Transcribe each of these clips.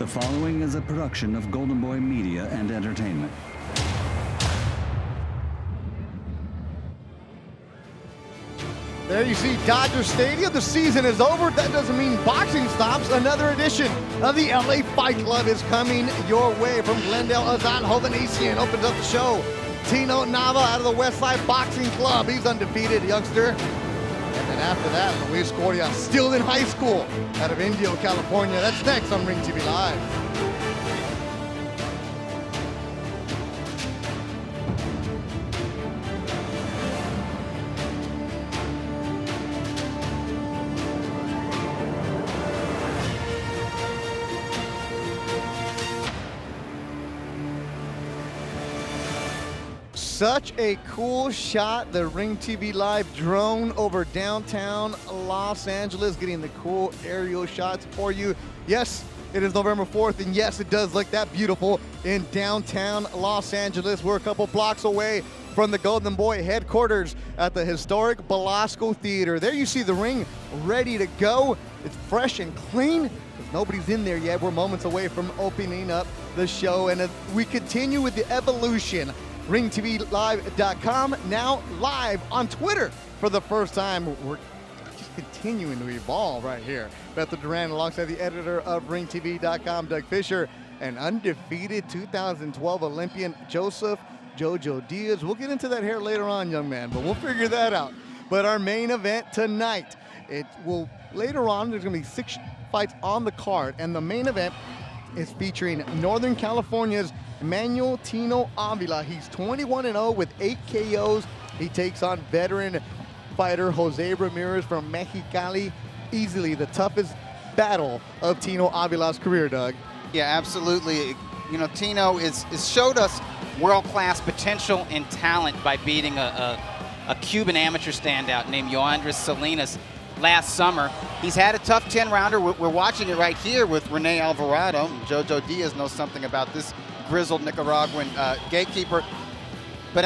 The following is a production of Golden Boy Media and Entertainment. There you see Dodger Stadium. The season is over. That doesn't mean boxing stops. Another edition of the LA Fight Club is coming your way from Glendale. Azan Hovhannissian opens up the show. Tino Nava out of the Westside Boxing Club. He's undefeated, youngster. And then after that, Luis Coria, still in high school, out of Indio, California. That's next on Ring TV Live. Such a cool shot, the Ring TV Live drone over downtown Los Angeles, getting the cool aerial shots for you. Yes, it is November 4th, and yes, it does look that beautiful in downtown Los Angeles. We're a couple blocks away from the Golden Boy headquarters at the historic Belasco Theater. There you see the ring ready to go. It's fresh and clean. Nobody's in there yet. We're moments away from opening up the show, and as we continue with the evolution, RingTVLive.com, now live on Twitter for the first time. We're just continuing to evolve right here. Bethel Duran alongside the editor of RingTV.com, Doug Fisher, and undefeated 2012 Olympian Joseph Jojo Diaz. We'll get into that hair later on, young man, but we'll figure that out. But our main event tonight, it will later on, there's going to be 6 fights on the card, and the main event is featuring Northern California's Manuel Tino Avila. He's 21-0 with 8 KOs. He takes on veteran fighter Jose Ramirez from Mexicali. Easily the toughest battle of Tino Avila's career, Doug. Yeah, absolutely. You know, Tino is showed us world-class potential and talent by beating a Cuban amateur standout named Yoandris Salinas last summer. He's had a tough 10-rounder. We're watching it right here with Rene Alvarado. Jojo Diaz knows something about this grizzled Nicaraguan gatekeeper. But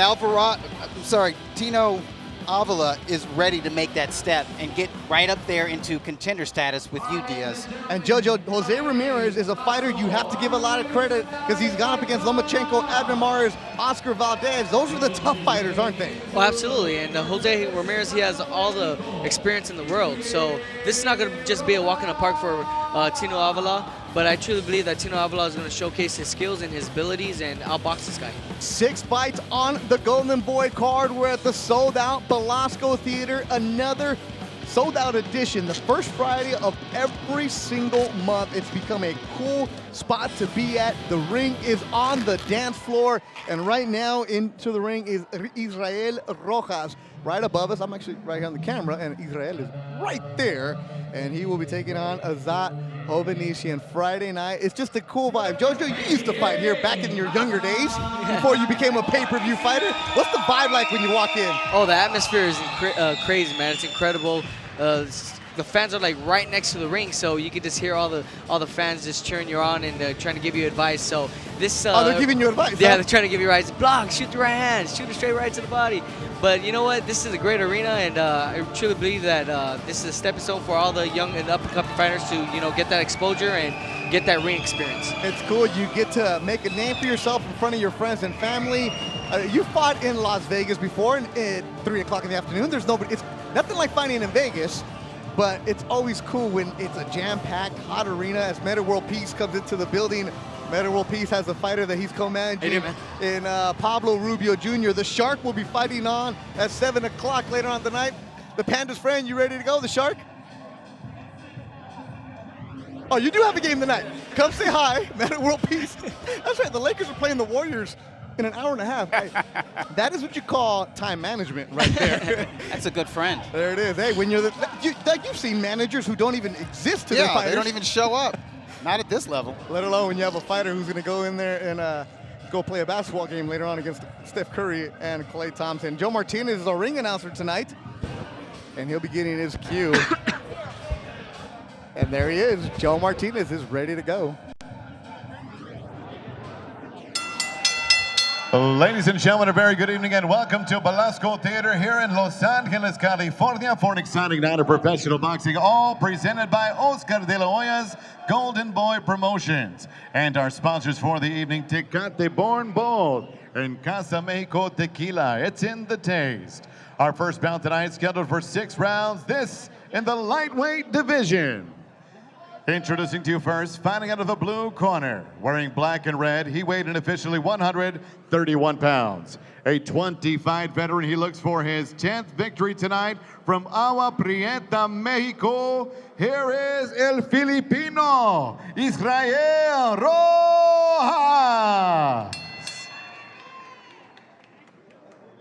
Tino Avila is ready to make that step and get right up there into contender status with you, Diaz. And Jojo, Jose Ramirez is a fighter you have to give a lot of credit because he's gone up against Lomachenko, Abner Mares, Oscar Valdez. Those are the tough fighters, aren't they? Well, absolutely. And Jose Ramirez, he has all the experience in the world. So this is not going to just be a walk in the park for Tino Avila. But I truly believe that Tino Avila is going to showcase his skills and his abilities and outbox this guy. 6 fights on the Golden Boy card. We're at the sold-out Belasco Theater. Another sold-out edition. The first Friday of every single month. It's become a cool spot to be at. The ring is on the dance floor. And right now into the ring is Israel Rojas. Right above us. I'm actually right here on the camera, and Israel is right there. And he will be taking on Azat Hovhannissian Friday night. It's just a cool vibe. Jojo, you used to fight here back in your younger days before you became a pay-per-view fighter. What's the vibe like when you walk in? Oh, the atmosphere is crazy, man. It's incredible. The fans are like right next to the ring, so you can just hear all the fans just cheering you on and trying to give you advice. So this. They're giving you advice. Yeah, huh? they're trying to give you advice. Block, shoot the right hand, shoot a straight right to the body. But you know what? This is a great arena, and I truly believe that this is a stepping stone for all the young and up-and-coming fighters to get that exposure and get that ring experience. It's cool. You get to make a name for yourself in front of your friends and family. You fought in Las Vegas before at 3 o'clock in the afternoon. There's nobody. It's nothing like fighting in Vegas. But it's always cool when it's a jam-packed, hot arena. As Meta World Peace comes into the building, Meta World Peace has a fighter that he's co-managing in Pablo Rubio Jr. The Shark will be fighting on at 7 o'clock later on tonight. The Panda's friend, you ready to go, the Shark? Oh, you do have a game tonight. Come say hi, Meta World Peace. That's right, the Lakers are playing the Warriors in an hour and a half. Hey, that is what you call time management right there. That's a good friend. There it is. Hey, when you're you've seen managers who don't even exist to their fighters. They don't even show up. Not at this level. Let alone when you have a fighter who's going to go in there and go play a basketball game later on against Steph Curry and Klay Thompson. Joe Martinez is our ring announcer tonight, and he'll be getting his cue. And there he is. Joe Martinez is ready to go. Ladies and gentlemen, a very good evening and welcome to Velasco Theater here in Los Angeles, California for an exciting night of professional boxing, all presented by Oscar de la Hoya's Golden Boy Promotions. And our sponsors for the evening, Tecate Born Bold and Casa Mexico Tequila. It's in the taste. Our first bout tonight scheduled for 6 rounds, this in the lightweight division. Introducing to you first, fighting out of the blue corner, wearing black and red, he weighed in officially 131 pounds. A 25 veteran, he looks for his 10th victory tonight from Agua Prieta, Mexico. Here is El Filipino, Israel Rojas.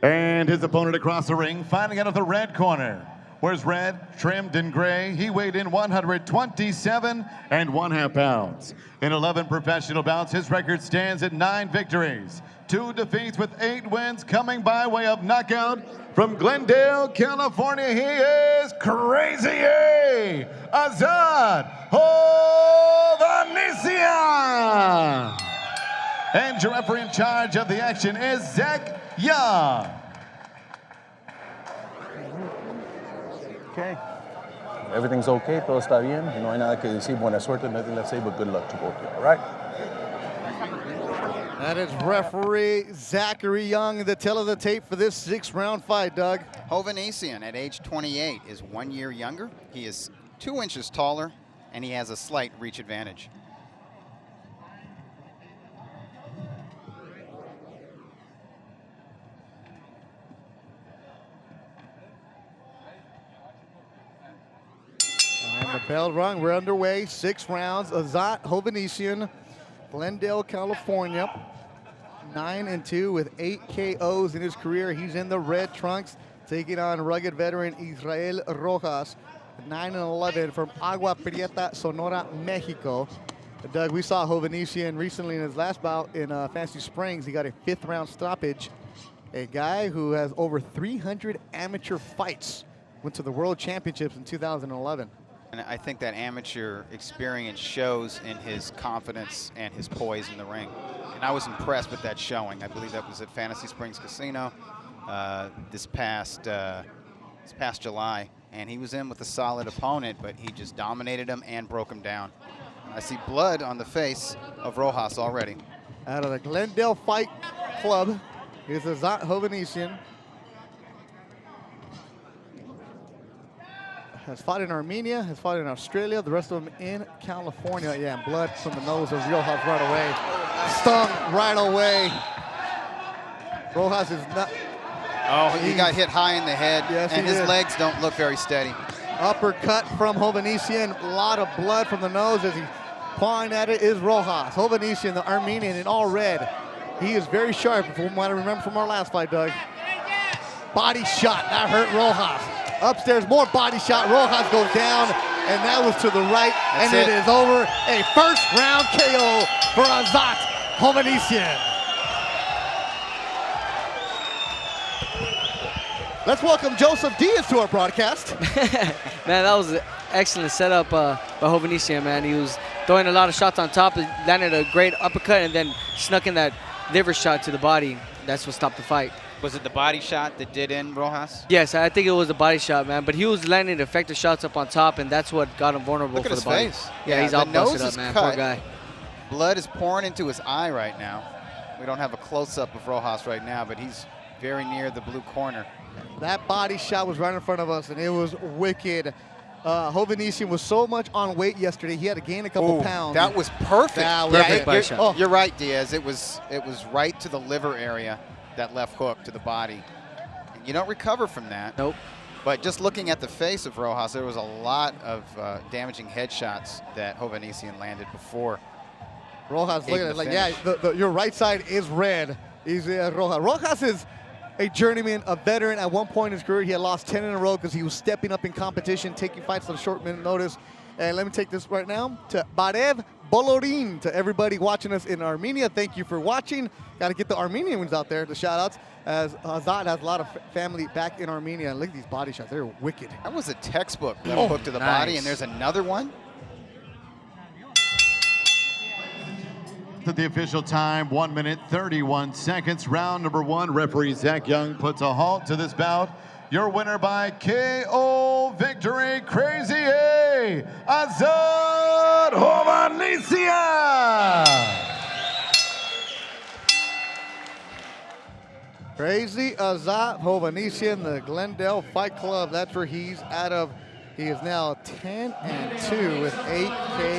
And his opponent across the ring, fighting out of the red corner. Wears red, trimmed in gray. He weighed in 127 1/2 pounds. In 11 professional bouts, his record stands at 9 victories, 2 defeats with 8 wins, coming by way of knockout from Glendale, California. He is Crazy A, Azad Hovhannisyan. And your referee in charge of the action is Zach Young. Okay. Everything's okay, todo está bien. No hay nada que decir. Buena suerte, nothing to say, but good luck to both of you, all right? That is referee Zachary Young, the tell of the tape for this 6-round fight, Doug. Hovhannisyan at age 28 is 1 year younger. He is 2 inches taller, and he has a slight reach advantage. And the bell rung, we're underway, 6 rounds. Azat Hovhannisyan, Glendale, California, 9-2 with 8 KOs in his career. He's in the red trunks, taking on rugged veteran Israel Rojas, 9-11 from Agua Prieta, Sonora, Mexico. Doug, we saw Hovhannisyan recently in his last bout in Fancy Springs. He got a 5th round stoppage. A guy who has over 300 amateur fights, went to the World Championships in 2011. And I think that amateur experience shows in his confidence and his poise in the ring. And I was impressed with that showing. I believe that was at Fantasy Springs Casino this past July. And he was in with a solid opponent, but he just dominated him and broke him down. I see blood on the face of Rojas already. Out of the Glendale Fight Club is Azat Hovhannisyan. Has fought in Armenia, has fought in Australia, the rest of them in California. Yeah, and blood from the nose of Rojas right away. Stung right away. Rojas is not. Oh, he got hit high in the head, yes, and he his did. legs don't look very steady. Uppercut from Hovhannisyan. A lot of blood from the nose as he's pawing at it is Rojas. Hovhannisyan, the Armenian, in all red. He is very sharp, from what I remember from our last fight, Doug. Body shot, that hurt Rojas. Upstairs, more body shot. Rojas goes down, and that was to the right, That's and it it. is over. A 1st round KO for Azat Hovhannisyan. Let's welcome Joseph Diaz to our broadcast. Man, that was an excellent setup by Hovhannisyan, man. He was throwing a lot of shots on top, landed a great uppercut, and then snuck in that liver shot to the body. That's what stopped the fight. Was it the body shot that did in Rojas? Yes, I think it was a body shot, man. But he was landing effective shots up on top, and that's what got him vulnerable Look at for his the body. face. Yeah, he's the all nose busted is up, man. cut. Poor guy. Blood is pouring into his eye right now. We don't have a close-up of Rojas right now, but he's very near the blue corner. That body shot was right in front of us, and it was wicked. Hovhannisyan was so much on weight yesterday, he had to gain a couple pounds. That was perfect. That was Perfect it. body shot. Oh. You're right, Diaz. It was right to the liver area, that left hook to the body. And you don't recover from that. Nope. But just looking at the face of Rojas, there was a lot of damaging headshots that Hovhannisyan landed before. Rojas looking at it like, finish. yeah, your right side is red. He's Rojas. Rojas is a journeyman, a veteran. At one point in his career, he had lost 10 in a row because he was stepping up in competition, taking fights on short minute notice. And let me take this right now to Barev Bolorin, to everybody watching us in Armenia. Thank you for watching. Got to get the Armenians out there, the shout-outs, as Azad has a lot of family back in Armenia. And look at these body shots. They're wicked. That was a textbook left hook to the body, and there's another one. at the official time, 1 minute, 31 seconds. Round number 1, referee Zach Young puts a halt to this bout. Your winner by KO victory, Crazy A, Azad Hovhannisyan. Crazy Azat Hovhannisyan, the Glendale Fight Club. That's where he's out of. He is now 10-2 with 8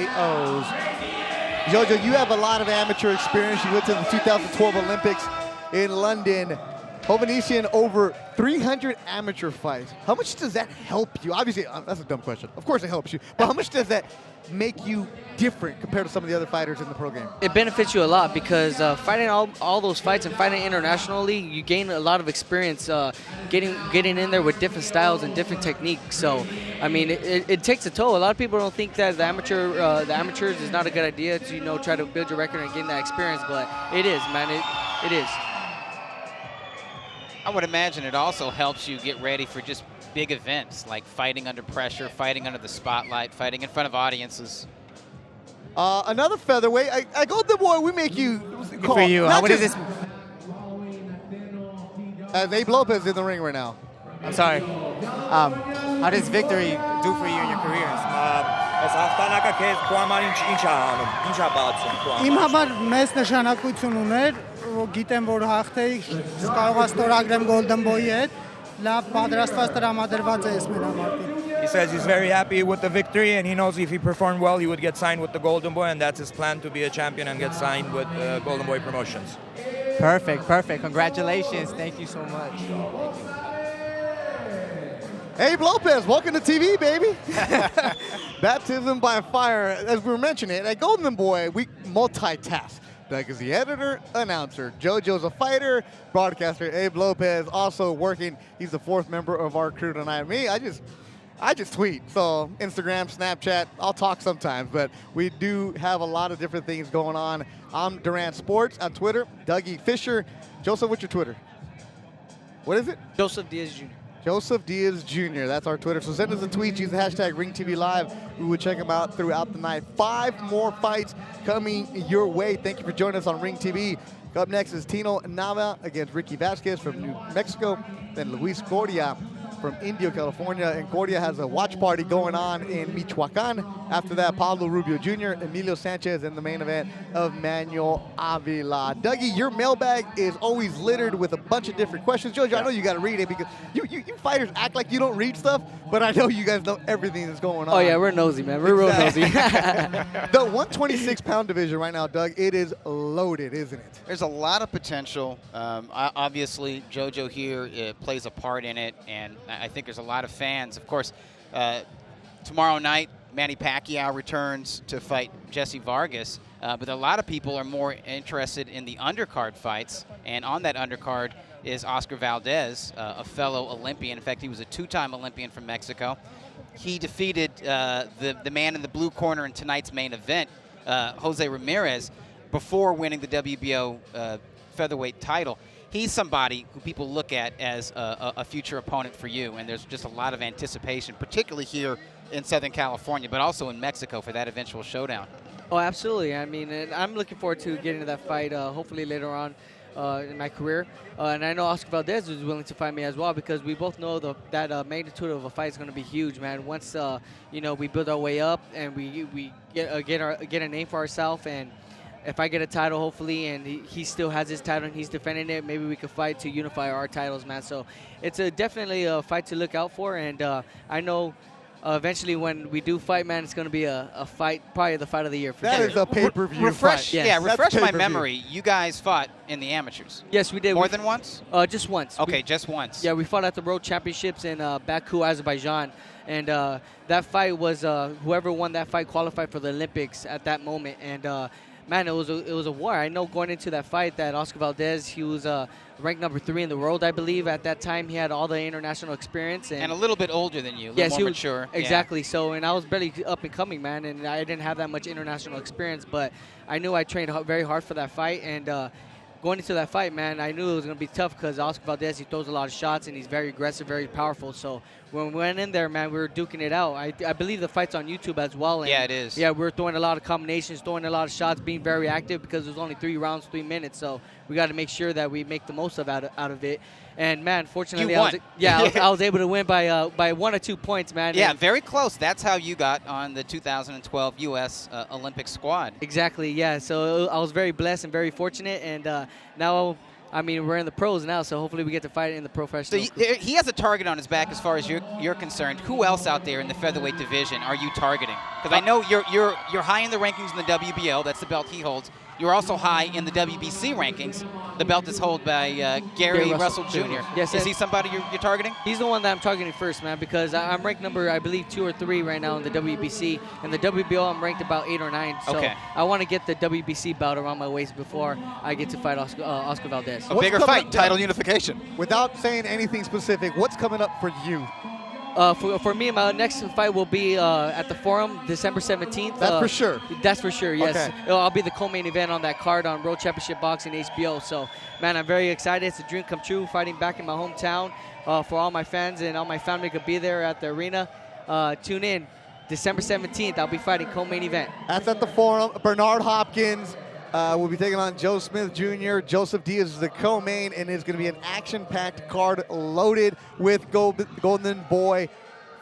KOs. Jojo, you have a lot of amateur experience. You went to the 2012 Olympics in London. Hovhannisyan, over 300 amateur fights. How much does that help you? Obviously, that's a dumb question. Of course it helps you. But how much does that make you different compared to some of the other fighters in the pro game? It benefits you a lot because fighting all those fights and fighting internationally, you gain a lot of experience getting in there with different styles and different techniques. So, I mean, it takes a toll. A lot of people don't think that the amateurs is not a good idea to try to build your record and gain that experience, but it is, man. It is. I would imagine it also helps you get ready for just big events like fighting under pressure, fighting under the spotlight, fighting in front of audiences. Another featherweight. I go, the boy, we make you call. For you. What is this? Abe Lopez in the ring right now. I'm sorry. How does victory do for you in your careers? Իմ համար մեծ նշանակություն ուներ, գիտեմ որ հաղթեի, կարողա ստորագրեմ Golden Boy-ի հետ, լավ պատրաստված տրամադրված է ես մեր համարտին։ He says he's very happy with the victory, and he knows if he performed well, he would get signed with the Golden Boy, and that's his plan, to be a champion and get signed with Golden Boy Promotions. Perfect. Congratulations. Thank you so much. Abe Lopez, welcome to TV, baby. Baptism by fire. As we were mentioning, at Golden Boy, we multitask. Doug is the editor, announcer. JoJo's a fighter, broadcaster. Abe Lopez also working. He's the 4th member of our crew tonight. Me, I just tweet. So Instagram, Snapchat, I'll talk sometimes, but we do have a lot of different things going on. I'm Durant Sports on Twitter, Dougie Fisher. Joseph, what's your Twitter? What is it? Joseph Diaz Jr. Joseph Diaz Jr. That's our Twitter. So send us a tweet. Use the hashtag RingTVLive. We will check them out throughout the night. 5 more fights coming your way. Thank you for joining us on Ring TV. Up next is Tino Nava against Ricky Vasquez from New Mexico. Then Luis Cordia from Indio, California. And Cordia has a watch party going on in Michoacan. After that, Pablo Rubio Jr., Emilio Sanchez in the main event of Manuel Avila. Dougie, your mailbag is always littered with a bunch of different questions. Jojo, I know you got to read it because you fighters act like you don't read stuff, but I know you guys know everything that's going on. Oh, yeah, we're nosy, man. We're real nosy. The 126-pound division right now, Doug, it is loaded, isn't it? There's a lot of potential. Obviously, JoJo here plays a part in it, and I think there's a lot of fans. Of course, tomorrow night, Manny Pacquiao returns to fight Jesse Vargas, but a lot of people are more interested in the undercard fights, and on that undercard is Oscar Valdez, a fellow Olympian. In fact, he was a 2-time Olympian from Mexico. He defeated the man in the blue corner in tonight's main event, Jose Ramirez, before winning the WBO featherweight title. He's somebody who people look at as a future opponent for you, and there's just a lot of anticipation, particularly here in Southern California, but also in Mexico for that eventual showdown. Oh, absolutely. I mean, and I'm looking forward to getting to that fight hopefully later on in my career. And I know Oscar Valdez is willing to fight me as well because we both know that magnitude of a fight is going to be huge, man. Once, we build our way up and we get a name for ourselves, and if I get a title, hopefully, and he still has his title and he's defending it, maybe we could fight to unify our titles, man. So it's definitely a fight to look out for, and I know eventually when we do fight, man, it's going to be a fight, probably the fight of the year. For That sure. is a pay-per-view Refresh, fight. Yes. yeah, That's refresh my pay-per-view. memory. You guys fought in the amateurs. Yes, we did. More than once? Just once. Okay, just once. Yeah, we fought at the World Championships in Baku, Azerbaijan, and that fight was whoever won that fight qualified for the Olympics at that moment, and man, it was a war. I know going into that fight that Oscar Valdez, he was ranked number 3 in the world, I believe. At that time, he had all the international experience. And a little bit older than you, a little yes, more he was, mature. Exactly. So, and I was barely up and coming, man, and I didn't have that much international experience, but I knew I trained very hard for that fight, and going into that fight, man, I knew it was going to be tough because Oscar Valdez, he throws a lot of shots and he's very aggressive, very powerful. So when we went in there, man, we were duking it out. I believe the fight's on YouTube as well. And Yeah, it is. Yeah, we were throwing a lot of combinations, throwing a lot of shots, being very active because it was only 3 rounds, 3 minutes. So we got to make sure that we make the most out of it. And, man, fortunately, You won. I was able to win by 1 or 2 points, man. Yeah, And very close. That's how you got on the 2012 U.S. Olympic squad. exactly, yeah. So I was very blessed and very fortunate. And now, I mean, we're in the pros now, so hopefully we get to fight in the So professional. he has a target on his back as far as you're concerned. Who else out there in the featherweight division are you targeting? Because I know you're high in the rankings in the WBO. That's the belt he holds. You're also high in the WBC rankings. The belt is held by Gary Russell Jr. Yes, Is he somebody you're targeting? He's the one that I'm targeting first, man, because I'm ranked number, I believe, 2 or 3 right now in the WBC. And the WBO, I'm ranked about 8 or 9. So Okay. I want to get the WBC belt around my waist before I get to fight Oscar Valdez. A bigger coming fight, up- title unification. Without saying anything specific, what's coming up for you? For me, my next fight will be at the Forum, December 17th. That's for sure. That's for sure, yes. Okay. I'll be the co-main event on that card on World Championship Boxing HBO. So, man, I'm very excited. It's a dream come true, fighting back in my hometown for all my fans and all my family could be there at the arena. Tune in. December 17th, I'll be fighting co-main event. That's at the Forum. Bernard Hopkins will be taking on Joe Smith Jr. Joseph Diaz is the co-main, and it's going to be an action-packed card loaded with Golden Boy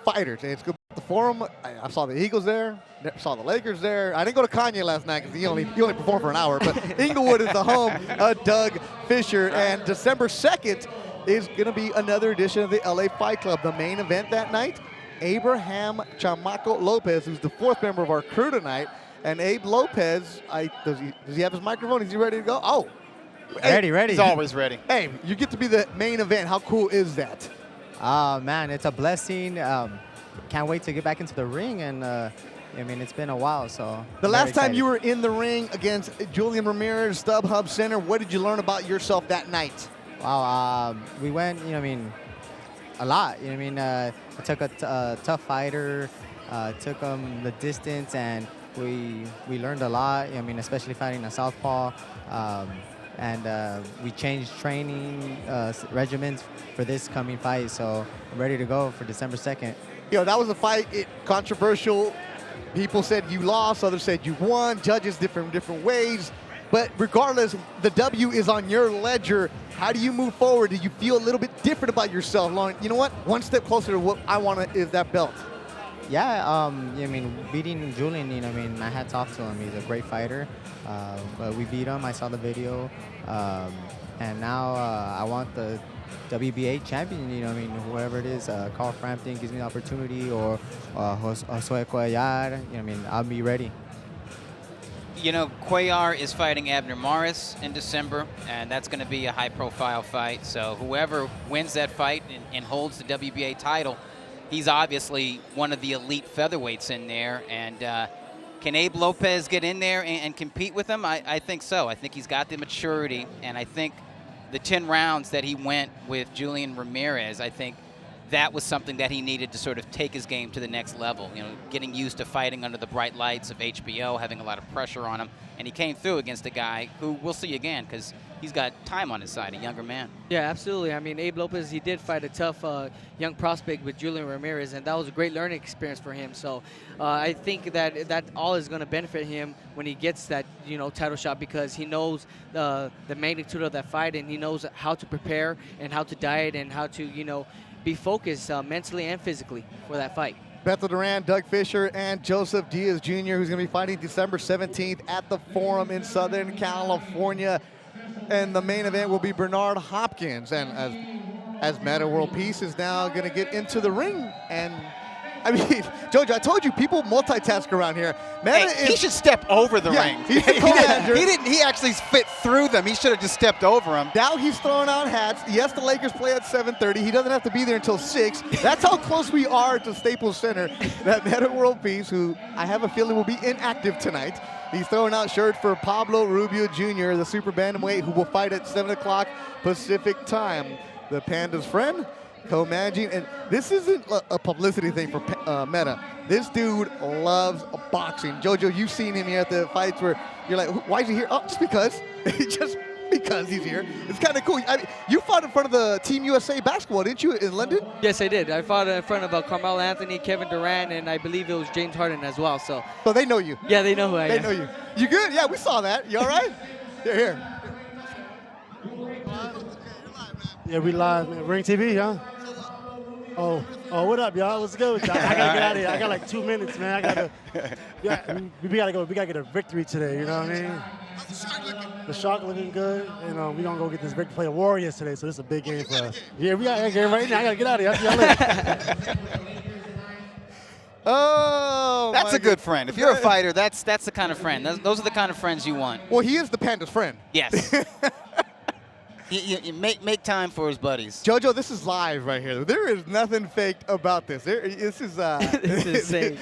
fighters. And it's going to be at the Forum. I saw the Eagles there. Saw the Lakers there. I didn't go to Kanye last night because he only performed for an hour. But Inglewood is the home of Doug Fisher. And December 2nd is going to be another edition of the LA Fight Club. The main event that night, Abraham Chamaco Lopez, who's the 4th member of our crew tonight. And Abe Lopez, does he have his microphone? Is he ready to go? Oh. Ready. He's always ready. Hey, you get to be the main event. How cool is that? Man, it's a blessing. Can't wait to get back into the ring, and I mean, it's been a while, so. The last time you were in the ring against Julian Ramirez, StubHub Center, what did you learn about yourself that night? Wow, we went, a lot. I took a tough fighter, took him the distance, and we learned a lot. Especially fighting a southpaw, and we changed training regimens for this coming fight. So I'm ready to go for December 2nd. That was a fight. Controversial. People said you lost. Others said you won. Judges different ways. But regardless, the W is on your ledger. How do you move forward? Do you feel a little bit different about yourself? Lauren, you know what? One step closer to what I want is that belt. Yeah, beating Julian, my hat's off to him. He's a great fighter. But we beat him. I saw the video. And now I want the WBA champion, whoever it is, Carl Frampton gives me the opportunity, or Josue Cuellar, I'll be ready. Cuellar is fighting Abner Maris in December, and that's going to be a high-profile fight. So whoever wins that fight and holds the WBA title, he's obviously one of the elite featherweights in there. And can Abe Lopez get in there and compete with him? I think so. I think he's got the maturity, and I think the 10 rounds that he went with Julian Ramirez, I think that was something that he needed to sort of take his game to the next level. Getting used to fighting under the bright lights of HBO, having a lot of pressure on him. And he came through against a guy who we'll see again because he's got time on his side, a younger man. Yeah, absolutely. Abe Lopez, he did fight a tough young prospect with Julian Ramirez, and that was a great learning experience for him. So I think that all is going to benefit him when he gets that, title shot, because he knows the magnitude of that fight, and he knows how to prepare and how to diet and how to, be focused mentally and physically for that fight. Bethel Duran, Doug Fisher, and Joseph Diaz Jr., who's going to be fighting December 17th at the Forum in Southern California. And the main event will be Bernard Hopkins. And as Meta World Peace is now going to get into the ring. And, Jojo, I told you, people multitask around here. He should step over the ring. He's the commander. He actually fit through them. He should have just stepped over them. Now he's throwing out hats. Yes, the Lakers play at 7:30. He doesn't have to be there until 6. That's how close we are to Staples Center. That Meta World Peace, who I have a feeling will be inactive tonight. He's throwing out shirt for Pablo Rubio Jr., the super bantamweight, who will fight at 7 o'clock Pacific time. The Panda's friend, co-managing, and this isn't a publicity thing for Meta. This dude loves boxing. Jojo, you've seen him here at the fights where you're like, why is he here? Oh, just because. because he's here. It's kind of cool. I mean, you fought in front of the Team USA basketball, didn't you, in London? Yes, I did. I fought in front of Carmelo Anthony, Kevin Durant, and I believe it was James Harden as well. So they know you. Yeah, they know who I am. They know you. You good? Yeah, we saw that. You all right? Here. Yeah, we live, man. Ring TV, huh? Oh, what up, y'all? What's good with y'all? I gotta get out of here. I got like 2 minutes, man. We gotta go. We gotta get a victory today. You know what I mean? The Shark looking good. You know, we gonna go get this victory. Play the Warriors today, so this is a big game for us. Yeah, we got a game right now. I gotta get out of here. I'll see y'all later. Oh, that's a good friend. If you're a fighter, that's the kind of friend. Those are the kind of friends you want. Well, he is the Panda's friend. Yes. You make time for his buddies. JoJo, this is live right here. There is nothing faked about this. This is this is insane.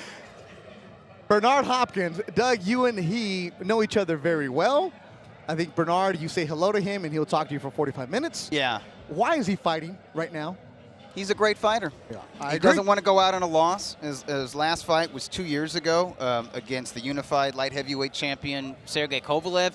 Bernard Hopkins, Doug, you and he know each other very well. I think Bernard, you say hello to him and he'll talk to you for 45 minutes. Yeah. Why is he fighting right now? He's a great fighter. Yeah, he doesn't want to go out on a loss. His last fight was 2 years ago against the unified light heavyweight champion Sergey Kovalev.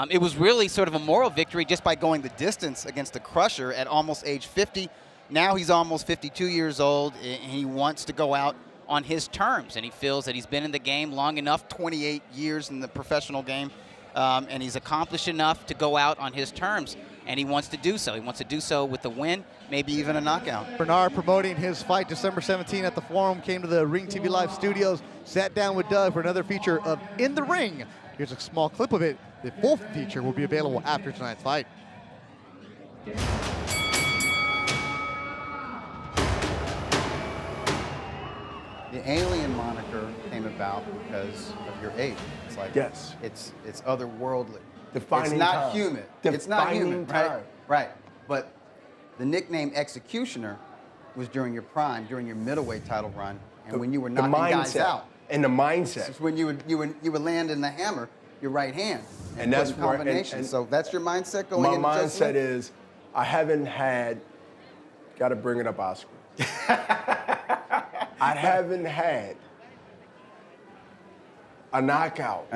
It was really sort of a moral victory just by going the distance against the Crusher at almost age 50. Now he's almost 52 years old, and he wants to go out on his terms, and he feels that he's been in the game long enough, 28 years in the professional game, and he's accomplished enough to go out on his terms, and he wants to do so. He wants to do so with a win, maybe even a knockout. Bernard promoting his fight December 17 at the Forum, came to the Ring TV Live studios, sat down with Doug for another feature of In the Ring. Here's a small clip of it. The full feature will be available after tonight's fight. The alien moniker came about because of your age. It's like it's otherworldly. Defining it's not time. human. It's not human, right? Right. But the nickname Executioner was during your prime, during your middleweight title run, and when you were knocking guys out. And the mindset. It's when you would land in the hammer, your right hand. And that's where combination. So that's your mindset going into my mindset is, I haven't had. Got to bring it up, Oscar. I haven't had a knockout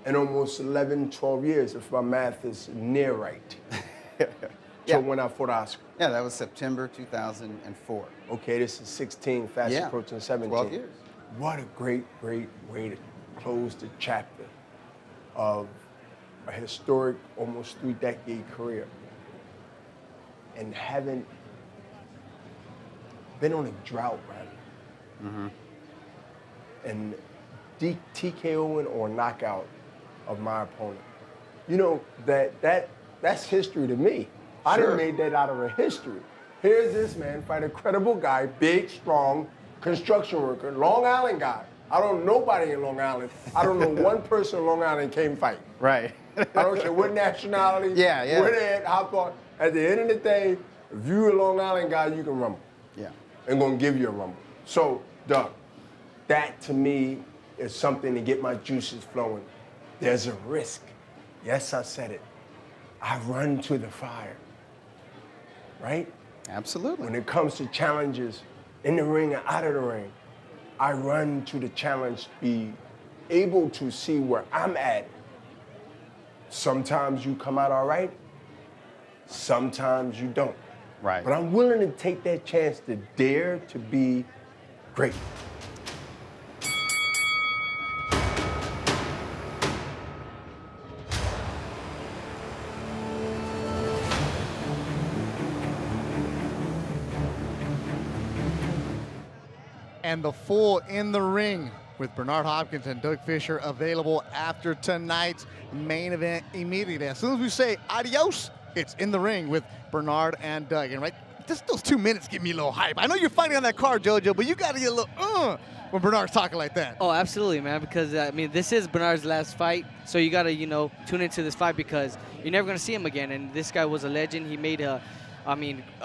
in almost 11, 12 years, if my math is near right. So when I fought Oscar. Yeah, that was September 2004. Okay, this is 16, fast approaching 17. 12 years. What a great, great way to close the chapter of a historic, almost 3-decade career. And haven't been on a drought, rather. And TKOing or knockout of my opponent. You know, that's history to me. I done made that out of a history. Here's this man, fight a credible guy, big, strong, construction worker, Long Island guy. I don't know nobody in Long Island. I don't know one person in Long Island came fight. Right. I don't care what nationality, where they at, how far. At the end of the day, if you're a Long Island guy, you can rumble. Yeah. And gonna give you a rumble. So, Doug, that to me is something to get my juices flowing. There's a risk. Yes, I said it. I run to the fire. Right? Absolutely. When it comes to challenges in the ring and out of the ring, I run to the challenge to be able to see where I'm at. Sometimes you come out all right, sometimes you don't. Right. But I'm willing to take that chance to dare to be great. And the full In the Ring with Bernard Hopkins and Doug Fisher available after tonight's main event immediately. As soon as we say adios, it's In the Ring with Bernard and Doug. And just those 2 minutes give me a little hype. I know you're fighting on that card, JoJo, but you got to get a little when Bernard's talking like that. Oh, absolutely, man, because, I mean, this is Bernard's last fight, so you got to, tune into this fight because you're never going to see him again. And this guy was a legend. He made a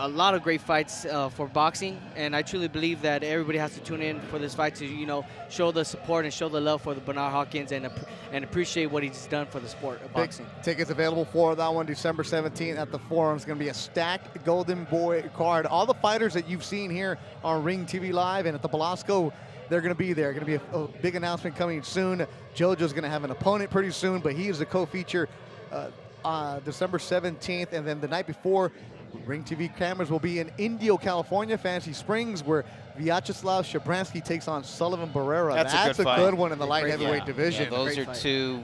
lot of great fights for boxing, and I truly believe that everybody has to tune in for this fight to, show the support and show the love for the Bernard Hopkins and appreciate what he's done for the sport of boxing. Tickets available for that one December 17th at the Forum. It's going to be a stacked Golden Boy card. All the fighters that you've seen here on Ring TV Live and at the Belasco, they're going to be there. Going to be a big announcement coming soon. JoJo's going to have an opponent pretty soon, but he is the co-feature December 17th, and then the night before, Ring TV cameras will be in Indio, California, Fantasy Springs, where Vyacheslav Shabransky takes on Sullivan Barrera. That's a fight. good one in the light heavyweight division. Yeah, those are two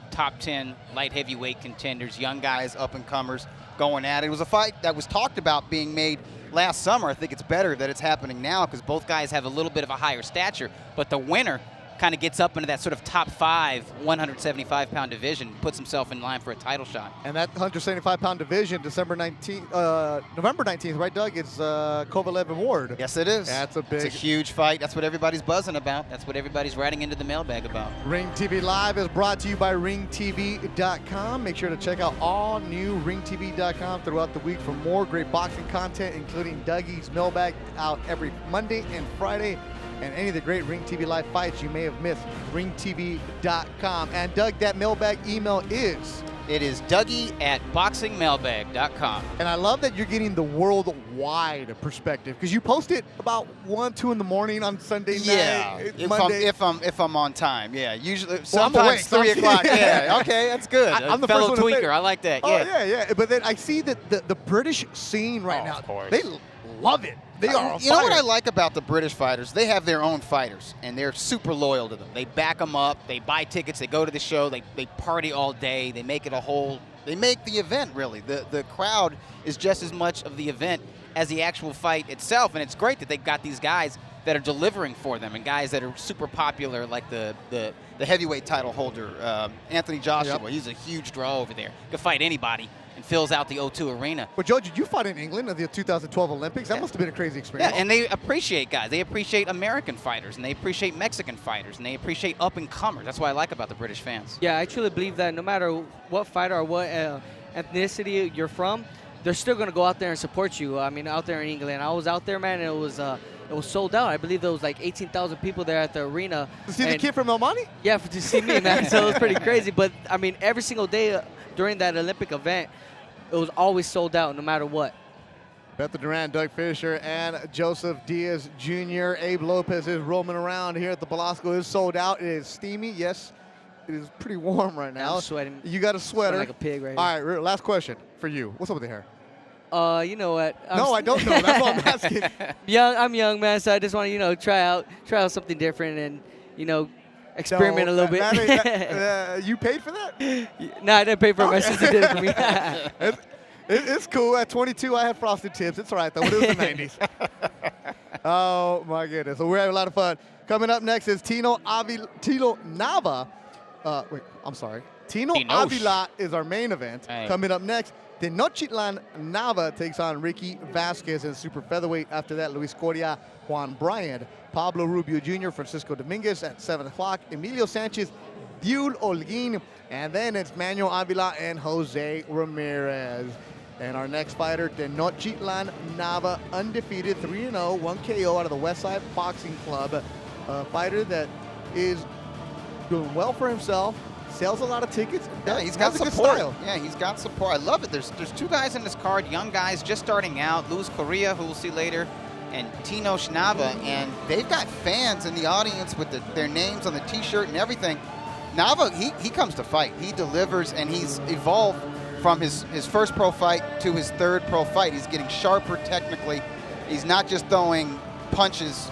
top 10 light heavyweight contenders, young guys, up-and-comers going at it. It was a fight that was talked about being made last summer. I think it's better that it's happening now because both guys have a little bit of a higher stature, but the winner kind of gets up into that sort of top 5 175-pound division, puts himself in line for a title shot. And that 175-pound division, November 19th, right, Doug? It's Kovalev and Ward. Yes, it is. That's a It's a huge fight. That's what everybody's buzzing about. That's what everybody's writing into the mailbag about. Ring TV Live is brought to you by ringtv.com. Make sure to check out all new ringtv.com throughout the week for more great boxing content, including Dougie's mailbag out every Monday and Friday, and any of the great Ring TV Live fights you may have missed, ringtv.com. And Doug, that mailbag email is? It is Dougie@boxingmailbag.com. And I love that you're getting the worldwide perspective, because you post it about 1, 2 in the morning on Sunday night. Yeah, Monday. if I'm on time, yeah. Usually, Well, I'm awake, sometimes 3 o'clock. Yeah, okay, that's good. I'm the fellow first one to say- tweaker. I like that. Oh, Yeah. yeah. But then I see that the British scene right now, of course. they love it. They are on You know what fire. I like about the British fighters? They have their own fighters, and they're super loyal to them. They back them up. They buy tickets. They go to the show. They party all day. They make it a whole. They make the event, really. The crowd is just as much of the event as the actual fight itself, and it's great that they've got these guys that are delivering for them, and guys that are super popular, like the heavyweight title holder, Anthony Joshua. Yep. He's a huge draw over there. Could fight anybody and fills out the O2 Arena. But Joe, did you fight in England at the 2012 Olympics? That must have been a crazy experience. Yeah, and they appreciate guys. They appreciate American fighters, and they appreciate Mexican fighters, and they appreciate up-and-comers. That's what I like about the British fans. Yeah, I truly believe that no matter what fighter or what ethnicity you're from, they're still going to go out there and support you. I mean, out there in England. I was out there, man, and it was sold out. I believe there was like 18,000 people there at the arena. To see the kid from El Monte? Yeah, to see me, man. So it was pretty crazy. But, I mean, every single day during that Olympic event, it was always sold out no matter what. Beto Duran, Doug Fisher, and Joseph Diaz Jr. Abe Lopez is roaming around here at the Belasco. It is sold out. It is steamy. Yes, it is pretty warm right now. I'm sweating. You got a sweater. Like a pig right All right, last question for you. What's up with the hair? You know what? No, I don't know. That's what I'm asking. I'm young, man, so I just want to, try out something different and, experiment a little bit. You paid for that? No, I didn't pay for it. My sister did it for me. It's cool. At 22, I had frosted tips. It's all right, though. It was the 90s. Oh, my goodness. So we're having a lot of fun. Coming up next is Tino Nava. Tino Avila is our main event. Hey. Coming up next, Tenochtitlan Nava takes on Ricky Vasquez in super featherweight. After that, Luis Coria, Juan Bryant, Pablo Rubio Jr., Francisco Dominguez at 7 o'clock, Emilio Sanchez, Buell Holguin, and then it's Manuel Avila and Jose Ramirez. And our next fighter, Tenochtitlan Nava, undefeated, 3-0, 1 KO out of the Westside Boxing Club. A fighter that is doing well for himself, sells a lot of tickets. Yeah, he's got has a good support. style. Yeah, he's got support. I love it. There's 2 guys in this card, young guys just starting out. Luis Correa, who we'll see later, and Tino Nava, and they've got fans in the audience with their names on the T-shirt and everything. Nava, he comes to fight. He delivers, and he's evolved from his first pro fight to his 3rd pro fight. He's getting sharper technically. He's not just throwing punches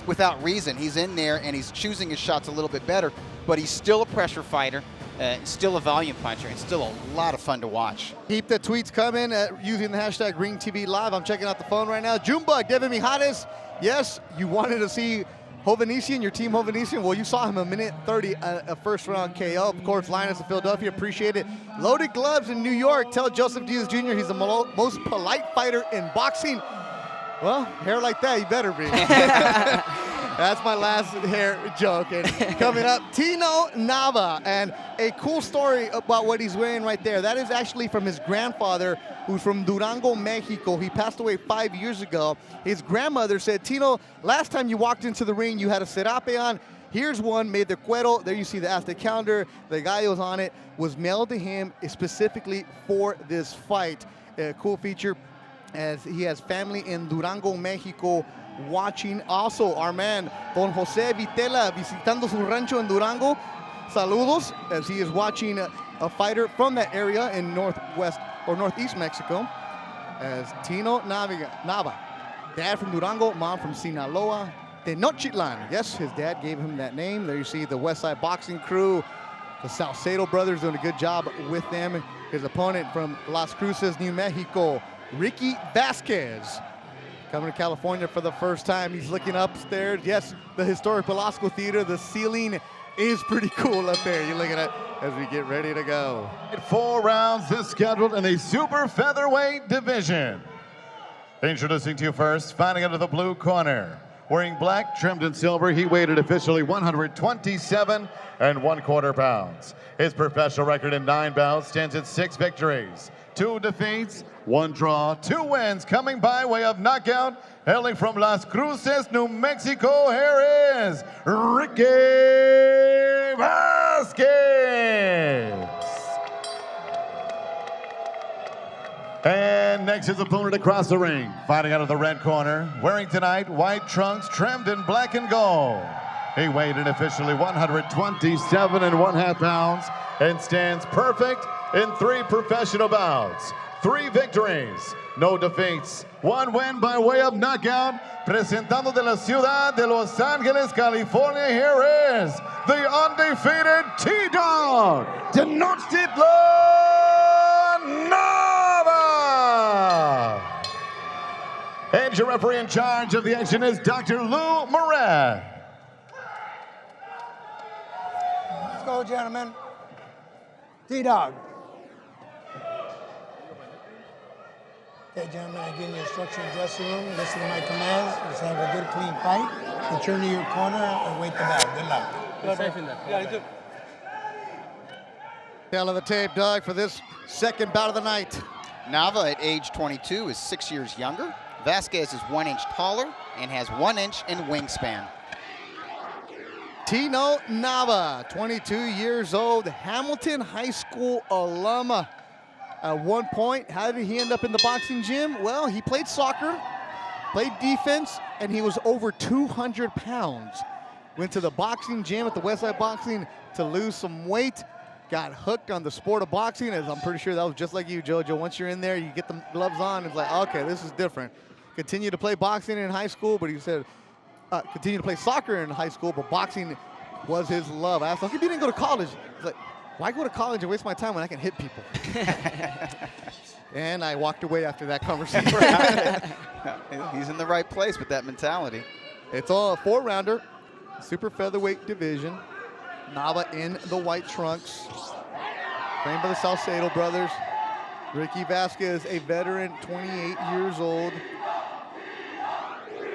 without reason. He's in there, and he's choosing his shots a little bit better, but he's still a pressure fighter, still a volume puncher, and still a lot of fun to watch. Keep the tweets coming using the hashtag RingTVLive. I'm checking out the phone right now. Jumba, Devin Mijares. Yes, you wanted to see Hovhannissian, your team Hovhannissian. Well, you saw him a minute 30, a first-round KO. Of course, Linus of Philadelphia, appreciate it. Loaded Gloves in New York. Tell Joseph Diaz Jr. he's the most polite fighter in boxing. Well, hair like that, you better be. That's my last hair joke. And coming up, Tino Nava. And a cool story about what he's wearing right there. That is actually from his grandfather, who's from Durango, Mexico. He passed away 5 years ago. His grandmother said, Tino, last time you walked into the ring, you had a serape on. Here's one made the cuero. There you see the Aztec calendar. The gallos on it was mailed to him specifically for this fight. A cool feature, as he has family in Durango, Mexico, watching. Also, our man, Don Jose Vitela, visitando su rancho en Durango. Saludos, as he is watching a fighter from that area in northwest or northeast Mexico, as Tino Nava. Dad from Durango, mom from Sinaloa, Tenochtitlan. Yes, his dad gave him that name. There you see the West Side Boxing crew. The Salcedo brothers doing a good job with them. His opponent from Las Cruces, New Mexico, Ricky Vasquez. Coming to California for the first time. He's looking upstairs. Yes, the historic Velasco Theater. The ceiling is pretty cool up there. You're looking at as we get ready to go. 4 rounds is scheduled in the super featherweight division. Introducing to you first, fighting out of the blue corner. Wearing black, trimmed in silver, he weighed at officially 127 1/4 pounds. His professional record in 9 bouts stands at 6 victories, 2 defeats, 1 draw, 2 wins, coming by way of knockout, hailing from Las Cruces, New Mexico. Here is Ricky Vasquez. And next his opponent across the ring, fighting out of the red corner, wearing tonight white trunks trimmed in black and gold. He weighed in officially 127 1/2 pounds and stands perfect in 3 professional bouts, 3 victories, no defeats, 1 win by way of knockout. Presentando de la ciudad de Los Angeles, California, here is the undefeated T-Dog, Tenochtitlan Nava. And your referee in charge of the action is Dr. Lou Manuel. Let's go, gentlemen. T-Dog. Okay, gentlemen, I give you instruction in the dressing room. Listen to my commands. Let's have a good, clean fight. Return to your corner and wait the bell. Good luck. Be safe in there. Yeah, you do. Tail of the tape, Doug, for this second bout of the night. Nava at age 22 is 6 years younger. Vasquez is 1 inch taller and has 1 inch in wingspan. Tino Nava, 22 years old, Hamilton High School alum. At one point, how did he end up in the boxing gym? Well, he played soccer, played defense, and he was over 200 pounds. Went to the boxing gym at the Westside Boxing to lose some weight. Got hooked on the sport of boxing, as I'm pretty sure that was just like you, JoJo. Once you're in there, you get the gloves on, it's like, okay, this is different. Continued to play boxing in high school, but he said, continued to play soccer in high school, but boxing was his love. I asked him, how come you didn't go to college? He's like, why go to college and waste my time when I can hit people? And I walked away after that conversation. He's in the right place with that mentality. It's all a 4-rounder, super featherweight division. Nava in the white trunks, trained by the Salcedo brothers. Ricky Vasquez, a veteran, 28 years old,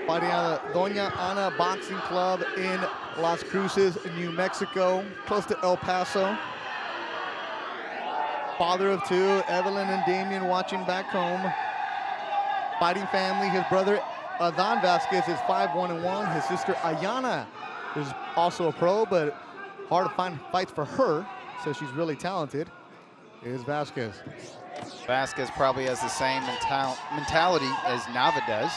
fighting out of Doña Ana Boxing Club in Las Cruces, New Mexico, close to El Paso. Father of 2, Evelyn and Damien watching back home. Fighting family, his brother Adán Vasquez is 5-1-1. His sister Ayana is also a pro, but hard to find fights for her, so she's really talented, is Vasquez. Vasquez probably has the same mentality as Nava does,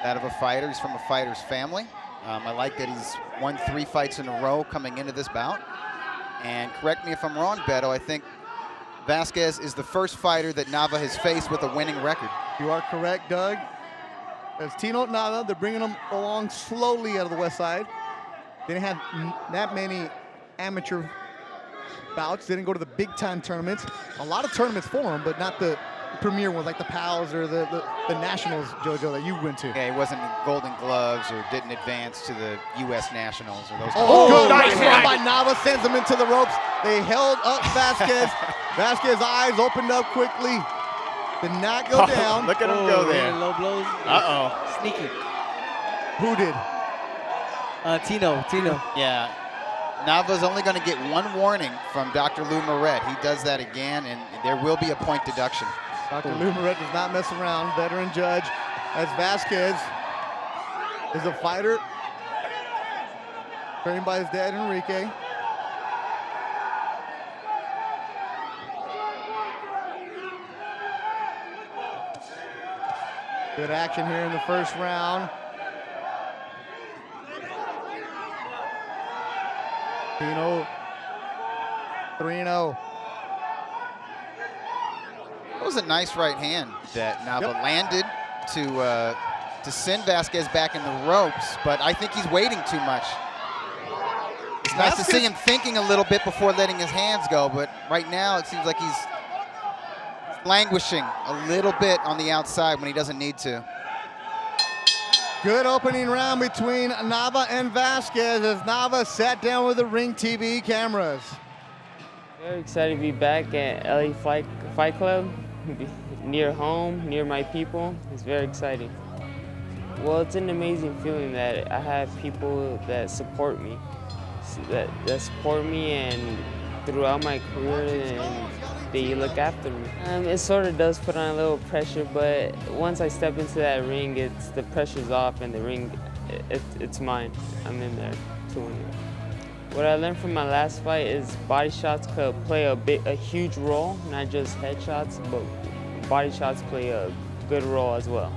that of a fighter. He's from a fighter's family. I like that he's won 3 fights in a row coming into this bout. And correct me if I'm wrong, Beto, I think Vasquez is the first fighter that Nava has faced with a winning record. You are correct, Doug. As Tino Nava, they're bringing him along slowly out of the west side. They didn't have that many amateur bouts. They didn't go to the big-time tournaments. A lot of tournaments for him, but not the premier ones like the PALs or the Nationals, JoJo, that you went to. Yeah, he wasn't in Golden Gloves or didn't advance to the U.S. Nationals or those. Oh, nice right by Nava, sends him into the ropes. They held up Vasquez. Vasquez's eyes opened up quickly. Did not go down. Look at him go there. Low blows. Uh-oh. Sneaky. Who did? Tino. Yeah. Nava's only going to get 1 warning from Dr. Lou Moret. He does that again, and there will be a point deduction. Dr. Lou Moret does not mess around. Veteran judge, as Vasquez is a fighter trained by his dad, Enrique. Good action here in the first round. Tino 3-0. was a nice right hand that Nava landed to send Vasquez back in the ropes, but I think he's waiting too much. It's nice to see him thinking a little bit before letting his hands go, but right now it seems like he's languishing a little bit on the outside when he doesn't need to. Good opening round between Nava and Vasquez as Nava sat down with the Ring TV cameras. Very excited to be back at LA Fight Club, near home, near my people. It's very exciting. Well, it's an amazing feeling that I have people that support me, that support me and throughout my career, and they look after me. It sort of does put on a little pressure, but once I step into that ring, the pressure's off and the ring, it's mine. I'm in there to win it. What I learned from my last fight is body shots could play a huge role, not just headshots, but body shots play a good role as well.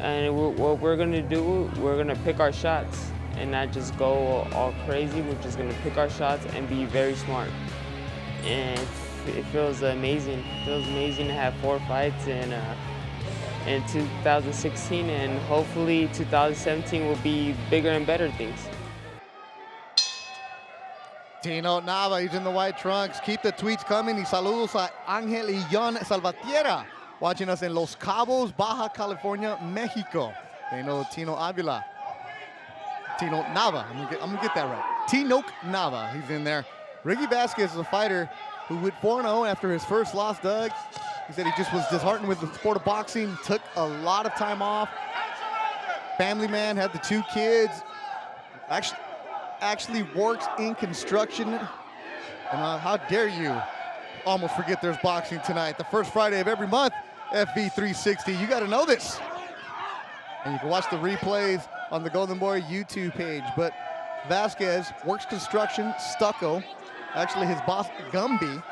And what we're gonna do, we're gonna pick our shots and not just go all crazy. We're just gonna pick our shots and be very smart. And it feels amazing. It feels amazing to have 4 fights in 2016, and hopefully 2017 will be bigger and better things. Tino Nava, he's in the white trunks. Keep the tweets coming. Y saludos a Ángel y John Salvatierra, watching us in Los Cabos, Baja California, Mexico. They know Tino Avila. Tino Nava, I'm gonna get that right. Tino Nava, he's in there. Ricky Vasquez is a fighter who went 4-0 after his first loss, Doug. He said he just was disheartened with the sport of boxing, took a lot of time off. Family man, had the 2 kids. Actually works in construction. And how dare you almost forget there's boxing tonight. The first Friday of every month, FV360. You got to know this. And you can watch the replays on the Golden Boy YouTube page. But Vasquez works construction, stucco. Actually, his boss, Gumby,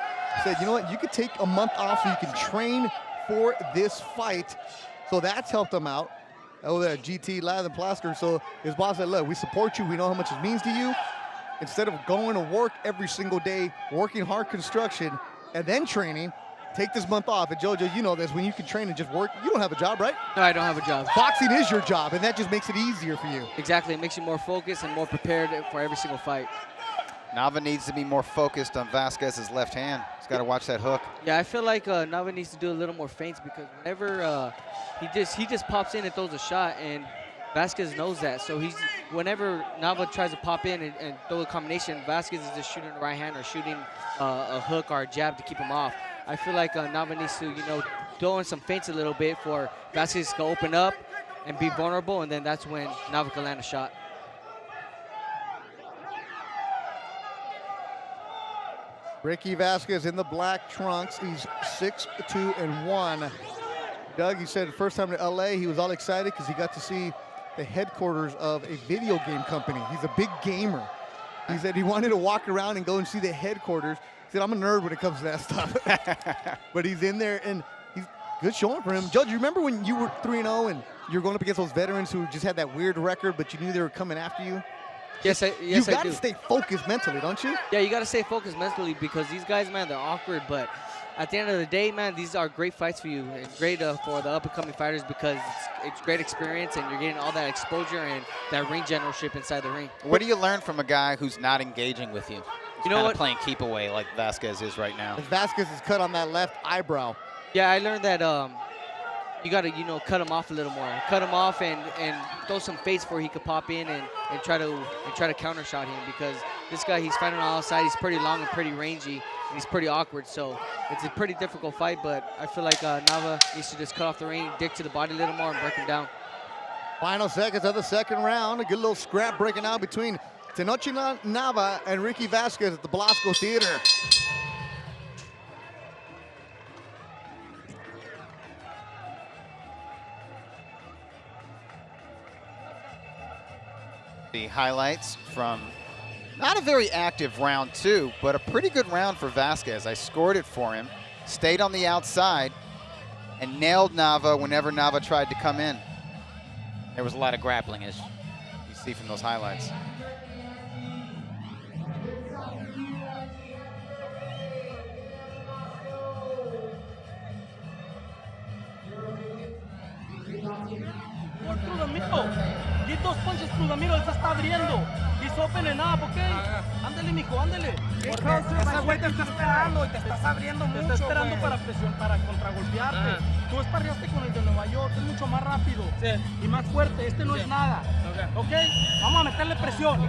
said, you know what, you could take a month off so you can train for this fight. So that's helped him out. Oh, that GT Lather Plaster. So his boss said, look, we support you. We know how much it means to you. Instead of going to work every single day, working hard construction, and then training, take this month off. And Jojo, you know this, when you can train and just work, you don't have a job, right? No, I don't have a job. Boxing is your job, and that just makes it easier for you. Exactly, it makes you more focused and more prepared for every single fight. Nava needs to be more focused on Vasquez's left hand. He's got to watch that hook. Yeah, I feel like Nava needs to do a little more feints, because whenever he just pops in and throws a shot, and Vasquez knows that. So whenever Nava tries to pop in and throw a combination, Vasquez is just shooting the right hand or shooting a hook or a jab to keep him off. I feel like Nava needs to, throw in some feints a little bit for Vasquez to open up and be vulnerable, and then that's when Nava can land a shot. Ricky Vasquez in the black trunks. He's 6-2-1. Doug, he said the first time to LA, he was all excited because he got to see the headquarters of a video game company. He's a big gamer. He said he wanted to walk around and go and see the headquarters. He said, I'm a nerd when it comes to that stuff. But he's in there, and he's good showing for him. Judge, you remember when you were 3-0 and you were going up against those veterans who just had that weird record, but you knew they were coming after you? Yes, I you got do. to stay focused mentally, don't you? Yeah, you got to stay focused mentally, because these guys, man, they're awkward. But at the end of the day, man, these are great fights for you and great for the up-and-coming fighters, because it's great experience and you're getting all that exposure and that ring generalship inside the ring. What do you learn from a guy who's not engaging with you? You know what? Playing keep away like Vasquez is right now. Vasquez is cut on that left eyebrow. Yeah, I learned that you got to, cut him off a little more. Cut him off and throw some feints before he could pop in and try to counter shot him, because this guy, he's fighting on the outside. He's pretty long and pretty rangy, and he's pretty awkward. So it's a pretty difficult fight, but I feel like Nava needs to just cut off the ring, dick to the body a little more, and break him down. Final seconds of the second round. A good little scrap breaking out between Tenochtitlan Nava and Ricky Vasquez at the Belasco Theater. The highlights from not a very active round 2, but a pretty good round for Vasquez. I scored it for him, stayed on the outside, and nailed Nava whenever Nava tried to come in. There was a lot of grappling, as you see from those highlights. Work through the middle. Get those punches through the middle. Él se está abriendo. He's opening up, okay? Ándale, mijo, ándale. Ese güey te está esperando y te estás abriendo mucho, te está esperando para presión, para contragolpearte. Tú esparriaste con el de Nueva York, es mucho más rápido y más fuerte. Este no es nada. Okay? Vamos a meterle presión.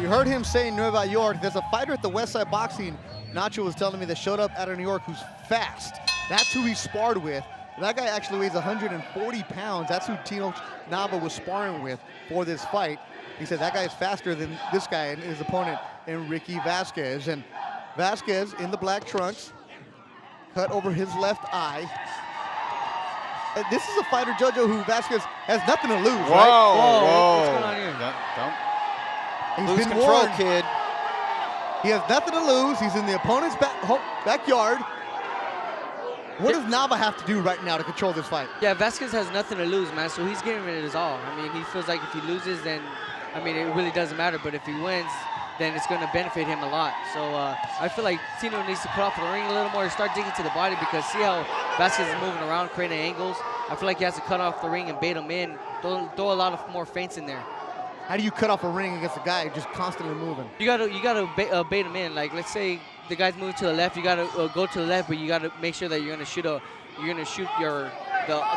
You heard him say Nueva York. There's a fighter at the Westside Boxing, Nacho was telling me, that showed up out of New York who's fast. That's who he sparred with. That guy actually weighs 140 pounds. That's who Tino Nava was sparring with for this fight. He said that guy is faster than this guy and his opponent, Enrique Vasquez. And Vasquez in the black trunks, cut over his left eye. And this is a fighter, Jojo, who Vasquez has nothing to lose, right? Whoa. What's going on here? Don't He's lose been control, warned. kid. He has nothing to lose. He's in the opponent's backyard. What does Nava have to do right now to control this fight? Yeah, Vasquez has nothing to lose, man, so he's giving it his all. I mean, he feels like if he loses, then, I mean, it really doesn't matter. But if he wins, then it's going to benefit him a lot. So I feel like Tino needs to cut off the ring a little more, start digging to the body, because see how Vasquez is moving around, creating angles? I feel like he has to cut off the ring and bait him in, throw a lot of more feints in there. How do you cut off a ring against a guy just constantly moving? You gotta bait him in. Like, let's say the guy's moving to the left, you gotta go to the left, but you gotta make sure that you're gonna shoot the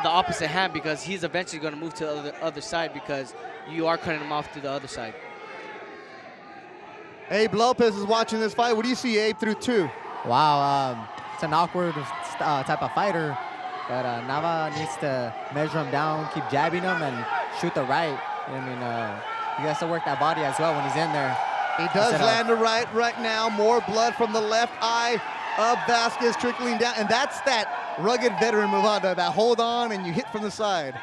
opposite hand, because he's eventually gonna move to the other side, because you are cutting him off to the other side. Abe Lopez is watching this fight. What do you see, Abe, through two? Wow, it's an awkward type of fighter, but Nava needs to measure him down, keep jabbing him, and shoot the right. I mean, he has to work that body as well when he's in there. He does land a right now. More blood from the left eye of Vasquez trickling down. And that's that rugged veteran move on, that hold on and you hit from the side.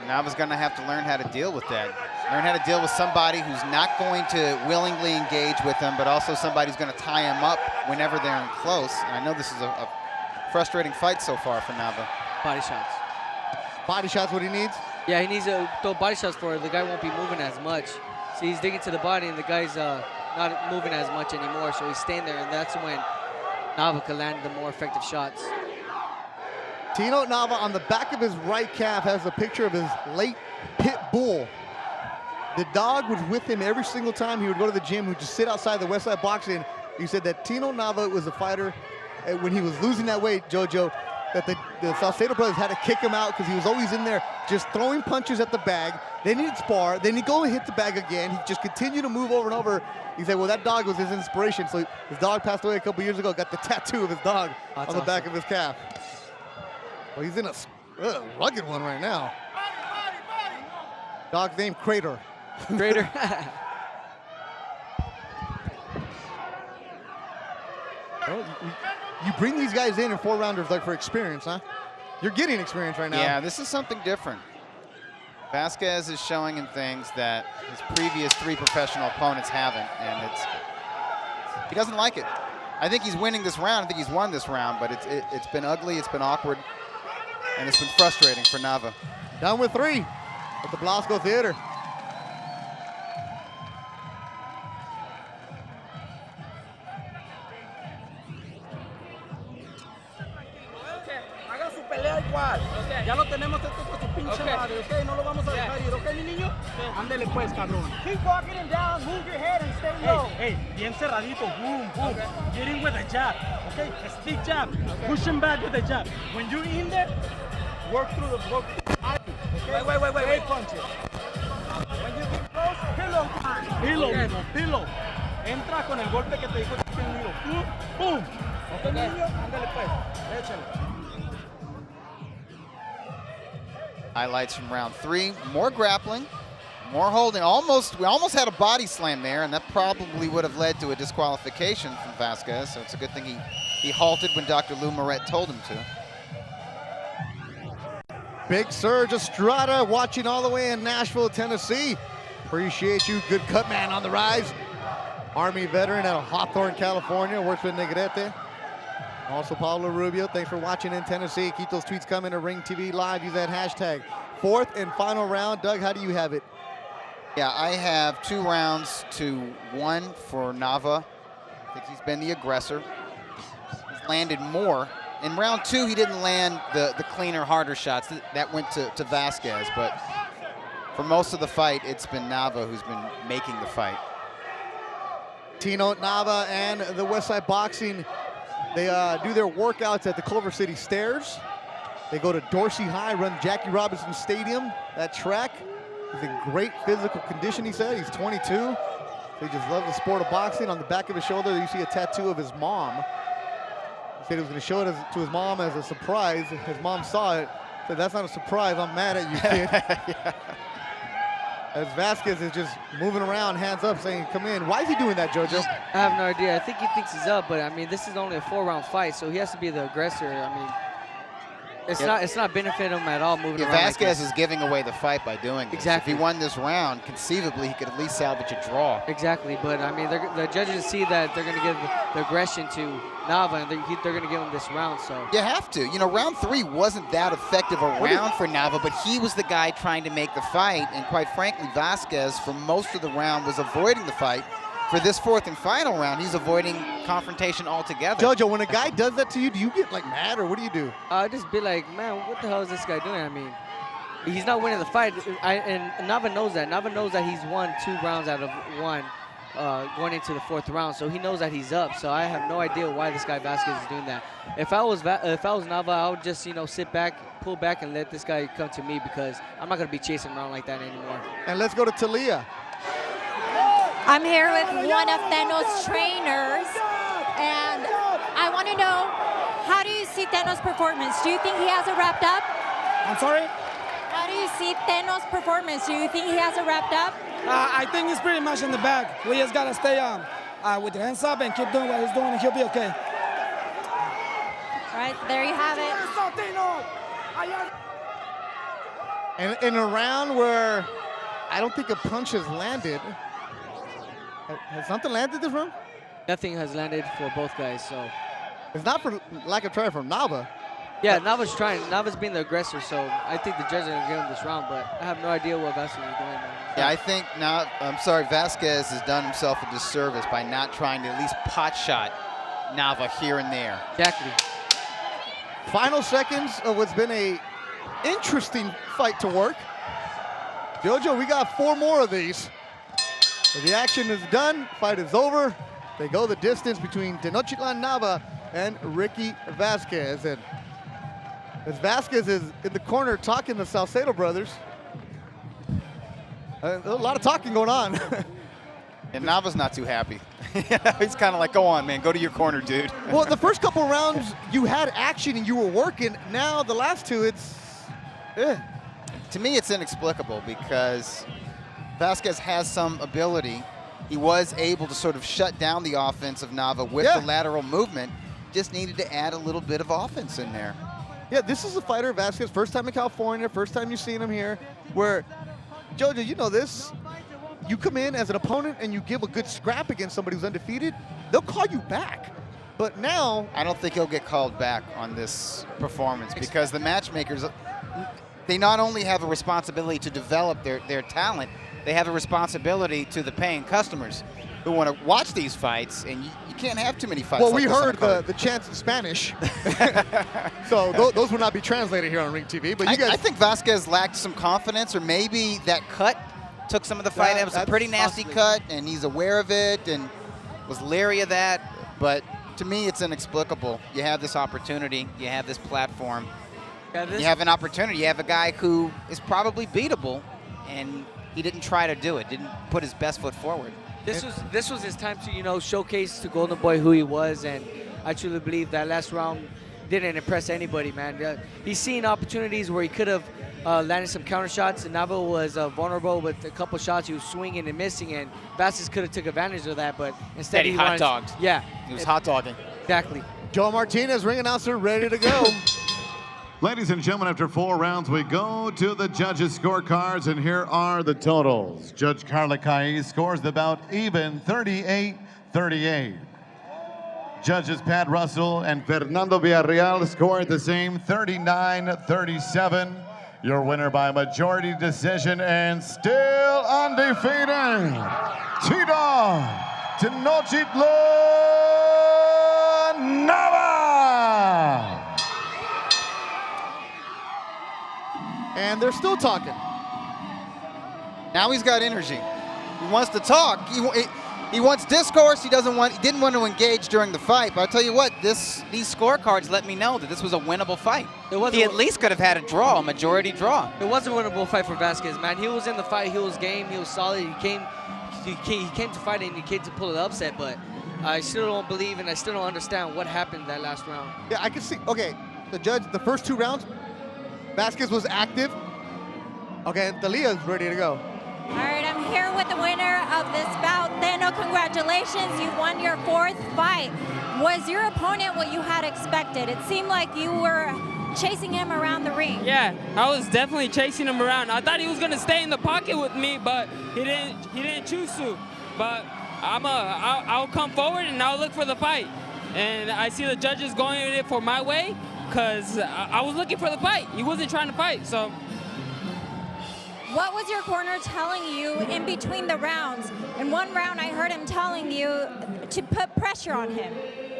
Nava's going to have to learn how to deal with that. Learn how to deal with somebody who's not going to willingly engage with him, but also somebody who's going to tie him up whenever they're in close. And I know this is a frustrating fight so far for Nava. Body shots. Body shots what he needs? Yeah, he needs to throw body shots for it. The guy won't be moving as much. See, he's digging to the body, and the guy's not moving as much anymore, so he's staying there, and that's when Nava can land the more effective shots. Tino Nava on the back of his right calf has a picture of his late pit bull. The dog was with him every single time he would go to the gym. He would just sit outside the Westside Boxing. He said that Tino Nava was a fighter, when he was losing that weight, Jojo, that the Salcedo brothers had to kick him out because he was always in there just throwing punches at the bag. Then he'd spar, then he'd go and hit the bag again. He'd just continue to move over and over. He said, well, that dog was his inspiration. So his dog passed away a couple years ago, got the tattoo of his dog on the back of his calf. Well, he's in a rugged one right now. Dog's name Crater. Crater. Well, you bring these guys in 4-rounders like for experience, huh? You're getting experience right now. Yeah, this is something different. Vasquez is showing him things that his previous 3 professional opponents haven't, and he doesn't like it. I think he's winning this round. I think he's won this round, but it's been ugly, it's been awkward, and it's been frustrating for Nava. Down with 3 at the Blasco Theater. Haga su pelea igual. Ya lo tenemos esto con su pinche madre, ¿ok? No lo vamos a dejar ir, ¿ok, mi niño? Ándele pues, cabrón. Keep walking him down, move your head and stay low. Hey, bien cerradito, boom, boom. Get in with a jab, okay? A stick jab. Push him back with a jab. When you're in there, work through the block. Okay? Wait. Punches. When you get close, pillow. Pillow, mijo, pillow. Entra con el golpe que te dijo el niño. Boom. ¿Ok, mi niño? Ándale pues, échale. Highlights from round 3, more grappling, more holding. We almost had a body slam there, and that probably would have led to a disqualification from Vasquez, so it's a good thing he halted when Dr. Lou Moret told him to. Big Serge Estrada watching all the way in Nashville, Tennessee. Appreciate you, good cut man on the rise. Army veteran out of Hawthorne, California, works with Negrete. Also Pablo Rubio, thanks for watching in Tennessee. Keep those tweets coming to Ring TV Live. Use that hashtag. 4th and final round. Doug, how do you have it? Yeah, I have 2 rounds to 1 for Nava. I think he's been the aggressor. He's landed more in round 2, he didn't land the cleaner, harder shots. That went to Vasquez, but for most of the fight, it's been Nava who's been making the fight. Tino Nava and the Westside Boxing, they do their workouts at the Culver City Stairs. They go to Dorsey High, run Jackie Robinson Stadium, that track. He's in great physical condition, he said. He's 22. So he just loves the sport of boxing. On the back of his shoulder, you see a tattoo of his mom. He said he was going to show it to his mom as a surprise. His mom saw it. Said, "That's not a surprise. I'm mad at you, kid." Yeah. As Vasquez is just moving around, hands up, saying, "Come in." Why is he doing that, JoJo? I have no idea. I think he thinks he's up, but I mean, this is only a 4-round fight, so he has to be the aggressor. I mean, it's not benefiting him at all moving around. Vasquez like is giving away the fight by doing this. Exactly. If he won this round, conceivably, he could at least salvage a draw. Exactly, but I mean, the judges see that they're going to give the aggression to Nava, and they're going to give him this round. So You have to. You know, round 3 wasn't that effective a round for Nava, but he was the guy trying to make the fight, and quite frankly, Vasquez, for most of the round, was avoiding the fight. For this 4th and final round, he's avoiding confrontation altogether. JoJo, when a guy does that to you, do you get like mad, or what do you do? I just be like, man, what the hell is this guy doing? I mean, he's not winning the fight, and Nava knows that. Nava knows that he's won 2 rounds out of 1 going into the 4th round, so he knows that he's up. So I have no idea why this guy Vasquez is doing that. If I was Nava, I would just sit back, pull back, and let this guy come to me, because I'm not gonna be chasing around like that anymore. And let's go to Talia. I'm here with one of Teno's trainers, and I want to know, how do you see Teno's performance? Do you think he has it wrapped up? I'm sorry? How do you see Teno's performance? Do you think he has it wrapped up? I think he's pretty much in the bag. We just got to stay with the hands up and keep doing what he's doing, and he'll be okay. All right, there you have it. And in a round where I don't think a punch has landed. Has something landed this round? Nothing has landed for both guys, so. It's not for lack of trying from Nava. Yeah, Nava's trying. Nava's being the aggressor, so I think the judges are going to give him this round, but I have no idea what Vasquez is doing, man. Yeah, I think Vasquez has done himself a disservice by not trying to at least pot shot Nava here and there. Exactly. Final seconds of what's been a interesting fight to work. JoJo, we got 4 more of these. So the action is done, fight is over. They go the distance between Tenochtitlan Nava and Ricky Vasquez. And as Vasquez is in the corner talking to Salcedo brothers, a lot of talking going on. And Nava's not too happy. He's kind of like, go on, man, go to your corner, dude. Well, the first couple rounds, you had action and you were working. Now the last 2, it's, To me, it's inexplicable because Vasquez has some ability. He was able to sort of shut down the offense of Nava with the lateral movement. Just needed to add a little bit of offense in there. Yeah, this is a fighter, Vasquez, first time in California, first time you've seen him here, where, JoJo, you know this, you come in as an opponent and you give a good scrap against somebody who's undefeated, they'll call you back. But now... I don't think he'll get called back on this performance because the matchmakers, they not only have a responsibility to develop their talent, they have a responsibility to the paying customers who want to watch these fights, and you can't have too many fights. Well, like we this on heard the card. the chants in Spanish, so those will not be translated here on Ring TV. But you guys, I think Vasquez lacked some confidence, or maybe that cut took some of the fight. It was a pretty nasty cut, and he's aware of it and was leery of that. But to me, it's inexplicable. You have this opportunity, you have this platform, you have an opportunity, you have a guy who is probably beatable, and he didn't try to do it, didn't put his best foot forward. This was his time to showcase to Golden Boy who he was, and I truly believe that last round didn't impress anybody, man. He's seen opportunities where he could have landed some counter shots, and Nava was vulnerable with a couple shots. He was swinging and missing, and Vasquez could have took advantage of that, but instead he hot dogged. Yeah, he was hot dogging. Exactly. Joe Martinez, ring announcer, ready to go. Ladies and gentlemen, after 4 rounds, we go to the judges' scorecards, and here are the totals. Judge Carla Cai scores the bout even, 38-38. Judges Pat Russell and Fernando Villarreal scored the same, 39-37. Your winner by majority decision and still undefeated, Tenochtitlan Nava! and they're still talking. Now he's got energy. He wants to talk. He wants discourse. He didn't want to engage during the fight. But I'll tell you what, these scorecards let me know that this was a winnable fight. He at least could have had a draw, a majority draw. It was a winnable fight for Vasquez, man. He was in the fight. He was game. He was solid. He came to fight and he came to pull the upset. But I still don't believe and I still don't understand what happened that last round. Yeah, I can see. Okay, the judge, the first 2 rounds, Vasquez was active. Okay, Thalia's ready to go. All right, I'm here with the winner of this bout. Theno, congratulations. You won your 4th fight. Was your opponent what you had expected? It seemed like you were chasing him around the ring. Yeah, I was definitely chasing him around. I thought he was gonna stay in the pocket with me, but he didn't choose to. But I'll come forward and I'll look for the fight. And I see the judges going in it for my way, because I was looking for the fight. He wasn't trying to fight, so. What was your corner telling you in between the rounds? In one round, I heard him telling you to put pressure on him.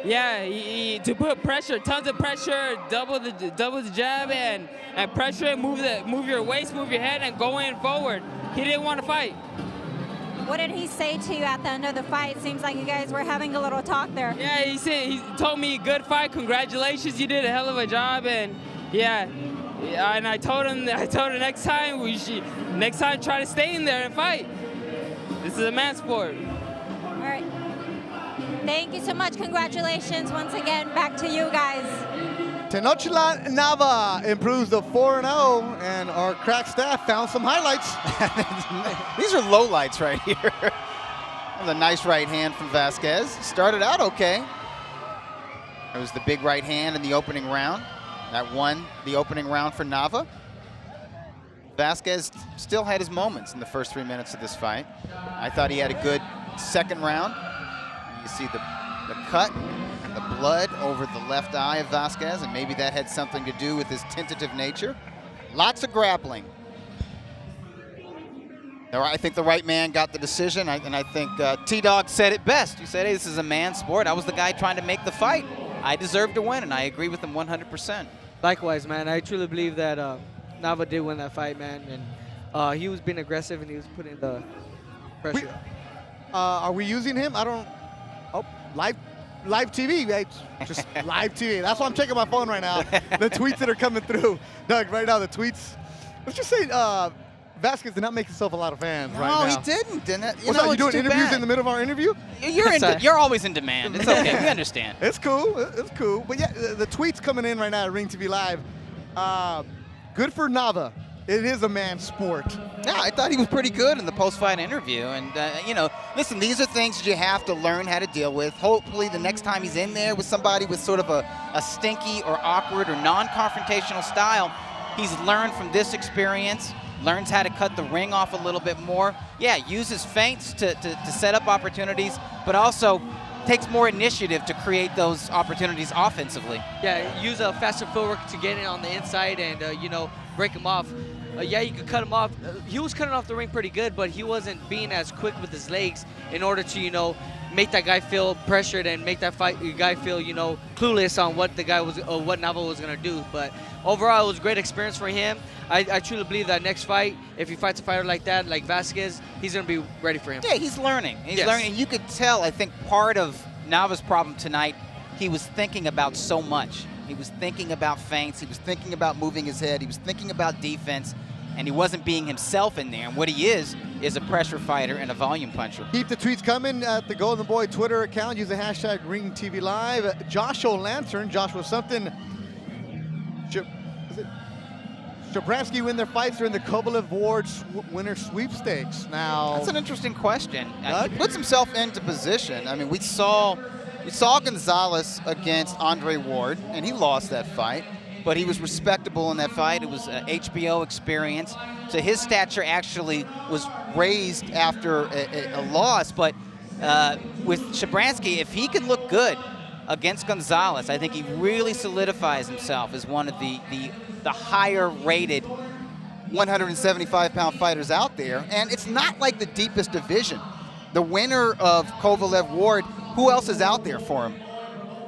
Yeah, to put pressure, tons of pressure, double the jab and pressure, move your waist, move your head, and go in forward. He didn't want to fight. What did he say to you at the end of the fight? Seems like you guys were having a little talk there. Yeah, he told me, good fight, congratulations, you did a hell of a job, and yeah. And I told him next time try to stay in there and fight. This is a man sport. All right. Thank you so much. Congratulations once again. Back to you guys. Tenochtitlan Nava improves to 4-0, and our crack staff found some highlights. These are lowlights right here. A nice right hand from Vasquez. Started out okay. It was the big right hand in the opening round. That won the opening round for Nava. Vasquez still had his moments in the first 3 minutes of this fight. I thought he had a good second round. You see the cut and the blood over the left eye of Vasquez, and maybe that had something to do with his tentative nature. Lots of grappling. I think the right man got the decision, and I think T-Dog said it best. He said, hey, this is a man sport. I was the guy trying to make the fight. I deserve to win, and I agree with him 100%. Likewise, man. I truly believe that Nava did win that fight, man. And he was being aggressive, and he was putting the pressure. Are we using him? I don't. Oh, live TV, right? Just live TV. That's why I'm checking my phone right now. The tweets that are coming through. Doug, right now, the tweets. Let's just say Vasquez did not make himself a lot of fans right now. No, he didn't. What's that, you doing interviews in the middle of our interview? You're always in demand. It's okay. We understand. It's cool. It's cool. But yeah, the tweets coming in right now at Ring TV Live. Good for Nava. It is a man's sport. Yeah, I thought he was pretty good in the post-fight interview. And, listen, these are things that you have to learn how to deal with. Hopefully the next time he's in there with somebody with sort of a stinky or awkward or non-confrontational style, he's learned from this experience, learns how to cut the ring off a little bit more. Yeah, uses feints to set up opportunities, but also takes more initiative to create those opportunities offensively. Yeah, use a faster footwork to get in on the inside and, break him off. Yeah, you could cut him off. He was cutting off the ring pretty good, but he wasn't being as quick with his legs in order to, make that guy feel pressured and make that guy feel, clueless on what the guy was, or what Nava was gonna do. But overall, it was a great experience for him. I truly believe that next fight, if he fights a fighter like that, like Vasquez, he's gonna be ready for him. Yeah, he's learning. He's learning. You could tell. I think part of Nava's problem tonight, he was thinking about so much. He was thinking about feints. He was thinking about moving his head. He was thinking about defense. And he wasn't being himself in there. And what he is a pressure fighter and a volume puncher. Keep the tweets coming at the Golden Boy Twitter account. Use the hashtag #RingTVLive. Josh O'Lantern. Josh was something. Shabransky win their fights during the Kovalev Ward winner sweepstakes. Now that's an interesting question. He puts himself into position. I mean, we saw Gonzalez against Andre Ward, and he lost that fight. But he was respectable in that fight. It was an HBO experience. So his stature actually was raised after a loss. But with Shabransky, if he can look good against Gonzalez, I think he really solidifies himself as one of the higher rated 175-pound fighters out there. And it's not like the deepest division. The winner of Kovalev Ward, who else is out there for him?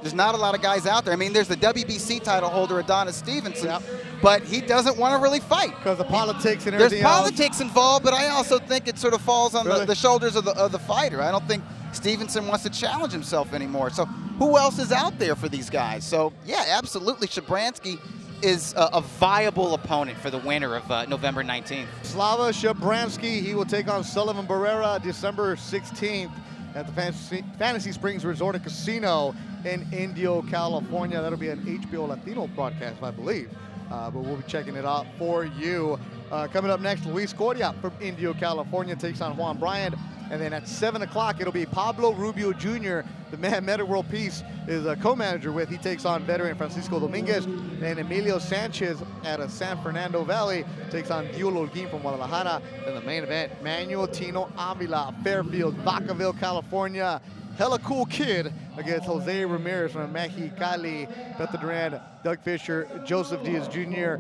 There's not a lot of guys out there. I mean, there's the WBC title holder, Adonis Stevenson, but he doesn't want to really fight. Because of politics and There's everything else. politics involved, but I also think it sort of falls on Really? the shoulders of the fighter. I don't think Stevenson wants to challenge himself anymore. So who else is out there for these guys? So, yeah, absolutely. Shabransky is a viable opponent for the winner of November 19th. Slava Shabransky, he will take on Sullivan Barrera December 16th at the Fantasy Springs Resort and Casino in Indio, California. That'll be an HBO Latino broadcast, I believe. But we'll be checking it out for you. Coming up next, Luis Coria from Indio, California takes on Juan Bryant. And then at 7 o'clock, it'll be Pablo Rubio Jr., the man Meta World Peace is a co-manager with. He takes on veteran Francisco Dominguez. And Emilio Sanchez at a San Fernando Valley takes on Diego Holguin from Guadalajara. And the main event, Manuel Tino Avila, Fairfield, Vacaville, California. Hella cool kid against Jose Ramirez from Mexicali. Beto Duran, Doug Fisher, Joseph Diaz Jr.,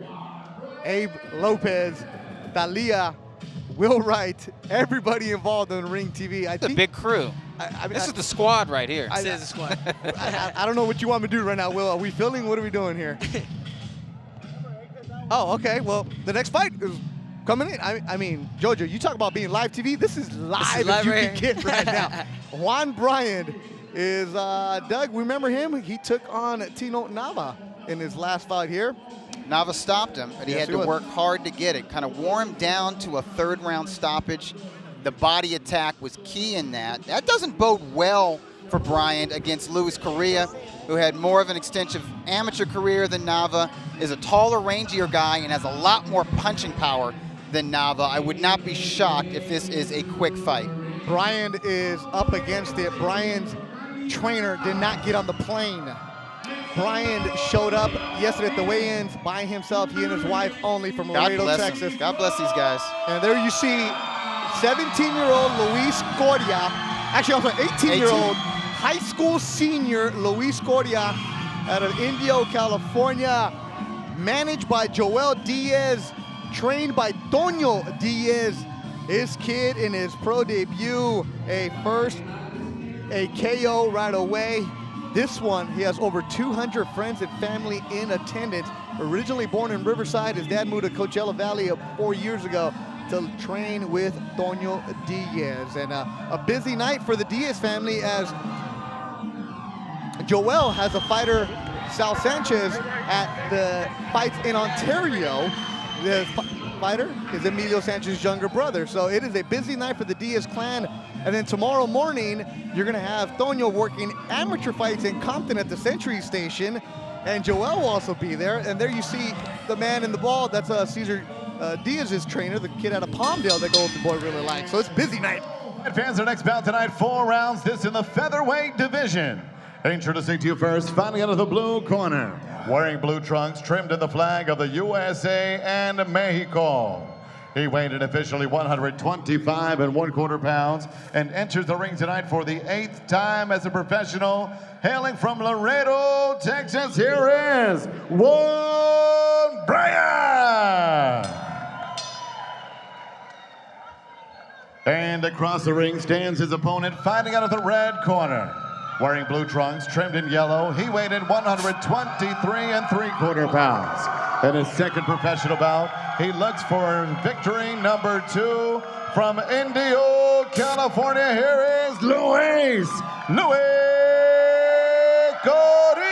Abe Lopez, Thalia, Will Wright, everybody involved in Ring TV. It's a big crew. This is the squad right here. This is the squad. I don't know what you want me to do right now, Will. Are we filming? What are we doing here? Oh, okay. Well, the next fight is coming in. I mean, Jojo, you talk about being live TV. This is live as you can get right now. Juan Bryant is, Doug, remember him? He took on Tino Nava in his last fight here. Nava stopped him, but he had to work hard to get it. Kind of wore him down to a third-round stoppage. The body attack was key in that. That doesn't bode well for Bryant against Luis Correa, who had more of an extensive amateur career than Nava, is a taller, rangier guy, and has a lot more punching power than Nava. I would not be shocked if this is a quick fight. Bryant is up against it. Bryant's trainer did not get on the plane. Bryant showed up yesterday at the weigh-ins by himself, he and his wife only, from Laredo, Texas. God bless these guys. And there you see 17-year-old Luis Coria, actually also 18-year-old high school senior Luis Coria out of Indio, California, managed by Joel Diaz, trained by Toño Diaz. His kid in his pro debut, a KO right away. This one, he has over 200 friends and family in attendance. Originally born in Riverside, his dad moved to Coachella Valley 4 years ago to train with Toño Diaz. And a busy night for the Diaz family as Joel has a fighter, Sal Sanchez, at the fights in Ontario. The fighter is Emilio Sanchez's younger brother. So it is a busy night for the Diaz clan. And then tomorrow morning, you're going to have Toño working amateur fights in Compton at the Century Station. And Joel will also be there. And there you see the man in the ball. That's Cesar Diaz's trainer, the kid out of Palmdale that Golden Boy really likes. So it's busy night. Advance our next bout tonight, 4 rounds. This in the featherweight division. Introducing to you first, fighting out of the blue corner, wearing blue trunks, trimmed in the flag of the USA and Mexico. He weighed in officially 125 1/4 pounds and enters the ring tonight for the 8th time as a professional. Hailing from Laredo, Texas, here is Juan Bryant. And across the ring stands his opponent, fighting out of the red corner. Wearing blue trunks, trimmed in yellow, he weighed in 123 3/4 pounds. In his second professional bout, he looks for victory number 2 from Indio, California. Here is Luis Coria.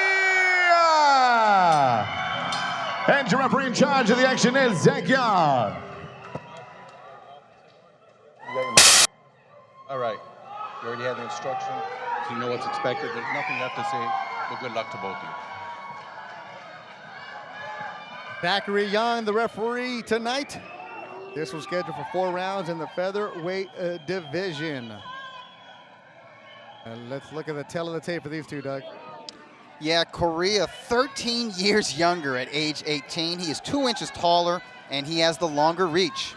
And your referee in charge of the action is Zach Young. All right. You already had the instruction, so you know what's expected. There's nothing left to say, but good luck to both of you. Zachary Young, the referee tonight. This was scheduled for 4 rounds in the featherweight division. And let's look at the tail of the tape for these two, Doug. Yeah, Correa, 13 years younger at age 18. He is 2 inches taller, and he has the longer reach.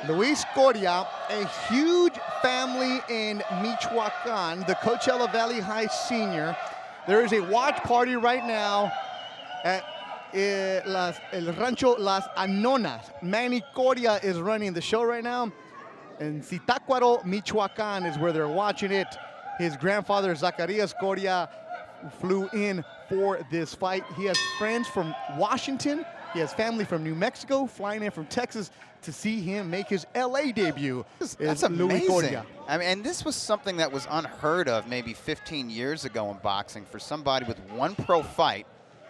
Luis Coria, a huge family in Michoacan, the Coachella Valley High senior. There is a watch party right now at El Rancho Las Anonas. Manny Coria is running the show right now. And Zitácuaro, Michoacan is where they're watching it. His grandfather, Zacarias Coria, flew in for this fight. He has friends from Washington. He has family from New Mexico, flying in from Texas to see him make his LA debut. That's amazing. I mean, and this was something that was unheard of maybe 15 years ago in boxing for somebody with one pro fight.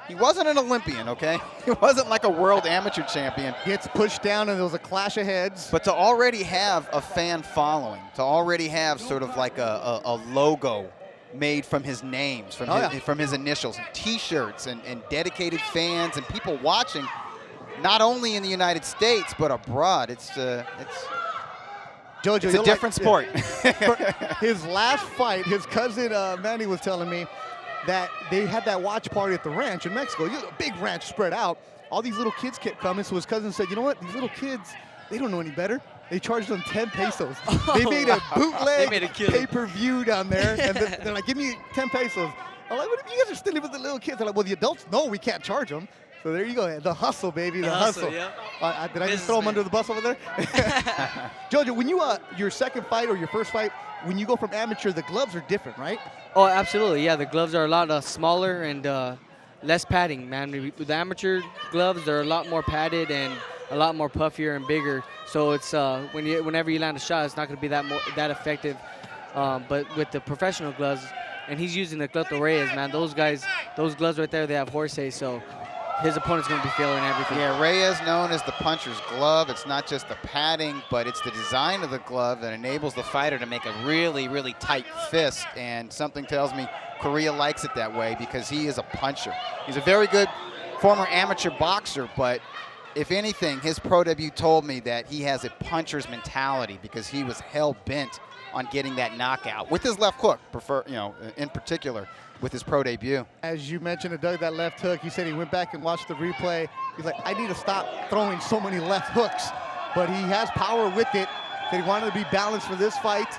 He wasn't an Olympian, okay? He wasn't like a world amateur champion. Gets pushed down and there was a clash of heads. But to already have a fan following, to already have sort of like a logo made from his names, from his initials, and T-shirts and dedicated fans and people watching, not only in the United States but abroad. It's Jojo, it's a different sport. His last fight, his cousin Manny was telling me that they had that watch party at the ranch in Mexico. A big ranch spread out. All these little kids kept coming, so his cousin said, you know what, these little kids, they don't know any better. They charged them 10 pesos. They made a bootleg pay-per-view down there, and they're like, give me 10 pesos. I'm like, what if you guys are still living with the little kids? They're like, well, the adults, no, we can't charge them. So there you go, the hustle, baby, the hustle. Yeah. Did I just throw him under the bus over there? Jojo, when you, your second fight or your first fight, when you go from amateur, the gloves are different, right? Oh, absolutely, yeah. The gloves are a lot smaller and less padding, man. With the amateur gloves, they're a lot more padded and a lot more puffier and bigger. So it's whenever you land a shot, it's not going to be that effective. But with the professional gloves, and he's using the Cloto Reyes, man. Those gloves right there, they have horse, so his opponent's going to be feeling everything. Yeah, Reyes known as the puncher's glove. It's not just the padding, but it's the design of the glove that enables the fighter to make a really, really tight fist. And something tells me Korea likes it that way because he is a puncher. He's a very good former amateur boxer, but if anything, his pro debut told me that he has a puncher's mentality because he was hell-bent on getting that knockout with his left hook, in particular, with his pro debut. As you mentioned to Doug, that left hook, he said he went back and watched the replay. He's like, I need to stop throwing so many left hooks. But he has power with it. That he wanted to be balanced for this fight.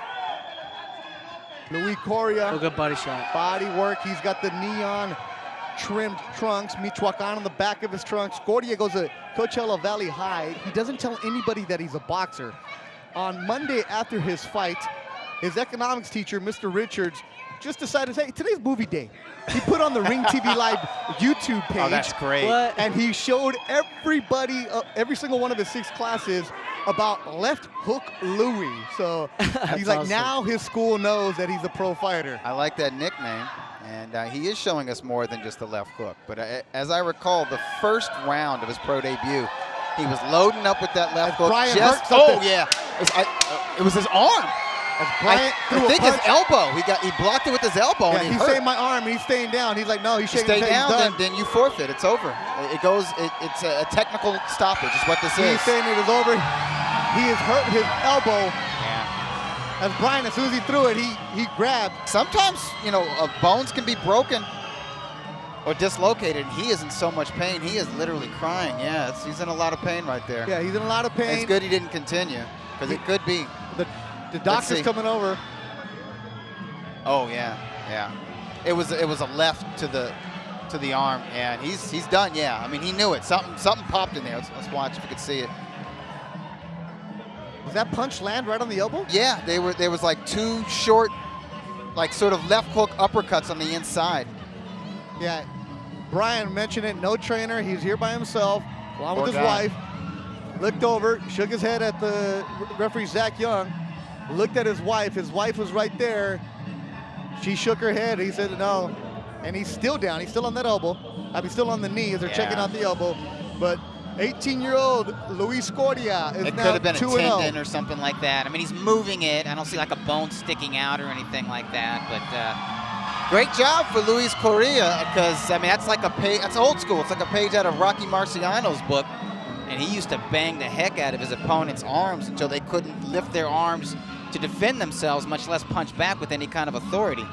Luis Coria. Good body shot. Body work. He's got the neon trimmed trunks. Michoacan on the back of his trunks. Coria goes to Coachella Valley High. He doesn't tell anybody that he's a boxer. On Monday after his fight, his economics teacher, Mr. Richards, just decided, hey, today's movie day. He put on the Ring TV Live YouTube page. Oh, that's great. And he showed everybody, every single one of his 6 classes about Left Hook Louie. So he's like, awesome. Now his school knows that he's a pro fighter. I like that nickname. And he is showing us more than just the left hook. But as I recall, the first round of his pro debut, he was loading up with that left hook. It was his arm. I think his elbow. He blocked it with his elbow. Yeah, and he's saying my arm, and he's staying down. He's like, no, he's shaking his head. Stay down, then you forfeit. It's over. It's a technical stoppage is what this is. He's saying it is over. He has hurt his elbow. As Brian, as soon as he threw it, he grabbed. Sometimes, bones can be broken or dislocated. He is in so much pain. He is literally crying. Yeah, he's in a lot of pain right there. Yeah, he's in a lot of pain. It's good he didn't continue because it could be. The doctor's coming over. Oh yeah. It was a left to the arm, and he's done. Yeah, I mean he knew it. Something popped in there. Let's watch if you could see it. Does that punch land right on the elbow? Yeah, there was like 2 short, like sort of left hook uppercuts on the inside. Yeah, Brian mentioned it. No trainer. He's here by himself, along with his wife. Looked over, shook his head at the referee Zach Young. Looked at his wife. His wife was right there. She shook her head. He said no. And he's still down. He's still on that elbow. I mean, still on the knee as they're checking out the elbow. But 18-year-old Luis Coria is now 2-0. It could have been a tendon or something like that. I mean, he's moving it. I don't see like a bone sticking out or anything like that. But great job for Luis Coria because, I mean, that's like a page. That's old school. It's like a page out of Rocky Marciano's book. And he used to bang the heck out of his opponent's arms until they couldn't lift their arms to defend themselves, much less punch back with any kind of authority.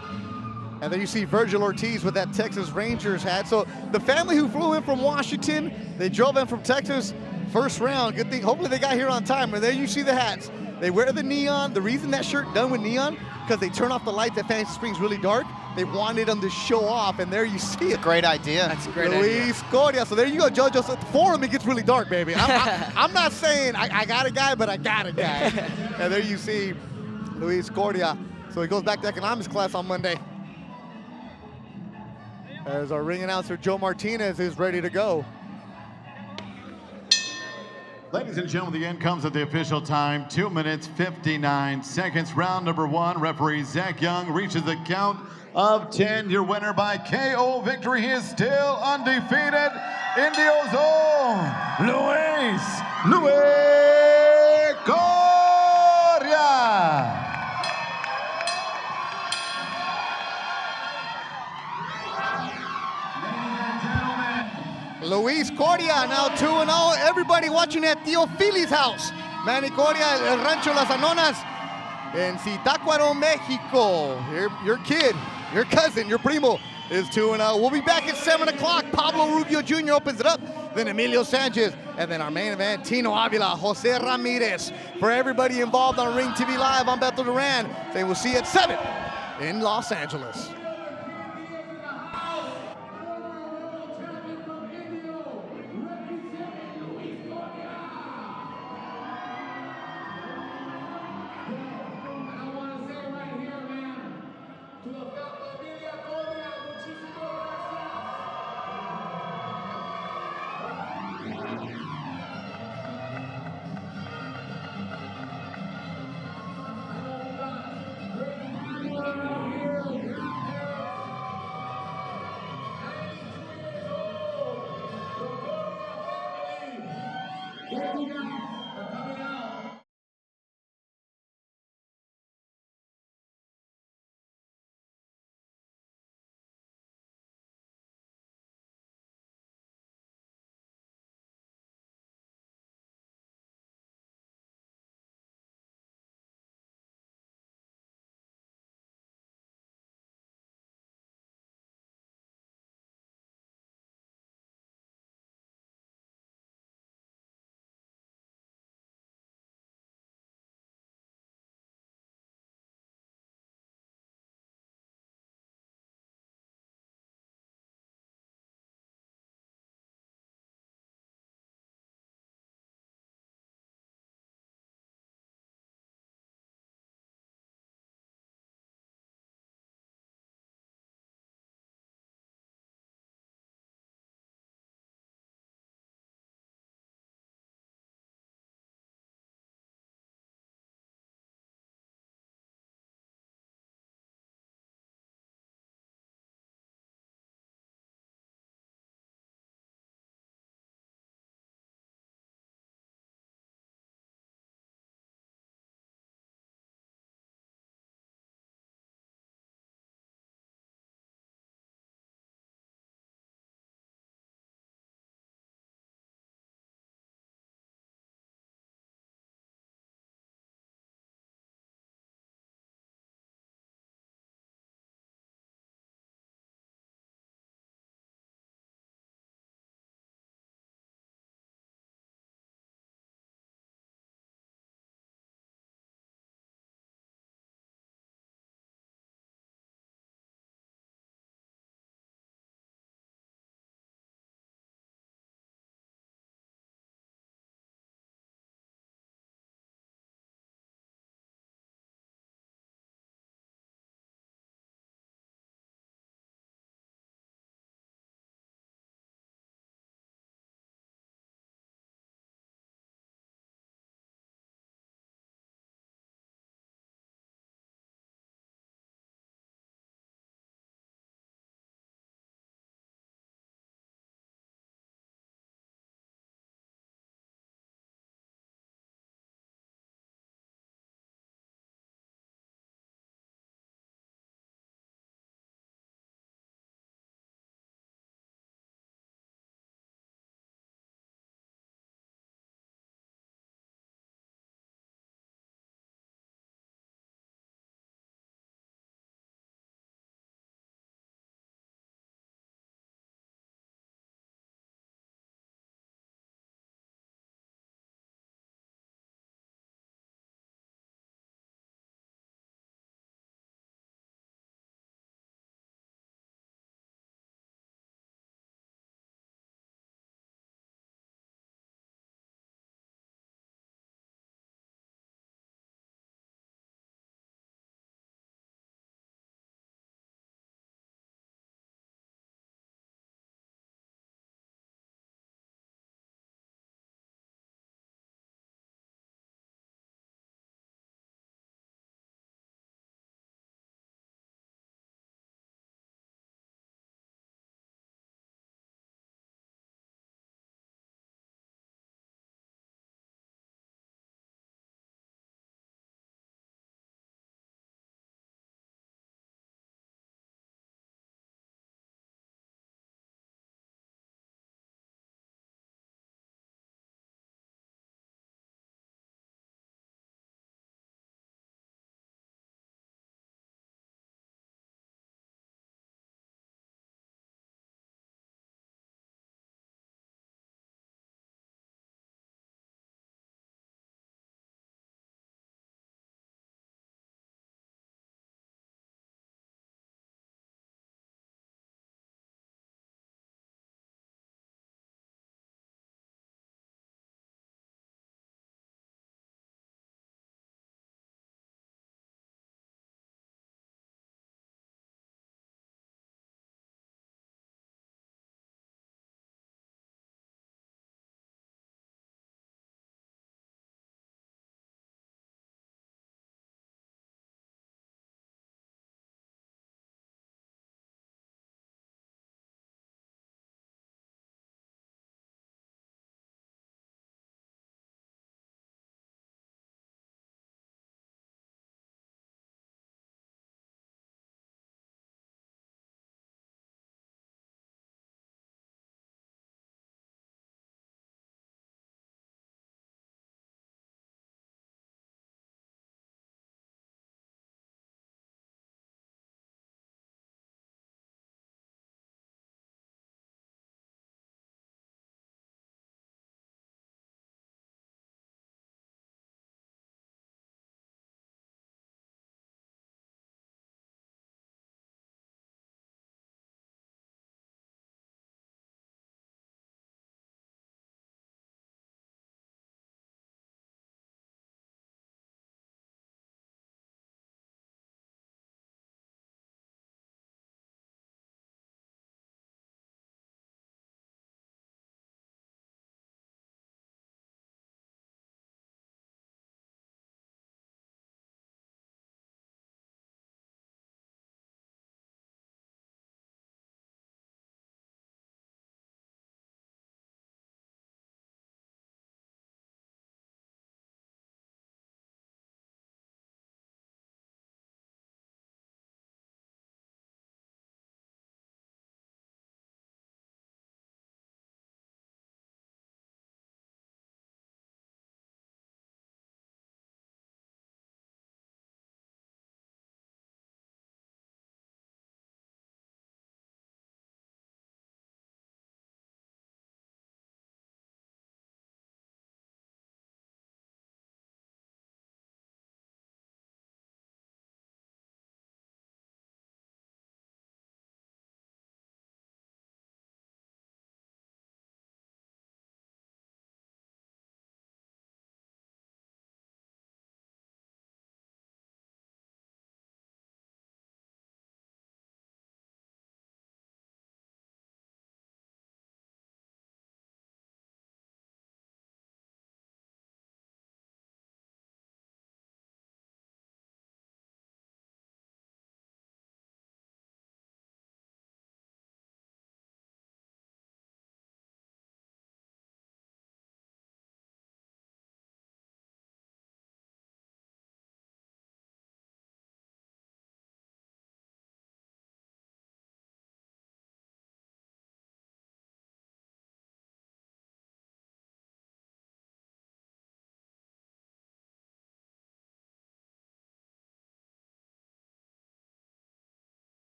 And then you see Virgil Ortiz with that Texas Rangers hat. So the family who flew in from Washington, they drove in from Texas first round. Good thing, hopefully they got here on time. And there you see the hats. They wear the neon. The reason that shirt done with neon, because they turn off the lights at Fantasy Springs really dark. They wanted them to show off, and there you see it. It's a great idea. That's a great idea. Luis Coria. So there you go, Jojo. So for him, it gets really dark, baby. I'm not saying I got a guy, but I got a guy. And there you see Luis Coria. So he goes back to economics class on Monday. as our ring announcer Joe Martinez is ready to go. Ladies and gentlemen, the end comes at the official time, 2 minutes, 59 seconds. Round number 1, referee Zach Young reaches the count of 10. Your winner by KO victory. He is still undefeated. Indio's own Luis Coria. Luis Coria now 2-0. Everybody watching at Tío Fili's house. Manny Coria, El Rancho Las Anonas in Zitácuaro, Mexico. Your kid, your cousin, your primo is 2-0. We'll be back at 7 o'clock. Pablo Rubio Jr. opens it up. Then Emilio Sanchez. And then our main event, Tino Avila, Jose Ramirez. For everybody involved on Ring TV Live, I'm Beto Duran. Saying we'll see you at 7 in Los Angeles.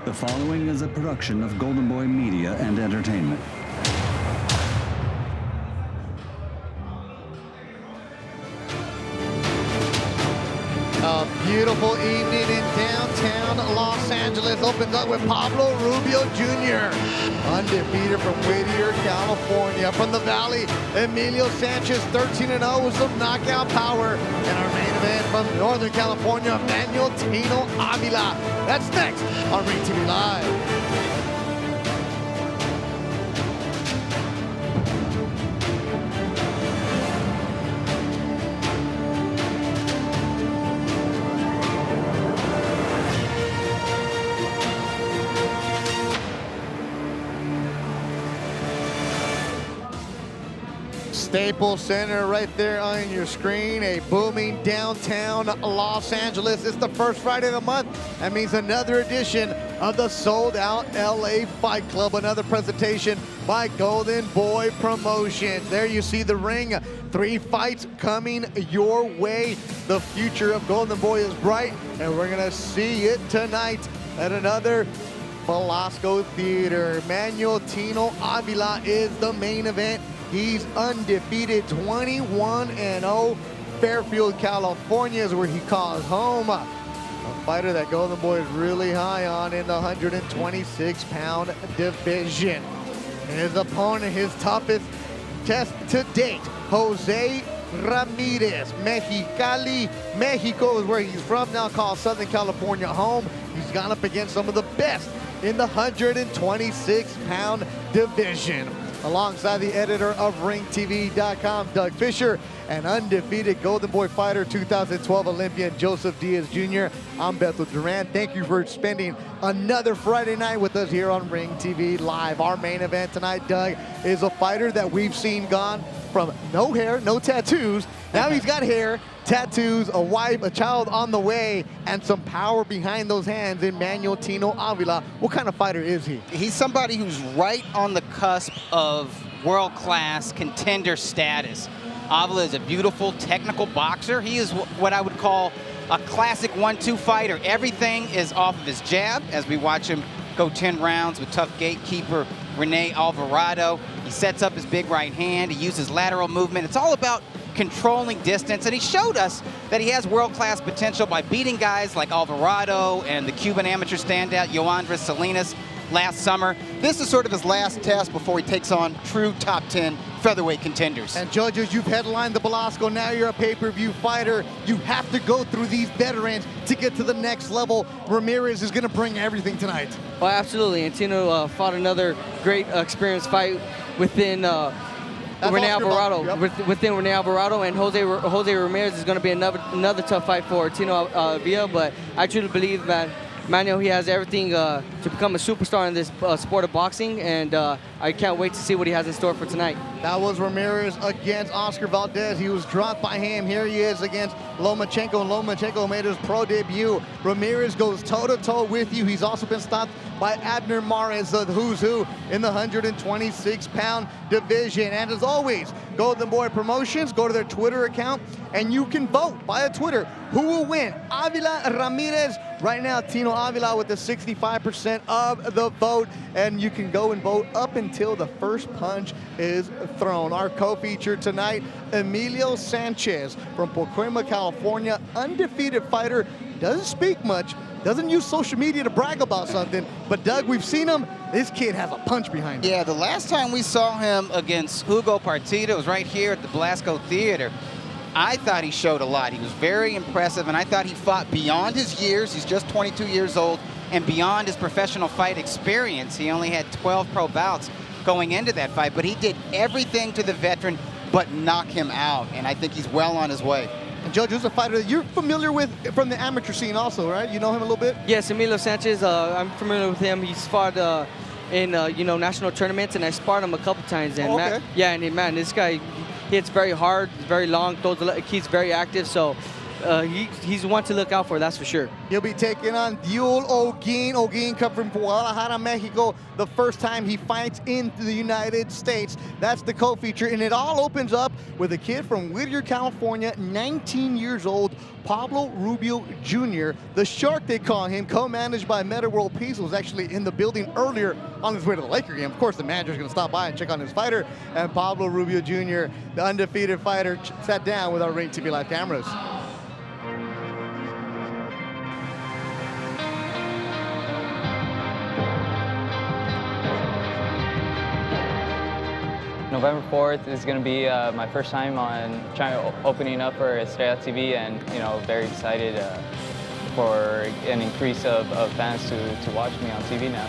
The following is a production of Golden Boy Media and Entertainment. A beautiful evening in downtown Los Angeles opens up with Pablo Rubio Jr., undefeated from Whittier, California. From the Valley, Emilio Sanchez, 13-0 with some knockout power. And our main event from Northern California, Manuel Tino Avila. That's next on Ring TV Live. Staples Center right there on your screen, a booming downtown Los Angeles. It's the first Friday of the month. That means another edition of the sold-out LA Fight Club, another presentation by Golden Boy Promotions. There you see the ring, 3 fights coming your way. The future of Golden Boy is bright, and we're gonna see it tonight at another Velasco Theater. Manuel Tino Avila is the main event. He's undefeated, 21-0. Fairfield, California is where he calls home. A fighter that Golden Boy is really high on in the 126-pound division. His opponent, his toughest test to date, Jose Ramirez. Mexicali, Mexico is where he's from, now called Southern California home. He's gone up against some of the best in the 126-pound division. Alongside the editor of RingTV.com, Doug Fisher, and undefeated Golden Boy fighter 2012 Olympian Joseph Diaz Jr. I'm Bethel Duran. Thank you for spending another Friday night with us here on Ring TV Live. Our main event tonight, Doug, is a fighter that we've seen gone from no hair, no tattoos. Now he's got hair, tattoos, a wife, a child on the way, and some power behind those hands in Manuel Tino Avila. What kind of fighter is he? He's somebody who's right on the cusp of world-class contender status. Avila is a beautiful technical boxer. He is what I would call a classic 1-2 fighter. Everything is off of his jab as we watch him go 10 rounds with tough gatekeeper Rene Alvarado. He sets up his big right hand. He uses lateral movement. It's all about controlling distance, and he showed us that he has world-class potential by beating guys like Alvarado and the Cuban amateur standout Yoandris Salinas last summer. This is sort of his last test before he takes on true top 10 featherweight contenders. And judges, you've headlined the Velasco, now you're a pay-per-view fighter. You have to go through these veterans to get to the next level. Ramirez is gonna bring everything tonight. Oh, absolutely, and Tino fought another great experienced fight within Rene Alvarado, within Rene Alvarado, and Jose Ramirez is going to be another tough fight for Tino Avila. But I truly believe that Manuel, he has everything to become a superstar in this sport of boxing, and I can't wait to see what he has in store for tonight. That was Ramirez against Oscar Valdez. He was dropped by him. Here he is against Lomachenko, and Lomachenko made his pro debut. Ramirez goes toe-to-toe with you. He's also been stopped by Abner Mares, the who's who in the 126-pound division. And as always, Golden Boy Promotions, go to their Twitter account, and you can vote via Twitter who will win, Avila, Ramirez. Right now, Tino Avila with the 65% of the vote, and you can go and vote up until the first punch is thrown. Our co-feature tonight, Emilio Sanchez from Pacoima, California, undefeated fighter, doesn't speak much, doesn't use social media to brag about something, but Doug, we've seen him. This kid has a punch behind him. Yeah, the last time we saw him against Hugo Partido was right here at the Velasco Theater. I thought he showed a lot. He was very impressive, and I thought he fought beyond his years. He's just 22 years old, and beyond his professional fight experience. He only had 12 pro bouts going into that fight, but he did everything to the veteran but knock him out, and I think he's well on his way. And Judge, who's a fighter that you're familiar with from the amateur scene also, right? You know him a little bit? Yes, Emilio Sanchez, I'm familiar with him. He's fought in national tournaments, and I sparred him a couple times. And man, this guy hits very hard, very long, he's very active. So he's one to look out for, that's for sure. He'll be taking on Diul Oguin. Oguin come from Guadalajara, Mexico. The first time he fights in the United States. That's the co-feature, and it all opens up with a kid from Whittier, California, 19 years old, Pablo Rubio Jr. The Shark, they call him, co-managed by Meta World Peace, was actually in the building earlier on his way to the Laker game. Of course, the manager's going to stop by and check on his fighter, and Pablo Rubio Jr., the undefeated fighter, sat down with our Ring TV Live cameras. November 4th is going to be my first time on opening up for Estrella TV, and very excited for an increase of fans to watch me on TV now.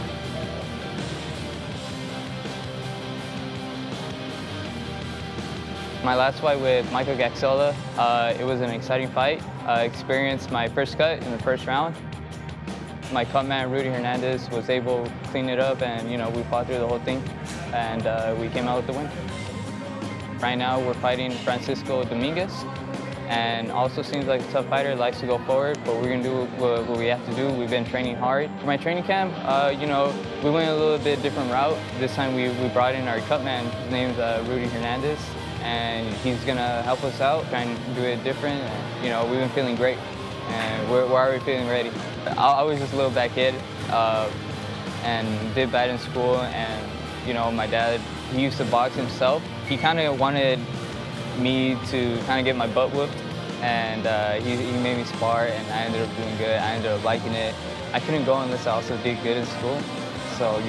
My last fight with Michael Gaxola, it was an exciting fight. I experienced my first cut in the first round. My cut man, Rudy Hernandez, was able to clean it up, and we fought through the whole thing, and we came out with the win. Right now, we're fighting Francisco Dominguez, and also seems like a tough fighter, likes to go forward, but we're gonna do what we have to do. We've been training hard. For my training camp, we went a little bit different route. This time we brought in our cut man. His name's Rudy Hernandez, and he's gonna help us out, trying to do it different. And, we've been feeling great, and we're already feeling ready. I was just a little bad kid and did bad in school, and my dad, he used to box himself. He kind of wanted me to kind of get my butt whooped, and he made me spar, and I ended up doing good. I ended up liking it. I couldn't go unless I also did good in school, so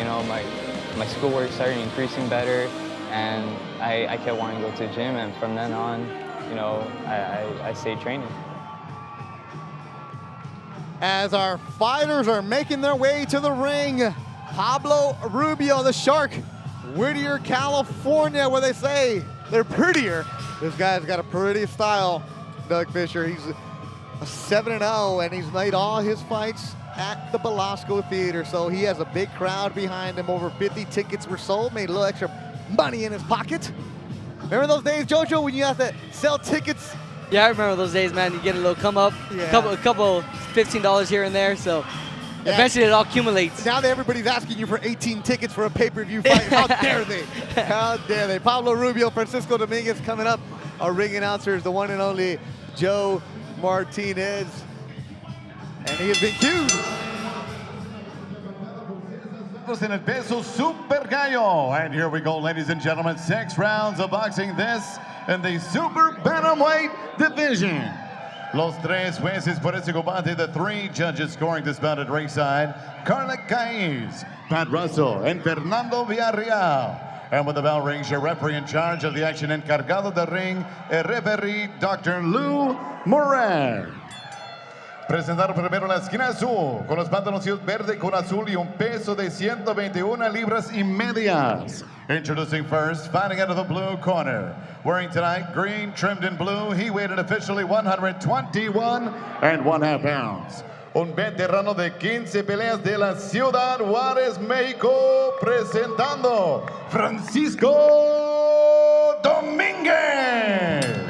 my schoolwork started increasing better, and I kept wanting to go to the gym, and from then on, I stayed training. As our fighters are making their way to the ring, Pablo Rubio, the Shark, Whittier, California, where they say they're prettier. This guy's got a pretty style, Doug Fisher. He's a 7-0, and he's made all his fights at the Belasco Theater, so he has a big crowd behind him. Over 50 tickets were sold, made a little extra money in his pocket. Remember those days, Jojo, when you have to sell tickets? Yeah, I remember those days, man. You get a little come up, a couple $15 here and there, so eventually it all accumulates. Now that everybody's asking you for 18 tickets for a pay-per-view fight, how dare they? How dare they? Pablo Rubio, Francisco Dominguez coming up. Our ring announcer is the one and only Joe Martinez, and he has been cued. In el peso super gallo, and here we go, ladies and gentlemen, 6 rounds of boxing, this in the super bantamweight division. Los tres jueces por ese combate, the 3 judges scoring this bout at ringside, Carla Caiz, Pat Russell, and Fernando Villarreal. And with the bell rings, your referee in charge of the action, encargado del ring, el referee Dr. Lou Moran. Presentaron primero la esquina azul, con los pantaloncillos verde con azul y un peso de 121 libras y medias. Introducing first, fighting out of the blue corner. Wearing tonight green trimmed in blue, he weighed officially 121.5 pounds. Un veterano de 15 peleas de la Ciudad Juárez, México, presentando Francisco Domínguez.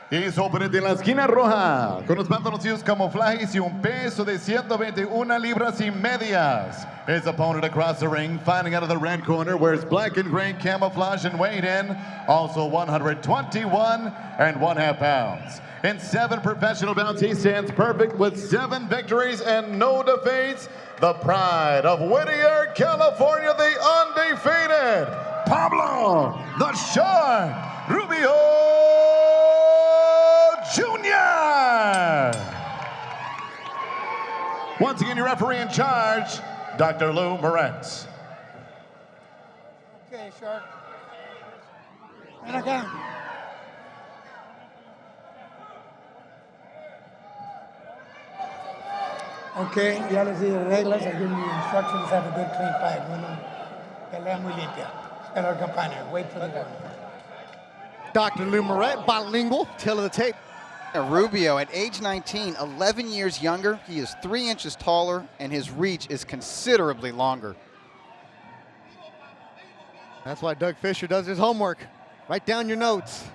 Y su oponente en la esquina roja, con los pantaloncillos camuflajes y un peso de 121 libras y medias. His opponent across the ring, fighting out of the red corner, wears black and gray camouflage and weighed in, also 121.5 pounds. In 7 professional bouts, he stands perfect with 7 victories and no defeats. The pride of Whittier, California, the undefeated Pablo, the Shark, Rubio Jr. Once again, your referee in charge, Dr. Lou Moretz. Okay, Shark. Ven acá. Okay, ya les di reglas. I give you instructions. Have a good, clean fight. Bueno, pelea muy limpia. Espera el campana. Wait for the gun. Dr. Lou Moret, bilingual, tail of the tape. Rubio, at age 19, 11 years younger, he is 3 inches taller, and his reach is considerably longer. That's why Doug Fisher does his homework. Write down your notes.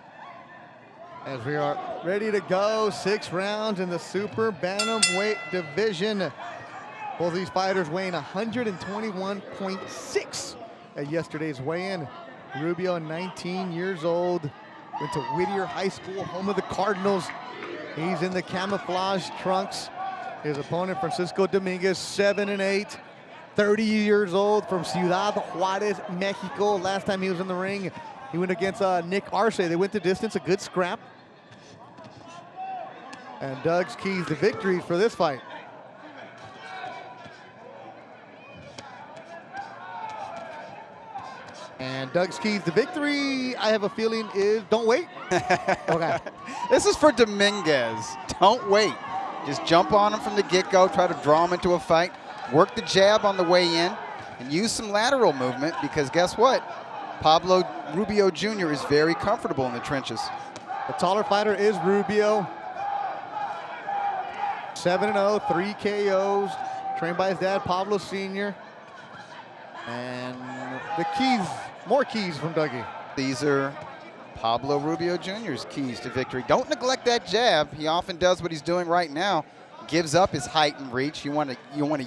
As we are ready to go, 6 rounds in the super bantamweight division. Both of these fighters weighing 121.6 at yesterday's weigh-in. Rubio, 19 years old, went to Whittier High School, home of the Cardinals. He's in the camouflage trunks. His opponent, Francisco Dominguez, 7-8, 30 years old, from Ciudad Juarez, Mexico. Last time he was in the ring, he went against Nick Arce. They went the distance, a good scrap. And Doug's keys to victory for this fight. And Doug's keys to victory, I have a feeling, is don't wait. Okay. This is for Dominguez. Don't wait. Just jump on him from the get-go, try to draw him into a fight, work the jab on the way in, and use some lateral movement, because guess what? Pablo Rubio Jr. is very comfortable in the trenches. The taller fighter is Rubio. 7-0, 3 KOs, trained by his dad, Pablo Sr. And the keys, more keys from Dougie. These are Pablo Rubio Jr.'s keys to victory. Don't neglect that jab. He often does what he's doing right now. Gives up his height and reach. You want to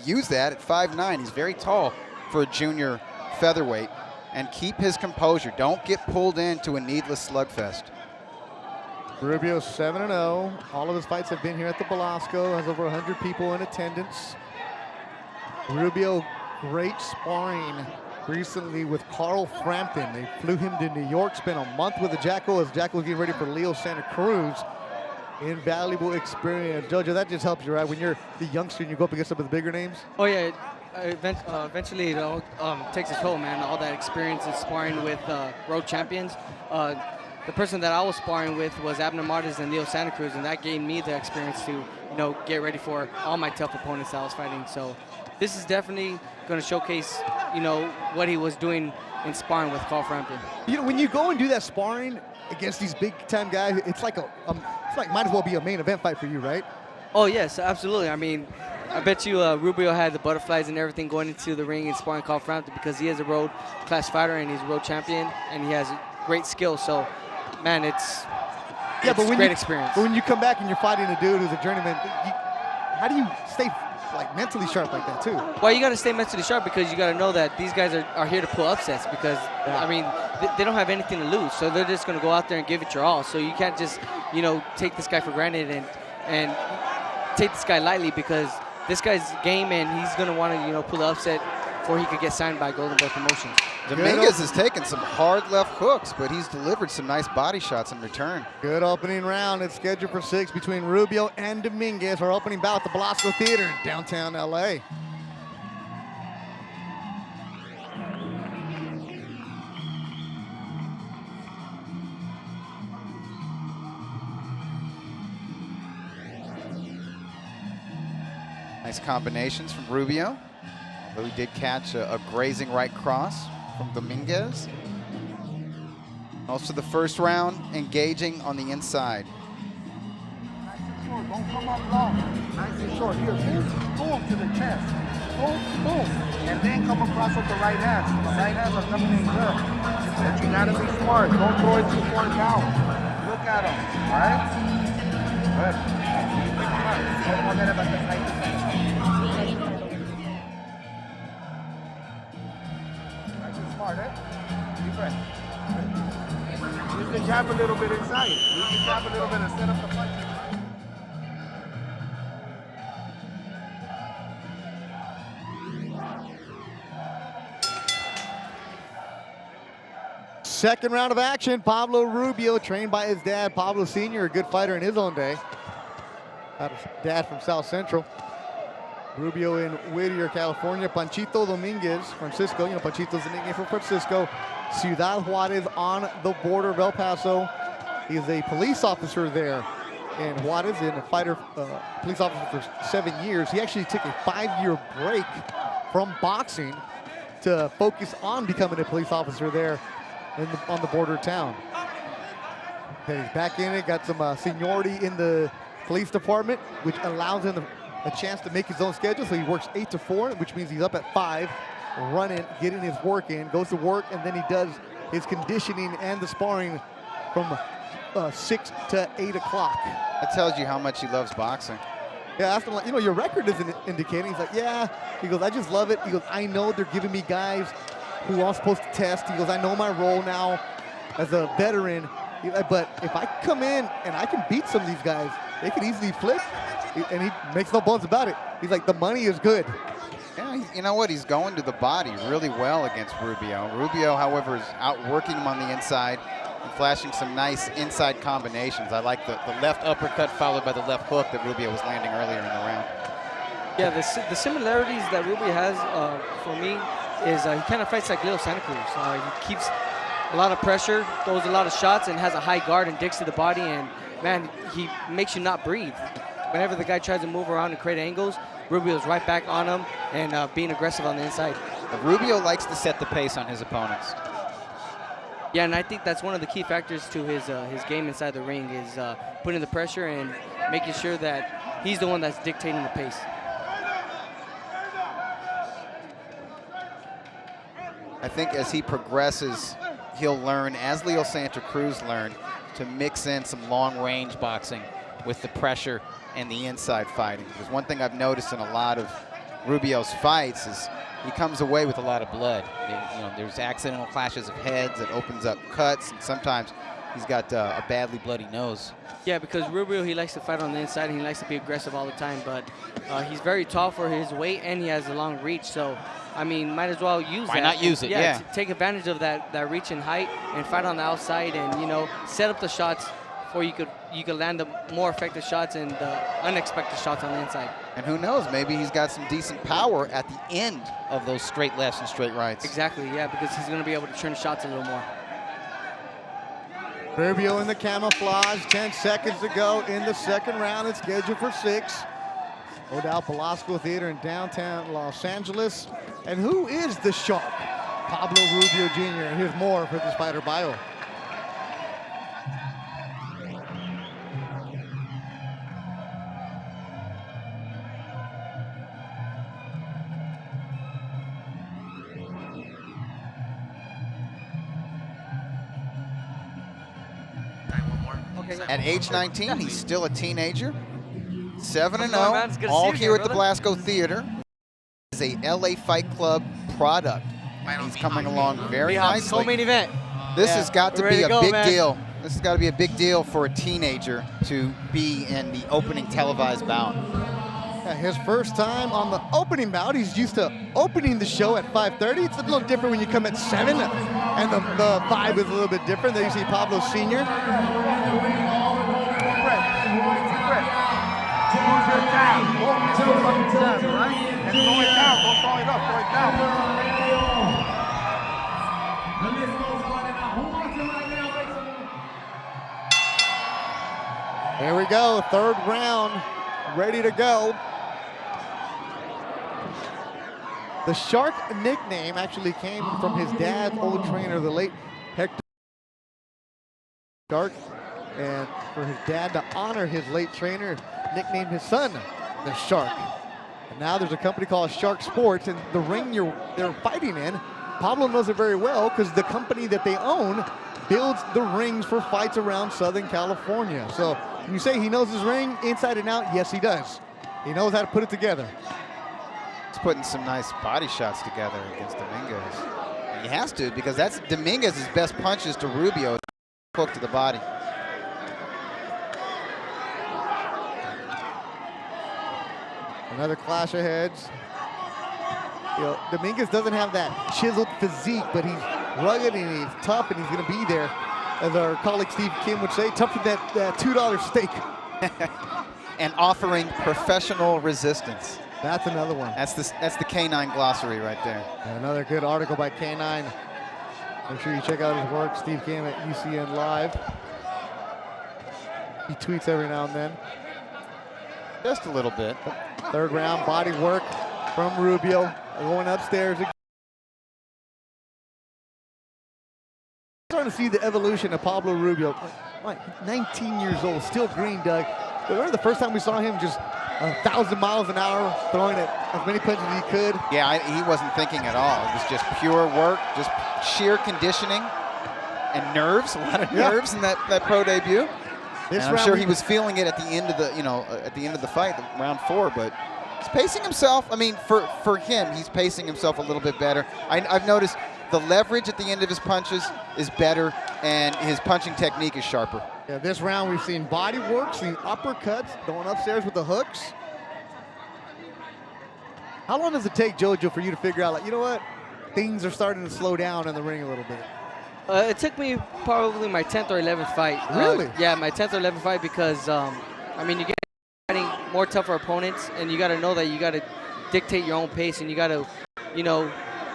use that at 5'9". He's very tall for a junior featherweight. And keep his composure. Don't get pulled into a needless slugfest. Rubio 7-0. All of his fights have been here at the Belasco. Has over 100 people in attendance. Rubio, great sparring recently with Carl Frampton. They flew him to New York, spent a month with the Jacko as Jacko was getting ready for Leo Santa Cruz. Invaluable experience. Jojo, that just helps you, right? When you're the youngster and you go up against some of the bigger names? Oh, yeah. Eventually, it all takes its toll, man. All that experience in sparring with road champions. The person that I was sparring with was Abner Martinez and Leo Santa Cruz, and that gave me the experience to, get ready for all my tough opponents that I was fighting. So this is definitely going to showcase, what he was doing in sparring with Carl Frampton. When you go and do that sparring against these big-time guys, it's like might as well be a main event fight for you, right? Oh, yes, absolutely. I mean, I bet you Rubio had the butterflies and everything going into the ring and sparring Carl Frampton, because he is a road class fighter and he's a road champion and he has great skill. So, man, it's a great experience. But when you come back and you're fighting a dude who's a journeyman, how do you stay mentally sharp like that too? Well, you got to stay mentally sharp, because you got to know that these guys are here to pull upsets, because, I mean, they don't have anything to lose. So they're just going to go out there and give it your all. So you can't just, take this guy for granted and take this guy lightly, because this guy's game, and he's going to want to, pull the upset before he could get signed by Golden Boy Promotions. Dominguez has taken some hard left hooks, but he's delivered some nice body shots in return. Good opening round. It's scheduled for 6 between Rubio and Dominguez. Our opening bout at the Belasco Theater in downtown LA. Nice combinations from Rubio, although he did catch a grazing right cross from Dominguez. Most of the first round engaging on the inside. Nice and short, don't come up long. Nice and short. Here, boom to the chest. Boom, boom. And then come across with the right hands. The right hands are coming in good. But you gotta be smart. Don't throw it too far down. Look at them, all right? Good. Don't forget about the side to side. Nice and smart, eh? Deep breath. Use the jab a little bit inside. Use the jab a little bit and set up the punch. Second round of action. Pablo Rubio, trained by his dad, Pablo Sr., a good fighter in his own day. Had a dad from South Central. Rubio in Whittier, California. Panchito Dominguez, Francisco. Panchito's the nickname for Francisco. Ciudad Juarez on the border of El Paso. He's a police officer there in Juarez, and a fighter, police officer for 7 years. He actually took a 5-year break from boxing to focus on becoming a police officer there on the border town. Okay, he's back in it, got some seniority in the police department, which allows him a chance to make his own schedule. So he works 8 to 4, which means he's up at 5, running, getting his work in, goes to work, and then he does his conditioning and the sparring from 6 to 8 o'clock. That tells you how much he loves boxing. Yeah, I asked him, like, you know, your record isn't indicating. He's like, yeah. He goes, I just love it. He goes, I know they're giving me guys who I'm supposed to test. He goes, I know my role now as a veteran. But if I come in and I can beat some of these guys, they could easily flip. And he makes no bones about it. He's like, the money is good. Yeah, you know what? He's going to the body really well against Rubio. Rubio, however, is outworking him on the inside and flashing some nice inside combinations. I like the left uppercut followed by the left hook that Rubio was landing earlier in the round. Yeah, the similarities that Rubio has for me is he kind of fights like Leo Santa Cruz. He keeps a lot of pressure, throws a lot of shots, and has a high guard and digs to the body. And, man, he makes you not breathe. Whenever the guy tries to move around and create angles, Rubio's right back on him and being aggressive on the inside. Rubio likes to set the pace on his opponents. Yeah, and I think that's one of the key factors to his game inside the ring is putting the pressure and making sure that he's the one that's dictating the pace. I think as he progresses, he'll learn, as Leo Santa Cruz learned, to mix in some long-range boxing with the pressure and the inside fighting. Because one thing I've noticed in a lot of Rubio's fights is he comes away with a lot of blood. There's accidental clashes of heads that opens up cuts, and sometimes he's got a badly bloody nose. Yeah, because Rubio, he likes to fight on the inside, and he likes to be aggressive all the time, but he's very tall for his weight, and he has a long reach, so, I mean, might as well use that. Why not use it, yeah. Take advantage of that reach and height and fight on the outside and, set up the shots where you could land the more effective shots and the unexpected shots on the inside. And who knows, maybe he's got some decent power at the end of those straight lefts and straight rights. Exactly, yeah, because he's going to be able to turn shots a little more. Rubio in the camouflage, 10 seconds to go in the second round. It's scheduled for 6. Odal Velasco Theater in downtown Los Angeles. And who is the shark? Pablo Rubio Jr. And here's more for this fighter bio. At age 19, he's still a teenager. 7-0, all here at the Blasco Theater. Is a LA Fight Club product. He's coming along very nicely. Co-main event. This has got to be a big deal. This has got to be a big deal for a teenager to be in the opening televised bout. Yeah, his first time on the opening bout. He's used to opening the show at 5:30. It's a little different when you come at 7, and the vibe is a little bit different. There you see Pablo Sr. Here we go, third round, ready to go. The Shark nickname actually came from his dad's old trainer, the late Hector Shark. And for his dad to honor his late trainer, nicknamed his son the Shark. And now there's a company called Shark Sports, and the ring they're fighting in, Pablo knows it very well because the company that they own builds the rings for fights around Southern California. So when you say he knows his ring inside and out, yes, he does. He knows how to put it together. He's putting some nice body shots together against Dominguez. And he has to, because that's Dominguez's best punches to Rubio, hook to the body. Another clash of heads. Dominguez doesn't have that chiseled physique, but he's rugged and he's tough and he's going to be there. As our colleague Steve Kim would say, tougher than that $2 steak. And offering professional resistance. That's another one. That's the K9 glossary right there. And another good article by K9. Make sure you check out his work, Steve Kim at UCN Live. He tweets every now and then. Just a little bit. Third round, body work from Rubio. Going upstairs. Starting to see the evolution of Pablo Rubio. Like 19 years old, still green, Doug. Remember the first time we saw him just 1,000 miles an hour, throwing it as many punches as he could? Yeah, he wasn't thinking at all. It was just pure work, just sheer conditioning. and nerves, a lot of nerves in that pro debut. This And I'm round sure we- he was feeling it at the end of the, at the end of the fight, round 4. But he's pacing himself. I mean, for him, he's pacing himself a little bit better. I've noticed the leverage at the end of his punches is better, and his punching technique is sharper. Yeah, this round we've seen body work, seen uppercuts, going upstairs with the hooks. How long does it take, JoJo, for you to figure out, like, you know what? Things are starting to slow down in the ring a little bit. It took me probably my 10th or 11th fight. Really? Yeah, my 10th or 11th fight because, I mean, you get fighting more tougher opponents, and you got to know that you got to dictate your own pace, and you got to,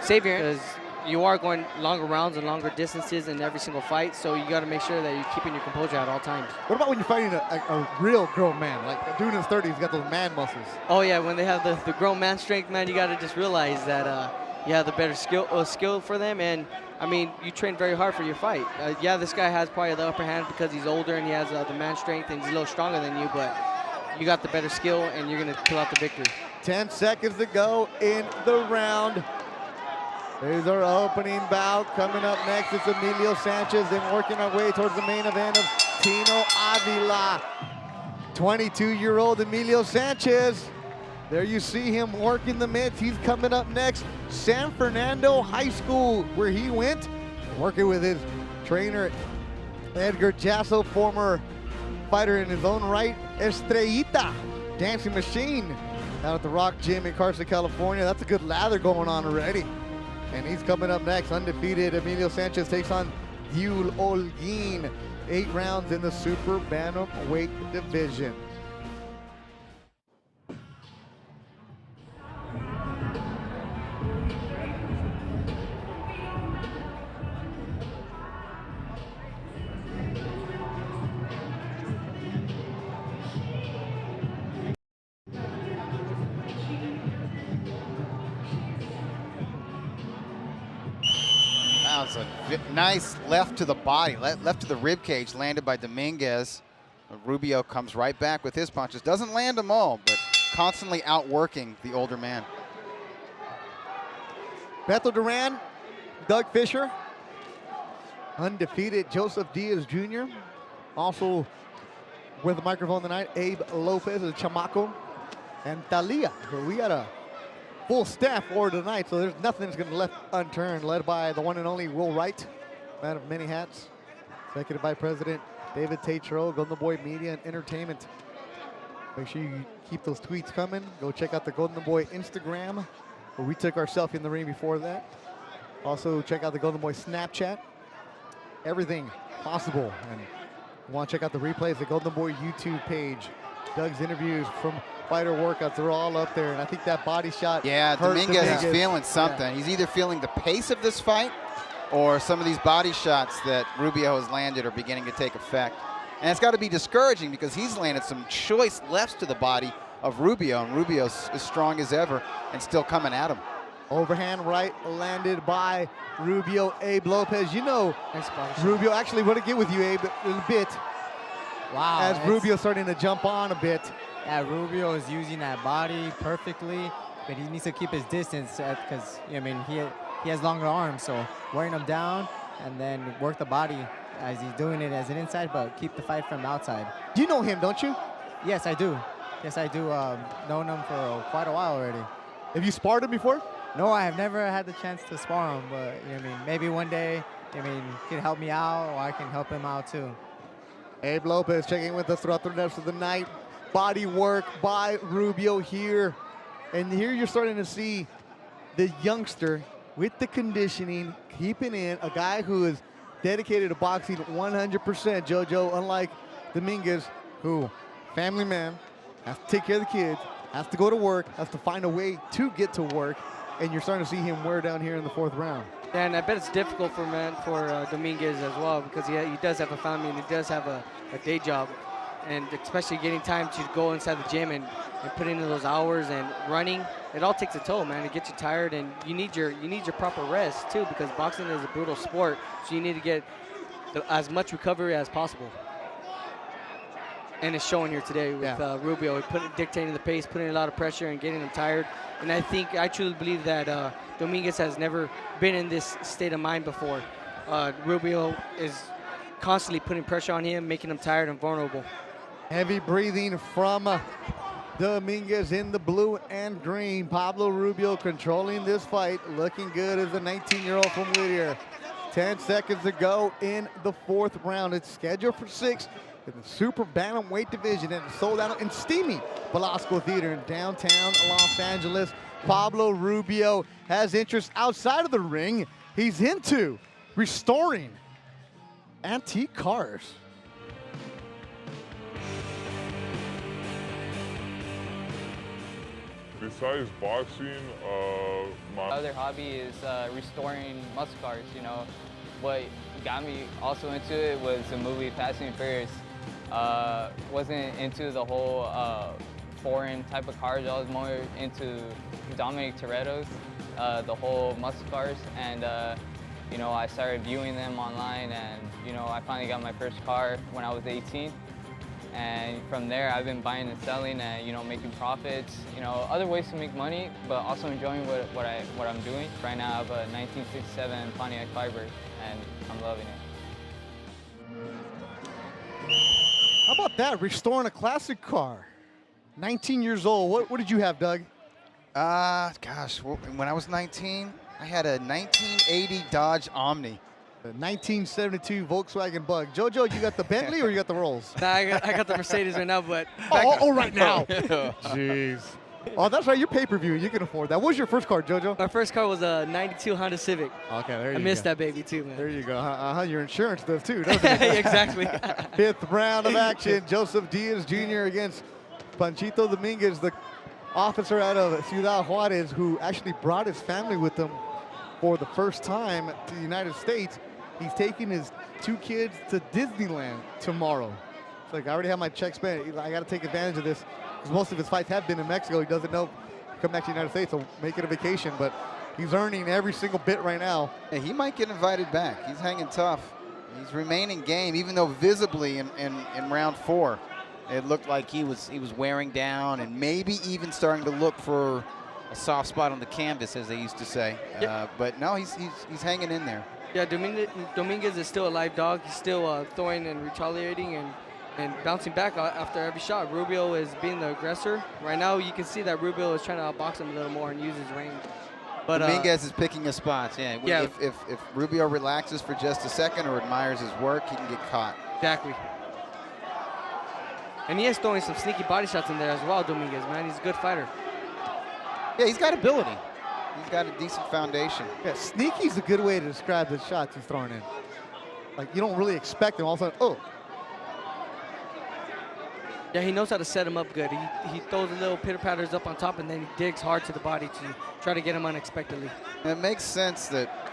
save your, because you are going longer rounds and longer distances in every single fight, so you got to make sure that you're keeping your composure at all times. What about when you're fighting a real grown man? Like a dude in his 30s, he's got those man muscles. Oh, yeah, when they have the grown man strength, man, you got to just realize that you have the better skill for them, and I mean, you train very hard for your fight. Yeah, this guy has probably the upper hand because he's older and he has the man strength and he's a little stronger than you, but you got the better skill and you're going to pull out the victory. 10 seconds to go in the round. Here's our opening bout. Coming up next, it's Emilio Sanchez, then working our way towards the main event of Tino Avila. 22-year-old Emilio Sanchez. There you see him working the mitts. He's coming up next. San Fernando High School, where he went, working with his trainer, Edgar Jasso, former fighter in his own right, Estrellita, dancing machine, down at the Rock Gym in Carson, California. That's a good lather going on already. And he's coming up next, undefeated. Emilio Sanchez takes on Yul Olguin. 8 rounds in the super bantamweight division. That was a nice left to the body, left to the rib cage, landed by Dominguez. Rubio comes right back with his punches. Doesn't land them all, but constantly outworking the older man. Beto Duran, Doug Fisher, undefeated Joseph Diaz Jr. Also with the microphone tonight, Abe Lopez, the Chamaco, and Talia. So we got a full staff for tonight, so there's nothing that's going to be left unturned, led by the one and only Will Wright, man of many hats. Executive Vice President David Tatro, Golden Boy Media and Entertainment. Make sure you keep those tweets coming. Go check out the Golden Boy Instagram, where we took our selfie in the ring before that. Also, check out the Golden Boy Snapchat. Everything possible. And you want to check out the replays, the Golden Boy YouTube page. Doug's interviews from fighter workouts, they're all up there. And I think that body shot. Yeah, hurt Dominguez is feeling something. Yeah. He's either feeling the pace of this fight or some of these body shots that Rubio has landed are beginning to take effect. And it's got to be discouraging because he's landed some choice lefts to the body of Rubio, and Rubio's as strong as ever and still coming at him. Overhand right landed by Rubio. Abe Lopez, you know, Rubio actually want to get with you, Abe, a little bit. Wow. As Rubio starting to jump on a bit. Yeah, Rubio is using that body perfectly, but he needs to keep his distance because, I mean, he has longer arms, so wearing him down and then work the body as he's doing it as an inside, but keep the fight from the outside. You know him, don't you? Yes, I do. Yes, I do. Known him for quite a while already. Have you sparred him before? No, I have never had the chance to spar him, but I mean, maybe one day, I mean, he can help me out, or I can help him out too. Abe Lopez checking with us throughout the rest of the night. Body work by Rubio here. And here you're starting to see the youngster with the conditioning, keeping in a guy who is dedicated to boxing 100%, JoJo, unlike Dominguez, who, family man, has to take care of the kids, has to go to work, has to find a way to get to work, and you're starting to see him wear down here in the 4th round. And I bet it's difficult for Dominguez as well because he does have a family and he does have a day job. And especially getting time to go inside the gym and put in those hours and running, it all takes a toll, man. It gets you tired, and you need your proper rest too, because boxing is a brutal sport. So you need to get as much recovery as possible. And it's showing here today with Rubio, dictating the pace, putting a lot of pressure, and getting him tired. And I truly believe that Dominguez has never been in this state of mind before. Rubio is constantly putting pressure on him, making him tired and vulnerable. Heavy breathing from Dominguez in the blue and green. Pablo Rubio controlling this fight, looking good as a 19-year-old from Whittier. 10 seconds to go in the 4th round. It's scheduled for 6 in the super bantamweight division, and it's sold out in steamy Velasco Theater in downtown Los Angeles. Pablo Rubio has interest outside of the ring. He's into restoring antique cars. Besides boxing, my other hobby is restoring muscle cars. You know, what got me also into it was the movie Fast and Furious. Wasn't into the whole foreign type of cars. I was more into Dominic Toretto's, the whole muscle cars, and you know, I started viewing them online, and you know, I finally got my first car when I was 18. And from there, I've been buying and selling, and you know, making profits. You know, other ways to make money, but also enjoying what I'm doing. Right now, I have a 1967 Pontiac Firebird, and I'm loving it. How about that? Restoring a classic car. 19 years old. What did you have, Doug? Gosh, when I was 19, I had a 1980 Dodge Omni. The 1972 Volkswagen Bug. Jojo, you got the Bentley or you got the Rolls? Nah, I got the Mercedes right now, but... right now. Jeez. Oh, that's right. You're pay-per-view. You can afford that. What was your first car, Jojo? My first car was a 92 Honda Civic. Okay, there you go. I missed that baby, too, man. There you go. Your insurance does, too, doesn't it? Exactly. 5th round of action. Joseph Diaz Jr. against Panchito Dominguez, the officer out of Ciudad Juarez, who actually brought his family with him for the first time to the United States. He's taking his 2 kids to Disneyland tomorrow. It's like, I already have my check spent. I got to take advantage of this because most of his fights have been in Mexico. He doesn't know come back to the United States, so make it a vacation. But he's earning every single bit right now. Yeah, he might get invited back. He's hanging tough. He's remaining game, even though visibly in round 4, it looked like he was wearing down and maybe even starting to look for a soft spot on the canvas, as they used to say. Yep. But no, he's hanging in there. Yeah, Dominguez is still a live dog. He's still throwing and retaliating and bouncing back after every shot. Rubio is being the aggressor. Right now, you can see that Rubio is trying to outbox him a little more and use his range. But Dominguez is picking his spots. Yeah. If Rubio relaxes for just a second or admires his work, he can get caught. Exactly. And he is throwing some sneaky body shots in there as well, Dominguez, man. He's a good fighter. Yeah, he's got ability. He's got a decent foundation. Yeah, sneaky's a good way to describe the shots he's throwing in. Like, you don't really expect him all of a sudden, oh. Yeah, he knows how to set him up good. He throws the little pitter-patters up on top, and then he digs hard to the body to try to get him unexpectedly. And it makes sense that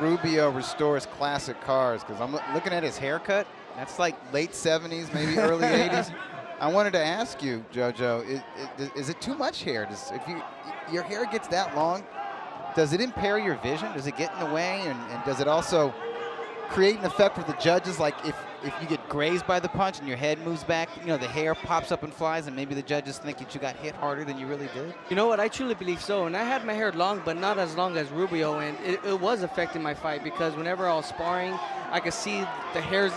Rubio restores classic cars, because I'm looking at his haircut. That's like late 70s, maybe early 80s. I wanted to ask you, JoJo, is it too much hair? If your hair gets that long, does it impair your vision? Does it get in the way? And does it also create an effect for the judges? Like if you get grazed by the punch and your head moves back, you know, the hair pops up and flies, and maybe the judges think that you got hit harder than you really did? You know what? I truly believe so. And I had my hair long, but not as long as Rubio. And it was affecting my fight because whenever I was sparring, I could see the hairs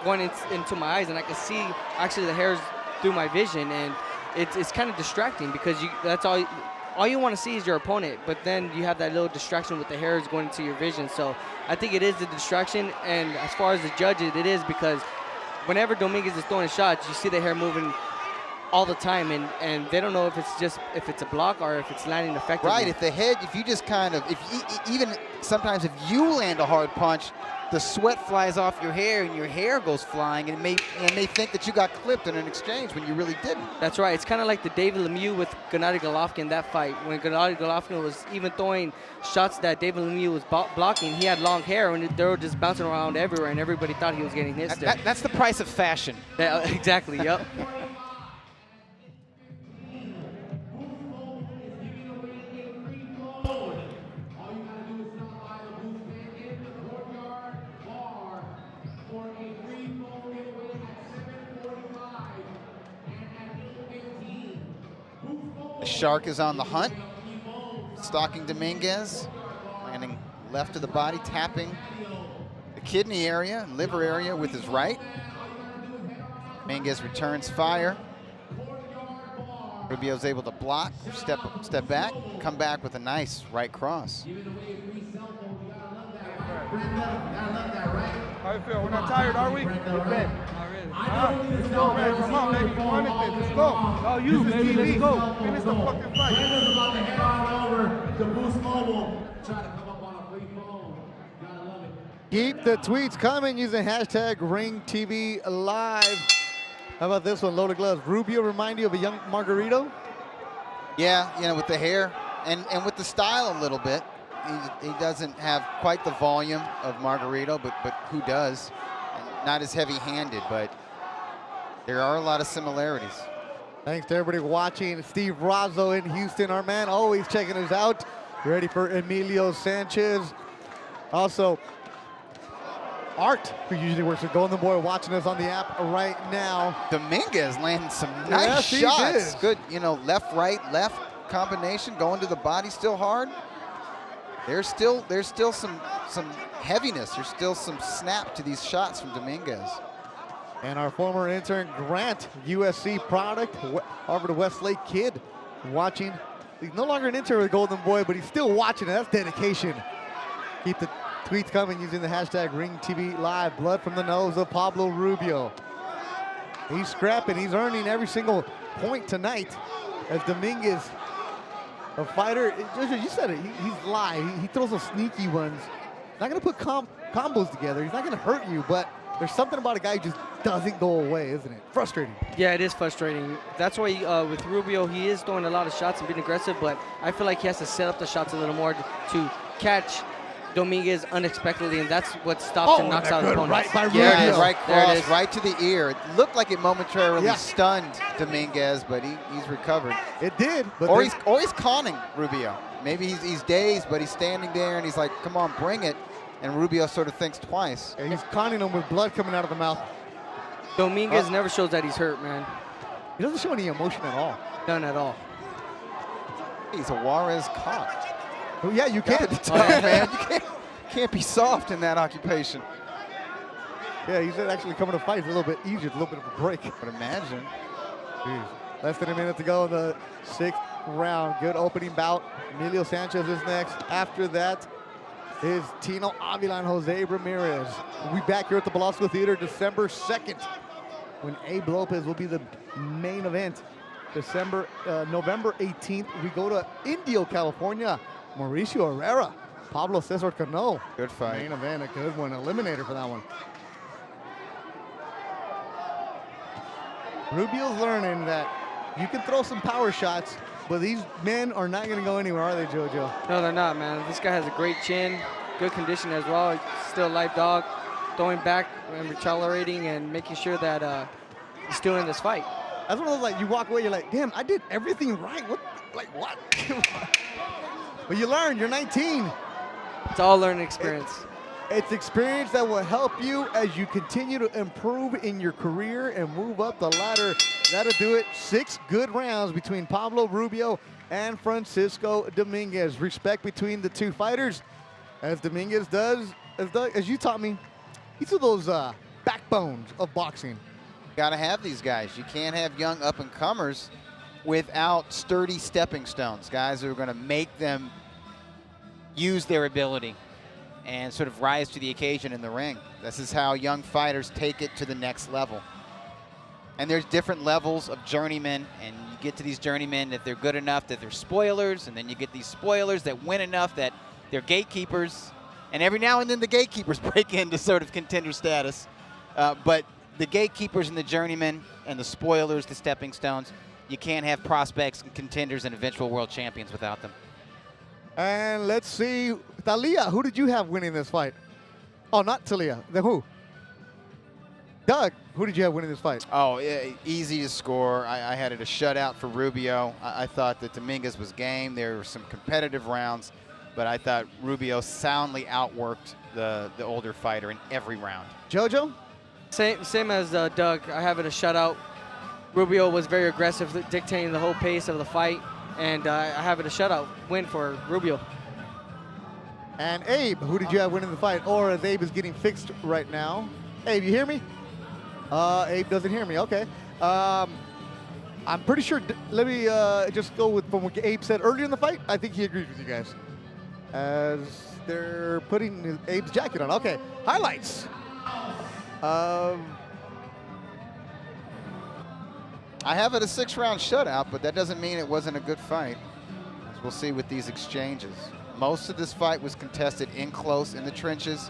going into my eyes, and I could see actually the hairs through my vision. And it's kind of distracting because that's all you want to see is your opponent, but then you have that little distraction with the hairs going into your vision. So I think it is the distraction, and as far as the judges, it is because whenever Dominguez is throwing shots, you see the hair moving all the time, and they don't know if it's a block or if it's landing effectively. Right, if you just kind of, even sometimes if you land a hard punch, the sweat flies off your hair and your hair goes flying, and they think that you got clipped in an exchange when you really didn't. That's right. It's kind of like the David Lemieux with Gennady Golovkin, that fight. When Gennady Golovkin was even throwing shots that David Lemieux was blocking, he had long hair, and they were just bouncing around everywhere, and everybody thought he was getting hit still. That's the price of fashion. Exactly, yep. The Shark is on the hunt, stalking Dominguez, landing left to the body, tapping kidney area and liver area with his right. Dominguez returns fire. Rubio's able to block, step back, come back with a nice right cross. How you feel? We're not tired, are we? Not really. Let's go, man. Come on, baby. Come on, let's go. Oh, you, baby. Let's go. Finish the fucking fight. About to head on over to Boost Mobile. Try to come up on a free phone. Gotta love it. Keep the tweets coming using hashtag #RingTVLive. How about this one, loaded gloves? Rubio remind you of a young Margarito? Yeah, you know, with the hair and with the style a little bit. He doesn't have quite the volume of Margarito, but who does? And not as heavy-handed, but there are a lot of similarities. Thanks to everybody watching. Steve Razzo in Houston, our man, always checking us out. Ready for Emilio Sanchez. Also, Art, who usually works with Golden Boy, watching us on the app right now. Dominguez landing some nice shots. Good, you know, left, right, left combination, going to the body still hard. There's still some heaviness. There's still some snap to these shots from Dominguez. And our former intern, Grant, USC product, Harvard Westlake kid, watching. He's no longer an intern with Golden Boy, but he's still watching it. That's dedication. Keep the tweets coming using the hashtag #RingTVLive. Blood from the nose of Pablo Rubio. He's scrapping. He's earning every single point tonight as Dominguez, a fighter. You said it. He's live. He throws those sneaky ones. Not going to put combos together. He's not going to hurt you, but there's something about a guy who just doesn't go away, isn't it? Frustrating. Yeah, it is frustrating. That's why with Rubio, he is throwing a lot of shots and being aggressive, but I feel like he has to set up the shots a little more to catch Dominguez unexpectedly, and that's what stops and knocks out opponents. Right by Rubio. Yeah, right cross, right to the ear. It looked like it momentarily stunned Dominguez, but he's recovered. It did. But or he's conning Rubio. Maybe he's dazed, but he's standing there, and he's like, come on, bring it. And Rubio sort of thinks twice. Yeah, he's conning him with blood coming out of the mouth. Dominguez never shows that he's hurt, man. He doesn't show any emotion at all. None at all. He's a Juarez caught. Well, yeah, you can't. Be tough, man. You can't be soft in that occupation. Yeah, he said actually coming to fight is a little bit easier, a little bit of a break. But imagine. Jeez. Less than a minute to go in the 6th round. Good opening bout. Emilio Sanchez is next. After that is Tino Avila and Jose Ramirez. We'll be back here at the Belasco Theater December 2nd when Abe Lopez will be the main event. November 18th, we go to Indio, California. Mauricio Herrera, Pablo Cesar Cano. Good fight. Main event, a good one. Eliminator for that one. Rubio's learning that you can throw some power shots, but these men are not going to go anywhere, are they, JoJo? No, they're not, man. This guy has a great chin, good condition as well. He's still a live dog, throwing back and accelerating and making sure that he's still in this fight. That's one of those, like, you walk away, you're like, damn, I did everything right. What? Like, what? But you learn, you're 19. It's all learning experience. It's experience that will help you as you continue to improve in your career and move up the ladder. That'll do it. 6 good rounds between Pablo Rubio and Francisco Dominguez. Respect between the two fighters, as Dominguez does, as you taught me, he's one of those backbones of boxing. Got to have these guys. You can't have young up-and-comers without sturdy stepping stones, guys who are going to make them use their ability and sort of rise to the occasion in the ring. This is how young fighters take it to the next level. And there's different levels of journeymen, and you get to these journeymen that they're good enough that they're spoilers, and then you get these spoilers that win enough that they're gatekeepers, and every now and then the gatekeepers break into sort of contender status. But the gatekeepers and the journeymen and the spoilers, the stepping stones, you can't have prospects and contenders and eventual world champions without them. And let's see, Talia, who did you have winning this fight? Oh, not Talia, then who? Doug, who did you have winning this fight? Oh, yeah, easy to score. I had it a shutout for Rubio. I thought that Dominguez was game. There were some competitive rounds, but I thought Rubio soundly outworked the older fighter in every round. JoJo? Same as Doug. I have it a shutout. Rubio was very aggressive, dictating the whole pace of the fight, and I have it a shutout win for Rubio. And Abe, who did you have winning the fight? Or as Abe is getting fixed right now. Abe, you hear me? Abe doesn't hear me. Okay. I'm pretty sure. Let me just go with from what Abe said earlier in the fight. I think he agrees with you guys. As they're putting Abe's jacket on. Okay. Highlights. I have it a 6-round shutout, but that doesn't mean it wasn't a good fight, as we'll see with these exchanges. Most of this fight was contested in close in the trenches.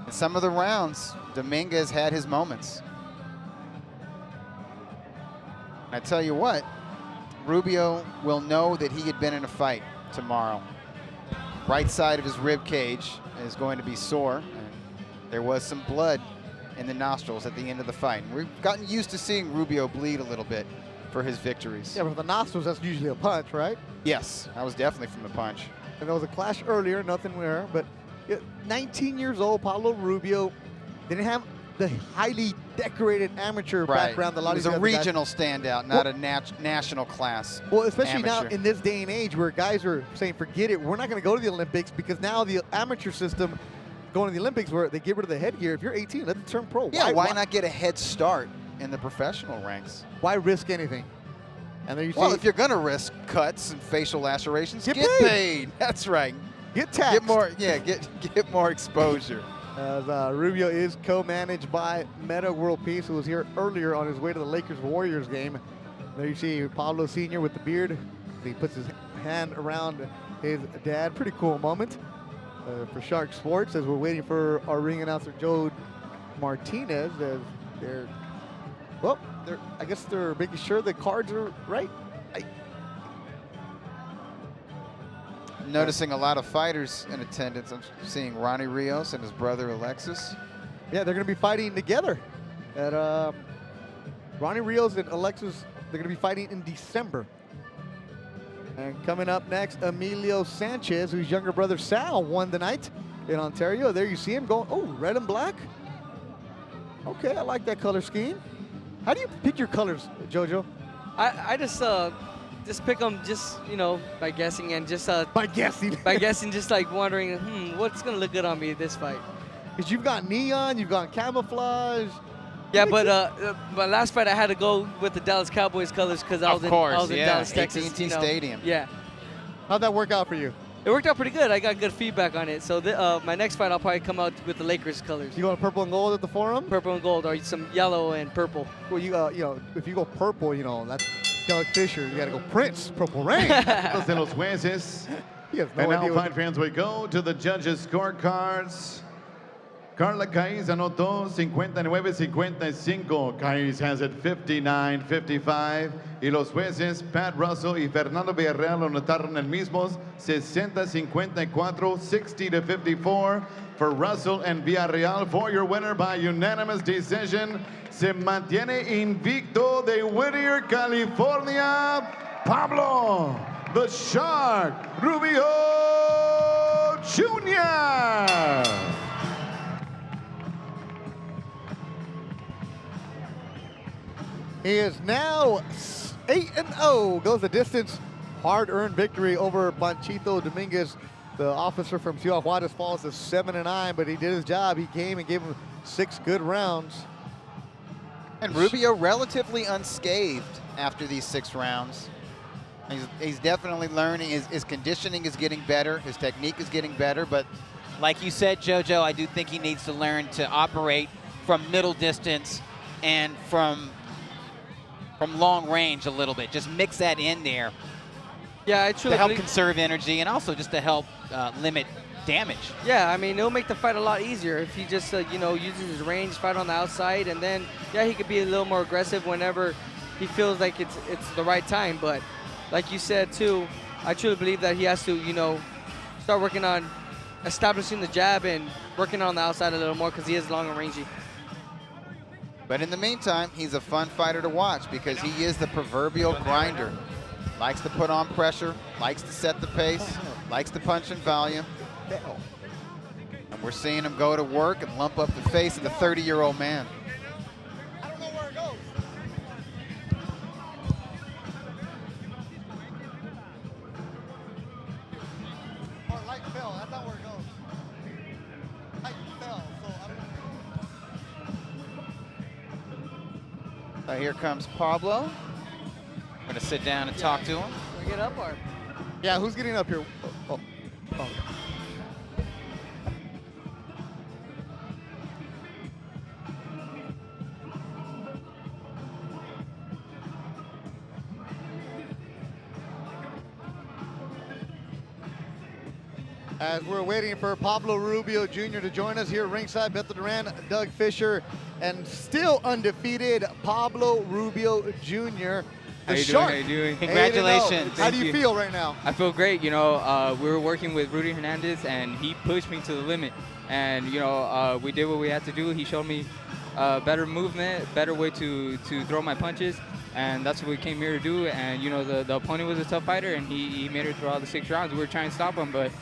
In some of the rounds, Dominguez had his moments. I tell you what, Rubio will know that he had been in a fight tomorrow. Right side of his rib cage is going to be sore. And there was some blood in the nostrils at the end of the fight. And we've gotten used to seeing Rubio bleed a little bit for his victories. Yeah, but the nostrils, that's usually a punch, right? Yes, that was definitely from the punch. And there was a clash earlier, nothing there, but 19 years old, Pablo Rubio didn't have the highly decorated amateur background. It was a regional standout, not a national class. Well, especially now amateur. in this day and age where guys are saying, forget it, we're not going to go to the Olympics, because now the amateur system going to the Olympics where they get rid of the headgear. If you're 18, let them turn pro. Yeah, why not get a head start in the professional ranks? Why risk anything? And then you if you're going to risk cuts and facial lacerations, get paid. That's right. Get taxed. Get more exposure. As Rubio is co-managed by Meta World Peace, who was here earlier on his way to the Lakers-Warriors game. There you see Pablo Sr. with the beard. He puts his hand around his dad. Pretty cool moment for Shark Sports, as we're waiting for our ring announcer Joe Martinez. As I guess they're making sure the cards are right. Noticing a lot of fighters in attendance. I'm seeing Ronnie Rios and his brother Alexis. Yeah, they're going to be fighting together. At Ronnie Rios and Alexis, they're going to be fighting in December. And coming up next, Emilio Sanchez, whose younger brother Sal won tonight in Ontario. There you see him going, oh, red and black. Okay, I like that color scheme. How do you pick your colors, Jojo? I just pick them by guessing and just by guessing just like wondering what's gonna look good on me this fight. Because you've got neon, you've got camouflage. Yeah, but my last fight I had to go with the Dallas Cowboys colors because I was in Dallas, Texas. AT&T Stadium. Yeah. How'd that work out for you? It worked out pretty good. I got good feedback on it. So my next fight I'll probably come out with the Lakers colors. You going purple and gold at the Forum? Purple and gold, or some yellow and purple. Well, if you go purple, that's Doug Fisher. You got to go Prince, Purple Rain. De los jueces. And now, fight fans, we go to the judges' scorecards. Carla Caiz anotó 59-55. Caiz has it 59-55. Y los jueces Pat Russell y Fernando Villarreal anotaron el mismos 60-54, 60-54 for Russell and Villarreal. For your winner by unanimous decision, se mantiene invicto de Whittier, California, Pablo the Shark Rubio Jr. He is now 8-0, goes the distance. Hard-earned victory over Panchito Dominguez. The officer from Ciudad Juarez falls to 7-9, but he did his job. He came and gave him 6 good rounds. And Rubio relatively unscathed after these 6 rounds. He's definitely learning. His conditioning is getting better. His technique is getting better. But like you said, JoJo, I do think he needs to learn to operate from middle distance and from long range a little bit. Just mix that in there. Yeah, I truly to help conserve energy and also just to help limit damage. Yeah, I mean, it'll make the fight a lot easier if he just, uses his range, fight on the outside, and then, yeah, he could be a little more aggressive whenever he feels like it's the right time. But like you said, too, I truly believe that he has to, start working on establishing the jab and working on the outside a little more because he is long and rangy. But in the meantime, he's a fun fighter to watch because he is the proverbial grinder. Likes to put on pressure, likes to set the pace, likes to punch in volume. And we're seeing him go to work and lump up the face of the 30-year-old man. I don't know where it goes. fell. That's not where it goes. Height fell, so I don't know. Here comes Pablo. We're going to sit down and talk to him. We get up or? Yeah, who's getting up here? Oh. As we're waiting for Pablo Rubio Jr. to join us here ringside, Beto Duran, Doug Fisher, and still undefeated Pablo Rubio Jr. How you doing? How you doing? Congratulations. How do you feel right now? I feel great. You know, we were working with Rudy Hernandez, and he pushed me to the limit. And you know, we did what we had to do. He showed me better movement, better way to throw my punches, and that's what we came here to do. And you know, the opponent was a tough fighter, and he made it through all the 6 rounds. We were trying to stop him, but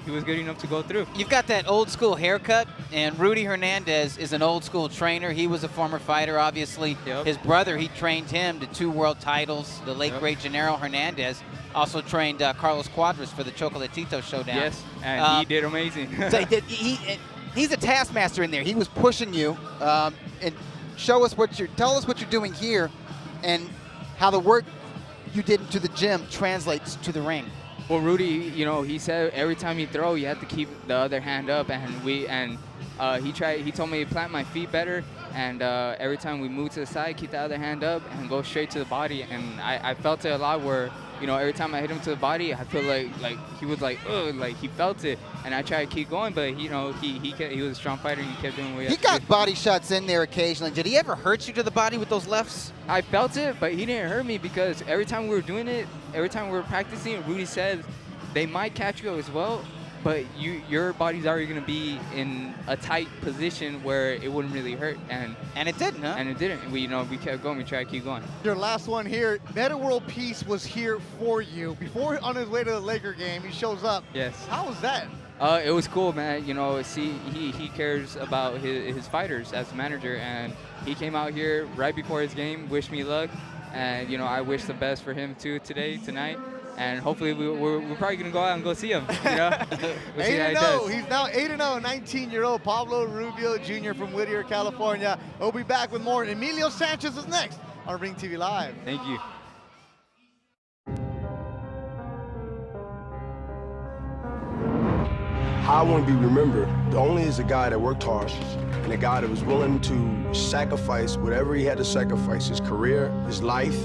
he was good enough to go through. You've got that old school haircut, and Rudy Hernandez is an old school trainer. He was a former fighter, obviously. Yep. His brother, he trained him to 2 world titles. The late, great Gennaro Hernandez also trained Carlos Cuadras for the Chocolatito Showdown. Yes, and he did amazing. So he's a taskmaster in there. He was pushing you, and tell us what you're doing here, and how the work you did to the gym translates to the ring. Well, Rudy, you know, he said every time you throw, you have to keep the other hand up, and he told me to plant my feet better, and every time we move to the side, keep the other hand up and go straight to the body. And I felt it a lot where, you know, every time I hit him to the body, I feel like he was like, ugh, like he felt it, and I tried to keep going, but you know, he was a strong fighter, and he kept doing what he had to do. He got body shots in there occasionally. Did he ever hurt you to the body with those lefts? I felt it, but he didn't hurt me because every time we were doing it, every time we were practicing, Rudy said they might catch you as well, but your body's already going to be in a tight position where it wouldn't really hurt. And it didn't, huh? And it didn't. We kept going. We tried to keep going. Your last one here, Meta World Peace was here for you. Before, on his way to the Laker game, he shows up. Yes. How was that? It was cool, man. You know, he cares about his fighters as a manager, and he came out here right before his game, wished me luck, and you know, I wish the best for him too tonight, and hopefully we're probably gonna go out and go see him. You know, we'll see how he does. He's now 8-0, 19-year-old Pablo Rubio Jr. from Whittier, California. We'll be back with more. Emilio Sanchez is next on Ring TV Live. Thank you. How I want to be remembered, the only is a guy that worked hard and a guy that was willing to sacrifice whatever he had to sacrifice, his career, his life,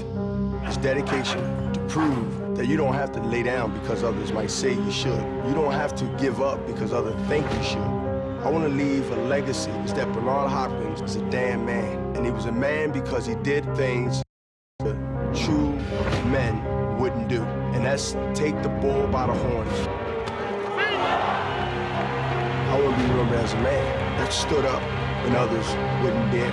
his dedication, to prove that you don't have to lay down because others might say you should. You don't have to give up because others think you should. I want to leave a legacy that Bernard Hopkins is a damn man. And he was a man because he did things that true men wouldn't do. And that's take the bull by the horns. I want to be remembered as a man that stood up when others wouldn't dare.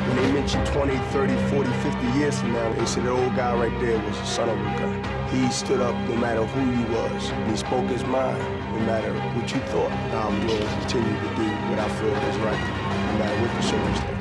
When they mentioned 20, 30, 40, 50 years from now, they said that old guy right there was the son of a gun. He stood up no matter who he was, and he spoke his mind no matter what you thought. Now I'm going to continue to do what I feel is right, no matter what the circumstances.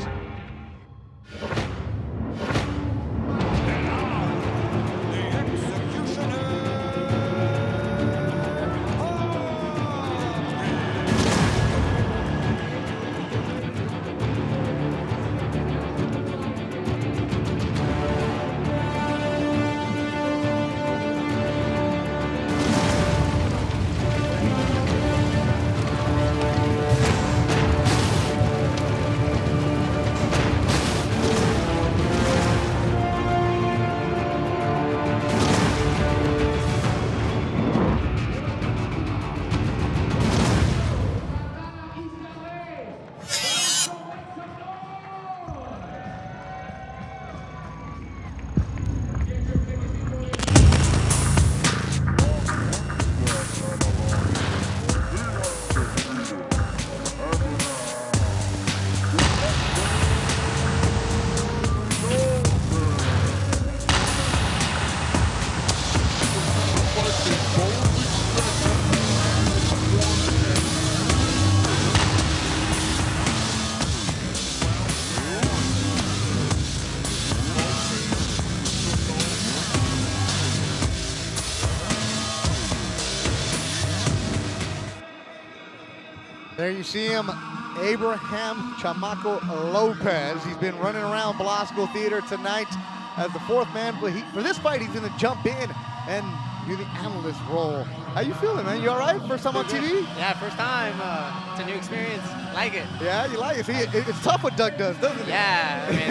There you see him, Abraham Chamaco Lopez. He's been running around Velasco Theater tonight as the fourth man. For this fight, he's going to jump in and do the analyst role. How you feeling, man? You all right? First time on TV? Yeah, first time. It's a new experience. Like it. Yeah, you like it. See, it's tough what Doug does, doesn't it? Yeah, I mean,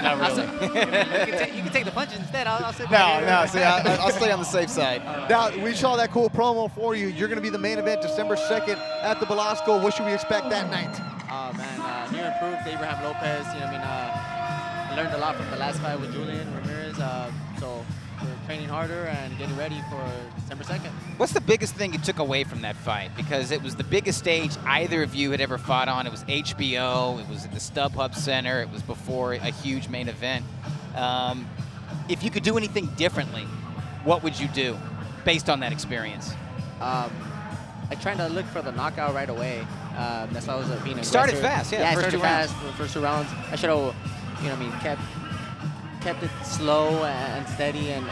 not really. you can take the punches instead. I'll sit No, back here. no. See, I'll stay on the safe side. Now, we saw that cool promo for you. You're going to be the main event December 2nd at the Velasco. What should we expect that night? Oh, man. New and improved Abraham Lopez. You know, I learned a lot from the last fight with Julian Ramirez. So we're training harder and getting ready for December 2nd. What's the biggest thing you took away from that fight? Because it was the biggest stage either of you had ever fought on. It was HBO. It was at the StubHub Center. It was before a huge main event. If you could do anything differently, what would you do based on that experience? I tried to look for the knockout right away. That's why I was being aggressive. Started fast, yeah. Yeah, First started two rounds. fast for the first 2 rounds. I should have, kept it slow and steady and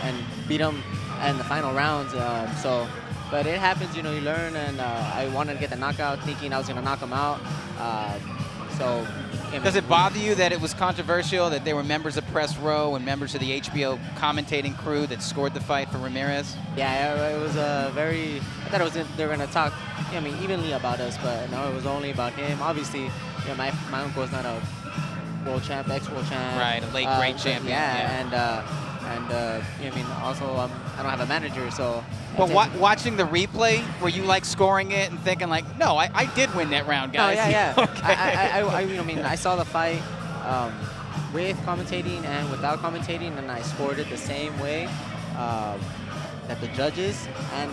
beat him in the final rounds. But it happens, you learn, and I wanted to get the knockout thinking I was going to knock him out. Does it bother you that it was controversial, that there were members of Press Row and members of the HBO commentating crew that scored the fight for Ramirez? Yeah, it was I thought they were going to talk, evenly about us, but no, it was only about him. Obviously, my uncle is not a world champ, ex-world champ. Right, a late great champion. Yeah, also I don't have a manager, so. But watching the replay, were you like scoring it and thinking like, no, I did win that round, guys? Oh, yeah. Okay. I saw the fight with commentating and without commentating, and I scored it the same way that the judges. And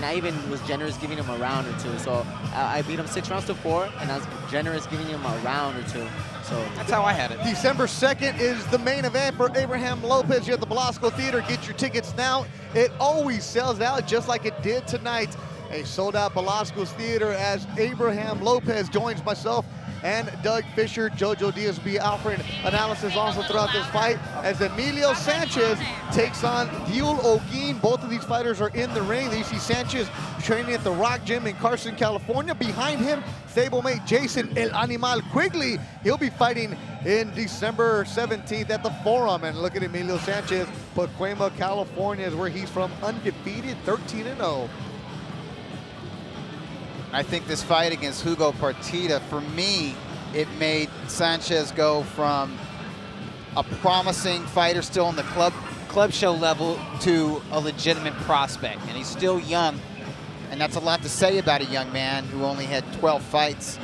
I even was generous giving him a round or two. So I beat him 6 rounds to 4, and I was generous giving him a round or 2. So that's how I had it. December 2nd is the main event for Abraham Lopez here at the Velasco Theater. Get your tickets now. It always sells out just like it did tonight. A sold-out Velasco Theater as Abraham Lopez joins myself and Doug Fisher. Jojo Diaz will be offering analysis also throughout this fight as Emilio Sanchez takes on Diul Ogin. Both of these fighters are in the ring. You see Sanchez training at the Rock Gym in Carson, California. Behind him, stablemate Jason El Animal Quigley. He'll be fighting in December 17th at the Forum. And look at Emilio Sanchez. Pacoima, California is where he's from, undefeated, 13-0. I think this fight against Hugo Partida, for me, it made Sanchez go from a promising fighter still on the club show level to a legitimate prospect. And he's still young, and that's a lot to say about a young man who only had 12 fights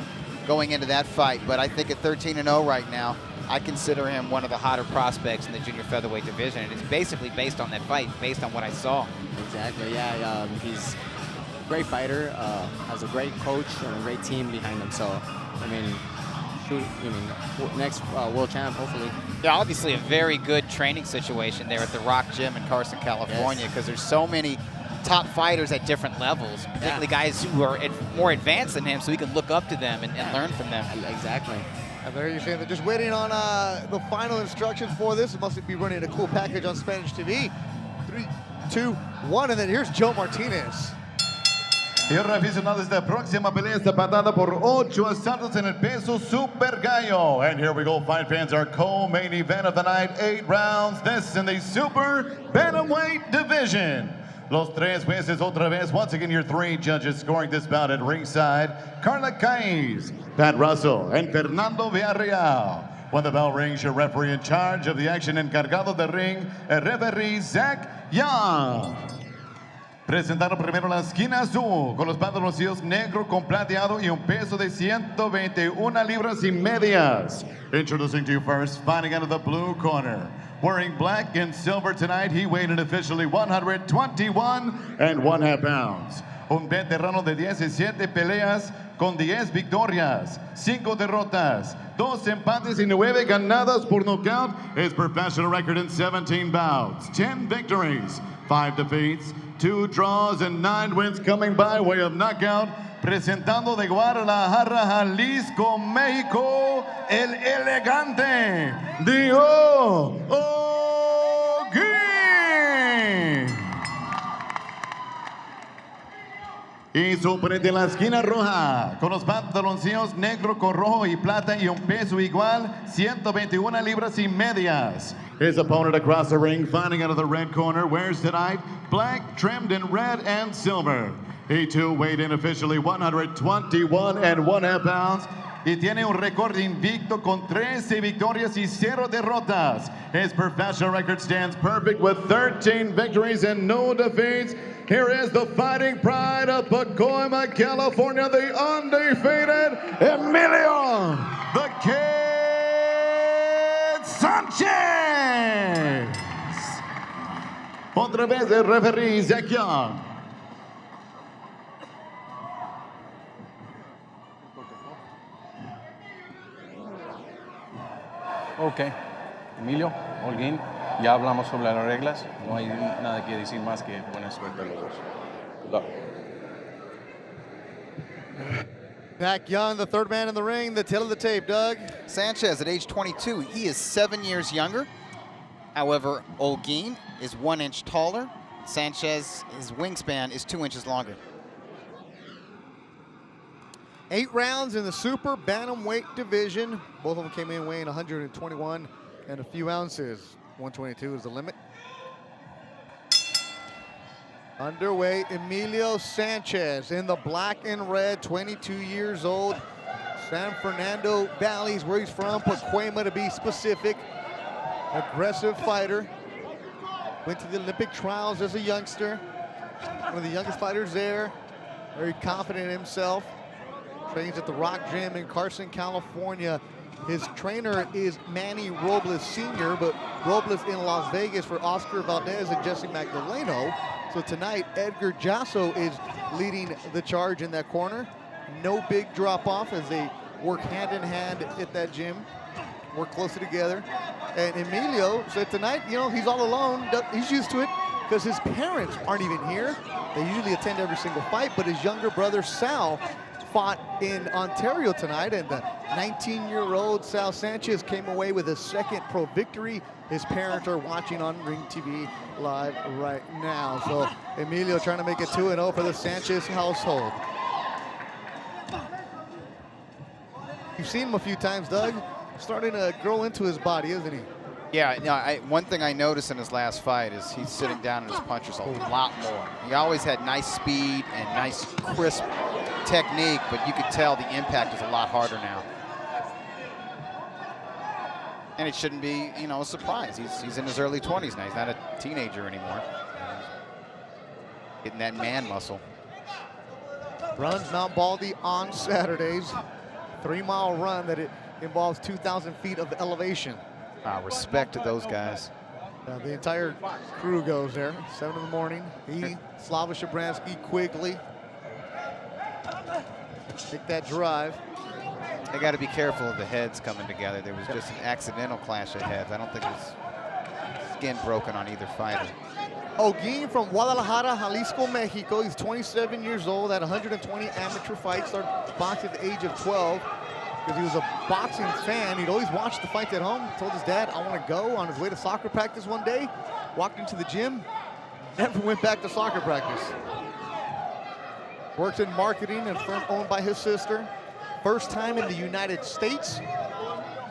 going into that fight. But I think at 13-0 right now, I consider him one of the hotter prospects in the junior featherweight division. And it's basically based on that fight, based on what I saw. Exactly, yeah. He's great fighter, has a great coach and a great team behind him. So, next world champ, hopefully. Yeah, obviously a very good training situation there at the Rock Gym in Carson, California, because there's so many top fighters at different levels, particularly guys who are more advanced than him, so he can look up to them and learn from them. Exactly. And there you see they're just waiting on the final instructions for this. It must be running a cool package on Spanish TV. 3, 2, 1, and then here's Joe Martinez. Y ahora aficionados, esta próxima pelea está patada por 8 asaltos en el peso Super Gallo. And here we go, fight fans, our co-main event of the night, 8 rounds. This in the Super Bantamweight division. Los tres jueces otra vez. Once again, your 3 judges scoring this bout at ringside. Carla Caiz, Pat Russell, and Fernando Villarreal. When the bell rings, your referee in charge of the action, encargado de ring, el referee Zach Young. Presentaron primero la esquina azul con los pantaloncillos negro con plateado y un peso de 121 libras y medias. Introducing to you first, fighting out of the blue corner. Wearing black and silver tonight, he weighed in officially 121 1/2 pounds. Un veterano de 17 peleas con 10 victorias, 5 derrotas, 2 empates y 9 ganadas por nocaut. His professional record in 17 bouts, 10 victories, 5 defeats, 2 draws, and 9 wins coming by way of knockout. Presentando de Guadalajara, Jalisco, México, el elegante Diul Ogin. Y su oponente en la esquina roja, con los pantaloncillos negro con rojo y plata y un peso igual, 121 libras y medias. His opponent across the ring, fighting out of the red corner, wears tonight black trimmed in red and silver. He too weighed in officially 121.5 pounds. Y tiene un récord invicto con 13 victorias y 0 derrotas. His professional record stands perfect with 13 victories and no defeats. Here is the fighting pride of Pacoima, California, the undefeated Emilio, the Kid Sanchez. Otra vez el referee, Zach Young. Ok, Emilio, Holguín, ya hablamos sobre las reglas, no hay nada que decir más que buena suerte a los dos. Good luck. Zach Young, the third man in the ring, the tail of the tape, Doug. Sanchez at age 22, he is 7 years younger. However, Holguín is 1 inch taller. Sanchez, his wingspan is 2 inches longer. 8 rounds in the super bantamweight division. Both of them came in weighing 121 and a few ounces. 122 is the limit. Underway, Emilio Sanchez in the black and red, 22 years old. San Fernando Valley is where he's from, Pacoima to be specific. Aggressive fighter. Went to the Olympic trials as a youngster. One of the youngest fighters there. Very confident in himself. Trains at the Rock Gym in Carson, California. His trainer is Manny Robles Sr., but Robles in Las Vegas for Oscar Valdez and Jesse Magdaleno. So tonight, Edgar Jasso is leading the charge in that corner. No big drop-off as they work hand-in-hand at that gym, work closely together. And Emilio said tonight, you know, he's all alone. He's used to it because his parents aren't even here. They usually attend every single fight, but his younger brother, Sal, fought in Ontario tonight, and the 19-year-old Sal Sanchez came away with a second pro victory. His parents are watching on Ring TV live right now. So Emilio trying to make it 2-0 for the Sanchez household. You've seen him a few times, Doug. Starting to grow into his body, isn't he? Yeah, no, one thing I noticed in his last fight is he's sitting down in his punches a lot more. He always had nice speed and nice crisp technique, but you could tell the impact is a lot harder now. And it shouldn't be, you know, a surprise. He's in his early 20s now. He's not a teenager anymore. Getting that man muscle. Runs Mount Baldy on Saturdays. 3-mile run that it involves 2,000 feet of elevation. Respect to those guys. The entire crew goes there. 7 in the morning. He, Slava Shabransky, Quigley. Take that drive. They got to be careful of the heads coming together. There was just an accidental clash of heads. I don't think there's skin broken on either fighter. Holguín from Guadalajara, Jalisco, Mexico. He's 27 years old, had 120 amateur fights, started boxing at the age of 12 because he was a boxing fan. He'd always watched the fights at home, told his dad, I want to go. On his way to soccer practice one day, walked into the gym, never went back to soccer practice. Works in marketing at a firm owned by his sister. First time in the United States.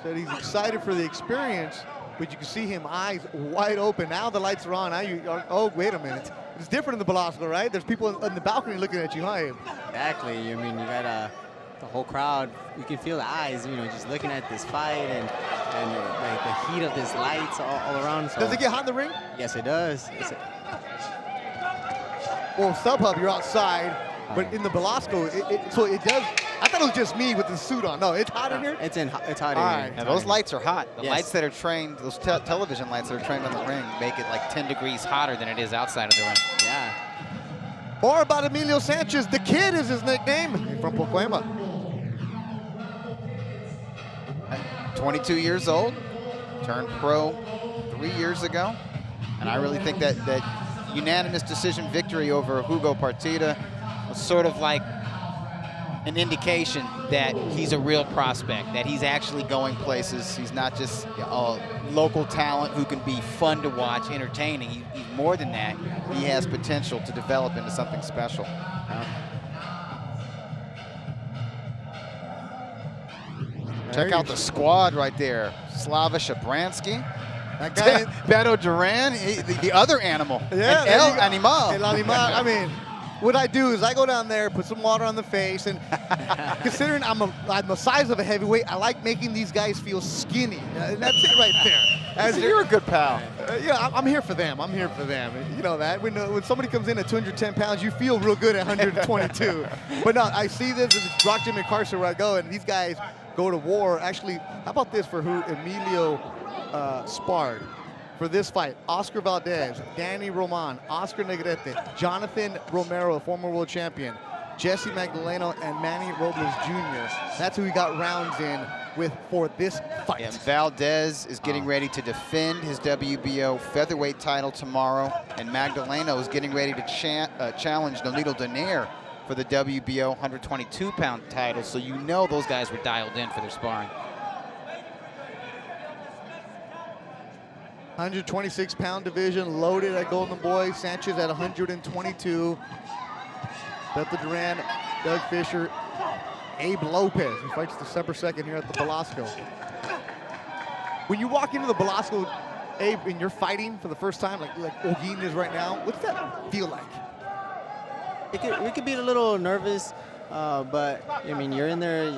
Said he's excited for the experience, but you can see him eyes wide open. Now the lights are on. Now you are, oh, wait a minute. It's different in the Belasco, right? There's people in the balcony looking at you, huh? Exactly. I mean, you got the whole crowd. You can feel the eyes, you know, just looking at this fight and like the heat of this lights all around. So. Does it get hot in the ring? Yes, it does. Well, StubHub, you're outside, but in the Belasco, so it does. I thought it was just me with the suit on. No, it's hot in here? It's hot All in right. here. Now, those lights are hot. The Yes. lights that are trained, those television lights that are trained on the ring make it like 10 degrees hotter than it is outside of the ring. Yeah. More about Emilio Sanchez. The Kid is his nickname. From Pacoima. 22 years old, turned pro 3 years ago. And I really think that unanimous decision victory over Hugo Partida was sort of like an indication that he's a real prospect, that he's actually going places. He's not just a local talent who can be fun to watch, entertaining. He's more than that. He has potential to develop into something special. Check out the squad right there. Slava Shabransky. That guy, Beto Duran, the other animal. Yeah, and El Animal. El Animal. I mean, what I do is I go down there, put some water on the face, and considering I'm the size of a heavyweight, I like making these guys feel skinny. And that's it right there. You're a good pal. Yeah, I'm here for them. I'm here for them. You know that. When somebody comes in at 210 pounds, you feel real good at 122. But no, I see this as Rock Jimmy Carson where I go, and these guys go to war. Actually, how about this for who Emilio sparred for this fight? Oscar Valdez, Danny Roman, Oscar Negrete, Jonathan Romero, former world champion, Jesse Magdaleno, and Manny Robles Jr. That's who he got rounds in with for this fight. And Valdez is getting ready to defend his WBO featherweight title tomorrow, and Magdaleno is getting ready to challenge Nolito Donaire for the WBO 122-pound title, so you know those guys were dialed in for their sparring. 126-pound division loaded at Golden Boy. Sanchez at 122. Beto Duran, Doug Fisher, Abe Lopez, who fights December 2nd here at the Belasco. When you walk into the Belasco, Abe, and you're fighting for the first time, like Olguin is right now, what's that feel like? We could be a little nervous, but I mean, you're in there.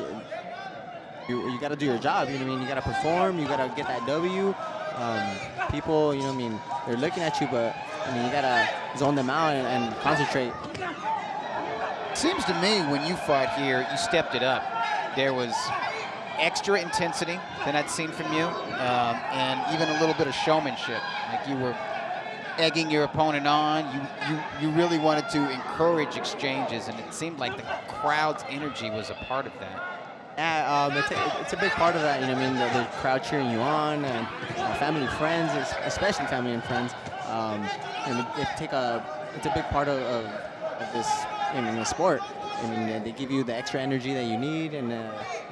You got to do your job. You know what I mean? You got to perform. You got to get that W. People, you know what I mean, they're looking at you, but I mean, you got to zone them out and concentrate. Seems to me when you fought here, you stepped it up. There was extra intensity than I'd seen from you, and even a little bit of showmanship. Like you were egging your opponent on. You really wanted to encourage exchanges, and it seemed like the crowd's energy was a part of that. Yeah, it's a big part of that, you know what I mean, the crowd cheering you on, and family, friends, especially family and friends. And it's a big part of this, in the sport. I mean, they give you the extra energy that you need, and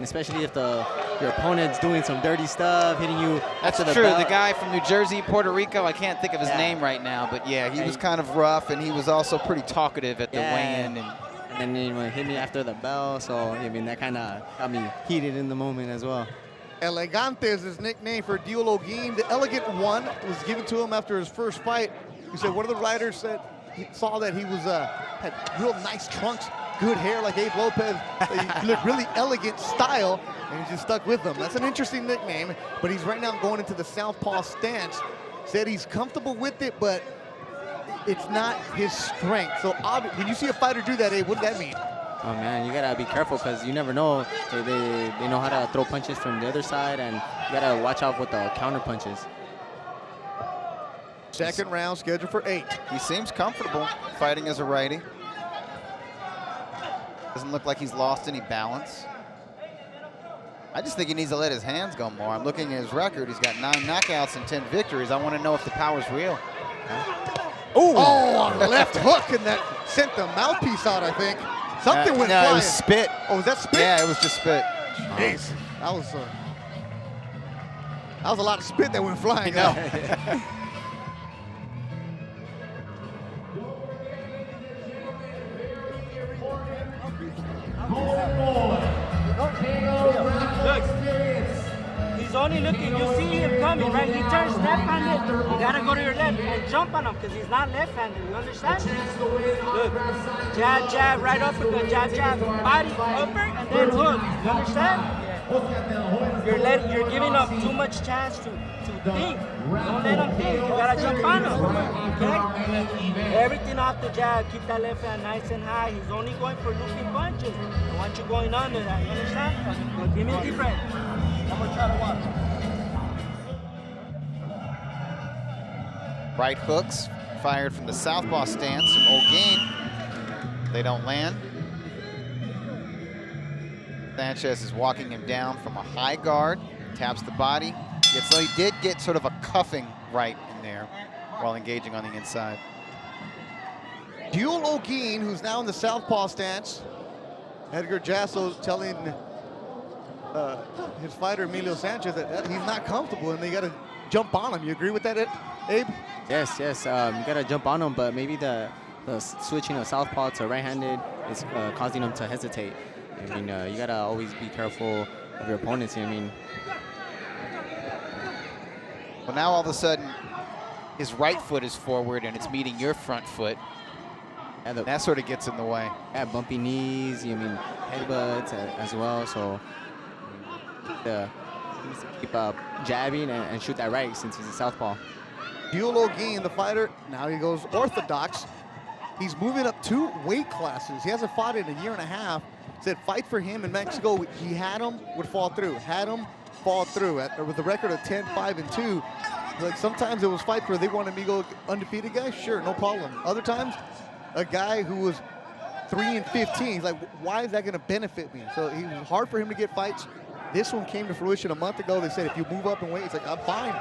especially if your opponent's doing some dirty stuff, hitting you That's after the true. belt. The guy from New Jersey, Puerto Rico, I can't think of his name right now, but yeah, he was kind of rough, and he was also pretty talkative at the weigh-in. And then, you know, hit me after the bell, so I mean, that kind of got me heated in the moment as well. Elegante is his nickname for Dio Olguin. The Elegant One was given to him after his first fight. He said one of the writers said he saw that he was had real nice trunks, good hair like Abe Lopez. He looked really elegant style, and he just stuck with them. That's an interesting nickname, but he's right now going into the southpaw stance. Said he's comfortable with it, but it's not his strength. So when you see a fighter do that, Abe, what does that mean? Oh man, you gotta be careful because you never know. They know how to throw punches from the other side, and you gotta watch out with the counter punches. Second round scheduled for 8. He seems comfortable fighting as a righty. Doesn't look like he's lost any balance. I just think he needs to let his hands go more. I'm looking at his record. He's got 9 knockouts and 10 victories. I want to know if the power's real. Oh, on the left hook, and that sent the mouthpiece out, I think. Something went flying. It was spit. Oh, was that spit? Yeah, it was just spit. Jeez, that was a lot of spit that went flying out. Look, he's only looking, you see him coming, right? He turns left-handed, you gotta go to your left and jump on him because he's not left-handed, you understand? Look, jab, jab, right uppercut, jab, jab, body, upper, and then hook, you understand? You're giving up too much chance to think. Don't let him think, you gotta jump on him, okay? Everything off the jab, keep that left hand nice and high. He's only going for looping punches. I want you going under that, you understand? Well, give me a deep breath. I'm gonna try to watch. Right hooks fired from the southpaw stance from Olguin. They don't land. Sanchez is walking him down from a high guard, taps the body. So he did get sort of a cuffing right in there while engaging on the inside. Duel Olguin, who's now in the southpaw stance. Edgar Jasso telling his fighter Emilio Sanchez that he's not comfortable and they got to jump on him. You agree with that, Abe? Yes. You got to jump on him, but maybe the switching of southpaw to right-handed is causing him to hesitate. I mean, you got to always be careful your opponents. I mean, Well, now all of a sudden, his right foot is forward and it's meeting your front foot. yeah, That sort of gets in the way. yeah, bumpy knees. I mean, headbutts as well. So he needs to keep jabbing and shoot that right since he's a southpaw. Buell O'Gean, the fighter, now he goes orthodox. He's moving up 2 weight classes. He hasn't fought in a year and a half. Said fight for him in Mexico. He had him, would fall through. Had him, fall through. With a record of 10-5-2. Like sometimes it was fights where they wanted me to go undefeated guy. Sure, no problem. Other times, a guy who was 3-15. He's like, why is that going to benefit me? So it was hard for him to get fights. This one came to fruition a month ago. They said if you move up in weight, it's like I'm fine.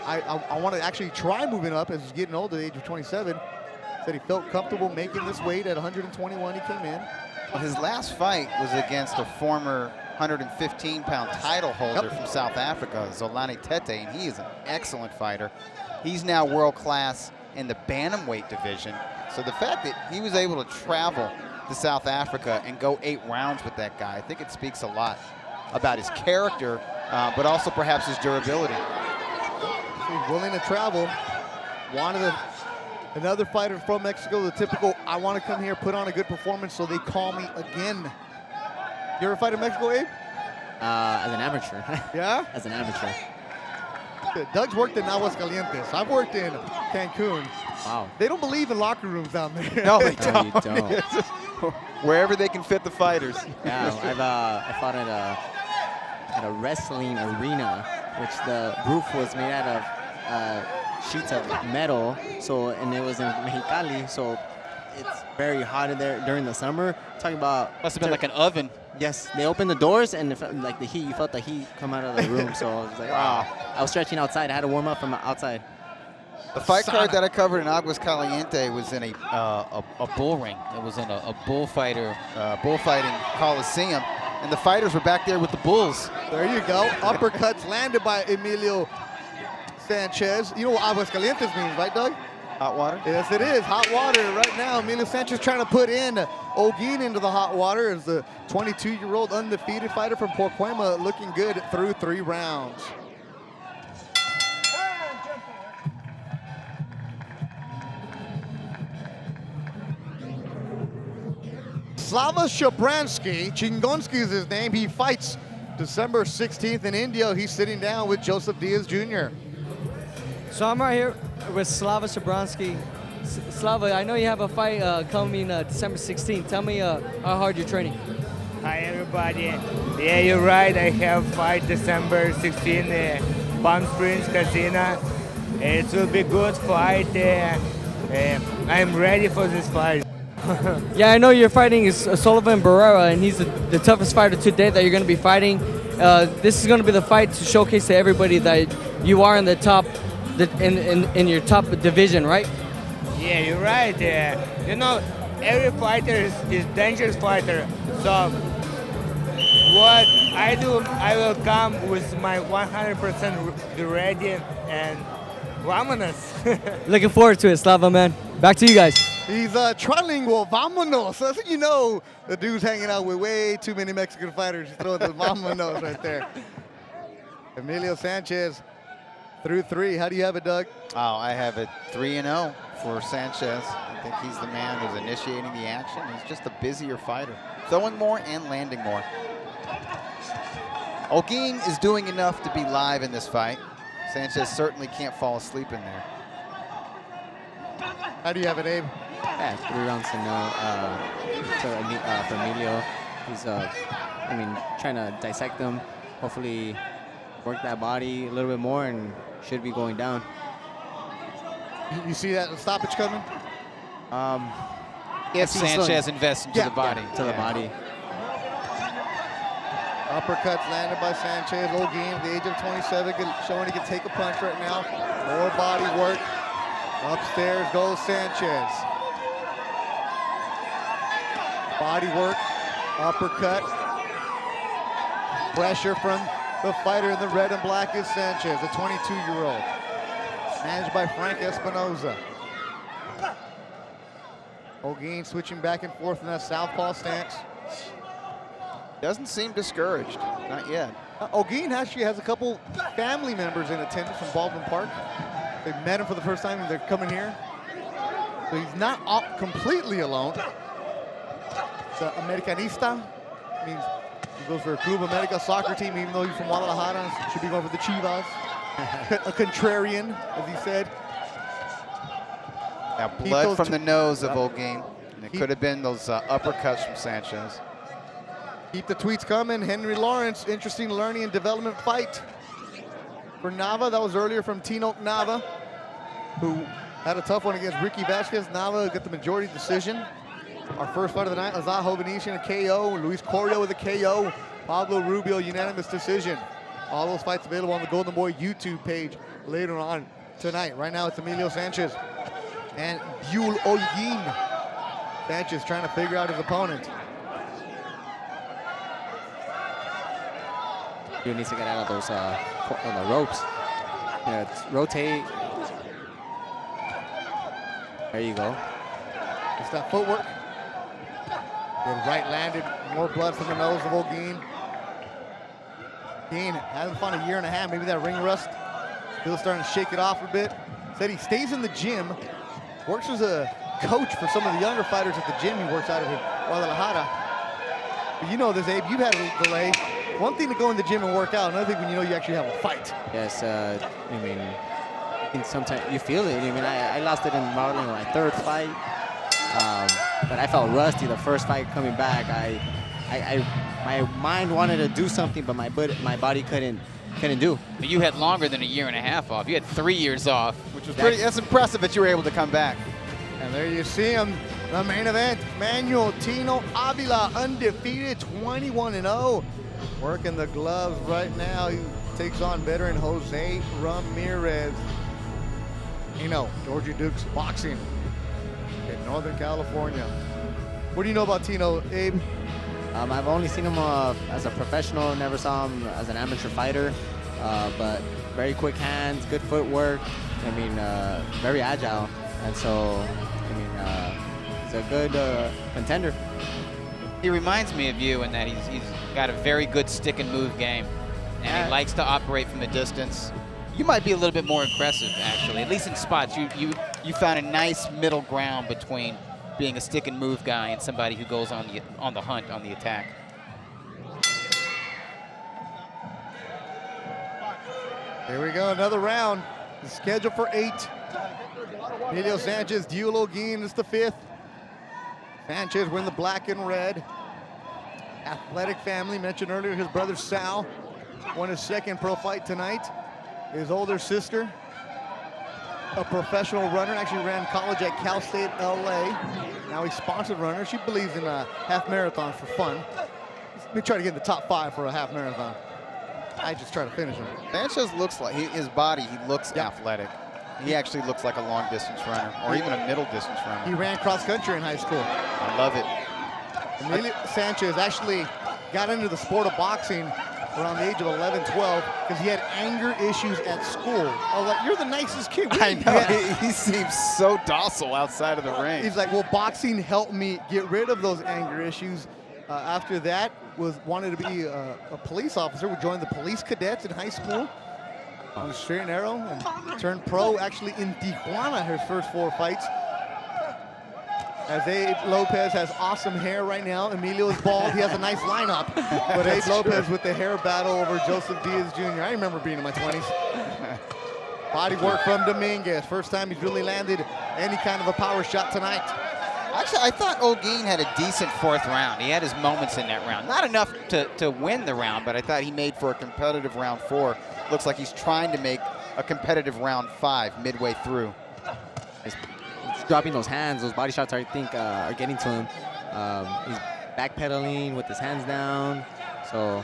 I want to actually try moving up as he's getting older, at the age of 27. Said he felt comfortable making this weight at 121. He came in. Well, his last fight was against a former 115-pound title holder from South Africa, Zolani Tete, and he is an excellent fighter. He's now world-class in the bantamweight division. So the fact that he was able to travel to South Africa and go 8 rounds with that guy, I think it speaks a lot about his character, but also perhaps his durability. He's willing to travel. Another fighter from Mexico, the typical, I want to come here, put on a good performance, so they call me again. You ever fight in Mexico, Abe? As an amateur. Yeah? As an amateur. Doug's worked in Aguascalientes. I've worked in Cancun. Wow. They don't believe in locker rooms down there. No, they No, you don't. don't. It's just wherever they can fit the fighters. Yeah, I fought at a wrestling arena, which the roof was made out of sheets of metal. So, and it was in Mexicali, so it's very hot in there during the summer. Talking about Must have been like an oven. Yes, they opened the doors and it felt like the heat. You felt the heat come out of the room. So I was like, wow. I was stretching outside. I had to warm up from outside. The fight card that I covered in Aguascalientes was in a bull ring. It was in a bullfighting coliseum, and the fighters were back there with the bulls. There you go. Uppercuts landed by Emilio Sanchez. You know what Aguascalientes means, right, Doug? Hot water? Yes, it is. Hot water right now. Emilio Sanchez trying to put in O'Gean into the hot water as the 22-year-old undefeated fighter from Porquema looking good through 3 rounds. Slava Shabransky, Chingonski is his name. He fights December 16th in India. He's sitting down with Joseph Diaz Jr. So I'm right here with Slava Shabransky. Slava, I know you have a fight coming December 16th. Tell me how hard you're training. Hi everybody. Yeah, you're right. I have fight December 16th, Palm Springs Casino. It will be good fight. I'm ready for this fight. Yeah, I know you're fighting is Sullivan Barrera, and he's the toughest fighter to date that you're going to be fighting. This is going to be the fight to showcase to everybody that you are in the top, in your top division, right? Yeah, you're right. You know, every fighter is dangerous fighter. So what I do, I will come with my 100% ready and vamonos. Looking forward to it, Slava, man. Back to you guys. He's trilingual, vamonos. I think you know the dude's hanging out with way too many Mexican fighters. He's throwing the vamonos right there. Emilio Sanchez through 3. How do you have it, Doug? Oh, I have it 3-0 for Sanchez. I think he's the man who's initiating the action. He's just a busier fighter, throwing more and landing more. O'Gean is doing enough to be live in this fight. Sanchez certainly can't fall asleep in there. How do you have it, Abe? Yeah, 3 rounds to no for Emilio. He's, I mean, trying to dissect them. Hopefully work that body a little bit more and should be going down. You see that stoppage coming? If Sanchez invests into the body. To the body. Uppercuts landed by Sanchez. O'Gean at the age of 27, showing he can take a punch right now. More body work. Upstairs goes Sanchez. Body work, uppercut. Pressure from the fighter in the red and black is Sanchez, the 22-year-old. Managed by Frank Espinoza. O'Gean switching back and forth in that southpaw stance. Doesn't seem discouraged. Not yet. Olguin actually has a couple family members in attendance from Baldwin Park. They met him for the first time and they're coming here. So he's not completely alone. The Americanista means he goes for a Club America soccer team, even though he's from Guadalajara. Should be going for the Chivas. A contrarian, as he said. Now blood from the nose of Olguin. And it could have been those uppercuts from Sanchez. Keep the tweets coming. Henry Lawrence, interesting learning and development fight for Nava. That was earlier from Tino Nava, who had a tough one against Ricky Vasquez. Nava got the majority decision. Our first fight of the night, Azajo Venetian, a KO. Luis Corio with a KO. Pablo Rubio, unanimous decision. All those fights available on the Golden Boy YouTube page later on tonight. Right now, it's Emilio Sanchez and Buell Olguin. Sanchez trying to figure out his opponent. He needs to get out of those on the ropes. Rotate. There you go. It's that footwork. Good right landed. More blood from the nose of Olguin. Olguin hasn't fought a year and a half. Maybe that ring rust still starting to shake it off a bit. Said he stays in the gym. Works as a coach for some of the younger fighters at the gym. He works out of Guadalajara. But you know this, Abe. You've had a delay. One thing to go in the gym and work out. Another thing when you know you actually have a fight. Yes, I mean, sometimes you feel it. I mean, I lost it in Marlin my third fight, but I felt rusty the first fight coming back. My mind wanted to do something, but my body couldn't do. But you had longer than a year and a half off. You had 3 years off, which was Pretty, that's impressive that you were able to come back. And there you see him, the main event. Manuel Tino Avila, undefeated, 21-0. Working the gloves right now. He takes on veteran Jose Ramirez. You know, Georgia Duke's boxing in Northern California. What do you know about Tino, Abe? I've only seen him as a professional, never saw him as an amateur fighter, but very quick hands, good footwork. I mean, very agile. And so, I mean, he's a good contender. He reminds me of you in that he's got a very good stick and move game, and he likes to operate from the distance. You might be a little bit more aggressive, actually, at least in spots. You found a nice middle ground between being a stick and move guy and somebody who goes on the hunt, on the attack. Here we go, another round. The schedule for 8. Emilio Sanchez, Buell Olguin is the 5th. Sanchez wearing the black and red. Athletic family, mentioned earlier, his brother Sal won his second pro fight tonight. His older sister, a professional runner, actually ran college at Cal State LA. Now he's sponsored runner. She believes in half marathons for fun. We try to get in the top 5 for a half marathon. I just try to finish him. Sanchez looks like, his body, he looks athletic. He actually looks like a long distance runner or even a middle distance runner. He ran cross country in high school. I love it. Emilio Sanchez actually got into the sport of boxing around the age of 11, 12 because he had anger issues at school. I was like, you're the nicest kid. I know, he seems so docile outside of the ring. He's like, well, boxing helped me get rid of those anger issues. After that, wanted to be a police officer. We joined the police cadets in high school on the straight and narrow and turned pro actually in Tijuana his first 4 fights. As Abe Lopez has awesome hair right now. Emilio is bald. He has a nice lineup. But Abe Lopez with the hair battle over Joseph Diaz Jr. I remember being in my 20s. Body work from Dominguez. First time he's really landed any kind of a power shot tonight. Actually, I thought Olguin had a decent 4th round. He had his moments in that round. Not enough to win the round, but I thought he made for a competitive round 4. Looks like he's trying to make a competitive round 5 midway through. He's dropping those hands. Those body shots, I think, are getting to him. He's backpedaling with his hands down. So,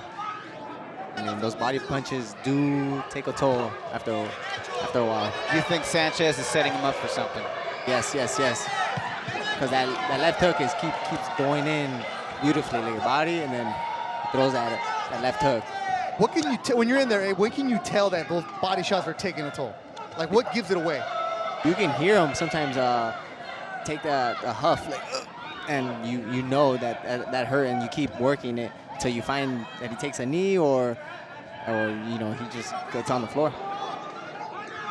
I mean, those body punches do take a toll after a while. Do you think Sanchez is setting him up for something? Yes. Because that left hook keeps going in beautifully, like your body, and then throws that left hook. What can you when you're in there, Abe, when can you tell that those body shots are taking a toll? Like, what gives it away? You can hear them sometimes take the huff, like, and you know that hurt, and you keep working it. until you find that he takes a knee or you know, he just gets on the floor.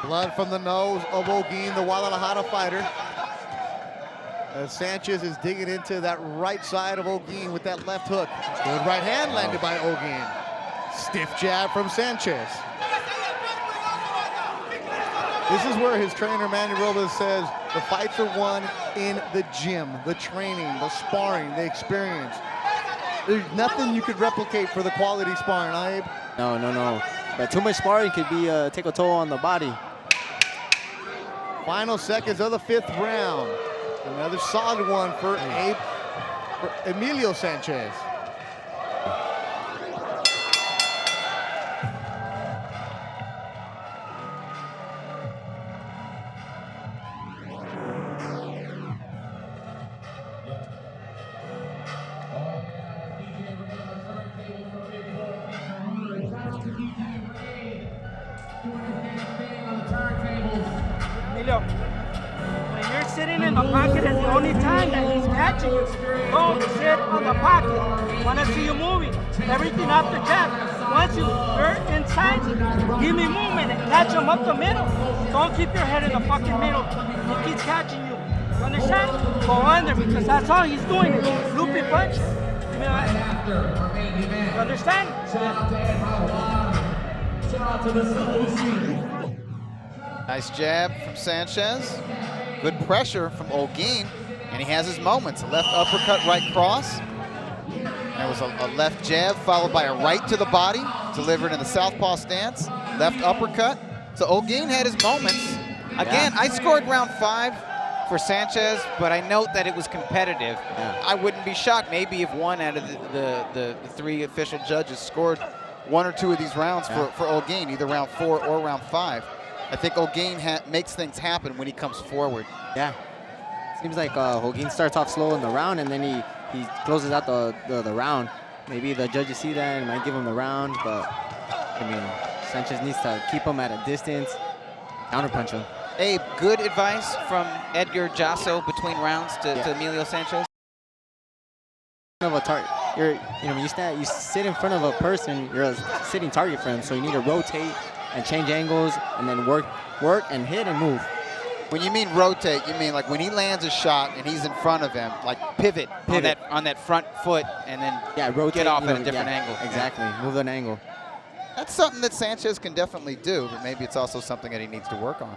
Blood from the nose of Olguin, the Guadalajara fighter. As Sanchez is digging into that right side of Olguin with that left hook. Good right hand landed by Olguin. Stiff jab from Sanchez. This is where his trainer, Manuel, says the fights are won in the gym, the training, the sparring, the experience. There's nothing you could replicate for the quality sparring, Abe. No. But too much sparring could be take a toll on the body. Final seconds of the 5th round. Another solid one for Abe, for Emilio Sanchez. Emilio, when you're sitting in the pocket is the only time that he's catching you. Don't sit on the pocket. Want to see you moving. Everything off the jab. Once you're inside, give me movement and catch him up the middle. Don't keep your head in the fucking middle. He keeps catching you. You understand? Go under because that's all he's doing. Loopy punch. You understand? Nice jab from Sanchez. Good pressure from Olguin, and he has his moments. A left uppercut, right cross. There was a left jab followed by a right to the body, delivered in the southpaw stance. Left uppercut. So Olguin had his moments. Again, I scored round 5 for Sanchez, but I note that it was competitive. I wouldn't be shocked maybe if one out of the 3 official judges scored 1 or 2 of these rounds for Olguin, either round 4 or round 5. I think Olguin makes things happen when he comes forward. Yeah. Seems like Olguin starts off slow in the round and then he closes out the round. Maybe the judges see that and might give him the round, but I mean, Sanchez needs to keep him at a distance, counterpunch him. Abe, good advice from Edgar Jasso between rounds to Emilio Sanchez? Of a target, you sit in front of a person, you're a sitting target for him, so you need to rotate and change angles and then work and hit and move. When you mean rotate, you mean like when he lands a shot and he's in front of him, like pivot. On that front foot and then rotate, get off at a different angle. Exactly, move an angle. That's something that Sanchez can definitely do, but maybe it's also something that he needs to work on.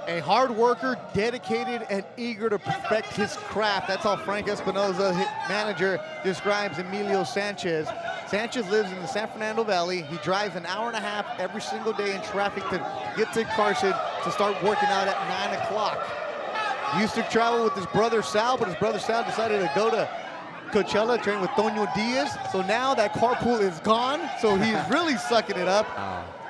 A hard worker, dedicated, and eager to perfect his craft. That's how Frank Espinoza, his manager, describes Emilio Sanchez. Sanchez lives in the San Fernando Valley. He drives an hour and a half every single day in traffic to get to Carson to start working out at 9 o'clock. He used to travel with his brother Sal, but his brother Sal decided to go to Coachella, train with Toño Diaz. So now that carpool is gone, so he's really sucking it up.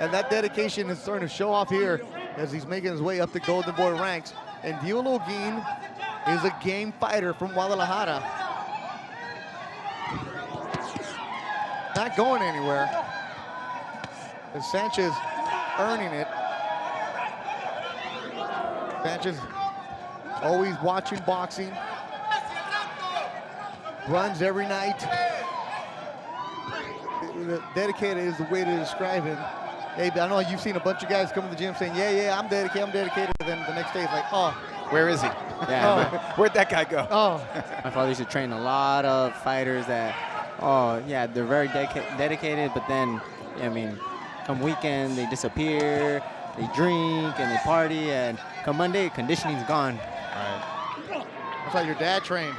And that dedication is starting to show off here as he's making his way up the Golden Boy ranks. And Diego Olguin is a game fighter from Guadalajara. Not going anywhere. And Sanchez earning it. Sanchez always watching boxing. Runs every night. Dedicated is the way to describe him. Hey, I know you've seen a bunch of guys come to the gym saying, yeah, I'm dedicated. And then the next day it's like, oh. Where is he? Yeah, where'd that guy go? Oh. My father used to train a lot of fighters that, they're very dedicated, but then, I mean, come weekend, they disappear, they drink, and they party, and come Monday, conditioning's gone. Right. That's how your dad trained.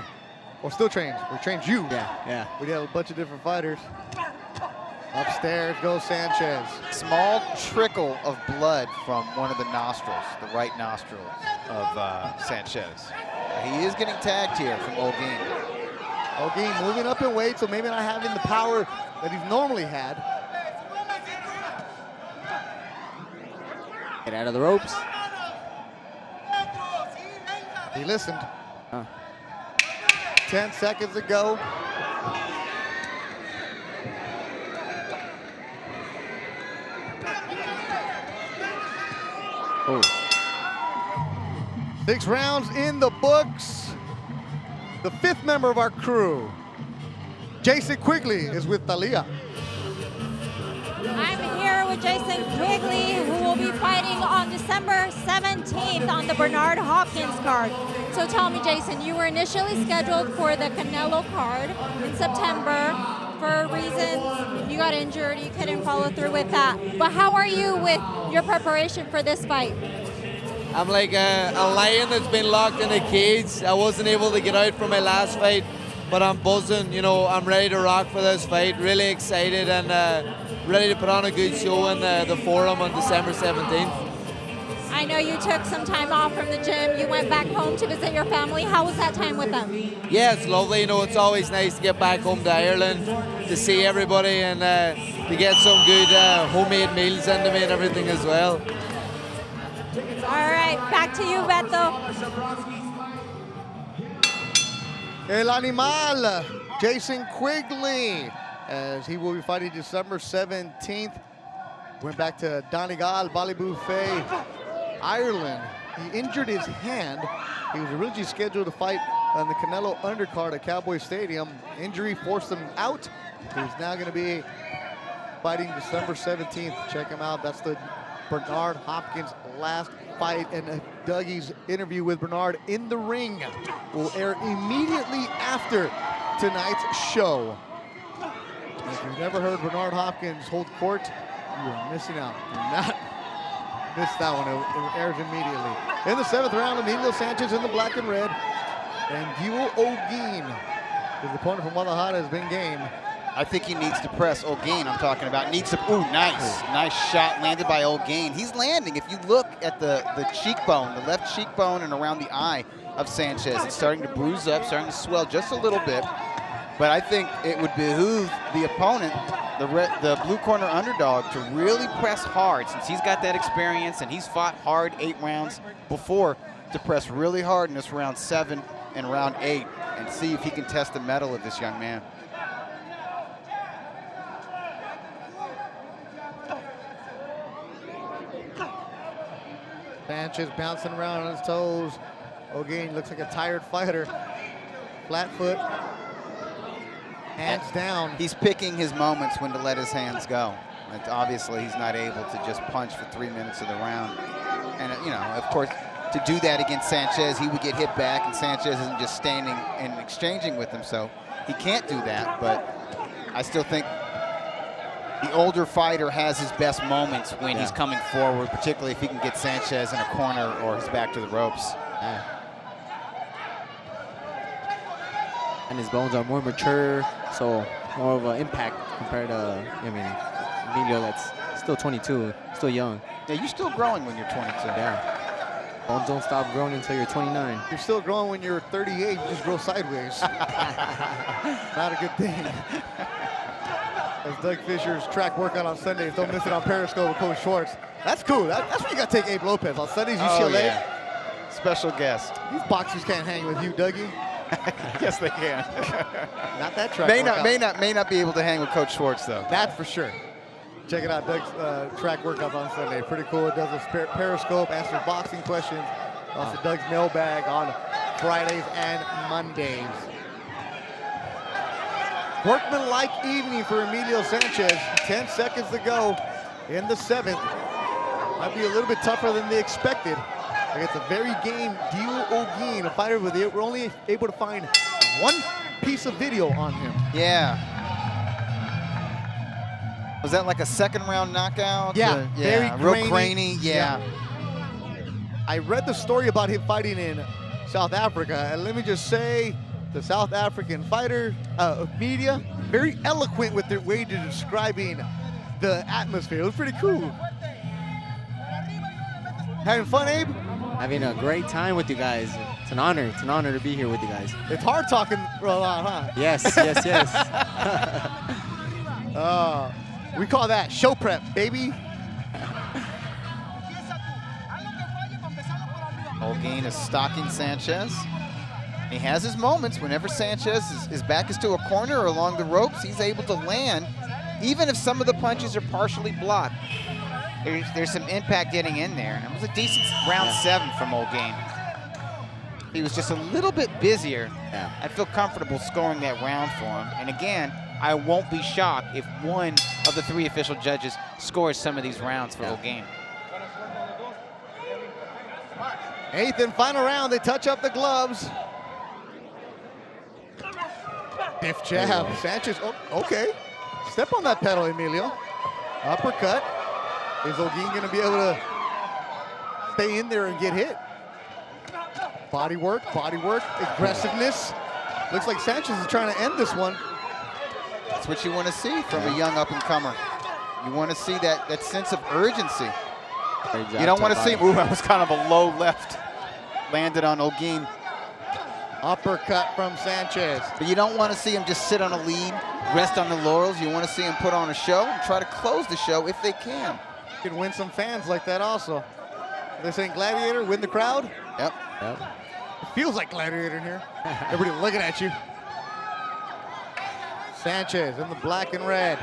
Well, still trains. We trained you. Yeah. We had a bunch of different fighters. Upstairs goes Sanchez. Small trickle of blood from one of the nostrils, the right nostril of Sanchez. He is getting tagged here from Olguin. Olguin moving up in weight, so maybe not having the power that he's normally had. Get out of the ropes. He listened. 10 seconds to go. Oh. 6 rounds in the books. The 5th member of our crew Jason Quigley is with Thalia. I'm here with Jason Quigley, who will be fighting on December 17th on the Bernard Hopkins card. So tell me, Jason, you were initially scheduled for the Canelo card in September. For reasons, you got injured, you couldn't follow through with that. But how are you with your preparation for this fight? I'm like a lion that's been locked in a cage. I wasn't able to get out for my last fight, but I'm buzzing. You know, I'm ready to rock for this fight. Really excited and ready to put on a good show in the Forum on December 17th. I know you took some time off from the gym. You went back home to visit your family. How was that time with them? Yeah, it's lovely. You know, it's always nice to get back home to Ireland to see everybody and to get some good homemade meals into me and everything as well. All right, back to you, Beto. El Animal, Jason Quigley, as he will be fighting December 17th. Went back to Donegal, Valley Buffet, Ireland. He injured his hand. He was originally scheduled to fight on the Canelo undercard at Cowboy Stadium. Injury forced him out. He's now going to be fighting December 17th. Check him out. That's the Bernard Hopkins last fight. And Dougie's interview with Bernard in the ring will air immediately after tonight's show. If you've never heard Bernard Hopkins hold court, you are missing out. Do not miss that one. It airs immediately. In the 7th round, Emilio Sanchez in the black and red. And Duel O'Geen, his opponent from Guadalajara, has been game. I think he needs to press O'Geen, I'm talking about. Needs to, ooh, nice. Nice shot landed by O'Geen. He's landing. If you look at the cheekbone, the left cheekbone and around the eye of Sanchez, it's starting to bruise up, starting to swell just a little bit. But I think it would behoove the opponent, the blue corner underdog, to really press hard, since he's got that experience and he's fought hard 8 rounds before, to press really hard in this round 7 and round 8 and see if he can test the mettle of this young man. Sanchez bouncing around on his toes. O'Geen looks like a tired fighter. Flat foot. Hands down. He's picking his moments when to let his hands go. Obviously, he's not able to just punch for 3 minutes of the round. And, you know, of course, to do that against Sanchez, he would get hit back, and Sanchez isn't just standing and exchanging with him, so he can't do that. But I still think the older fighter has his best moments when he's coming forward, particularly if he can get Sanchez in a corner or his back to the ropes. And his bones are more mature, so more of an impact compared to, I mean, Emilio that's still 22, still young. Yeah, you're still growing when you're 22. Yeah. Bones don't stop growing until you're 29. You're still growing when you're 38, you just grow sideways. Not a good thing. As Doug Fisher's track workout on Sundays, don't miss it on Periscope with Coach Schwartz. That's cool. That's where you got to take Abe Lopez. On Sundays, UCLA. Oh, yeah. Special guest. These boxers can't hang with you, Dougie. Yes, they can. Not that track may workout. not be able to hang with Coach Schwartz, though. That's for sure. Check it out, Doug's track workouts on Sunday. Pretty cool. It does a Periscope, answers boxing questions. Also Doug's mailbag on Fridays and Mondays. Workman-like evening for Emilio Sanchez. 10 seconds to go in the 7th. Might be a little bit tougher than they expected. Against a very game Duel O'Geen, a fighter with it. We're only able to find one piece of video on him. Yeah. Was that like a 2nd round knockout? Yeah, very real grainy. Yeah. I read the story about him fighting in South Africa, and let me just say, the South African fighter media, very eloquent with their way to describing the atmosphere. It was pretty cool. Having fun, Abe? Having a great time with you guys. It's an honor. It's an honor to be here with you guys. It's hard talking for a lot, huh? Yes, yes, yes. We call that show prep, baby. O'Geen is stalking Sanchez. He has his moments. Whenever Sanchez, his back is to a corner or along the ropes, he's able to land, even if some of the punches are partially blocked. There's some impact getting in there. It was a decent round 7 from O'Geen. he was just a little bit busier, I'd feel comfortable scoring that round for him. And again, I won't be shocked if one of the 3 official judges scores some of these rounds for Holguin. 8th and final round, they touch up the gloves. Stiff jab, Sanchez, oh, okay. Step on that pedal, Emilio. Uppercut. Is Holguin gonna be able to stay in there and get hit? Body work, aggressiveness. Looks like Sanchez is trying to end this one. That's what you want to see from a young up-and-comer. You want to see that sense of urgency. You don't want to see, ooh, that was kind of a low left. Landed on Holguin. Uppercut from Sanchez. But you don't want to see him just sit on a lead, rest on the laurels. You want to see him put on a show and try to close the show if they can. You can win some fans like that also. They're saying Gladiator, win the crowd? Yep. It feels like Gladiator in here. Everybody looking at you. Sanchez in the black and red.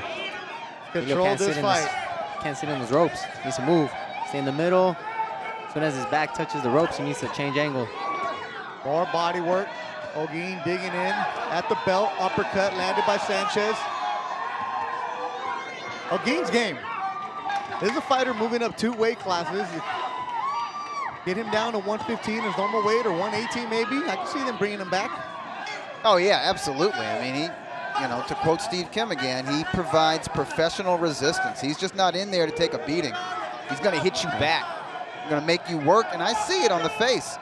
Control this fight. Can't sit on those ropes. Needs to move. Stay in the middle. As soon as his back touches the ropes, he needs to change angle. More body work. Holguin digging in at the belt. Uppercut landed by Sanchez. Holguin's game. This is a fighter moving up 2 weight classes. Get him down to 115 his normal weight, or 118 maybe. I can see them bringing him back. Oh yeah, absolutely. I mean, he, you know, to quote Steve Kim again, he provides professional resistance. He's just not in there to take a beating. He's going to hit you back. He's going to make you work, and I see it on the face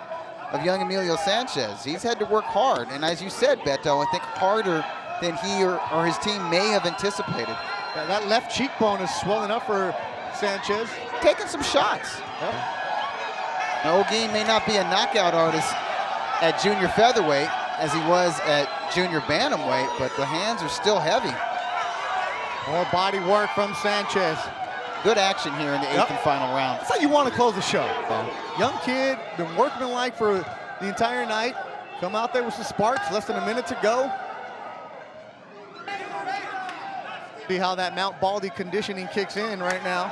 of young Emilio Sanchez. He's had to work hard, and as you said, Beto, I think harder than he or his team may have anticipated. Yeah, that left cheekbone is swelling up for Sanchez. Taking some shots. Yep. Now, Holguin may not be a knockout artist at junior featherweight as he was at junior bantamweight, but the hands are still heavy. More body work from Sanchez. Good action here in the 8th and final round. That's how you want to close the show. Young kid, been workmanlike for the entire night. Come out there with some sparks, less than a minute to go. See how that Mount Baldy conditioning kicks in right now.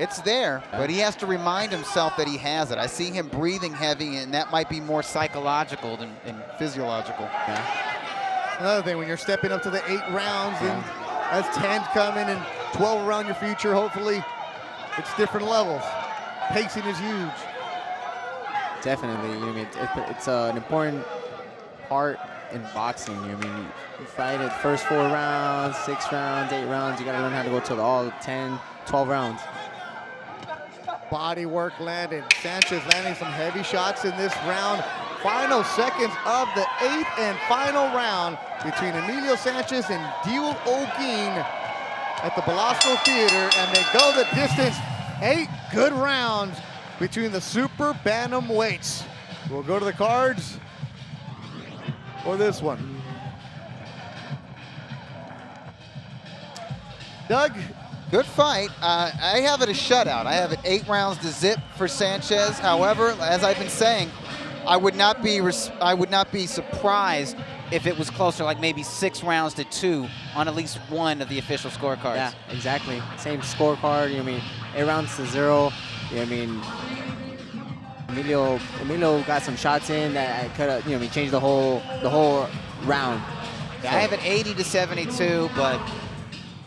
It's there, but he has to remind himself that he has it. I see him breathing heavy, and that might be more psychological than physiological. Yeah. Another thing, when you're stepping up to the 8 rounds, and that's 10 coming and 12 around your future, hopefully, it's different levels. Pacing is huge. Definitely. I mean, it's an important part in boxing. I mean, you fight it first 4 rounds, 6 rounds, 8 rounds. You got to learn how to go to all 10, 12 rounds. Body work landed. Sanchez landing some heavy shots in this round. Final seconds of the 8th and final round between Emilio Sanchez and Dewell Holguin at the Belasco Theater, and they go the distance. 8 good rounds between the super bantamweights. We'll go to the cards for this one. Doug? Good fight. I have it a shutout. I have it 8 rounds to zip for Sanchez. However, as I've been saying, I would not be surprised if it was closer, like maybe 6 rounds to 2 on at least one of the official scorecards. Yeah, exactly. Same scorecard. I mean, 8 rounds to 0. I mean, Emilio got some shots in that could have, changed the whole round. Yeah, I have it 80 to 72, but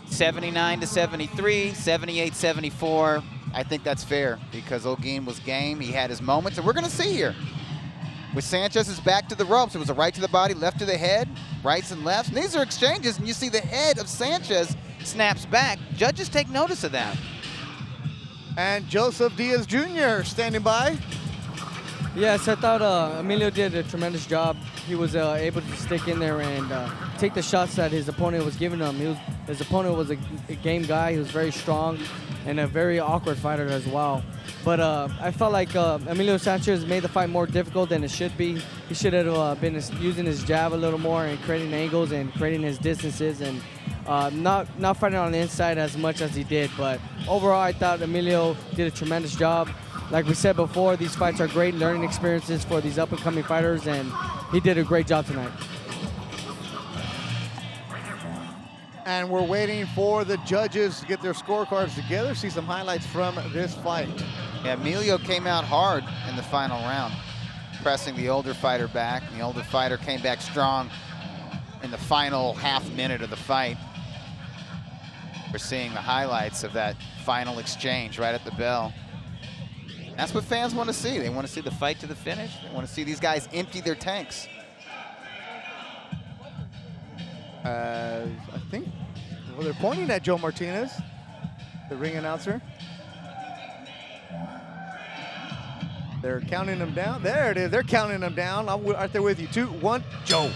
79 to 73, 78, 74. I think that's fair because Holguin was game. He had his moments, and we're going to see here. With Sanchez's back to the ropes, it was a right to the body, left to the head, rights and lefts. And these are exchanges, and you see the head of Sanchez snaps back. Judges take notice of that. And Joseph Diaz Jr. standing by. Yes, I thought Emilio did a tremendous job. He was able to stick in there and take the shots that his opponent was giving him. His opponent was a game guy. He was very strong and a very awkward fighter as well. But I felt like Emilio Sanchez made the fight more difficult than it should be. He should have been using his jab a little more and creating angles and creating his distances and not fighting on the inside as much as he did. But overall, I thought Emilio did a tremendous job. Like we said before, these fights are great learning experiences for these up-and-coming fighters, and he did a great job tonight. And we're waiting for the judges to get their scorecards together, see some highlights from this fight. Yeah, Emilio came out hard in the final round. pressing the older fighter back. The older fighter came back strong in the final half minute of the fight. We're seeing the highlights of that final exchange right at the bell. That's what fans want to see. They want to see the fight to the finish. They want to see these guys empty their tanks. I think, well, they're pointing at Joe Martinez, the ring announcer. They're counting them down. There it is. They're counting them down. I'm right there with you. 2, 1, Joe.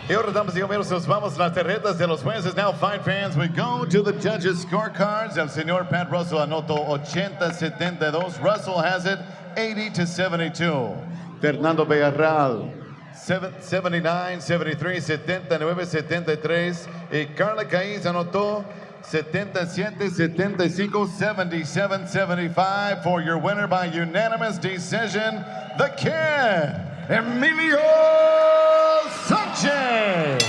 Y ahora, damas y caballeros, nos vamos las tarjetas de los jueces. Now, fight fans, we go to the judges' scorecards. El señor Pat Russell anotó 80-72. Russell has it 80-72. Fernando Villarreal 79-73, 79-73. Y Carla Caiz anotó 77-75, 77-75 for your winner by unanimous decision, the kid, Emilio Sanchez.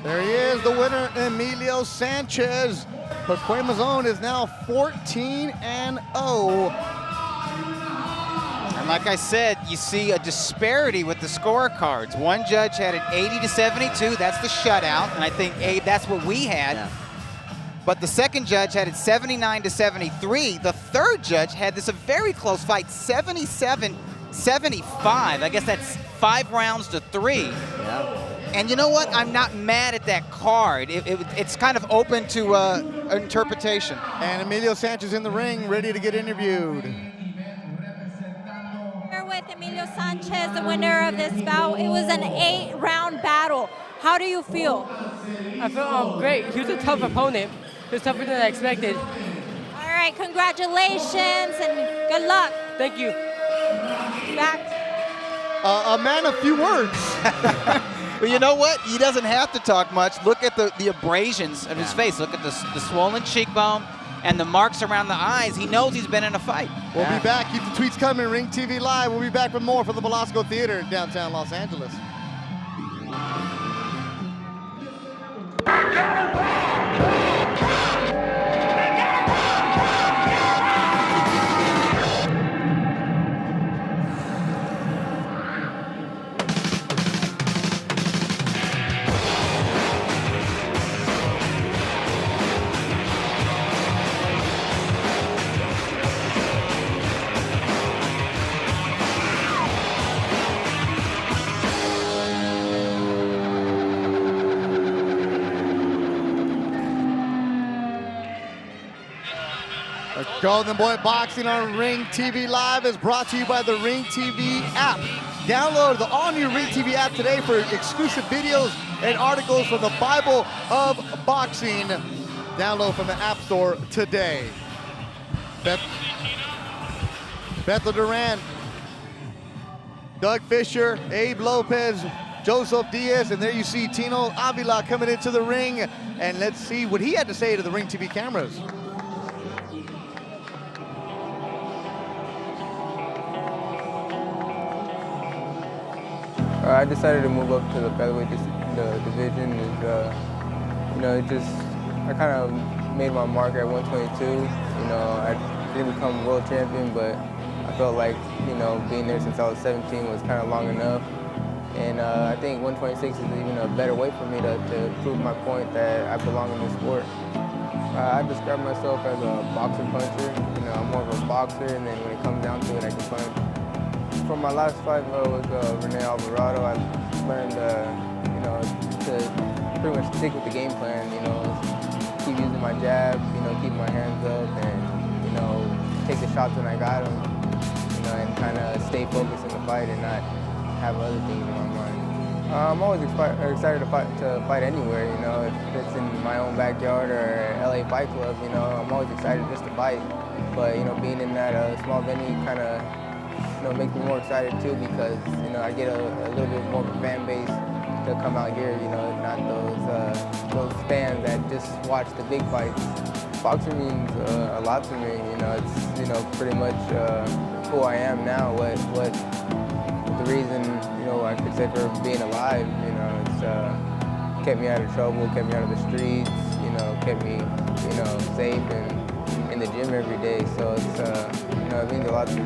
There he is, the winner, Emilio Sanchez. Pacuema's own is now 14-0. And like I said, you see a disparity with the scorecards. One judge had it 80-72, that's the shutout, and I think, Abe, that's what we had. Yeah. But the second judge had it 79-73. The third judge had this a very close fight, 77-75. I guess that's 5 rounds to 3. Yeah. And you know what? I'm not mad at that card. It's kind of open to interpretation. And Emilio Sanchez in the ring, ready to get interviewed. Here with Emilio Sanchez, the winner of this bout. It was an 8-round battle. How do you feel? I feel great. He was a tough opponent. He was tougher than I expected. All right, congratulations and good luck. Thank you. Back. A man of few words. Well, you know what? He doesn't have to talk much. Look at the abrasions of his face. Look at the swollen cheekbone and the marks around the eyes. He knows he's been in a fight. We'll be back. Keep the tweets coming. Ring TV Live. We'll be back with more from the Belasco Theater in downtown Los Angeles. Golden Boy Boxing on Ring TV Live is brought to you by the Ring TV app. Download the all-new Ring TV app today for exclusive videos and articles from the Bible of Boxing. Download from the App Store today. Bethel Duran, Doug Fisher, Abe Lopez, Joseph Diaz, and there you see Tino Avila coming into the ring. And let's see what he had to say to the Ring TV cameras. I decided to move up to the featherweight division. I kind of made my mark at 122. I didn't become world champion, but I felt like, being there since I was 17 was kind of long enough. And I think 126 is even a better way for me to prove my point that I belong in this sport. I describe myself as a boxer puncher. I'm more of a boxer, and then when it comes down to it, I can punch. From my last fight with Rene Alvarado, I learned, to pretty much stick with the game plan. Keep using my jab, keep my hands up, and take the shots when I got them. And kind of stay focused in the fight and not have other things in my mind. I'm always excited to fight anywhere. If it's in my own backyard or LA Fight Club, I'm always excited just to fight. But being in that small venue kind of makes me more excited too, because I get a little bit more of a fan base to come out here. Not those fans that just watch the big fights. Boxing means a lot to me. It's pretty much who I am now. What the reason I could say for being alive. It's kept me out of trouble, kept me out of the streets. Kept me safe and in the gym every day, so it's it means a lot to me.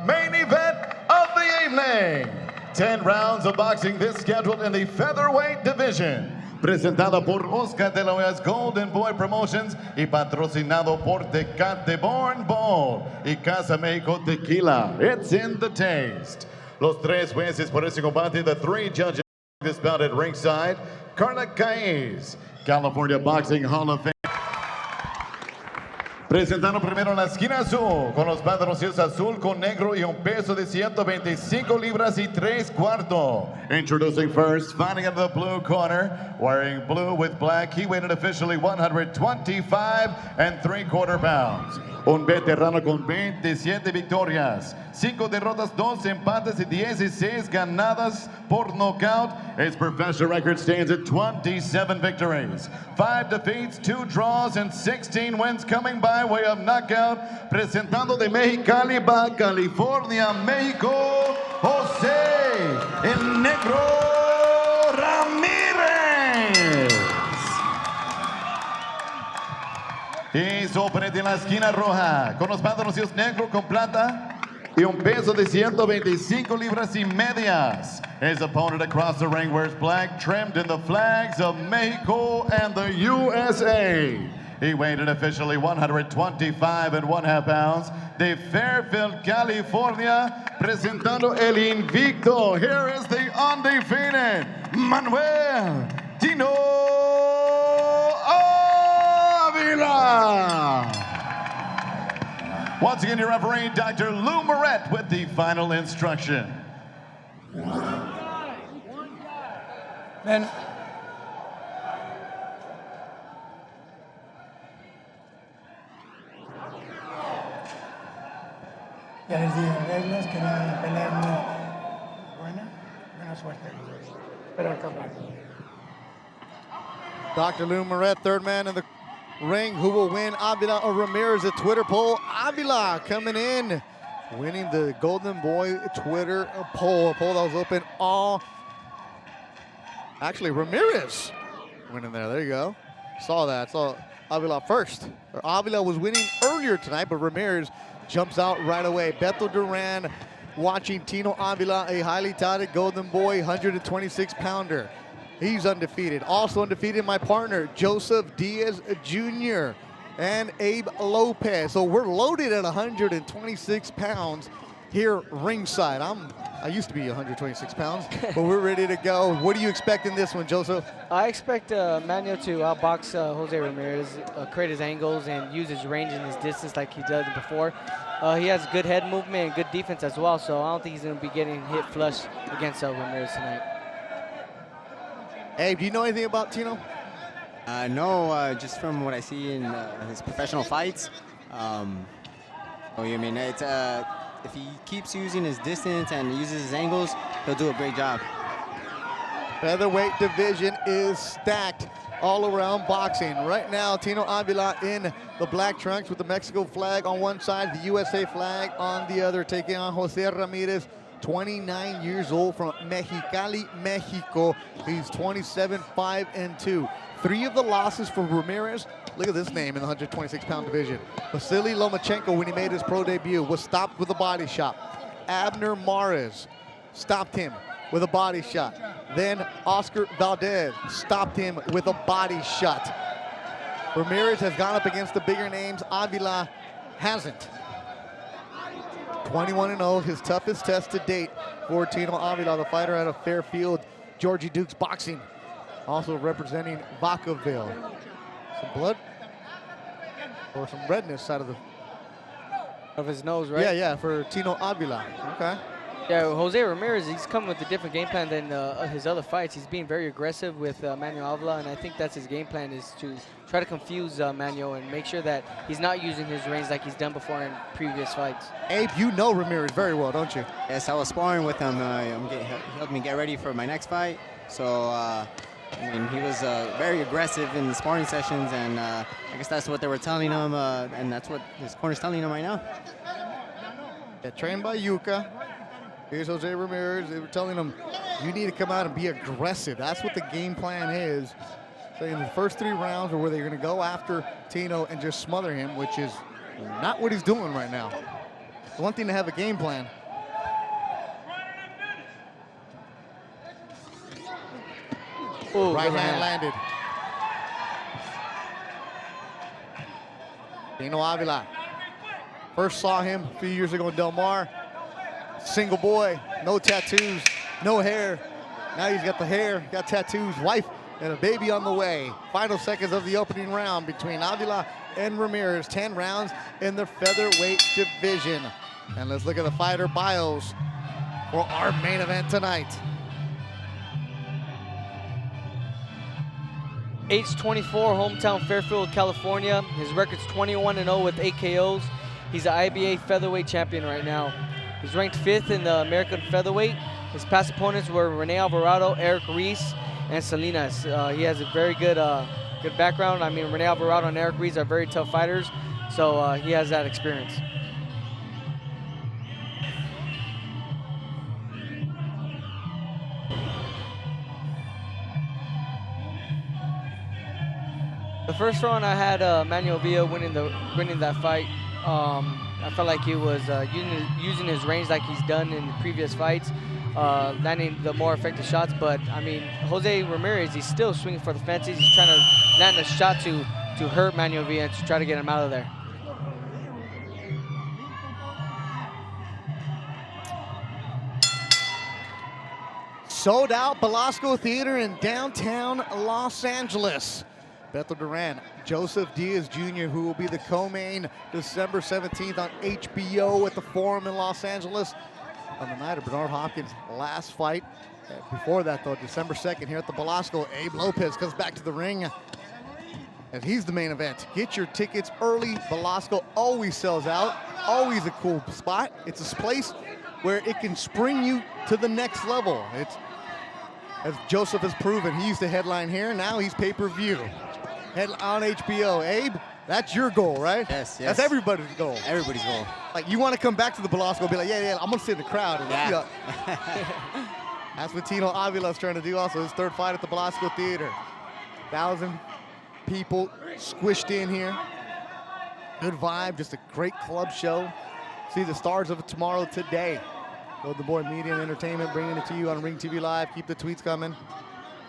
Main event of the evening. 10 rounds of boxing this scheduled in the featherweight division. Presentada por Oscar de la Hoya's Golden Boy Promotions y patrocinado por Tecate Born Bowl y Casa Mexico Tequila. It's in the taste. Los tres jueces por este combate, the three judges this bout at ringside, Carla Caes, California Boxing Hall of Fame. Presentando primero en la esquina azul, con los pantalones azul con negro y un peso de 125 libras y 3/4. Introducing first, fighting in the blue corner, wearing blue with black, he weighed officially 125 3/4 pounds. Un veterano con 27 victorias, 5 derrotas, 2 empates y 16 ganadas por nocaut. His professional record stands at 27 victories, 5 defeats, 2 draws, and 16 wins coming by way of knockout. Presentando de Mexicali, Baja California, México, José El Negro Ramirez. Y sobre de la esquina roja, con los pantalones negro con plata y un peso de 125 libras y medias. His opponent across the ring wears black, trimmed in the flags of Mexico and the USA. He weighed in officially 125 1/2 pounds. De Fairfield, California, presentando el invicto. Here is the undefeated Manuel Tino Avila. Once again, your referee, Dr. Lou Moret, with the final instruction. Ven. Ya les di las reglas, que era pelear muy buena. Buena suerte. Pero capaz. Dr. Lou Moret, third man in the ring. Who will win, Avila or Ramirez? A Twitter poll. Avila coming in, winning the Golden Boy Twitter poll. A poll that was open all. Actually, Ramirez winning there. There you go. Saw that. Saw Avila first. Avila was winning earlier tonight, but Ramirez jumps out right away. Beto Duran watching Tino Avila, a highly touted Golden Boy 126-pounder. He's undefeated. Also undefeated, my partner, Joseph Diaz Jr. and Abe Lopez. So we're loaded at 126 pounds here ringside. I used to be 126 pounds, but we're ready to go. What do you expect in this one, Joseph? I expect Manuel to outbox Jose Ramirez, create his angles, and use his range and his distance like he did before. He has good head movement and good defense as well, so I don't think he's going to be getting hit flush against Ramirez tonight. Hey, do you know anything about Tino? No, just from what I see in his professional fights. It's if he keeps using his distance and uses his angles, he'll do a great job. Featherweight division is stacked all around boxing. Right now, Tino Avila in the black trunks with the Mexico flag on one side, the USA flag on the other, taking on Jose Ramirez, 29 years old from Mexicali, Mexico. He's 27-5-2. 3 of the losses for Ramirez. Look at this name in the 126-pound division. Vasily Lomachenko, when he made his pro debut, was stopped with a body shot. Abner Mares stopped him with a body shot. Then Oscar Valdez stopped him with a body shot. Ramirez has gone up against the bigger names. Avila hasn't. 21-0, his toughest test to date for Tino Avila, the fighter out of Fairfield, Georgie Dukes Boxing, also representing Vacaville. Some blood or some redness out of his nose, right? Yeah, for Tino Avila. Okay. Yeah, Jose Ramirez, he's coming with a different game plan than his other fights. He's being very aggressive with Manuel Avila, and I think that's his game plan, is to try to confuse Manuel and make sure that he's not using his range like he's done before in previous fights. Abe, you know Ramirez very well, don't you? Yes, I was sparring with him. He helped me get ready for my next fight. So, he was very aggressive in the sparring sessions, and I guess that's what they were telling him, and that's what his corner's telling him right now. Yeah, trained by Yuka. Here's Jose Ramirez. They were telling him, You need to come out and be aggressive. That's what the game plan is. So in the first 3 rounds, or where they're going to go after Tino and just smother him, which is not what he's doing right now. It's one thing to have a game plan. Ooh, right hand landed. Tino Avila. First saw him a few years ago in Del Mar. Single boy, no tattoos, no hair. Now he's got the hair, got tattoos, wife, and a baby on the way. Final seconds of the opening round between Avila and Ramirez. 10 rounds in the featherweight division. And let's look at the fighter bios for our main event tonight. Age 24, hometown Fairfield, California. His record's 21-0 with 8 KOs. He's an IBA featherweight champion right now. He's ranked 5th in the American featherweight. His past opponents were Rene Alvarado, Eric Reese, and Salinas. He has a very good good background. I mean, Rene Alvarado and Eric Reese are very tough fighters, so he has that experience. The first round, I had Manuel Villa winning that fight. I felt like he was using his range like he's done in previous fights, landing the more effective shots. But I mean, Jose Ramirez, he's still swinging for the fences. He's trying to land a shot to hurt Manuel Villa and to try to get him out of there. Sold out Belasco Theater in downtown Los Angeles. Beto Duran, Joseph Diaz Jr., who will be the co-main December 17th on HBO at the Forum in Los Angeles on the night of Bernard Hopkins' last fight. Before that, though, December 2nd here at the Belasco, Abe Lopez comes back to the ring, and he's the main event. Get your tickets early. Belasco always sells out, always a cool spot. It's a place where it can spring you to the next level. It's, as Joseph has proven, he used to headline here, now he's pay-per-view. Head on HBO. Abe, that's your goal, right? Yes. That's everybody's goal. Everybody's goal. Like, you want to come back to the Belasco and be like, yeah, I'm going to sit in the crowd. And Yeah. That's what Tino Avila's trying to do also. His 3rd fight at the Belasco Theater. 1,000 people squished in here. Good vibe, just a great club show. See the stars of it tomorrow today. Golden Boy Media and Entertainment bringing it to you on Ring TV Live. Keep the tweets coming.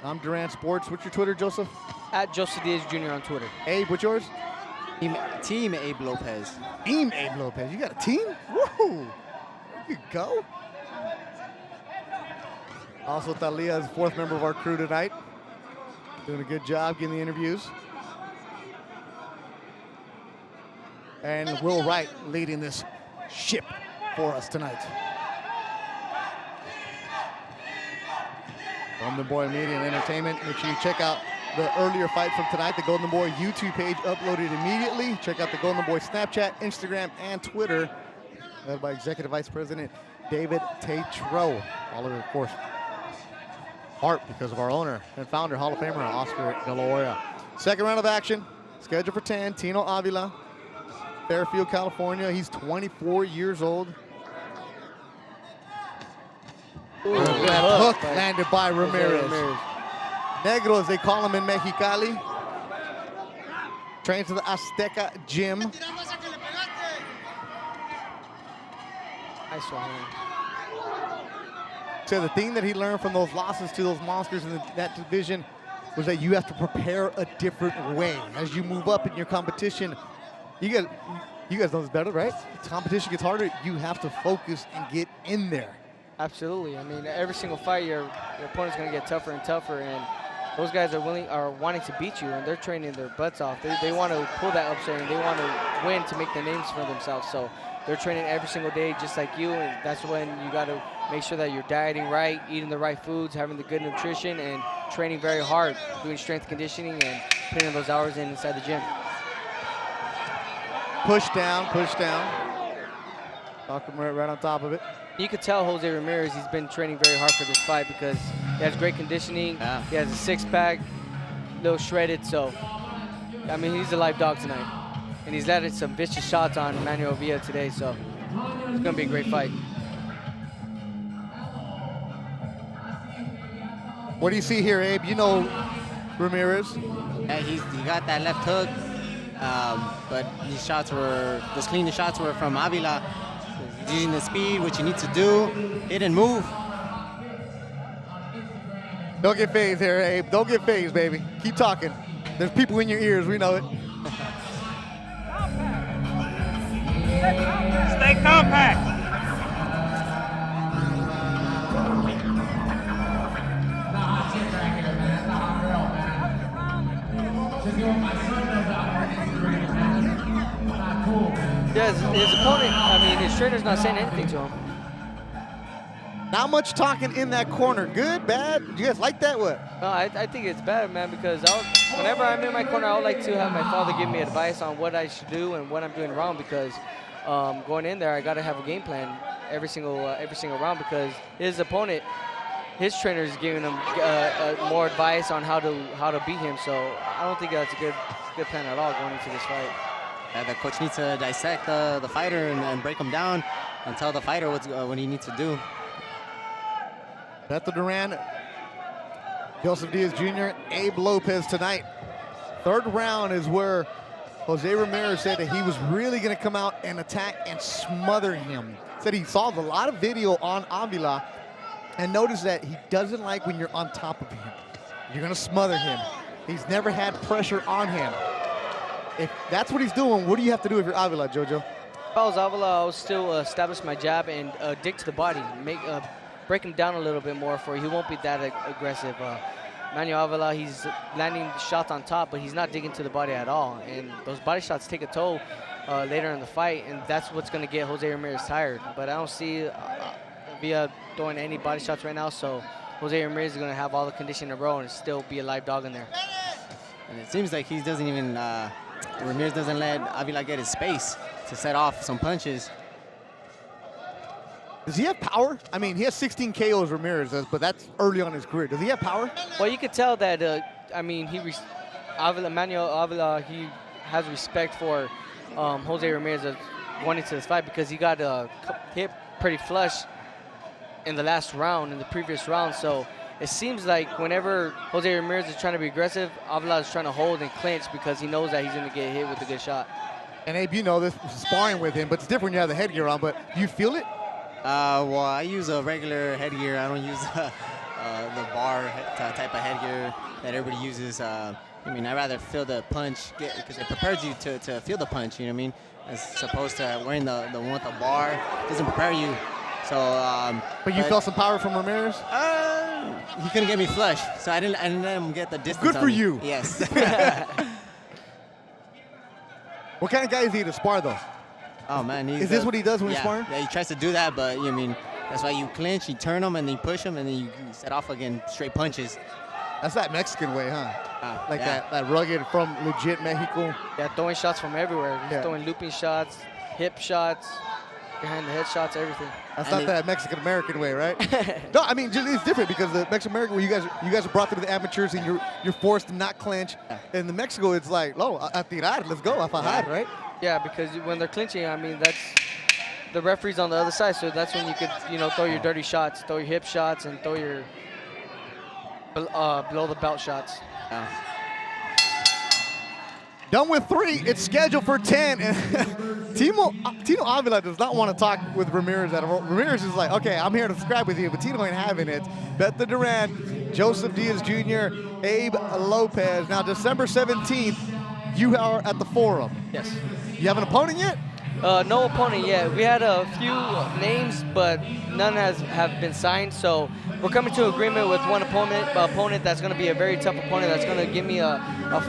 I'm Durant Sports. What's your Twitter, Joseph? At Joseph Diaz Jr. on Twitter. Abe, what's yours? Team Abe Lopez. Team Abe Lopez. You got a team? Woo! There you go. Also, Thalia is the 4th member of our crew tonight. Doing a good job getting the interviews. And Will Wright leading this ship for us tonight. Golden Boy Media and Entertainment. Make sure you check out the earlier fight from tonight. The Golden Boy YouTube page uploaded immediately. Check out the Golden Boy Snapchat, Instagram, and Twitter. Led by Executive Vice President David Tatro. All of it, of course, part because of our owner and founder, Hall of Famer Oscar De La Hoya. Second round of action, scheduled for 10. Tino Avila, Fairfield, California. He's 24 years old. Ooh, hook landed by Ramirez. Negro, as they call him in Mexicali. Trains to the Azteca gym. Nice one. So the thing that he learned from those losses to those monsters in that division was that you have to prepare a different way. As you move up in your competition, you guys know this better, right? The competition gets harder. You have to focus and get in there. Absolutely. I mean, every single fight, your opponent's going to get tougher and tougher, and those guys are wanting to beat you, and they're training their butts off. They want to pull that upset, and they want to win to make the names for themselves. So they're training every single day just like you, and that's when you got to make sure that you're dieting right, eating the right foods, having the good nutrition, and training very hard, doing strength conditioning and putting in those hours inside the gym. Push down, push down. Talking right on top of it. You could tell Jose Ramirez, he's been training very hard for this fight because he has great conditioning. Yeah. He has a six-pack, a little shredded. So, I mean, he's a live dog tonight. And he's landed some vicious shots on Manuel Villa today. So, it's going to be a great fight. What do you see here, Abe? You know Ramirez. Yeah, he got that left hook, but those clean shots were from Avila. He's using the speed, what you need to do, hit and move. Don't get phased here, Abe. Don't get phased, baby. Keep talking. There's people in your ears. We know it. Stay compact. Yeah, his opponent, I mean, his trainer's not saying anything to him. Not much talking in that corner. Good, bad? You guys like that? What? No, I think it's bad, man, because whenever I'm in my corner, I would like to have my father give me advice on what I should do and what I'm doing wrong, because going in there, I got to have a game plan every single round, because his opponent, his trainer is giving him more advice on how to beat him. So I don't think that's a good plan at all going into this fight. Yeah, the coach needs to dissect the fighter and break him down and tell the fighter what he needs to do. Beto Duran, Joseph Diaz Jr., Abe Lopez tonight. Third round is where Jose Ramirez said that he was really going to come out and attack and smother him. Said he saw a lot of video on Avila and noticed that he doesn't like when you're on top of him. You're going to smother him. He's never had pressure on him. If that's what he's doing, what do you have to do if you're Avila, Jojo? If I was Avila, I would still establish my jab and dig to the body, break him down a little bit more for he won't be that aggressive. Manuel Avila, he's landing shots on top, but he's not digging to the body at all. And those body shots take a toll later in the fight, and that's what's going to get Jose Ramirez tired. But I don't see Avila throwing any body shots right now, so Jose Ramirez is going to have all the condition in a row and still be a live dog in there. And it seems like he doesn't even, Ramirez doesn't let Avila get his space to set off some punches. Does he have power? I mean, he has 16 KOs, Ramirez does, but that's early on in his career. Does he have power? Well, you could tell that, I mean, Manuel Avila, he has respect for Jose Ramirez going into this fight, because he got hit pretty flush in the last round, in the previous round. So it seems like whenever Jose Ramirez is trying to be aggressive, Avila is trying to hold and clinch because he knows that he's going to get hit with a good shot. And Abe, you know this, sparring with him, but it's different when you have the headgear on, but do you feel it? Well, I use a regular headgear. I don't use the bar type of headgear that everybody uses. I mean, I'd rather feel the punch because it prepares you to feel the punch, you know what I mean? As opposed to wearing the one with the bar. It doesn't prepare you. So, but you felt some power from Ramirez? He couldn't get me flush, so I didn't let him get the distance. Good for on me. you. Yes. What kind of guy is he to spar, though? Oh, man. Is this what he does when he's sparring? Yeah, he tries to do that, but, I mean, that's why you clinch, you turn him, and then you push him, and then you set off again straight punches. That's that Mexican way, huh? Like yeah. that rugged from legit Mexico. Yeah, throwing shots from everywhere. He's throwing looping shots, hip shots, behind the head shots, everything. That's not that Mexican-American way, right? No, I mean, it's different because the Mexican-American way, you guys are brought to the amateurs and you're forced to not clinch. In the Mexico, it's like, a tirar, let's go, a fajar, right? Yeah, because when they're clinching, I mean, that's the referee's on the other side, so that's when you could, throw your dirty shots, throw your hip shots, and throw your below the belt shots. Done with 3. It's scheduled for 10. And Tino Avila does not want to talk with Ramirez at all. Ramirez is like, okay, I'm here to subscribe with you, but Tino ain't having it. Beto Duran, Joseph Diaz Jr., Abe Lopez. Now, December 17th, you are at the Forum. Yes. You have an opponent yet? No opponent yet. We had a few names, but none have been signed. So we're coming to agreement with one opponent that's going to be a very tough opponent that's going to give me a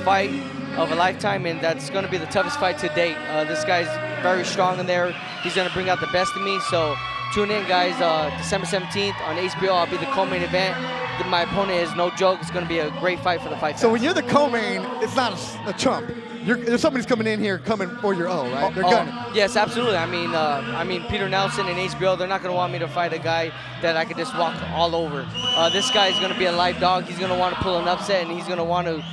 fight of a lifetime, and that's going to be the toughest fight to date. This guy's very strong in there. He's going to bring out the best in me. So tune in, guys. December 17th on HBO. I'll be the co-main event. My opponent is no joke. It's going to be a great fight for the fight. So when you're the co-main, it's not a chump. There's somebody's coming in here coming for your O, right? They're gunning. Yes, absolutely. I mean, Peter Nelson and HBO, they're not going to want me to fight a guy that I could just walk all over. This guy is going to be a live dog. He's going to want to pull an upset, and he's going to want to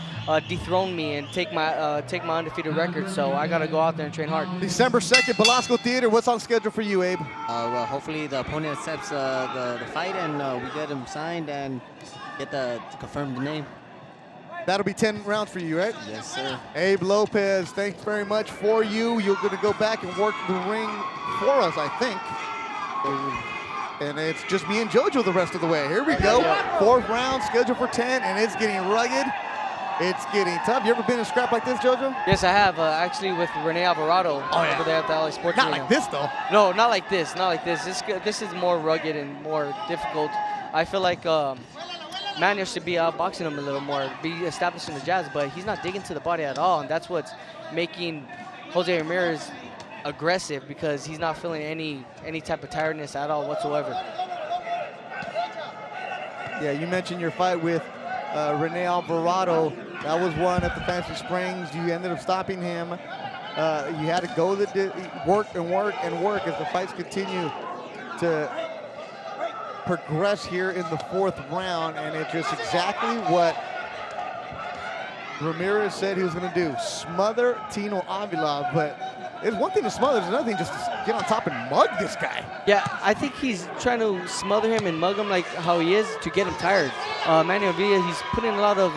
dethrone me and take my undefeated record. So I got to go out there and train hard. December 2nd, Belasco Theater. What's on schedule for you, Abe? Well, hopefully the opponent accepts the fight and we get him signed and get to confirm the name. That'll be 10 rounds for you, right? Yes, sir. Abe Lopez, thanks very much for you. You're going to go back and work the ring for us, I think. And it's just me and JoJo the rest of the way. Here we go. Fourth round, scheduled for 10, and it's getting rugged. It's getting tough. You ever been in a scrap like this, JoJo? Yes, I have. Actually, with Rene Alvarado over there at the LA Sports Not Arena. like this, though. No, not like this. Not like this. This is more rugged and more difficult. I feel like Manuel should be outboxing him a little more, be establishing the jabs, but he's not digging to the body at all, and that's what's making Jose Ramirez aggressive, because he's not feeling any type of tiredness at all whatsoever. Yeah, you mentioned your fight with Rene Alvarado. That was one at the Fancy Springs. You ended up stopping him. You had to go work and work and work as the fights continue to progress here in the fourth round, and it's just exactly what Ramirez said he was going to do: smother Tino Avila. But it's one thing to smother, it's another thing just to get on top and mug this guy. Yeah, I think he's trying to smother him and mug him like how he is to get him tired. Manuel Villa, he's putting a lot of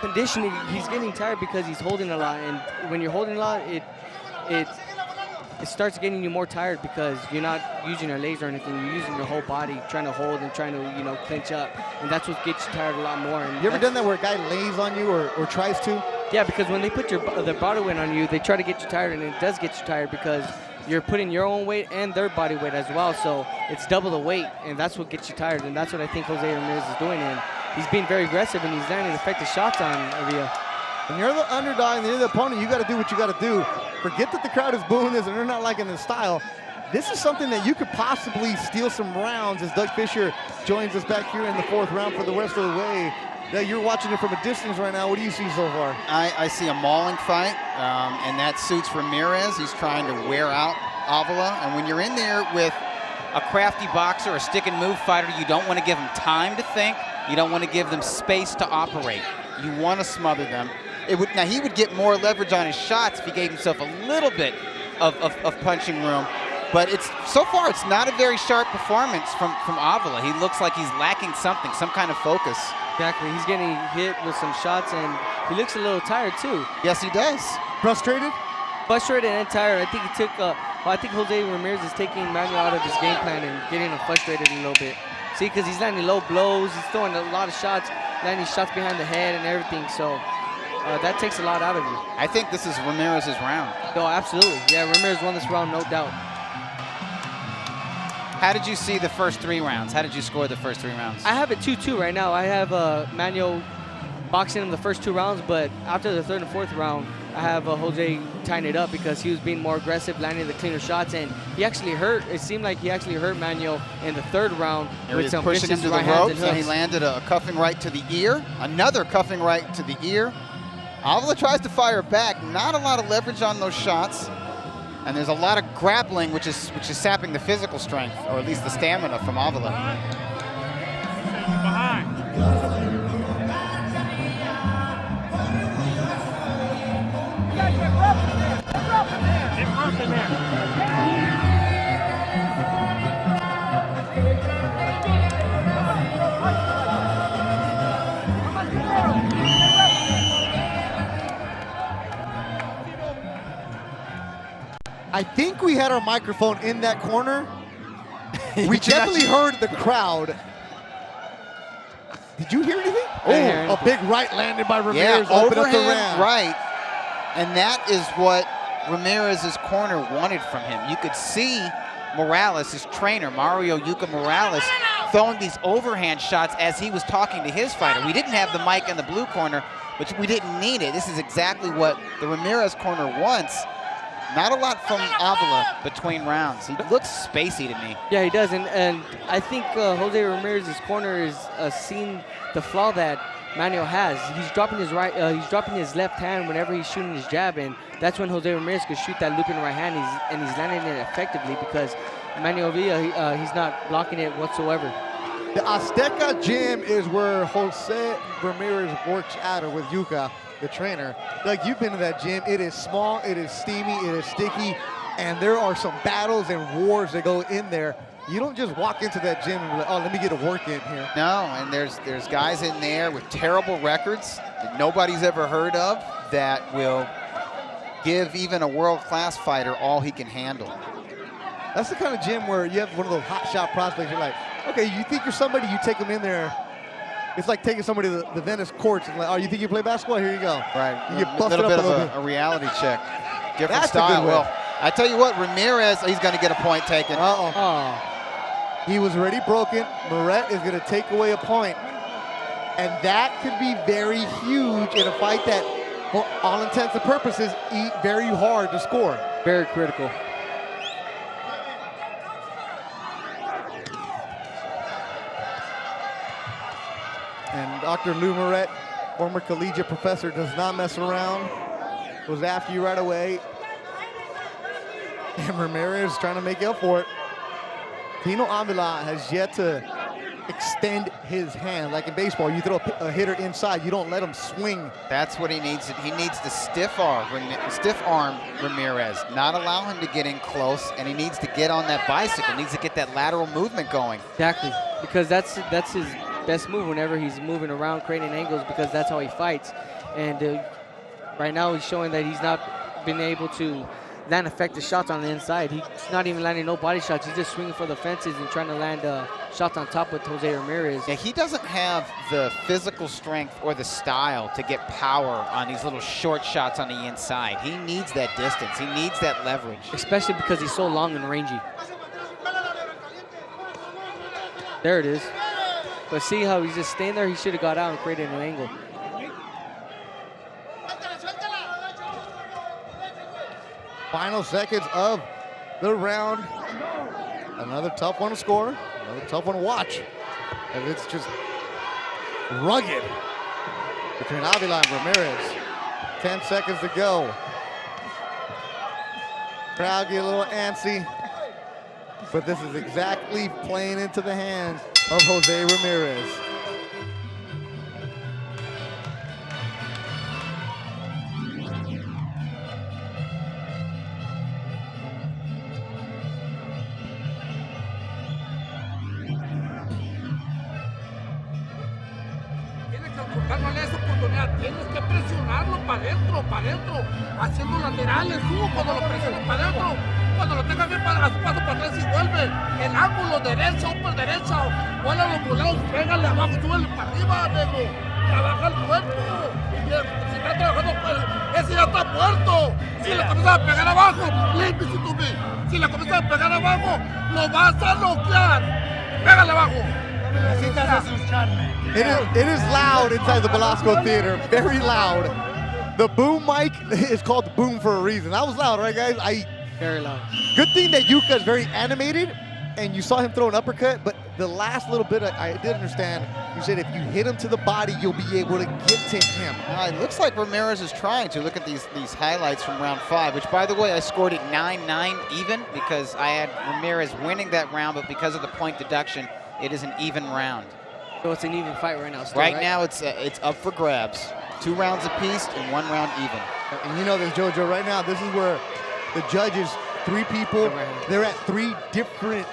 conditioning. He's getting tired because he's holding a lot, and when you're holding a lot, it starts getting you more tired because you're not using your legs or anything. You're using your whole body, trying to hold and trying to, clinch up, and that's what gets you tired a lot more. And you ever done that where a guy lays on you or tries to? Yeah, because when they put their body weight on you, they try to get you tired, and it does get you tired because you're putting your own weight and their body weight as well. So it's double the weight, and that's what gets you tired. And that's what I think Jose Ramirez is doing. And he's being very aggressive, and he's landing effective shots on Avila. When you're the underdog and you're the opponent, you got to do what you got to do. Forget that the crowd is booing this and they're not liking the style. This is something that you could possibly steal some rounds, as Doug Fisher joins us back here in the fourth round for the rest of the way. Now, you're watching it from a distance right now. What do you see so far? I see a mauling fight, and that suits Ramirez. He's trying to wear out Avila. And when you're in there with a crafty boxer, a stick and move fighter, you don't want to give them time to think. You don't want to give them space to operate. You want to smother them. Now, he would get more leverage on his shots if he gave himself a little bit of punching room. But so far, it's not a very sharp performance from Avila. He looks like he's lacking something, some kind of focus. Exactly. He's getting hit with some shots, and he looks a little tired, too. Yes, he does. Frustrated? Frustrated and tired. I think I think Jose Ramirez is taking Manuel out of his game plan and getting him frustrated a little bit. See, because he's landing low blows. He's throwing a lot of shots, landing shots behind the head and everything. So that takes a lot out of you. I think this is Ramirez's round. No, absolutely. Yeah, Ramirez won this round, no doubt. How did you see the first 3 rounds? How did you score the first 3 rounds? I have it 2-2 right now. I have Manuel boxing him the first 2 rounds, but after the 3rd and 4th round, I have Jose tying it up because he was being more aggressive, landing the cleaner shots, and he actually hurt. It seemed like he actually hurt Manuel in the 3rd round with some pushing him to the ropes, and he landed a cuffing right to the ear, another cuffing right to the ear. Avila tries to fire back. Not a lot of leverage on those shots. And there's a lot of grappling, which is sapping the physical strength, or at least the stamina from Avila. I think we had our microphone in that corner. We definitely heard the crowd. Did you hear anything? Oh, a big right landed by Ramirez. Yeah, open up the overhand round. right. And that is what Ramirez's corner wanted from him. You could see Morales, his trainer, Mario Yuka Morales, throwing these overhand shots as he was talking to his fighter. We didn't have the mic in the blue corner, but we didn't need it. This is exactly what the Ramirez corner wants. Not a lot from Avila between rounds. He looks spacey to me. Yeah, he does, and I think Jose Ramirez's corner is seeing the flaw that Manuel has. He's dropping his he's dropping his left hand whenever he's shooting his jab, and that's when Jose Ramirez could shoot that looping right hand, and he's landing it effectively because Manuel Villa, he's not blocking it whatsoever. The Azteca gym is where Jose Ramirez works out of with Yuka, the trainer. Like, you've been to that gym. It is small, it is steamy, it is sticky, and there are some battles and wars that go in there. You don't just walk into that gym and be like, oh, let me get a work in here. No, and there's guys in there with terrible records that nobody's ever heard of that will give even a world-class fighter all he can handle. That's the kind of gym where you have one of those hot shot prospects. You're like, okay, you think you're somebody, you take them in there. It's like taking somebody to the Venice courts and like, oh, you think you play basketball? Here you go. Right. You get A busted little bit up of a reality check. Different That's a good style. one. Well, I tell you what, Ramirez, he's going to get a point taken. Uh-oh. He was already broken. Moret is going to take away a point. And that could be very huge in a fight that, for all intents and purposes, very hard to score. Very critical. And Dr. Lou Moret, former collegiate professor, does not mess around. Goes after you right away. And Ramirez trying to make up for it. Tino Avila has yet to extend his hand. Like in baseball, you throw a hitter inside, you don't let him swing. That's what he needs. He needs to stiff arm Ramirez, not allow him to get in close, and he needs to get on that bicycle, needs to get that lateral movement going. Exactly, because that's his best move whenever he's moving around, creating angles, because that's how he fights. And right now he's showing that he's not been able to land effective shots on the inside. He's not even landing no body shots. He's just swinging for the fences and trying to land shots on top with Jose Ramirez. Yeah, he doesn't have the physical strength or the style to get power on these little short shots on the inside. He needs that distance. He needs that leverage. Especially because he's so long and rangy. There it is. But see how he's just staying there? He should have got out and created an angle. Final seconds of the round. Another tough one to score, another tough one to watch. And it's just rugged between Avila and Ramirez. 10 seconds to go. Crowd get a little antsy, but this is exactly playing into the hands of Jose Ramirez. Darle esa oportunidad, tienes que presionarlo para adentro, haciendo laterales, cuando lo presiones para adentro, cuando lo tengas bien a su paso para atrás y vuelve, el ángulo derecha, upper derecha, vuela los volados, pégale abajo, súbele para arriba, negro, trabaja el cuerpo, y si está trabajando, pues, ese ya está muerto, si le comienzas a pegar abajo, listen to me, si le comienzas a pegar abajo, lo vas a noquear, pégale abajo. It is loud inside the Velasco Theater, very loud. The boom mic is called the boom for a reason. That was loud, right, guys? Very loud. Good thing that Yuka is very animated, and you saw him throw an uppercut, but the last little bit I did understand, you said if you hit him to the body, you'll be able to get to him. It looks like Ramirez is trying to. Look at these highlights from round 5, which, by the way, I scored it 9-9 even because I had Ramirez winning that round, but because of the point deduction, it is an even round. So it's an even fight right now still, right? Now it's up for grabs. 2 rounds apiece and 1 round even. And you know this, JoJo, right now, this is where the judges, 3 people, they're at 3 different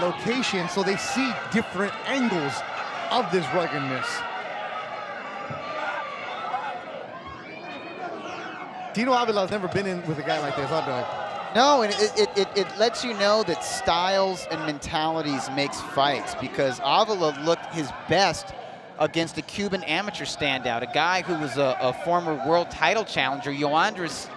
locations, so they see different angles of this ruggedness. Tino Avila's never been in with a guy like this, huh, Doug? No, and it lets you know that styles and mentalities makes fights, because Avila looked his best against a Cuban amateur standout, a guy who was a former world title challenger, Yoandris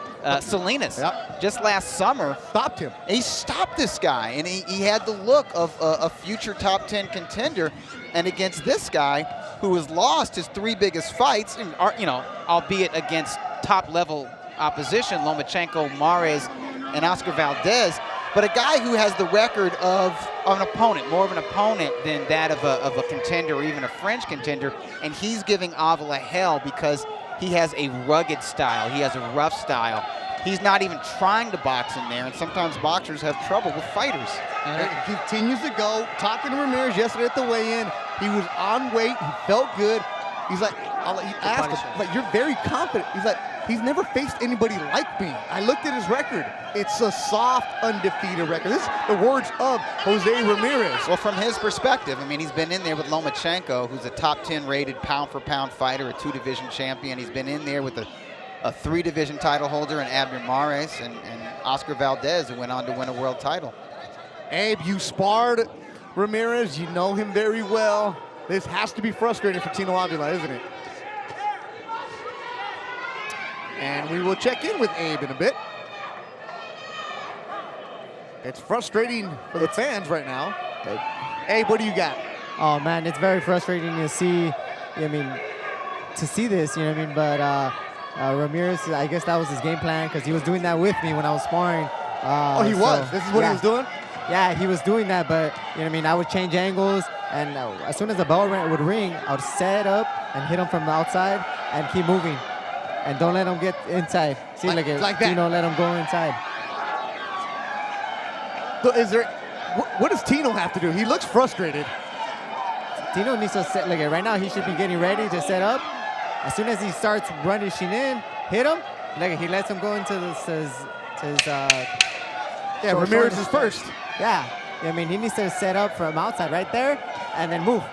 Salinas, just last summer. Stopped him. He stopped this guy, and he had the look of a future top 10 contender. And against this guy, who has lost his 3 biggest fights, and albeit against top-level opposition, Lomachenko, Mares, and Oscar Valdez, but a guy who has the record of an opponent, more of an opponent than that of a contender or even a French contender, and he's giving Avila hell because he has a rugged style, he has a rough style. He's not even trying to box in there, and sometimes boxers have trouble with fighters. And it continues to go. Talking to Ramirez yesterday at the weigh-in, he was on weight, he felt good. He's like, He asked him, like, you're very confident. He's like, he's never faced anybody like me. I looked at his record. It's a soft, undefeated record. This is the words of Jose Ramirez. Well, from his perspective, I mean, he's been in there with Lomachenko, who's a top 10 rated pound-for-pound fighter, a 2-division champion. He's been in there with a 3-division title holder in Abner Mares and Oscar Valdez, who went on to win a world title. Abe, you sparred Ramirez. You know him very well. This has to be frustrating for Tino Avila, isn't it? And we will check in with Abe in a bit. It's frustrating for the fans right now. Abe, what do you got? Oh man, it's very frustrating to see. I mean, to see this, you know what I mean? But Ramirez, I guess that was his game plan because he was doing that with me when I was sparring. Oh, he was? This is what he was doing? Yeah, he was doing that, but you know what I mean? I would change angles, and as soon as the bell would ring, I would set up and hit him from the outside and keep moving. And don't let him get inside. See, like that. Tino let him go inside. So is there, what does Tino have to do? He looks frustrated. Tino needs to set, like right now he should be getting ready to set up. As soon as he starts running in, hit him, like he lets him go into his yeah, Ramirez is first. Yeah, I mean, he needs to set up from outside right there and then move.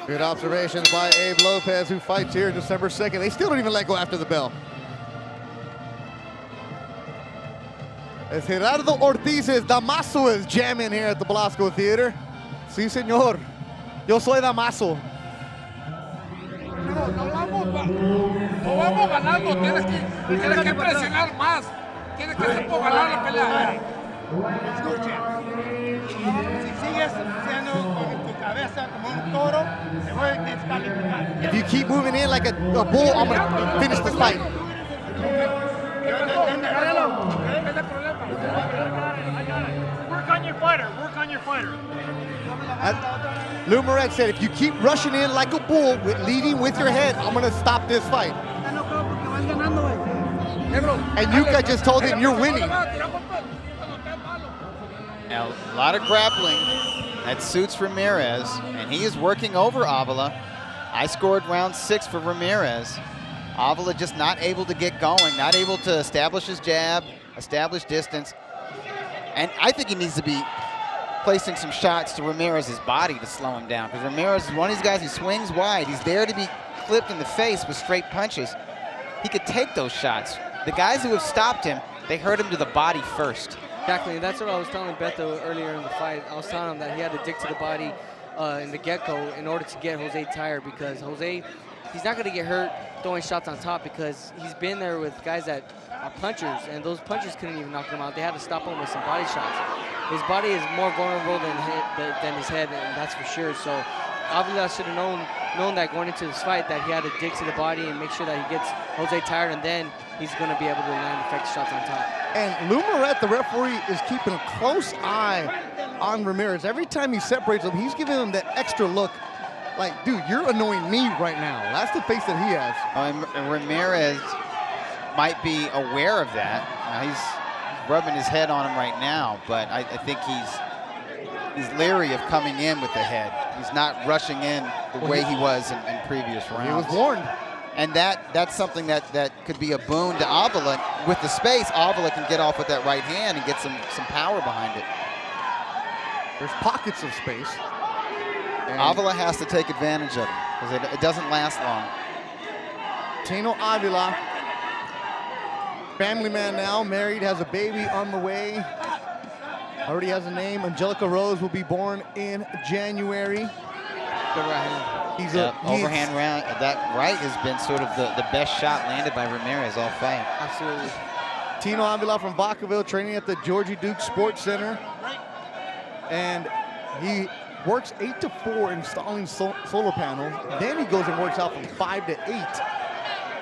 Good observations by Abe Lopez, who fights here December 2nd. They still don't even let go after the bell. As Gerardo Ortiz's Damaso is jamming here at the Belasco Theater. Sí, señor. Yo soy Damaso. No vamos ganando, tienes que presionar más. Tienes que hacer por ganar la pelea. Escucha, si sigues siendo con tu cabeza como un toro, te voy a descalificar. If you keep moving in like a bull, I'm going to finish this fight. Work on your fighter. Work on your fighter. Lou Moret said, if you keep rushing in like a bull, leading with your head, I'm going to stop this fight. And Yuka just told him you're winning. Now, a lot of grappling that suits Ramirez, and he is working over Avila. I scored round 6 for Ramirez. Avila just not able to get going, not able to establish his jab, establish distance. And I think he needs to be placing some shots to Ramirez's body to slow him down. Because Ramirez is one of these guys who swings wide. He's there to be clipped in the face with straight punches. He could take those shots. The guys who have stopped him, they hurt him to the body first. Exactly, and that's what I was telling Beto earlier in the fight. I was telling him that he had to dig to the body in the get-go in order to get Jose tired, because Jose, he's not going to get hurt throwing shots on top because he's been there with guys that are punchers, and those punchers couldn't even knock him out. They had to stop him with some body shots. His body is more vulnerable than his head, and that's for sure. So Avila should have known that going into this fight, that he had to dig to the body and make sure that he gets Jose tired, and then he's going to be able to land effective shots on top. And Lou Moret, the referee, is keeping a close eye on Ramirez. Every time he separates him, he's giving him that extra look. Like, dude, you're annoying me right now. That's the face that he has. And Ramirez might be aware of that. Now, he's rubbing his head on him right now, but I think he's leery of coming in with the head. He's not rushing in the way he was in previous rounds. He was warned. And that's something that could be a boon to Avila. With the space, Avila can get off with that right hand and get some power behind it. There's pockets of space. And Avila has to take advantage of it because it doesn't last long. Tino Avila, family man now, married, has a baby on the way. Already has a name. Angelica Rose will be born in January. Good right hand. He's overhand round. That right has been sort of the best shot landed by Ramirez all fight. Absolutely. Tino Avila from Vacaville, training at the Georgie Duke Sports Center. And he works 8 to 4 installing solar panels. Then he goes and works out from 5 to 8.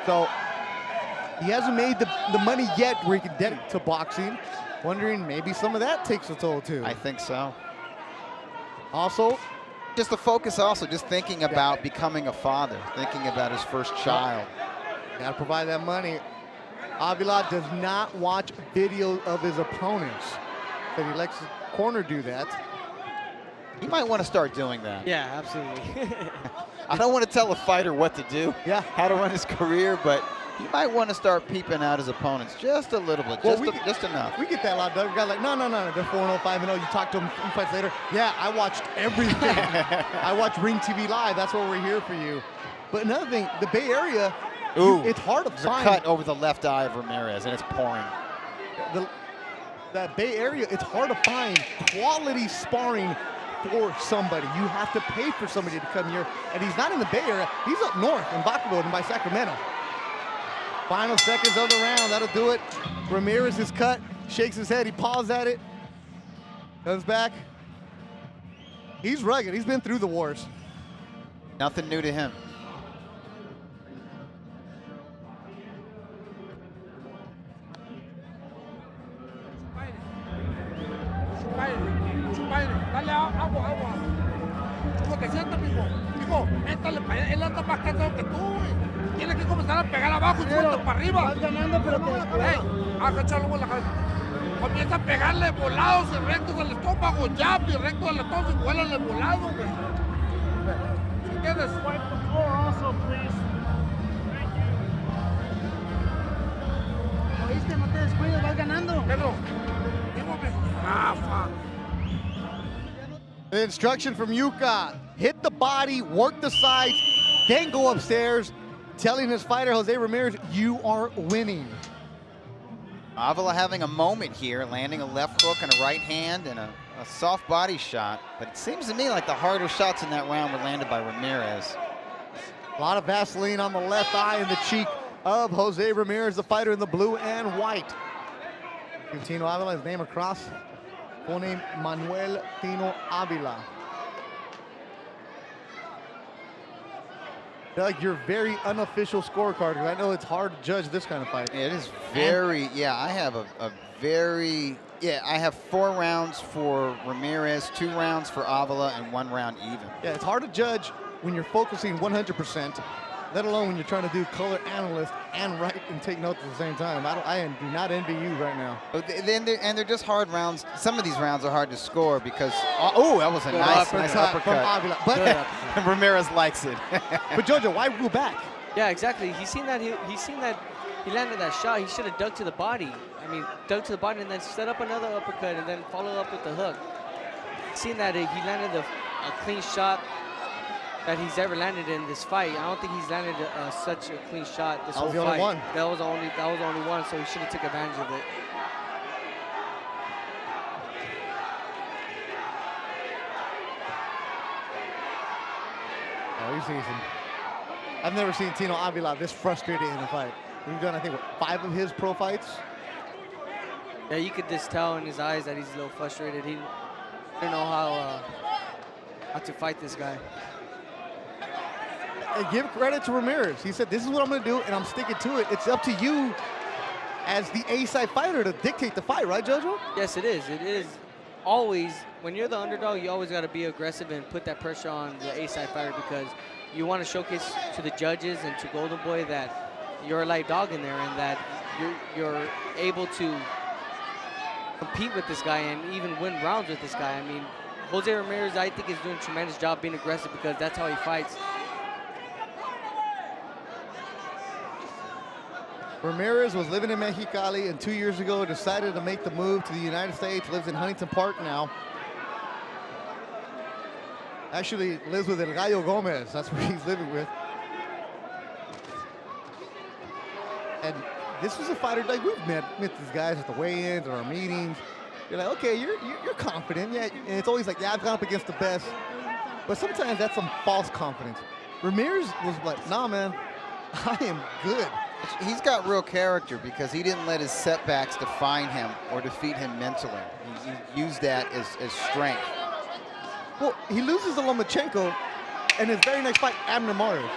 So he hasn't made the money yet where he can dedicate to boxing. Wondering maybe some of that takes a toll too. I think so. Also, just the focus also, just thinking about becoming a father, thinking about his first child. Got to provide that money. Avila does not watch videos of his opponents. But he lets his corner do that. He might want to start doing that. Yeah, absolutely. I don't want to tell a fighter what to do, how to run his career, but he might want to start peeping out his opponents just a little bit, just enough. We get that a lot, Doug. Guys like, no, they're 4-0, 5-0. You talk to them 3 fights later. Yeah, I watched everything. I watched Ring TV Live. That's why we're here for you. But another thing, the Bay Area, it's hard to find. Cut over the left eye of Ramirez, and it's pouring. That Bay Area, it's hard to find quality sparring for somebody. You have to pay for somebody to come here, and he's not in the Bay Area. He's up north in Vacaville and by Sacramento. Final seconds of the round, that'll do it. Ramirez is cut, shakes his head, he paws at it, comes back. He's rugged, he's been through the wars. Nothing new to him. Dale agua. Lo que sienta, mijo. Mijo, métale para allá. Él anda más cansado que tú, güey. Tienes que comenzar a pegar abajo y suelta para arriba. Vas ganando, pero te Agachalo en la cabeza. Comienza a pegarle volados y rectos al estómago, jab y recto al estómago y vuélale volado, güey. Si quieres. Wipe the floor also, please. Thank you. ¿Oíste? No te descuides, vas ganando. Pedro, digo, Rafa. The instruction from Yuka, hit the body, work the sides, then go upstairs, telling his fighter, Jose Ramirez, you are winning. Avila having a moment here, landing a left hook and a right hand and a soft body shot. But it seems to me like the harder shots in that round were landed by Ramirez. A lot of Vaseline on the left eye and the cheek of Jose Ramirez, the fighter in the blue and white. Tino Avila, his name across. Full name, Manuel Tino Avila. Doug, your very unofficial scorecard, because I know it's hard to judge this kind of fight. It is very, I have I have 4 rounds for Ramirez, 2 rounds for Avila, and 1 round even. Yeah, it's hard to judge when you're focusing 100%, let alone when you're trying to do color analyst and write and take notes at the same time. I do not envy you right now. And they're just hard rounds. Some of these rounds are hard to score because, that was a nice uppercut. From Avila. But Ramirez likes it. But Jojo, why go back? Yeah, exactly. He's seen that he landed that shot. He should have dug to the body. I mean, dug to the body and then set up another uppercut and then follow up with the hook. Seeing that he landed a clean shot that he's ever landed in this fight. I don't think he's landed such a clean shot this whole fight. That was the only one, so he should have took advantage of it. I've never seen Tino Avila this frustrated in a fight. We've done, I think, 5 of his pro fights. Yeah, you could just tell in his eyes that he's a little frustrated. He didn't know how to fight this guy. Give credit to Ramirez. He said, this is what I'm going to do, and I'm sticking to it. It's up to you as the A-side fighter to dictate the fight, right, Jojo? Yes, it is. It is always, when you're the underdog, you always got to be aggressive and put that pressure on the A-side fighter because you want to showcase to the judges and to Golden Boy that you're a light dog in there and that you're able to compete with this guy and even win rounds with this guy. I mean, Jose Ramirez, I think, is doing a tremendous job being aggressive because that's how he fights. Ramirez was living in Mexicali and 2 years ago decided to make the move to the United States, lives in Huntington Park now. Actually lives with El Gallo Gomez, that's where he's living with. And this was a fighter, like we've met these guys at the weigh-ins or our meetings. You're like, okay, you're confident, yeah, and it's always like, yeah, I've gone up against the best. But sometimes that's some false confidence. Ramirez was like, nah, man, I am good. He's got real character because he didn't let his setbacks define him or defeat him mentally. He used that as strength. Well, he loses to Lomachenko, and his very next fight, Abner Mares.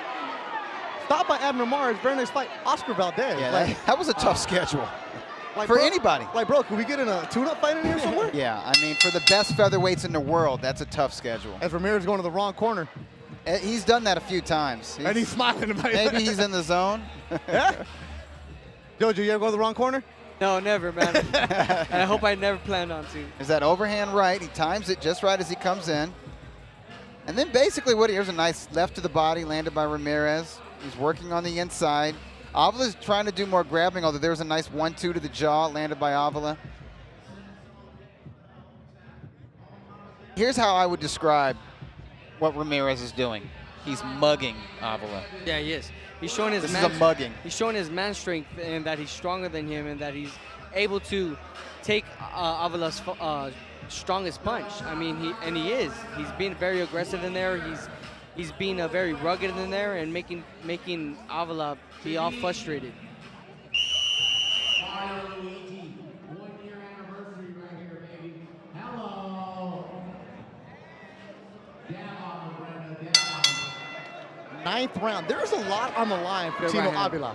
Stopped by Abner Mares, very next fight, Oscar Valdez. Yeah, that was a tough schedule for anybody. Like, bro, can we get in a tune-up fight in here somewhere? Yeah, I mean, for the best featherweights in the world, that's a tough schedule. As Ramirez going to the wrong corner. He's done that a few times. And he's smiling about it. Maybe he's in the zone. Yeah? Jojo, you ever go to the wrong corner? No, never, man. And I hope I never plan on to. Is that overhand right? He times it just right as he comes in. And then basically here's a nice left to the body landed by Ramirez. He's working on the inside. Avila's trying to do more grabbing, although there was a nice 1-2 to the jaw landed by Avila. Here's how I would describe what Ramirez is doing. He's mugging Avila. Yeah, he is. He's showing his This is a mugging. He's showing his man strength and that he's stronger than him and that he's able to take Avila's strongest punch. I mean, he is. He's being very aggressive in there. He's being very rugged in there and making Avila be all frustrated. Ninth round. There's a lot on the line for Tino Avila.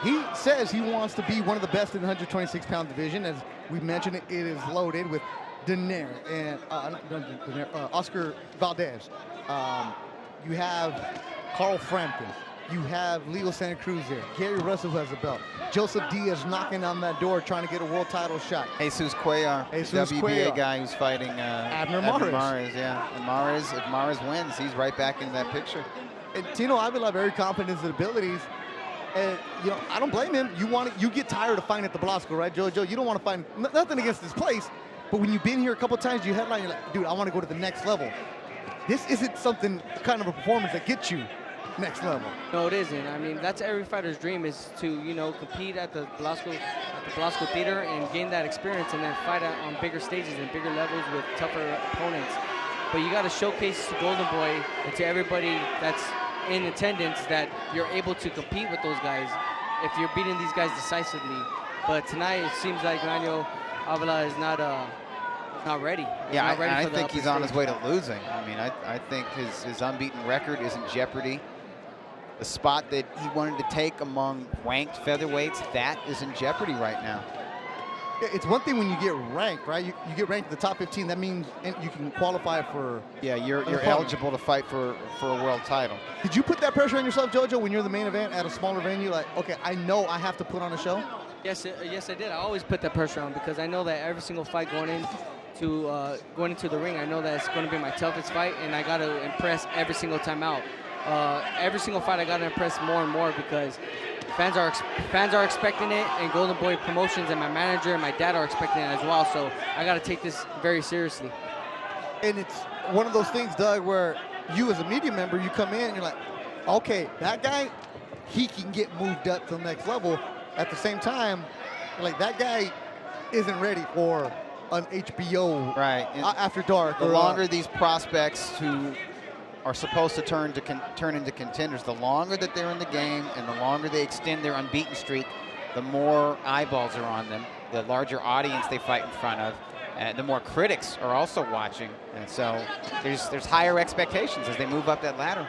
He says he wants to be one of the best in the 126-pound division. As we mentioned, it is loaded with Daenerys and Oscar Valdez. You have Carl Frampton. You have Leo Santa Cruz there. Gary Russell has a belt. Joseph Diaz knocking on that door trying to get a world title shot. Jesus Cuellar, WBA guy who's fighting Abner Mares. Yeah, and if Mares wins, he's right back in that picture. And Tino Avila very confident in his abilities. And, you know, I don't blame him. You get tired of fighting at the Belasco, right, JoJo? You don't want to find nothing against this place. But when you've been here a couple times, you headline, you're like, dude, I want to go to the next level. This isn't something, kind of a performance that gets you next level. No, it isn't. I mean, that's every fighter's dream, is to, you know, compete at the Belasco Theater and gain that experience and then fight on bigger stages and bigger levels with tougher opponents. But you got to showcase to Golden Boy and to everybody that's in attendance that you're able to compete with those guys if you're beating these guys decisively. But tonight it seems like Manuel Avila is not ready. Yeah, not ready I for the think upper he's on his stage. way to losing. I mean, I think his unbeaten record is in jeopardy. The spot that he wanted to take among ranked featherweights, that is in jeopardy right now. It's one thing when you get ranked, right? You get ranked in the top 15. That means you can qualify for. Yeah, you're eligible to fight for a world title. Did you put that pressure on yourself, JoJo, when you're the main event at a smaller venue? Like, okay, I know I have to put on a show. Yes, I did. I always put that pressure on because I know that every single fight going into the ring, I know that it's going to be my toughest fight, and I got to impress every single time out. Every single fight, I got to impress more and more because fans are expecting it, and Golden Boy Promotions and my manager and my dad are expecting it as well. So I got to take this very seriously. And it's one of those things, Doug, where you as a media member, you come in and you're like, okay, that guy, he can get moved up to the next level. At the same time, like, that guy isn't ready for an HBO after dark. The longer these prospects who are supposed to turn into contenders, the longer that they're in the game and the longer they extend their unbeaten streak, the more eyeballs are on them, the larger audience they fight in front of, and the more critics are also watching. And so there's higher expectations as they move up that ladder.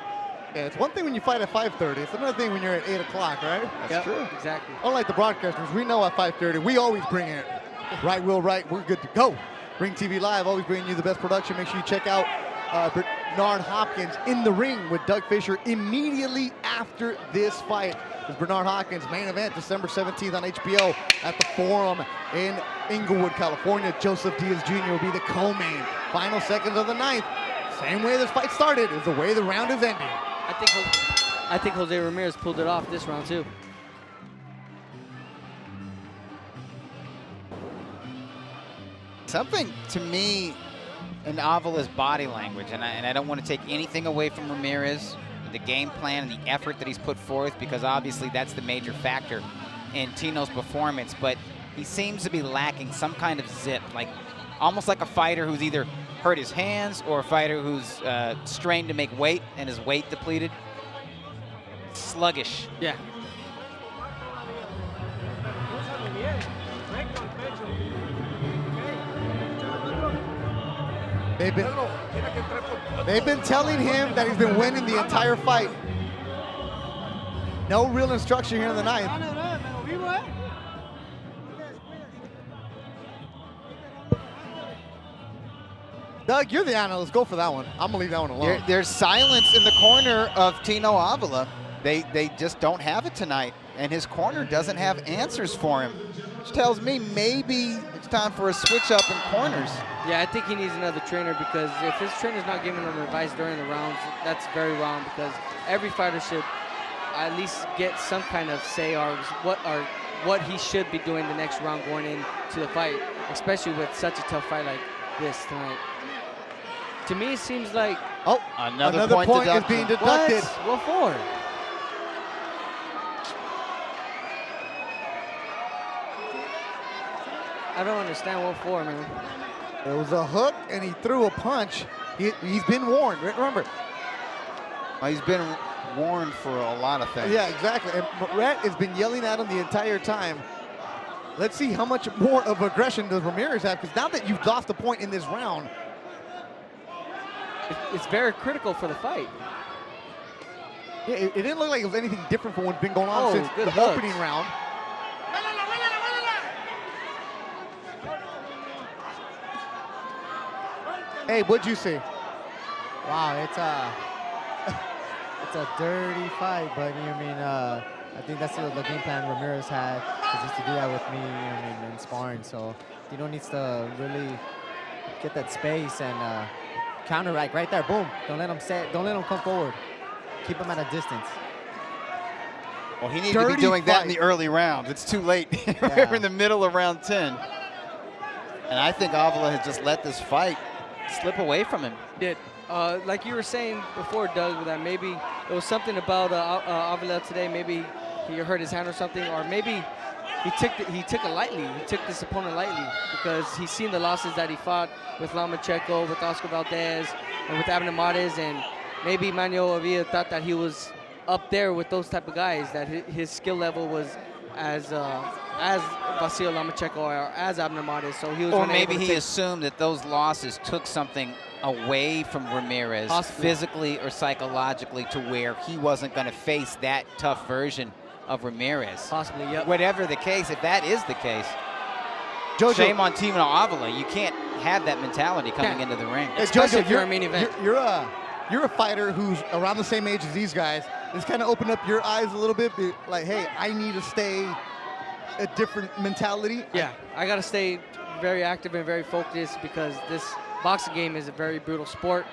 Yeah, it's one thing when you fight at 5:30. It's another thing when you're at 8 o'clock, right? That's true. Exactly. Unlike the broadcasters, we know at 5:30, we always bring it. Right, Will, right, we're good to go. Ring TV Live, always bringing you the best production. Make sure you check out Bernard Hopkins in the ring with Doug Fisher immediately after this fight. It's Bernard Hopkins main event December 17th on HBO at the Forum in Inglewood, California. Joseph Diaz Jr. will be the co-main. Final seconds of the ninth. Same way this fight started is the way the round is ending. I think Jose Ramirez pulled it off this round too. Something to me in Avila's body language, and I don't want to take anything away from Ramirez, the game plan and the effort that he's put forth, because obviously that's the major factor in Tino's performance, but he seems to be lacking some kind of zip, like almost like a fighter who's either hurt his hands or a fighter who's strained to make weight and his weight depleted. Sluggish. Yeah. They've been telling him that he's been winning the entire fight. No real instruction here in the ninth. Doug, you're the analyst. Go for that one. I'm going to leave that one alone. There's silence in the corner of Tino Avila. they just don't have it tonight, and his corner doesn't have answers for him, which tells me maybe it's time for a switch up in corners. Yeah, I think he needs another trainer, because if his trainer's not giving him advice during the rounds, that's very wrong, because every fighter should at least get some kind of say or what he should be doing the next round going into the fight, especially with such a tough fight like this tonight. To me, it seems like another point is being deducted. What for? I don't understand what for, man. It was a hook, and he threw a punch. He's been warned. Remember, he's been warned for a lot of things. Yeah, exactly. And Rhett has been yelling at him the entire time. Let's see how much more of aggression does Ramirez have, because now that you've lost a point in this round, it's very critical for the fight. Yeah, it didn't look like it was anything different from what's been going on since the opening round. Hey, what'd you see? Wow, it's a dirty fight, but I think that's the game plan Ramirez had, is just to do that with me, in sparring. So Tino needs to really get that space and counteract right there. Boom! Don't let him come forward. Keep him at a distance. Well, he needed to be doing that in the early rounds. It's too late. We're in the middle of round 10. And I think Avila has just let this fight slip away from him. Did. Like you were saying before, Doug, that maybe it was something about Avila today. Maybe he hurt his hand or something, or maybe he took it lightly. He took this opponent lightly because he's seen the losses that he fought with Lomachenko, with Oscar Valdez, and with Ramirez, and maybe Manuel Avila thought that he was up there with those type of guys, that his skill level was as Vasil Lomachenko or as Ramirez. So he was. Or maybe he assumed that those losses took something away from Ramirez, possibly physically or psychologically, to where he wasn't going to face that tough version of Ramirez. Possibly, yep. Whatever the case, if that is the case, Jojo, shame on Tino Avila. You can't have that mentality coming into the ring. Hey, Especially Jojo, if you're a main event. You're a fighter who's around the same age as these guys. It's kind of opened up your eyes a little bit, like, hey, I need to stay a different mentality. Yeah, I got to stay very active and very focused, because this boxing game is a very brutal sport.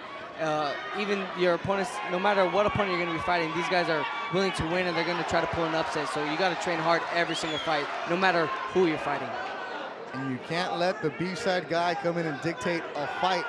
Even your opponents, no matter what opponent you're going to be fighting, these guys are willing to win, and they're going to try to pull an upset. So you got to train hard every single fight, no matter who you're fighting. And you can't let the B-side guy come in and dictate a fight,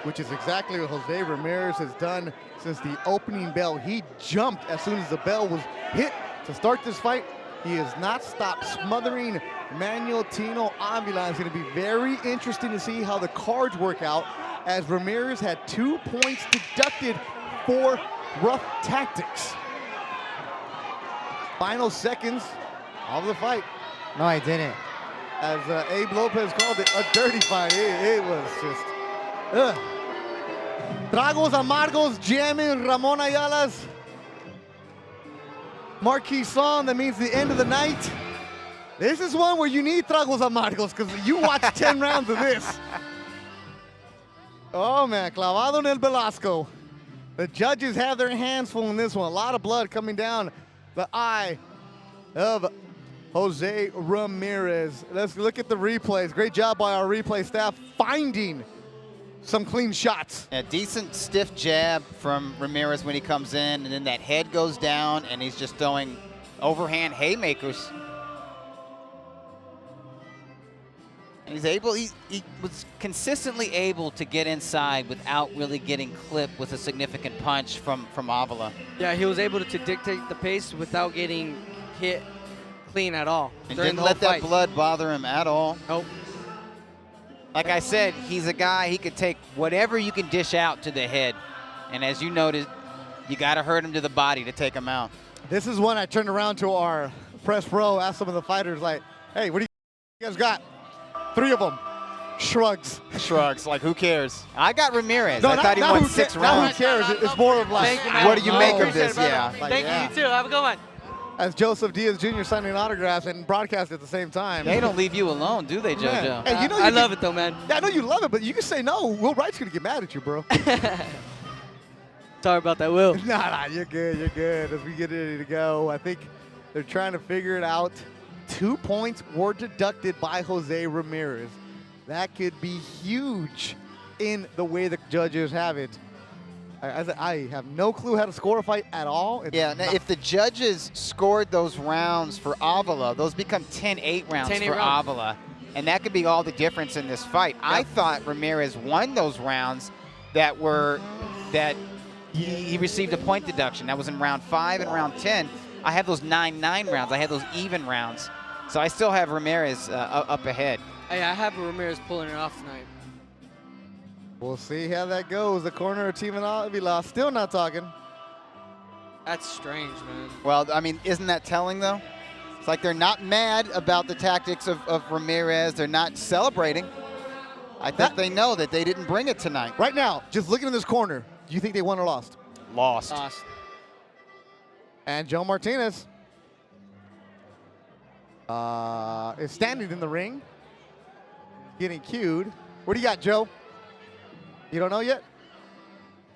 which is exactly what Jose Ramirez has done since the opening bell. He jumped as soon as the bell was hit to start this fight. He has not stopped smothering Manuel Tino Avila. It's going to be very interesting to see how the cards work out, as Ramirez had 2 points deducted for rough tactics. Final seconds of the fight. No, I didn't. As Abe Lopez called it, a dirty fight. It was just, Tragos amargos, jamming Ramon Ayala's marquee song that means the end of the night. This is one where you need tragos amargos, because you watch 10 rounds of this. Oh man, clavado en el Velasco. The judges have their hands full in this one. A lot of blood coming down the eye of Jose Ramirez. Let's look at the replays. Great job by our replay staff finding some clean shots. A decent stiff jab from Ramirez when he comes in, and then that head goes down, and he's just throwing overhand haymakers. And he was consistently able to get inside without really getting clipped with a significant punch from Avila. Yeah, he was able to dictate the pace without getting hit clean at all. And didn't let that blood bother him at all. Nope. Like I said, he's a guy, he could take whatever you can dish out to the head. And as you noticed, you got to hurt him to the body to take him out. This is when I turned around to our press row, asked some of the fighters, like, hey, what do you guys got? 3 of them. Shrugs. Shrugs, like who cares? I got Ramirez. No, I thought he won 6 rounds. Now who cares? It's more of like, what do you make of this? Yeah. Thank you, you too. Have a good one. As Joseph Diaz Jr. signing autographs and broadcast at the same time. They don't leave you alone, do they, JoJo? Hey, you know I love it though, man. Yeah, I know you love it, but you can say no. Will Wright's gonna get mad at you, bro. Sorry about that, Will. Nah, you're good. You're good. As we get ready to go, I think they're trying to figure it out. 2 points were deducted by Jose Ramirez. That could be huge in the way the judges have it. I have no clue how to score a fight at all. It's Yeah, now if the judges scored those rounds for Avila, those become 10-8 rounds 10-8 for rounds. Avila. And that could be all the difference in this fight. I thought Ramirez won those rounds that he received a point deduction. That was in round 5 and round 10. I have those 9-9 rounds. I have those even rounds. So I still have Ramirez up ahead. Hey, I have Ramirez pulling it off tonight. We'll see how that goes. The corner of Team Avila still not talking. That's strange, man. Well, I mean, isn't that telling, though? It's like they're not mad about the tactics of Ramirez. They're not celebrating. I think they know that they didn't bring it tonight. Right now, just looking in this corner, do you think they won or lost? Lost. And Joe Martinez is standing in the ring, getting cued. What do you got, Joe? You don't know yet?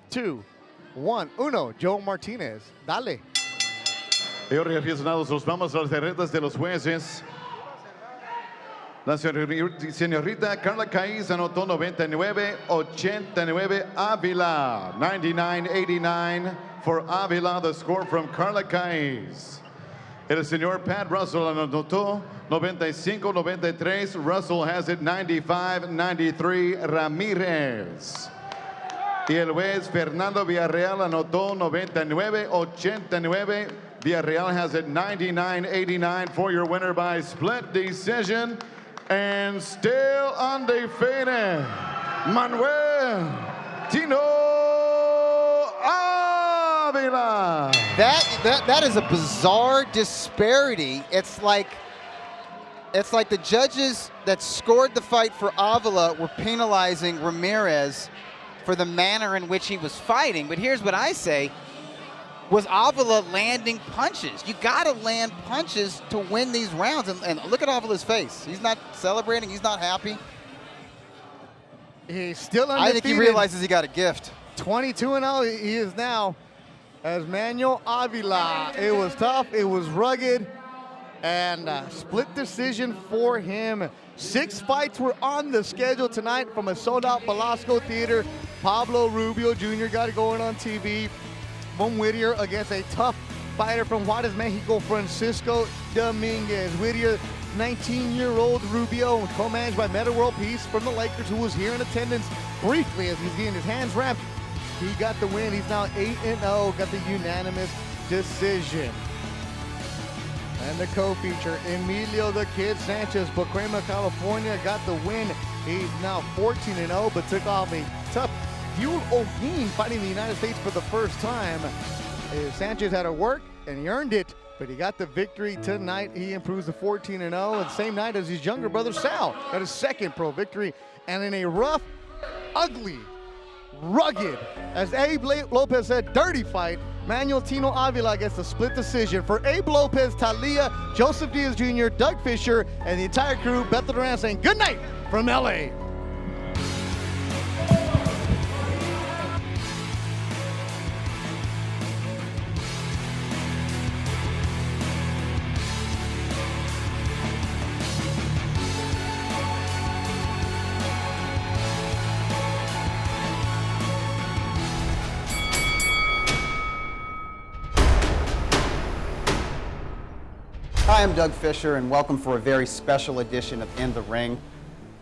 2, 1, uno. Joe Martinez. Dale. Señores aficionados, nos vamos a las derrotas de los jueces. La señorita Carla Caiz anotó 99-89 Avila. 99-89 for Avila, the score from Carla Caiz. El señor Pat Russell anotó 95-93. Russell has it 95-93 Ramirez. Y el juez Fernando Villarreal anotó 99-89. Villarreal has it 99-89 for your winner by split decision. And still undefeated, Manuel Tino Avila. That is a bizarre disparity. It's like the judges that scored the fight for Avila were penalizing Ramirez for the manner in which he was fighting. But here's what I say. Was Avila landing punches? You got to land punches to win these rounds. And look at Avila's face. He's not celebrating. He's not happy. He's still undefeated. I think he realizes he got a gift. 22-0 he is now as Manuel Avila. It was tough. It was rugged. And split decision for him. 6 fights were on the schedule tonight from a sold-out Velasco Theater. Pablo Rubio Jr. got it going on TV. Von Whittier against a tough fighter from Juarez, Mexico, Francisco Dominguez. Whittier, 19-year-old Rubio, co-managed by Meta World Peace from the Lakers, who was here in attendance briefly as he's getting his hands wrapped. He got the win. He's now 8-0, got the unanimous decision. And the co-feature, Emilio the Kid Sanchez, Bucrema, California, got the win. He's now 14-0, but took off a tough Yul O'Heen fighting the United States for the first time. Sanchez had to work, and he earned it, but he got the victory tonight. He improves to 14-0, and the same night as his younger brother Sal got his second pro victory. And in a rough, ugly, rugged, as Abe Lopez said, dirty fight, Manuel Tino Avila gets the split decision. For Abe Lopez, Talia, Joseph Diaz Jr., Doug Fisher, and the entire crew, Bethel Duran saying good night from LA. Hi, I'm Doug Fisher, and welcome for a very special edition of In the Ring.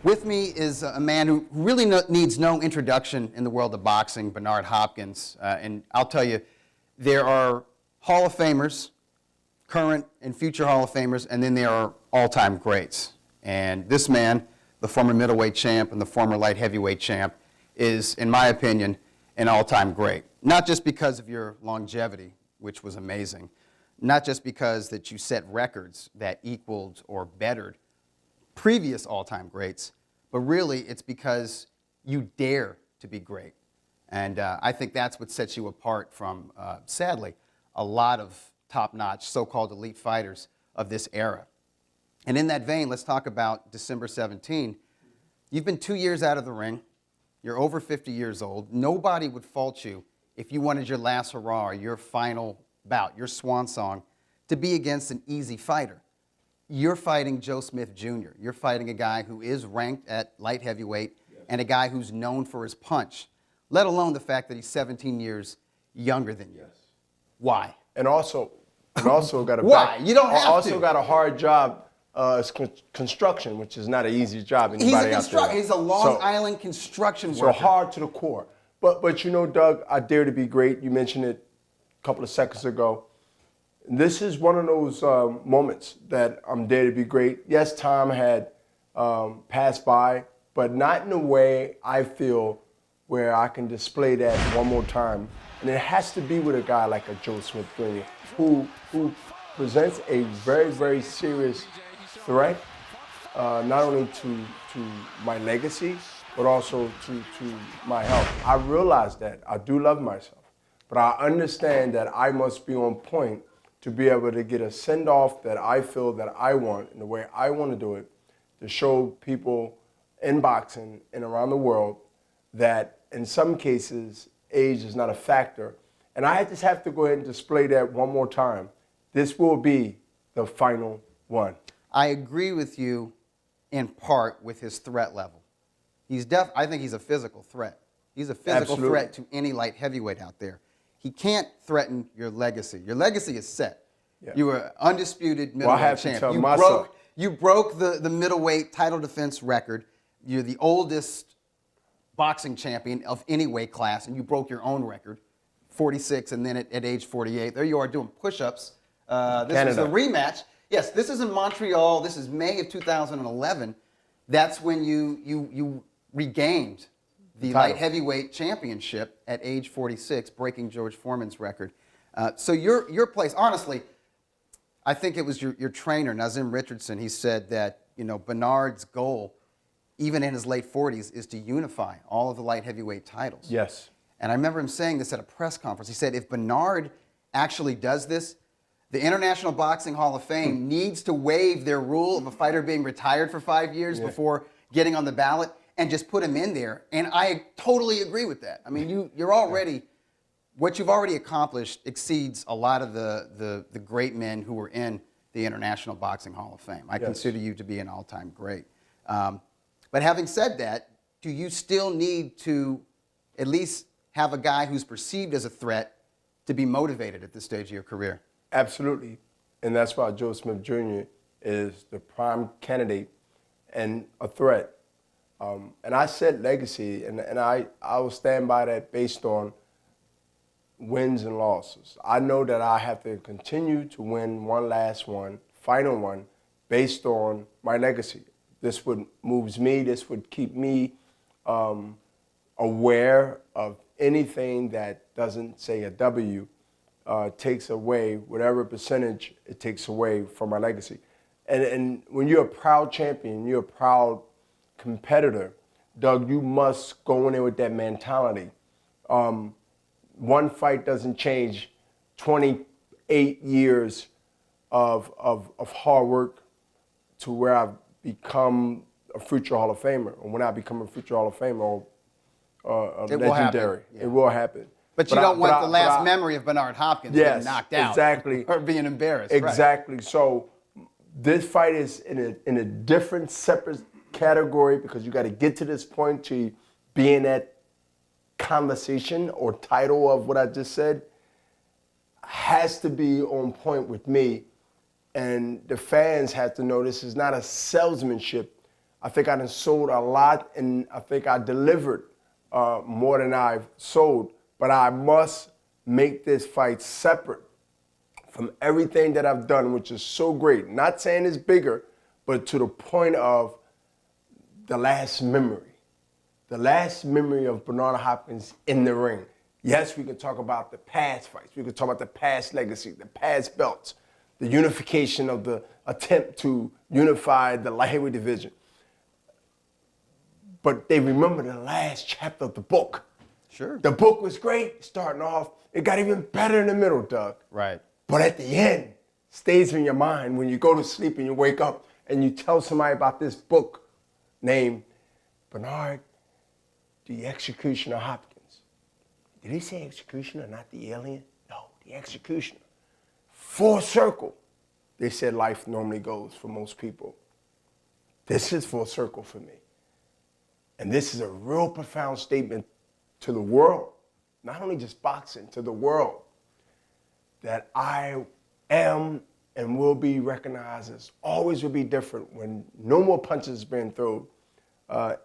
With me is a man who really needs no introduction in the world of boxing, Bernard Hopkins. And I'll tell you, there are Hall of Famers, current and future Hall of Famers, and then there are all-time greats. And this man, the former middleweight champ and the former light heavyweight champ, is, in my opinion, an all-time great. Not just because of your longevity, which was amazing, not just because that you set records that equaled or bettered previous all-time greats, but really it's because you dare to be great. And I think that's what sets you apart from, sadly, a lot of top-notch so-called elite fighters of this era. And in that vein, let's talk about December 17. You've been 2 years out of the ring. You're over 50 years old. Nobody would fault you if you wanted your last hurrah, or your final bout, your swan song, to be against an easy fighter. You're fighting Joe Smith Jr. You're fighting a guy who is ranked at light heavyweight and a guy who's known for his punch, let alone the fact that he's 17 years younger than you. Why? And also got a Why? You don't have also to. got a hard job. It's construction, which is not an easy job. Anybody out there. He's a Long Island construction So worker. hard to the core. But you know, Doug, I dare to be great. You mentioned it a couple of seconds ago. This is one of those moments that I'm dare to be great. Yes, time had passed by, but not in a way I feel where I can display that one more time. And it has to be with a guy like a Joe Smith Jr., who presents a very, very serious threat, not only to my legacy, but also to my health. I realize that. I do love myself. But I understand that I must be on point to be able to get a send-off that I feel that I want, in the way I want to do it, to show people in boxing and around the world that in some cases, age is not a factor. And I just have to go ahead and display that one more time. This will be the final one. I agree with you in part with his threat level. I think he's a physical threat. He's a physical Absolutely. threat to any light heavyweight out there. He can't threaten your legacy. Your legacy is set. Yeah. You were undisputed Well, I middleweight have to champ. tell myself. You broke the middleweight title defense record. You're the oldest boxing champion of any weight class, and you broke your own record, 46, and then at age 48. There you are doing push-ups. This was a rematch. Yes, this is in Montreal. This is May of 2011. That's when you regained the light heavyweight championship at age 46, breaking George Foreman's record. So your place, honestly, I think it was your trainer, Nazim Richardson. He said that Bernard's goal, even in his late 40s, is to unify all of the light heavyweight titles. Yes. And I remember him saying this at a press conference. He said, if Bernard actually does this, the International Boxing Hall of Fame needs to waive their rule of a fighter being retired for 5 years before getting on the ballot and just put him in there. And I totally agree with that. I mean, you're already, what you've already accomplished exceeds a lot of the great men who were in the International Boxing Hall of Fame. I consider you to be an all-time great. But having said that, do you still need to at least have a guy who's perceived as a threat to be motivated at this stage of your career? Absolutely. And that's why Joe Smith Jr. is the prime candidate and a threat. And I said legacy, and I will stand by that based on wins and losses. I know that I have to continue to win one last one, final one, based on my legacy. This would moves me. This would keep me aware of anything that doesn't say a W, takes away whatever percentage it takes away from my legacy. And when you're a proud champion, you're a proud competitor, Doug, you must go in there with that mentality. One fight doesn't change 28 years of hard work to where I've become a future Hall of Famer. And when I become a future Hall of Famer, legendary. It will happen. But you don't want the last memory of Bernard Hopkins getting knocked out. Exactly. Or being embarrassed. Exactly. Right. So this fight is in a different, separate category because you got to get to this point to be in that conversation or title of what I just said. Has to be on point with me. And the fans have to know this is not a salesmanship. I think I done sold a lot, and I think I delivered more than I've sold. But I must make this fight separate from everything that I've done, which is so great. Not saying it's bigger, but to the point of the last memory. The last memory of Bernard Hopkins in the ring. Yes, we can talk about the past fights. We can talk about the past legacy, the past belts, the unification of the attempt to unify the light heavyweight division. But they remember the last chapter of the book. Sure. The book was great starting off. It got even better in the middle, Doug. Right. But at the end, stays in your mind when you go to sleep and you wake up and you tell somebody about this book named Bernard, The Executioner Hopkins. Did he say executioner, not the alien? No, the executioner. Full circle. They said life normally goes for most people. This is full circle for me. And this is a real profound statement to the world, not only just boxing, to the world, that I am and will be recognized as always will be different when no more punches being thrown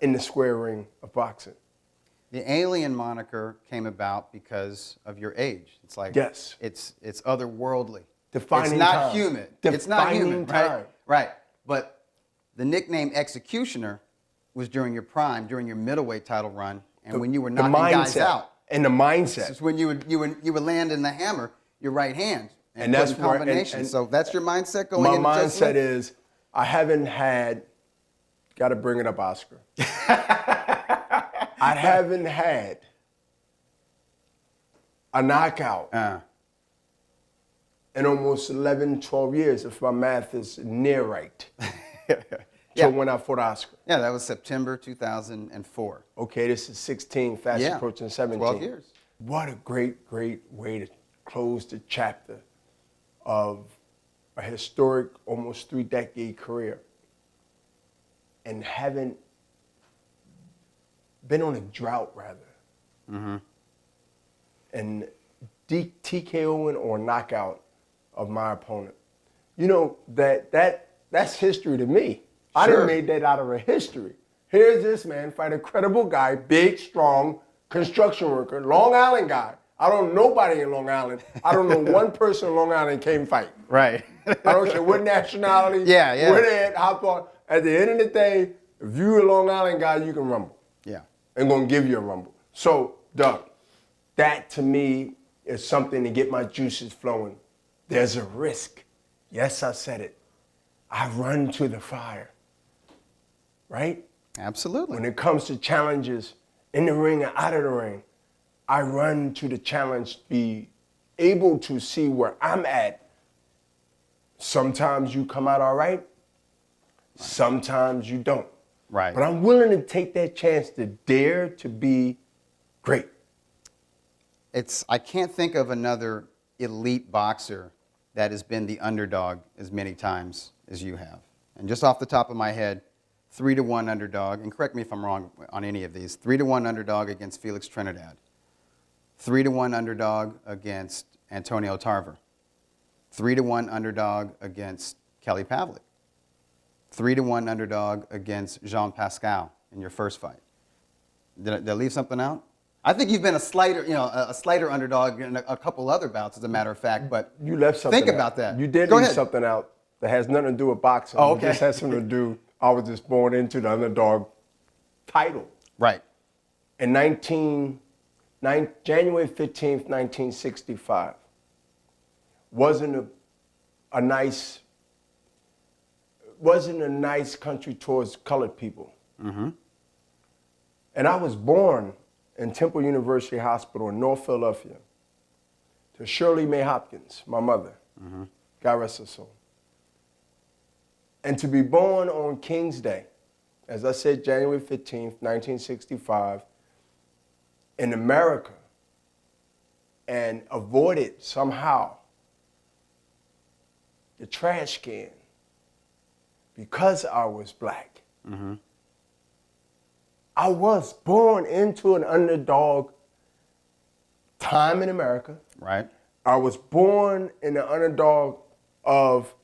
in the square ring of boxing. The alien moniker came about because of your age. It's like, yes, it's otherworldly. Defining it's not time. human. Defining it's not human, time. right? Right. But the nickname Executioner was during your prime, during your middleweight title run, and when you were knocking guys out. And the mindset. It's when you would land in the hammer, your right hand, and that's where, combination. So that's your mindset going into my mindset is, I haven't had, got to bring it up, Oscar. I haven't had a knockout in almost 11, 12 years, if my math is near right. So when I fought Oscar. Yeah, that was September 2004. Okay, this is 16, fast approaching 17. 12 years. What a great, great way to close the chapter of a historic, almost 3-decade career. And haven't been on a drought, rather. Mm-hmm. And TKOing or knockout of my opponent. You know, that's history to me. I done made that out of a history. Here's this man fight a credible guy, big, strong, construction worker, Long Island guy. I don't know nobody in Long Island. I don't know one person in Long Island came fight. Right. I don't care what nationality, where they at, how far. At the end of the day, if you're a Long Island guy, you can rumble. Yeah. And gonna give you a rumble. So, Doug, that to me is something to get my juices flowing. There's a risk. Yes, I said it. I run to the fire. Right? Absolutely. When it comes to challenges in the ring and out of the ring, I run to the challenge to be able to see where I'm at. Sometimes you come out all right. Sometimes you don't. Right. But I'm willing to take that chance to dare to be great. I can't think of another elite boxer that has been the underdog as many times as you have. And just off the top of my head, 3-1 underdog, and correct me if I'm wrong on any of these, 3-1 underdog against Felix Trinidad, 3-1 underdog against Antonio Tarver, 3-1 underdog against Kelly Pavlik, 3-1 underdog against Jean Pascal in your first fight. Did I leave something out? I think you've been a slighter underdog in a couple other bouts, as a matter of fact. But you left something. Think about that. You did leave something out that has nothing to do with boxing. Oh, okay. It just has something to do. I was just born into the underdog title. Right. In January 15th, 1965, wasn't a nice country towards colored people. Mm-hmm. And I was born in Temple University Hospital in North Philadelphia to Shirley Mae Hopkins, my mother. Mm-hmm. God rest her soul. And to be born on King's Day, as I said, January 15th, 1965, in America, and avoided somehow the trash can because I was black. Mm-hmm. I was born into an underdog time in America. Right. I was born in the underdog of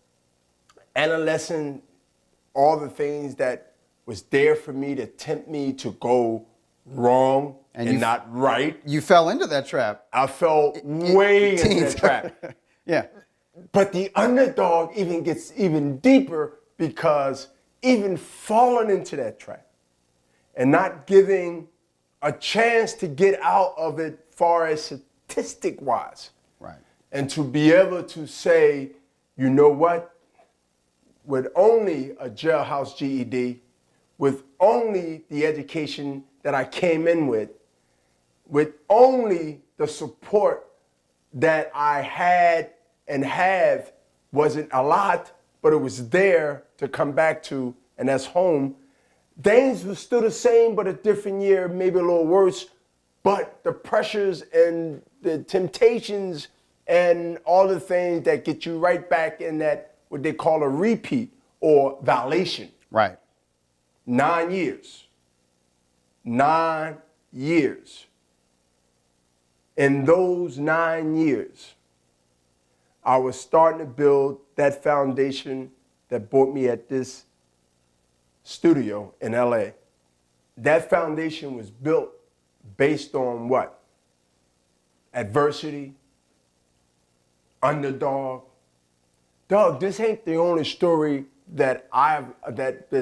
adolescent, all the things that was there for me to tempt me to go wrong and not right. You fell into that trap. I fell way into that trap. Yeah. But the underdog even gets even deeper because even falling into that trap and not giving a chance to get out of it far as statistic-wise. Right. And to be able to say, you know what? With only a jailhouse GED, with only the education that I came in with only the support that I had and have, wasn't a lot, but it was there to come back to, and that's home. Things were still the same, but a different year, maybe a little worse. But the pressures and the temptations and all the things that get you right back in that, what they call a repeat or violation. Right. 9 years. 9 years. In those 9 years, I was starting to build that foundation that brought me at this studio in LA. That foundation was built based on what? Adversity, underdog. Dog, this ain't the only story that's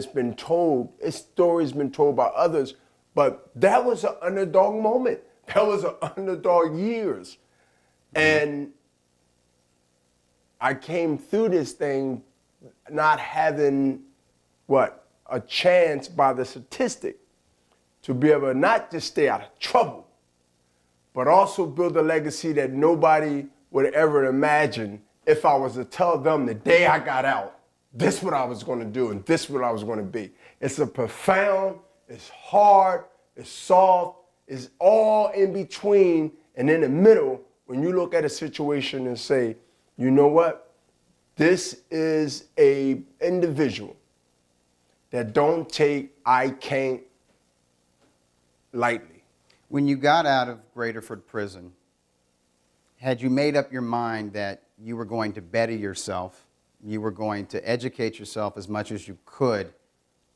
been told. This story's been told by others, but that was an underdog moment. That was an underdog years. And I came through this thing not having, what, a chance by the statistic to be able to not just stay out of trouble, but also build a legacy that nobody would ever imagine if I was to tell them the day I got out, this is what I was going to do and this is what I was going to be. It's a profound, it's hard, it's soft, it's all in between and in the middle when you look at a situation and say, you know what? This is a individual that don't take I can't lightly. When you got out of Graterford Prison, had you made up your mind that you were going to better yourself, you were going to educate yourself as much as you could,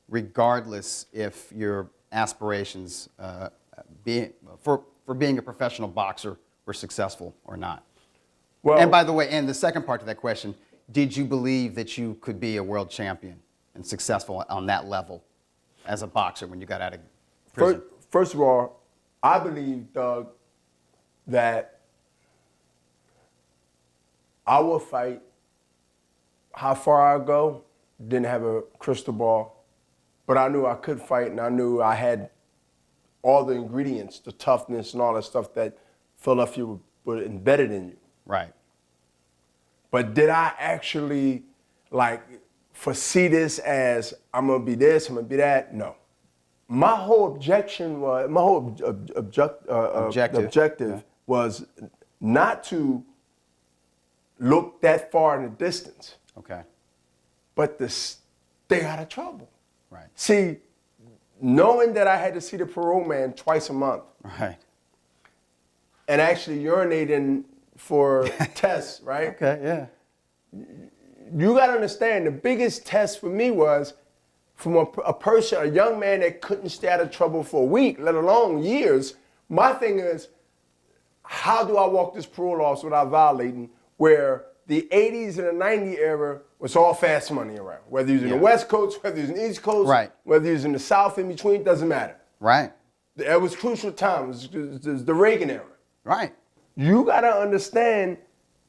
regardless if your aspirations for being a professional boxer were successful or not? Well, and by the way, and the second part to that question, did you believe that you could be a world champion and successful on that level as a boxer when you got out of prison? First of all, I believe, Doug, that I will fight. How far I go, didn't have a crystal ball, but I knew I could fight, and I knew I had all the ingredients, the toughness and all that stuff that Philadelphia would embedded in you. Right. But did I actually foresee this as I'm gonna be this, I'm gonna be that? No. My whole objective was not to look that far in the distance. Okay. But to stay out of trouble. Right. See, knowing that I had to see the parole man twice a month. Right. And actually urinating for tests, right? Okay, yeah. You got to understand, the biggest test for me was from a person, a young man that couldn't stay out of trouble for a week, let alone years. My thing is, how do I walk this parole office without violating, where the 80s and the 90s era was all fast money around, whether you're in the West Coast, whether you're in the East Coast, right, whether you're in the South, in between, doesn't matter. Right. It was crucial time. It was the Reagan era. Right. You got to understand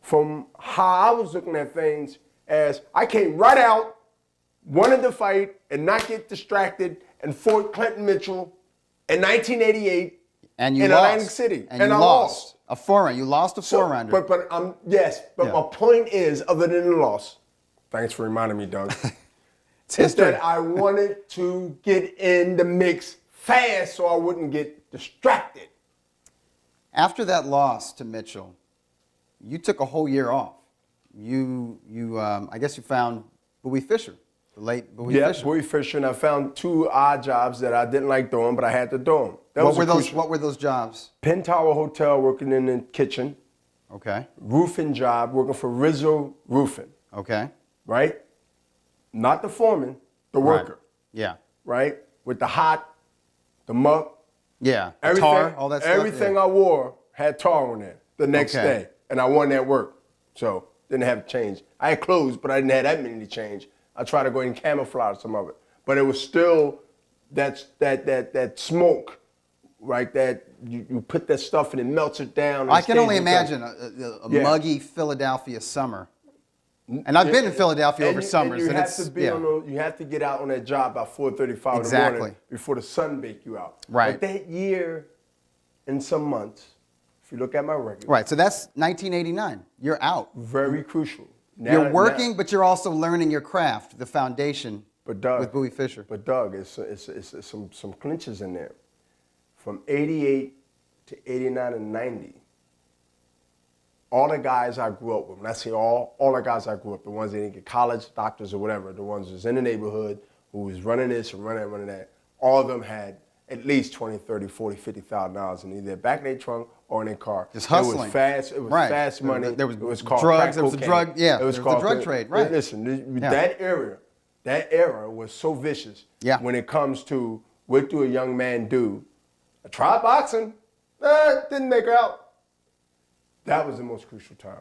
from how I was looking at things as I came right out, wanted to fight and not get distracted, and fought Clinton Mitchell in 1988 and you in lost. Atlantic City. And you I lost. A four-round. You lost a four-rounder. But my point is, other than the loss, thanks for reminding me, Doug, is that I wanted to get in the mix fast so I wouldn't get distracted. After that loss to Mitchell, you took a whole year off. I guess you found Bowie Fischer, the late Bowie Fischer. Yeah, Bowie Fischer, and I found 2 odd jobs that I didn't like doing, but I had to do them. What were those jobs? Penn Tower Hotel, working in the kitchen. Okay. Roofing job, working for Rizzo Roofing. Okay. Right? Not the foreman, the worker. Right. Yeah. Right? With the hot, the muck. Yeah. Everything, tar, all that stuff. Everything I wore had tar on it the next day. And I won that work. So didn't have to change. I had clothes, but I didn't have that many to change. I tried to go and camouflage some of it. But it was still that smoke, right? That you put that stuff and it melts it down. I can only imagine a muggy Philadelphia summer. And I've been in Philadelphia over summers. And you have to get out on that job by 4:35 in the morning before the sun bake you out. Right. But that year and some months, if you look at my record. Right, so that's 1989. You're out. Very crucial. You're working, but you're also learning your craft, the foundation with Bowie Fischer. But Doug, it's some clinches in there. From 88 to 89 and 90, all the guys I grew up with, when I say all the guys I grew up, the ones that didn't get college, doctors or whatever, the ones who was in the neighborhood, who was running this and running that, all of them had at least 20, 30, 40, $50,000 in either back in their trunk or in their car. Just hustling. It was fast. It was fast money. There was it was called drugs. crack There was the cocaine. drug. Yeah. It was there called the drug trade. Right. Listen, Yeah. that era was so vicious. Yeah. When it comes to what do a young man do? I tried boxing. Didn't make out. That was the most crucial time,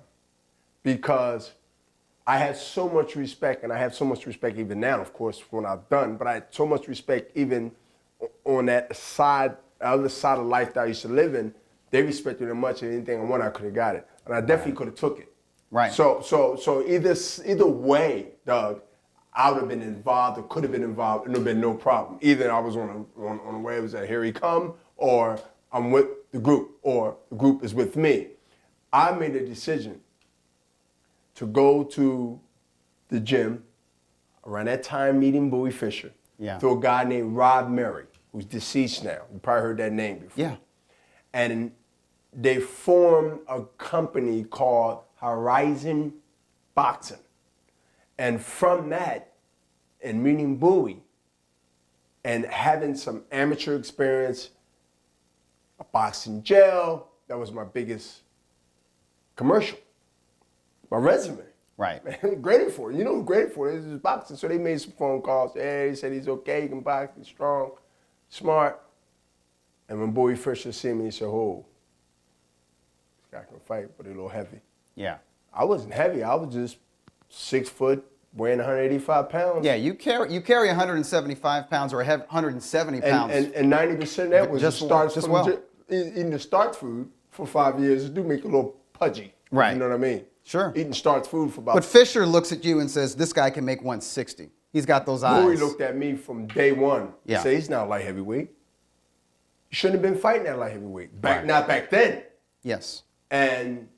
because I had so much respect, and I have so much respect even now, of course, when I've done, but I had so much respect even on that other side of life that I used to live in. They respected it much, and anything I wanted, I could have got it. And I definitely could have took it. Right. So either way, Doug, I would have been involved or could have been involved, and there would have been no problem. Either I was on the way, it was like, here he come, or I'm with the group, or the group is with me. I made a decision to go to the gym around that time, meeting Bowie Fisher, through a guy named Rob Murray, who's deceased now. You probably heard that name before. Yeah. And they formed a company called Horizon Boxing. And from that, and meeting Bowie, and having some amateur experience, a boxing gel, that was my biggest commercial. My resume. Right. Man, graded for it. You know who graded for it? This is boxing. So they made some phone calls. Hey, he said he's okay, he can box, he's strong, smart. And when Bowie Fischer seen me, he said, oh, this guy can fight, but he's a little heavy. Yeah. I wasn't heavy. I was just 6 foot, weighing 185 pounds. Yeah, you carry 175 pounds or 170 pounds. And 90% of that was just starts just from well. Eating the start food for 5 years. It do make you a little pudgy. Right. You know what I mean? Sure. Eating starts food for about. But Fisher looks at you and says, this guy can make 160. He's got those eyes. Bowie looked at me from day one. Yeah. He said, he's not light heavyweight. You shouldn't have been fighting at light heavyweight. Not back then. Yes. And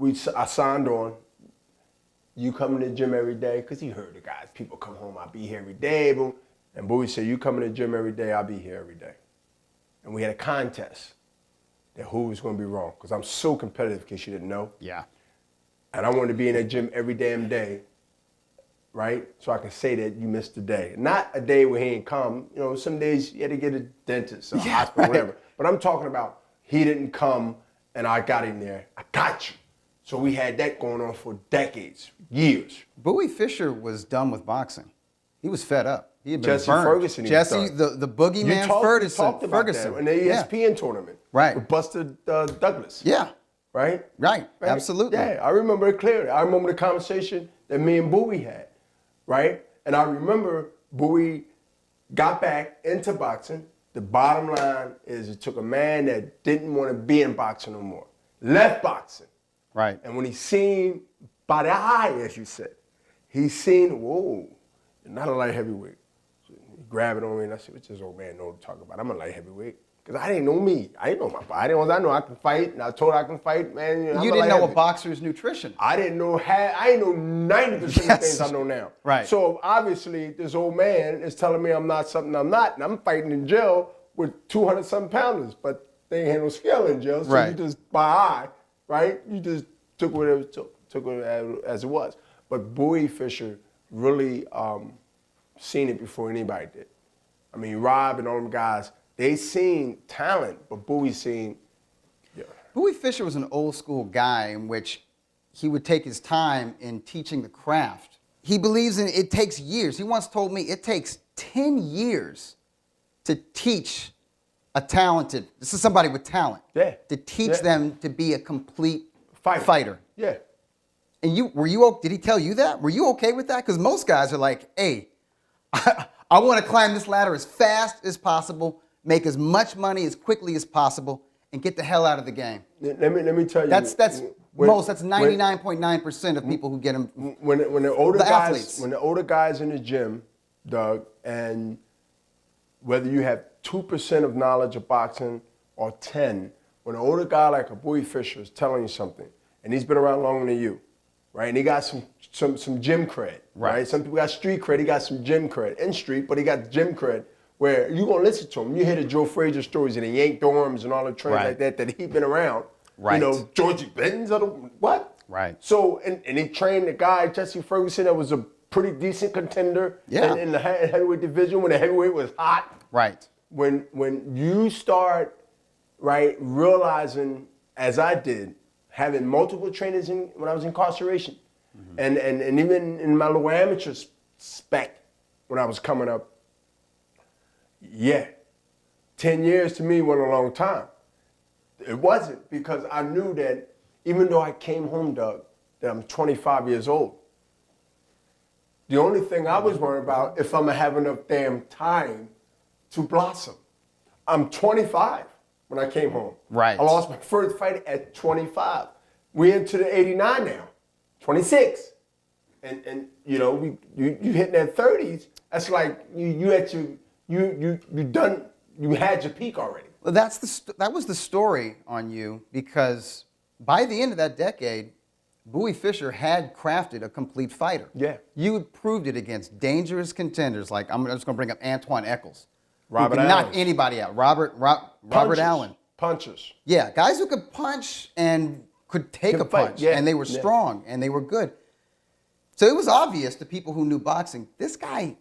I signed on. You come to the gym every day, because he heard the guys. People come home, I'll be here every day. And Bowie said, you come to the gym every day, I'll be here every day. And we had a contest that who was going to be wrong, because I'm so competitive, in case you didn't know. Yeah. And I wanted to be in that gym every damn day, right? So I can say that you missed a day. Not a day where he ain't come. You know, some days you had to get a dentist or a hospital, whatever. But I'm talking about he didn't come and I got him there. I got you. So we had that going on for decades, years. Bowie Fisher was done with boxing. He was fed up. He had been Jesse burned. Ferguson. Jesse, the boogeyman Ferguson. You talked about that in the ESPN tournament. Right. With Buster Douglas. Yeah. Right? Right. Absolutely. Yeah, I remember it clearly. I remember the conversation that me and Bowie had, right? And I remember Bowie got back into boxing. The bottom line is it took a man that didn't want to be in boxing no more. Left boxing. Right. And when he seen by the eye, as you said, he seen, whoa, you're not a light heavyweight. So he grabbed it on me and I said, what's this old man know to talk about? I'm a light heavyweight. Because I didn't know me. I didn't know my body. I know I can fight, and I told I can fight, man. You didn't know a boxer's nutrition. I didn't know 90% of the things I know now. Right. So obviously, this old man is telling me I'm not something I'm not, and I'm fighting in jail with 200-something pounders, but they ain't had no scale in jail, so you just by eye, right? You just took whatever took it as it was. But Bowie Fisher really seen it before anybody did. I mean, Rob and all them guys. They seen talent, but Bowie seen. Yeah. Bowie Fisher was an old school guy in which he would take his time in teaching the craft. He believes in it takes years. He once told me it takes 10 years to teach this is somebody with talent. Yeah. To teach them to be a complete fighter. Yeah. And did he tell you that? Were you okay with that? Because most guys are like, hey, I want to climb this ladder as fast as possible, make as much money as quickly as possible, and get the hell out of the game. Let me tell you. That's 99.9% of people who get them. When the older guys, athletes. when the older guys in the gym, Doug, and whether you have 2% of knowledge of boxing or 10, when an older guy like a Bowie Fisher is telling you something, and he's been around longer than you, right? And he got some gym cred, right? Some people got street cred. He got some gym cred in street, but he got gym cred. where you're going to listen to him. You hear the Joe Frazier stories and the Yank dorms and all the trains Right. like that he's been around. Right. You know, Georgie Benton's, what? Right. So, and he trained the guy, Jesse Ferguson, that was a pretty decent contender Yeah. in the heavyweight division when the heavyweight was hot. Right. When you start, right, realizing, as I did, having multiple trainers when I was in incarceration, and even in my little amateur spec when I was coming up, 10 years to me went a long time. It wasn't, because I knew that even though I came home, Doug, that I'm 25 years old, the only thing I was worried about if I'm gonna have enough damn time to blossom. I'm 25 when I came home. Right. I lost my first fight at 25. We're into the 89 now, 26. And you know, you hitting that 30s, that's like you had your peak already. Well, that was the story on you, because by the end of that decade, Bowie Fischer had crafted a complete fighter. Yeah. You had proved it against dangerous contenders like, I'm just going to bring up Antoine Eccles. Robert who could knock Allen. anybody out. Robert Allen. Punches. Yeah, guys who could punch and could take a fight, punch, yeah, and they were yeah. strong, and they were good. So it was obvious to people who knew boxing, this guy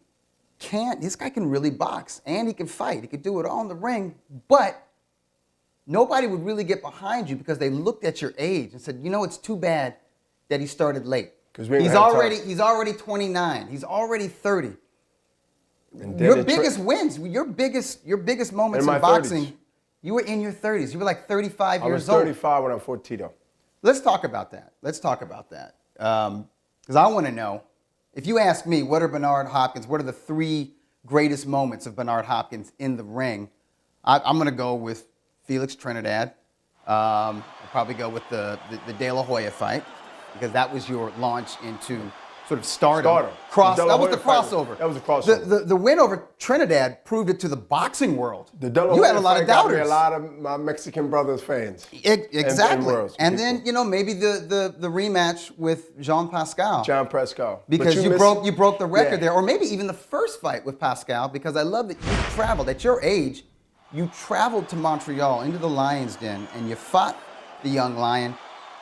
can really box, and he can fight. He could do it all in the ring, but nobody would really get behind you because they looked at your age and said, you know, it's too bad that he started late. He's already 29. He's already 30. Your biggest wins, your biggest moments in boxing, 30s. you were in your 30s. You were like 35 I was years old. 35 when I fought Tito. Let's talk about that. Because I want to know, if you ask me, what are the 3 greatest moments of Bernard Hopkins in the ring? I'm going to go with Felix Trinidad. I'll probably go with the De La Hoya fight, because that was your launch into sort of stardom. That was the crossover. That was the crossover. The win over Trinidad proved it to the boxing world. The De La You Hoya had a lot fight of got me doubters. a lot of my Mexican brothers fans. Exactly. And then, you know, maybe the rematch with Jean Pascal. John Pascal. Because you broke the record Yeah. there. Or maybe even the first fight with Pascal, because I love that you traveled. At your age, you traveled to Montreal into the Lion's Den, and you fought the young Lion,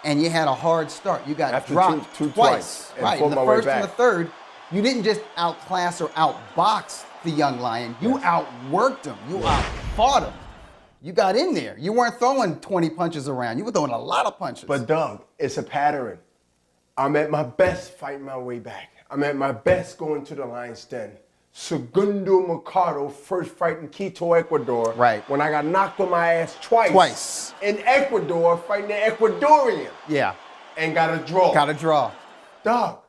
and you had a hard start. You got After dropped two twice. and Right, fought in the my way first and the back. third. You didn't just outclass or outbox the young Lion. You outworked him. You outfought him. You got in there. You weren't throwing 20 punches around. You were throwing a lot of punches. But Doug, it's a pattern. I'm at my best fighting my way back. I'm at my best going to the Lion's Den. Segundo Mercado, first fight in Quito, Ecuador. Right. When I got knocked on my ass twice. In Ecuador, fighting an Ecuadorian. Yeah. And got a draw. Dog,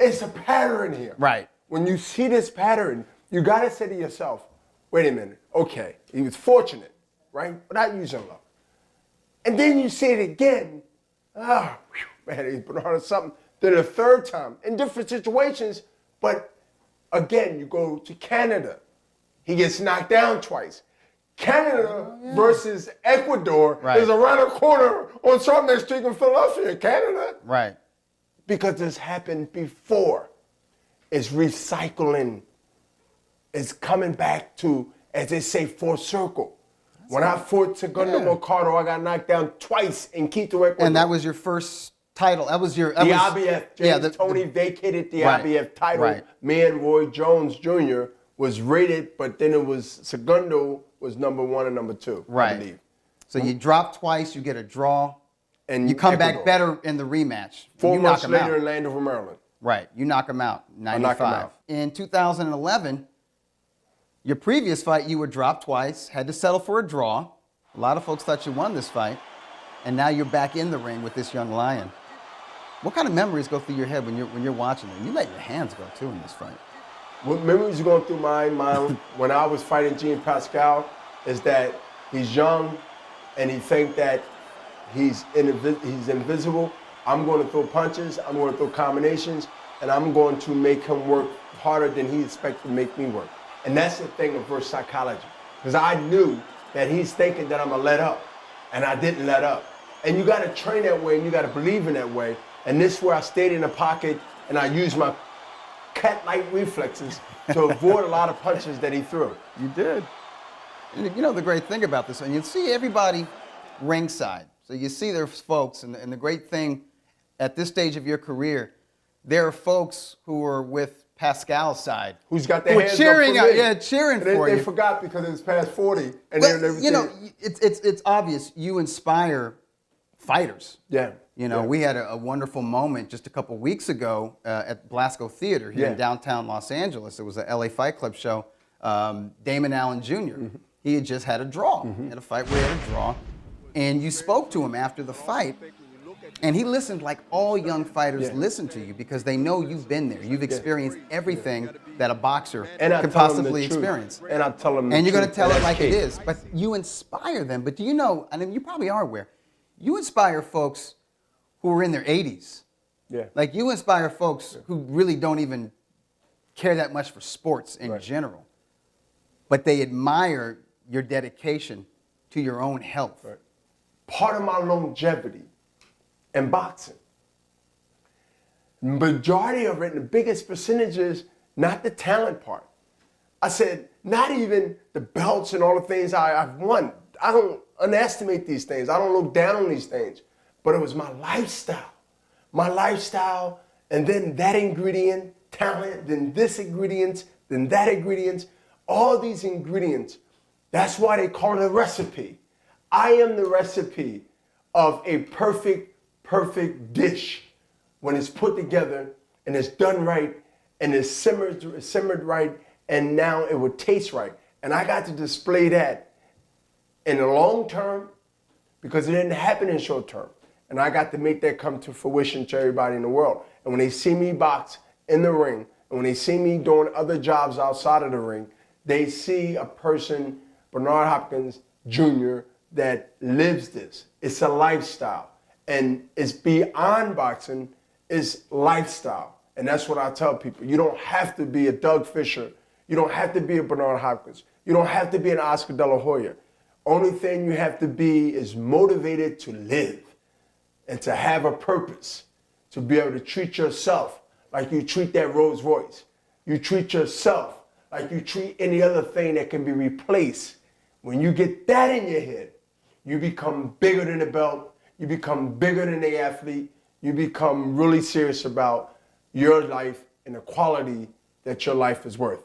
it's a pattern here. Right. When you see this pattern, you gotta say to yourself, wait a minute, okay, he was fortunate, right? Without using luck. And then you see it again, man, he's been on something. Then a third time, in different situations, but again, you go to Canada. He gets knocked down twice. Canada versus Ecuador is around the corner on Salt Street in Philadelphia, Canada. Right. Because this happened before. It's recycling. It's coming back to, as they say, full circle. When I fought Segundo Mercado, I got knocked down twice in Quito, Ecuador. And that was your first title. That was your... IBF. Tony vacated the IBF title. Right. Me and Roy Jones Jr. was rated, but then it was Segundo was number 1 and number 2, I believe. So you drop twice, you get a draw, and you come Ecuador. back better in the rematch. 4 you months knock him later out. in Landover, Maryland. Right. You knock him out. 95. I knock him out. In 2011, your previous fight, you were dropped twice, had to settle for a draw. A lot of folks thought you won this fight. And now you're back in the ring with this young Lion. What kind of memories go through your head when you're watching it? You let your hands go, too, in this fight. What memories are going through my mind when I was fighting Jean Pascal is that he's young and he thinks that he's invisible. I'm going to throw punches, I'm going to throw combinations, and I'm going to make him work harder than he expects to make me work. And that's the thing of reverse psychology. Because I knew that he's thinking that I'm going to let up, and I didn't let up. And you got to train that way, and you got to believe in that way. And this is where I stayed in the pocket, and I used my cat-like reflexes to avoid a lot of punches that he threw. You did. And you know the great thing about this, and you see everybody ringside. So you see there's folks, and the great thing at this stage of your career, there are folks who are with Pascal's side. Who's got their hands cheering up for me. Yeah, cheering And for you. They forgot because it was past 40. And Well, everything. you know, it's obvious you inspire fighters. Yeah. You know, we had a wonderful moment just a couple weeks ago at Blasco Theater here in downtown Los Angeles. It was a LA Fight Club show. Damon Allen Jr. He had just had a draw. He had a fight where he had a draw. And you spoke to him after the fight. And he listened like all young fighters listen to you because they know you've been there. You've experienced everything that a boxer could possibly experience. And I tell them And you're going to tell it like it is. But you inspire them. But do you know, I mean, you probably are aware, you inspire folks who are in their 80s. Yeah. Like you inspire folks who really don't even care that much for sports in general. But they admire your dedication to your own health. Right. Part of my longevity in boxing, majority of it, the biggest percentage is not the talent part. I said, not even the belts and all the things I've won. I don't underestimate these things. I don't look down on these things. But it was my lifestyle. My lifestyle, and then that ingredient, talent, then this ingredient, then that ingredient. All these ingredients, that's why they call it a recipe. I am the recipe of a perfect dish when it's put together and it's done right and it's simmered right, and now it would taste right. And I got to display that in the long term because it didn't happen in short term. And I got to make that come to fruition to everybody in the world. And when they see me box in the ring, and when they see me doing other jobs outside of the ring, they see a person, Bernard Hopkins Jr., that lives this. It's a lifestyle. And it's beyond boxing, it's lifestyle. And that's what I tell people. You don't have to be a Doug Fisher. You don't have to be a Bernard Hopkins. You don't have to be an Oscar De La Hoya. Only thing you have to be is motivated to live and to have a purpose, to be able to treat yourself like you treat that Rolls Royce. You treat yourself like you treat any other thing that can be replaced. When you get that in your head, you become bigger than the belt, you become bigger than the athlete, you become really serious about your life and the quality that your life is worth.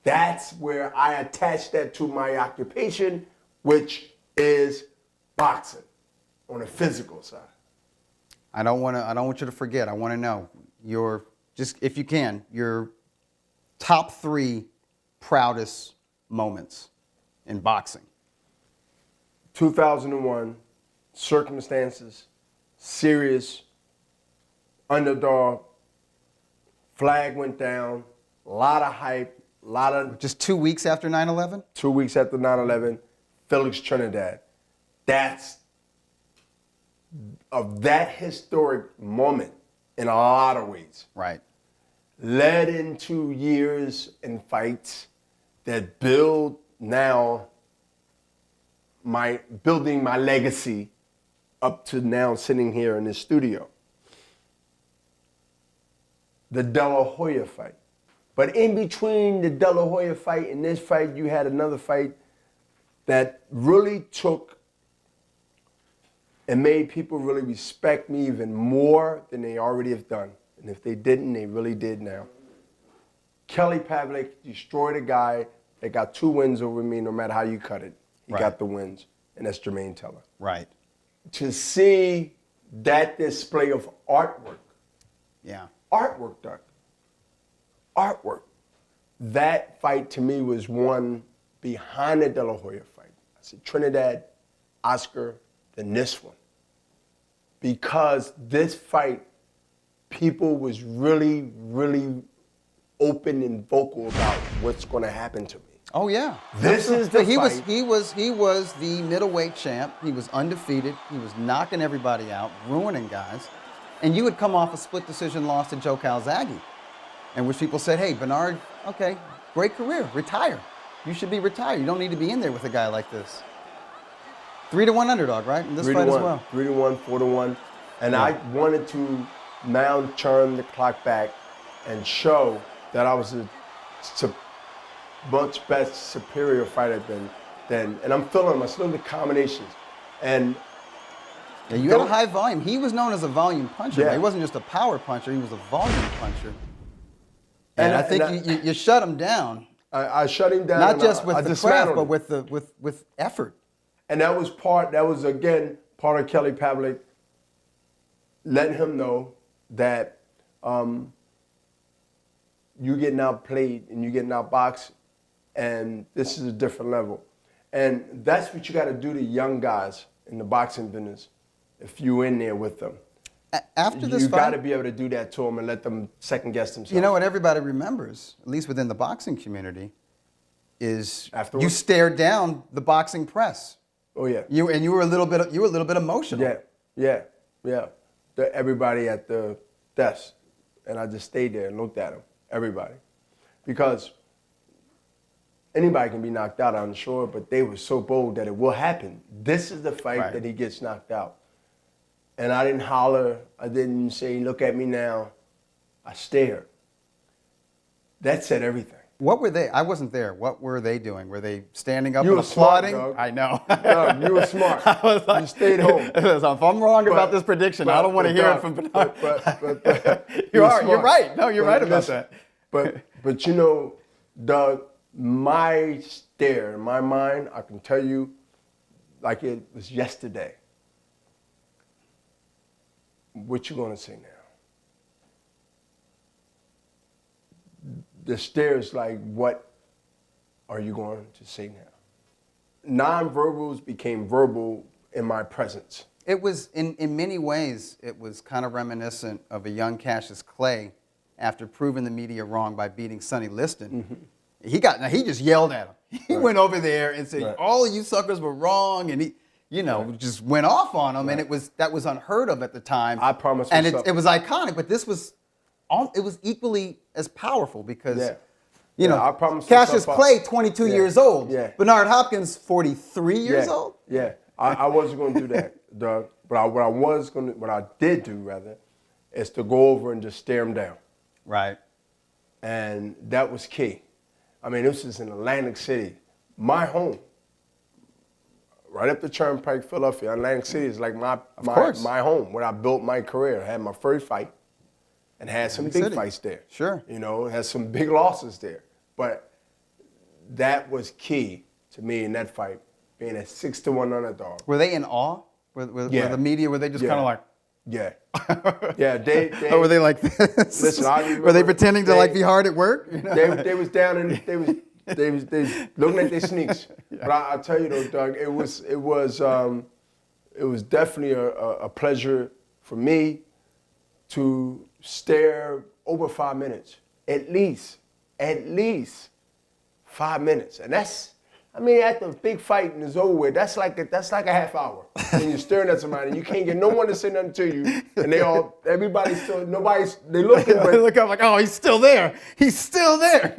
That's where I attach that to my occupation, which is boxing on a physical side. I don't want you to forget. I want to know your, just if you can, your top 3 proudest moments in boxing. 2001, circumstances, serious, underdog, flag went down, a lot of hype, a lot of... Just 2 weeks after 9/11? 2 weeks after 9/11, Felix Trinidad. That's of that historic moment in a lot of ways. Right. Led into years and fights that build now building my legacy up to now sitting here in this studio. The De La Hoya fight. But in between the De La Hoya fight and this fight, you had another fight that really took and made people really respect me even more than they already have done. And if they didn't, they really did now. Kelly Pavlik destroyed a guy that got 2 wins over me no matter how you cut it. He got the wins, and that's Jermaine Teller. Right. To see that display of artwork. Yeah. Artwork, Doug. Artwork. That fight to me was one behind the De La Hoya fight. I said Trinidad, Oscar, then this one. Because this fight, people was really, really open and vocal about what's going to happen to me. Oh yeah. This is the fight. He was the middleweight champ. He was undefeated. He was knocking everybody out, ruining guys. And you had come off a split decision loss to Joe Calzaghe, in which people said, "Hey, Bernard, okay, great career, retire. You should be retired. You don't need to be in there with a guy like this." 3-1 underdog, right? In this fight as well. 3-1, 4-1. And I wanted to now turn the clock back and show that I was a much better, superior fighter than, and I'm feeling them. I still the combinations, and yeah, you had a high volume. He was known as a volume puncher. Yeah. He wasn't just a power puncher. He was a volume puncher. And I think you shut him down. I shut him down. Not just with I the craft, but with effort. And that was again part of Kelly Pavlik letting him know that you getting outplayed and you getting outboxed, and this is a different level. And that's what you got to do to young guys in the boxing business if you're in there with them. After this you fight, got to be able to do that to them and let them second guess themselves. you know what everybody remembers, at least within the boxing community, is Afterwards? you stared down the boxing press. Oh yeah. You were a little bit emotional. Yeah. Everybody at the desk, and I just stayed there and looked at them. Everybody, because anybody can be knocked out, I'm sure, but they were so bold that it will happen. This is the fight that he gets knocked out. And I didn't holler. I didn't say, look at me now. I stared. That said everything. What were they? I wasn't there. What were they doing? Were they standing up You and were smart, applauding? Doug. I know. Doug, you were smart. I was like, you stayed home. If I'm wrong about this prediction, I don't want to hear it from Bernard. You're right. No, you're right about that. But you know, Doug, my stare in my mind, I can tell you like it was yesterday. What you gonna say now? The stare is like, what are you going to say now? Nonverbals became verbal in my presence. It was, in many ways, it was kind of reminiscent of a young Cassius Clay after proving the media wrong by beating Sonny Liston. Mm-hmm. He just yelled at him. He went over there and said, all of you suckers were wrong, and he, just went off on him, and that was unheard of at the time. I promise and myself. it was iconic, but this was, it was equally as powerful because, I promise Cassius myself Clay, 22 years old. Yeah. Bernard Hopkins, 43 years old. Yeah, I wasn't going to do that, Doug. But what I did do rather, is to go over and just stare him down. Right. And that was key. I mean, this is in Atlantic City, my home. Right up the Turnpike, Philadelphia. Atlantic City is like my home, where I built my career. I had my first fight and had some big fights there. Sure. Had some big losses there. But that was key to me in that fight, being a 6-1 underdog. Were they in awe? Were the media, were they just kind of like? Yeah. Yeah, they or were they like this? Listen, were they pretending to be hard at work? They was down and they was looking at their sneaks. But I'll tell you though, Doug, it was definitely a pleasure for me to stare over 5 minutes, at least 5 minutes, and after a big fight and it's over with, that's like a half hour when you're staring at somebody and you can't get no one to say nothing to you, and they looking, but they look up like, oh, he's still there. He's still there.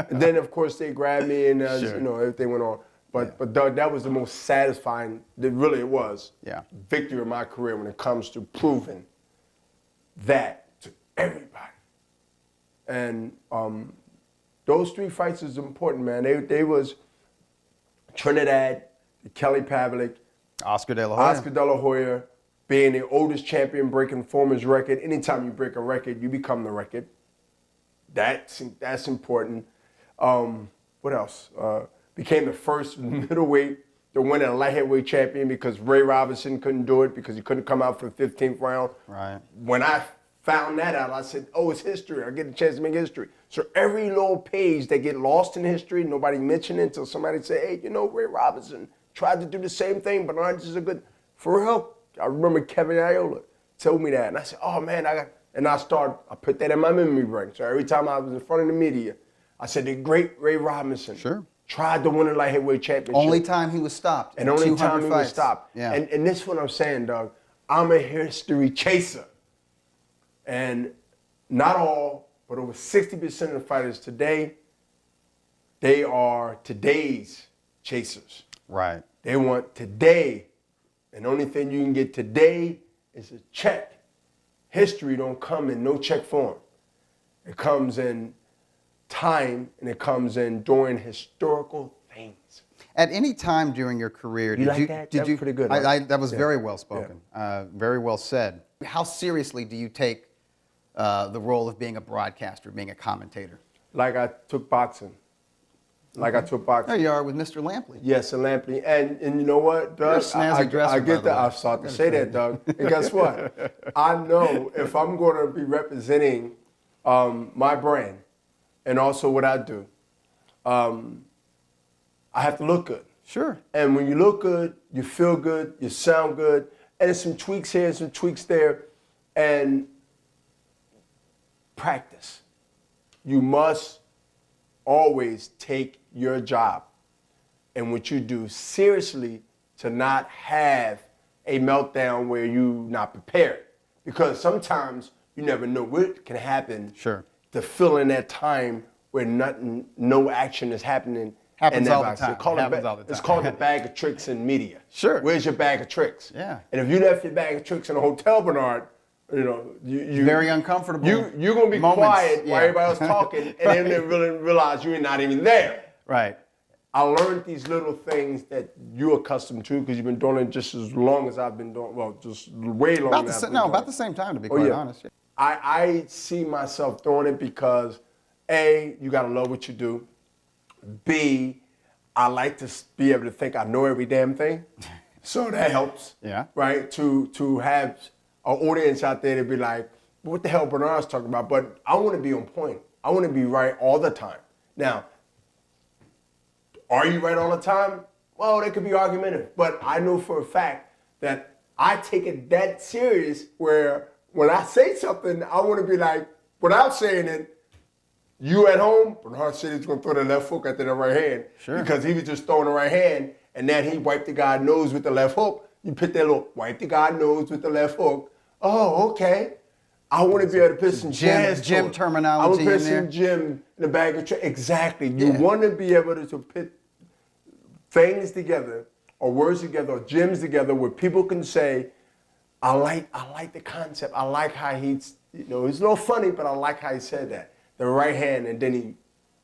And then of course they grabbed me and everything went on. But Doug, that was the most satisfying. It was. Yeah. Victory of my career when it comes to proving that to everybody. And those 3 fights is important, man. They was Trinidad, Kelly Pavlik, Oscar De La Hoya, being the oldest champion, breaking Foreman's record. Anytime you break a record, you become the record. That's important. What else? Became the first middleweight to win a light heavyweight champion because Ray Robinson couldn't do it because he couldn't come out for the 15th round. Right. When I found that out, I said, oh, it's history. I get a chance to make history. So every little page that get lost in history, nobody mentioned it until somebody say, hey, Ray Robinson tried to do the same thing, but I'm just a good, for real. I remember Kevin Iola told me that. And I said, oh man, I put that in my memory bank. So every time I was in front of the media, I said, the great Ray Robinson tried to win a light heavyweight championship. Only time he was stopped. And only time he was stopped. Yeah. And this is what I'm saying, Doug. I'm a history chaser. And not all, but over 60% of the fighters today, they are today's chasers. Right. They want today. And the only thing you can get today is a check. History don't come in no check form. It comes in time, and it comes in during historical things. At any time during your career, You like that? That was pretty good, right? That was Yeah. very well spoken, very well said. How seriously do you take the role of being a broadcaster, being a commentator? Like I took boxing. Like I took boxing. There you are with Mr. Lampley. Yes, and Lampley. And you know what, You're a Doug? snazzy dresser, I by get the that. way. I start to say that, Doug. And guess what? I know if I'm going to be representing my brand and also what I do, I have to look good. Sure. And when you look good, you feel good, you sound good, and there's some tweaks here, some tweaks there, and practice. You must always take your job and what you do seriously to not have a meltdown where you're not prepared. Because sometimes you never know what can happen to fill in that time where nothing, no action is happening. Happens in that all the box. time. Happens all the It's time. called the bag of tricks in media. Sure. Where's your bag of tricks? Yeah. And if you left your bag of tricks in a hotel, Bernard, you know, you Very uncomfortable You're gonna be moments, quiet yeah. while everybody else talking, and then they really realize you're not even there. Right. I learned these little things that you're accustomed to because you've been doing it just as long as I've been doing. Well, just way longer. About than I've been no, doing about it. the same time, to be Oh, quite yeah. honest. I see myself doing it because A, you gotta love what you do. B, I like to be able to think I know every damn thing. So that helps. Yeah. Right? To have an audience out there to be like, what the hell Bernard's talking about? But I want to be on point. I want to be right all the time. Now, are you right all the time? Well, that could be argumentative. But I know for a fact that I take it that serious where when I say something, I want to be like, without saying it, you at home, Bernard said he's going to throw the left hook after the right hand. Sure. Because he was just throwing the right hand, and then he wiped the guy's nose with the left hook. You put that little, wipe the guy's nose with the left hook. Oh, okay. I want to be able to put some jazz to gym it. terminology I want to put in there. some gym in the bag of tricks. Exactly. You Yeah. want to be able to put things together or words together or gyms together where people can say, I like the concept. I like how he's, you know, it's a little funny, but I like how he said that. The right hand, and then he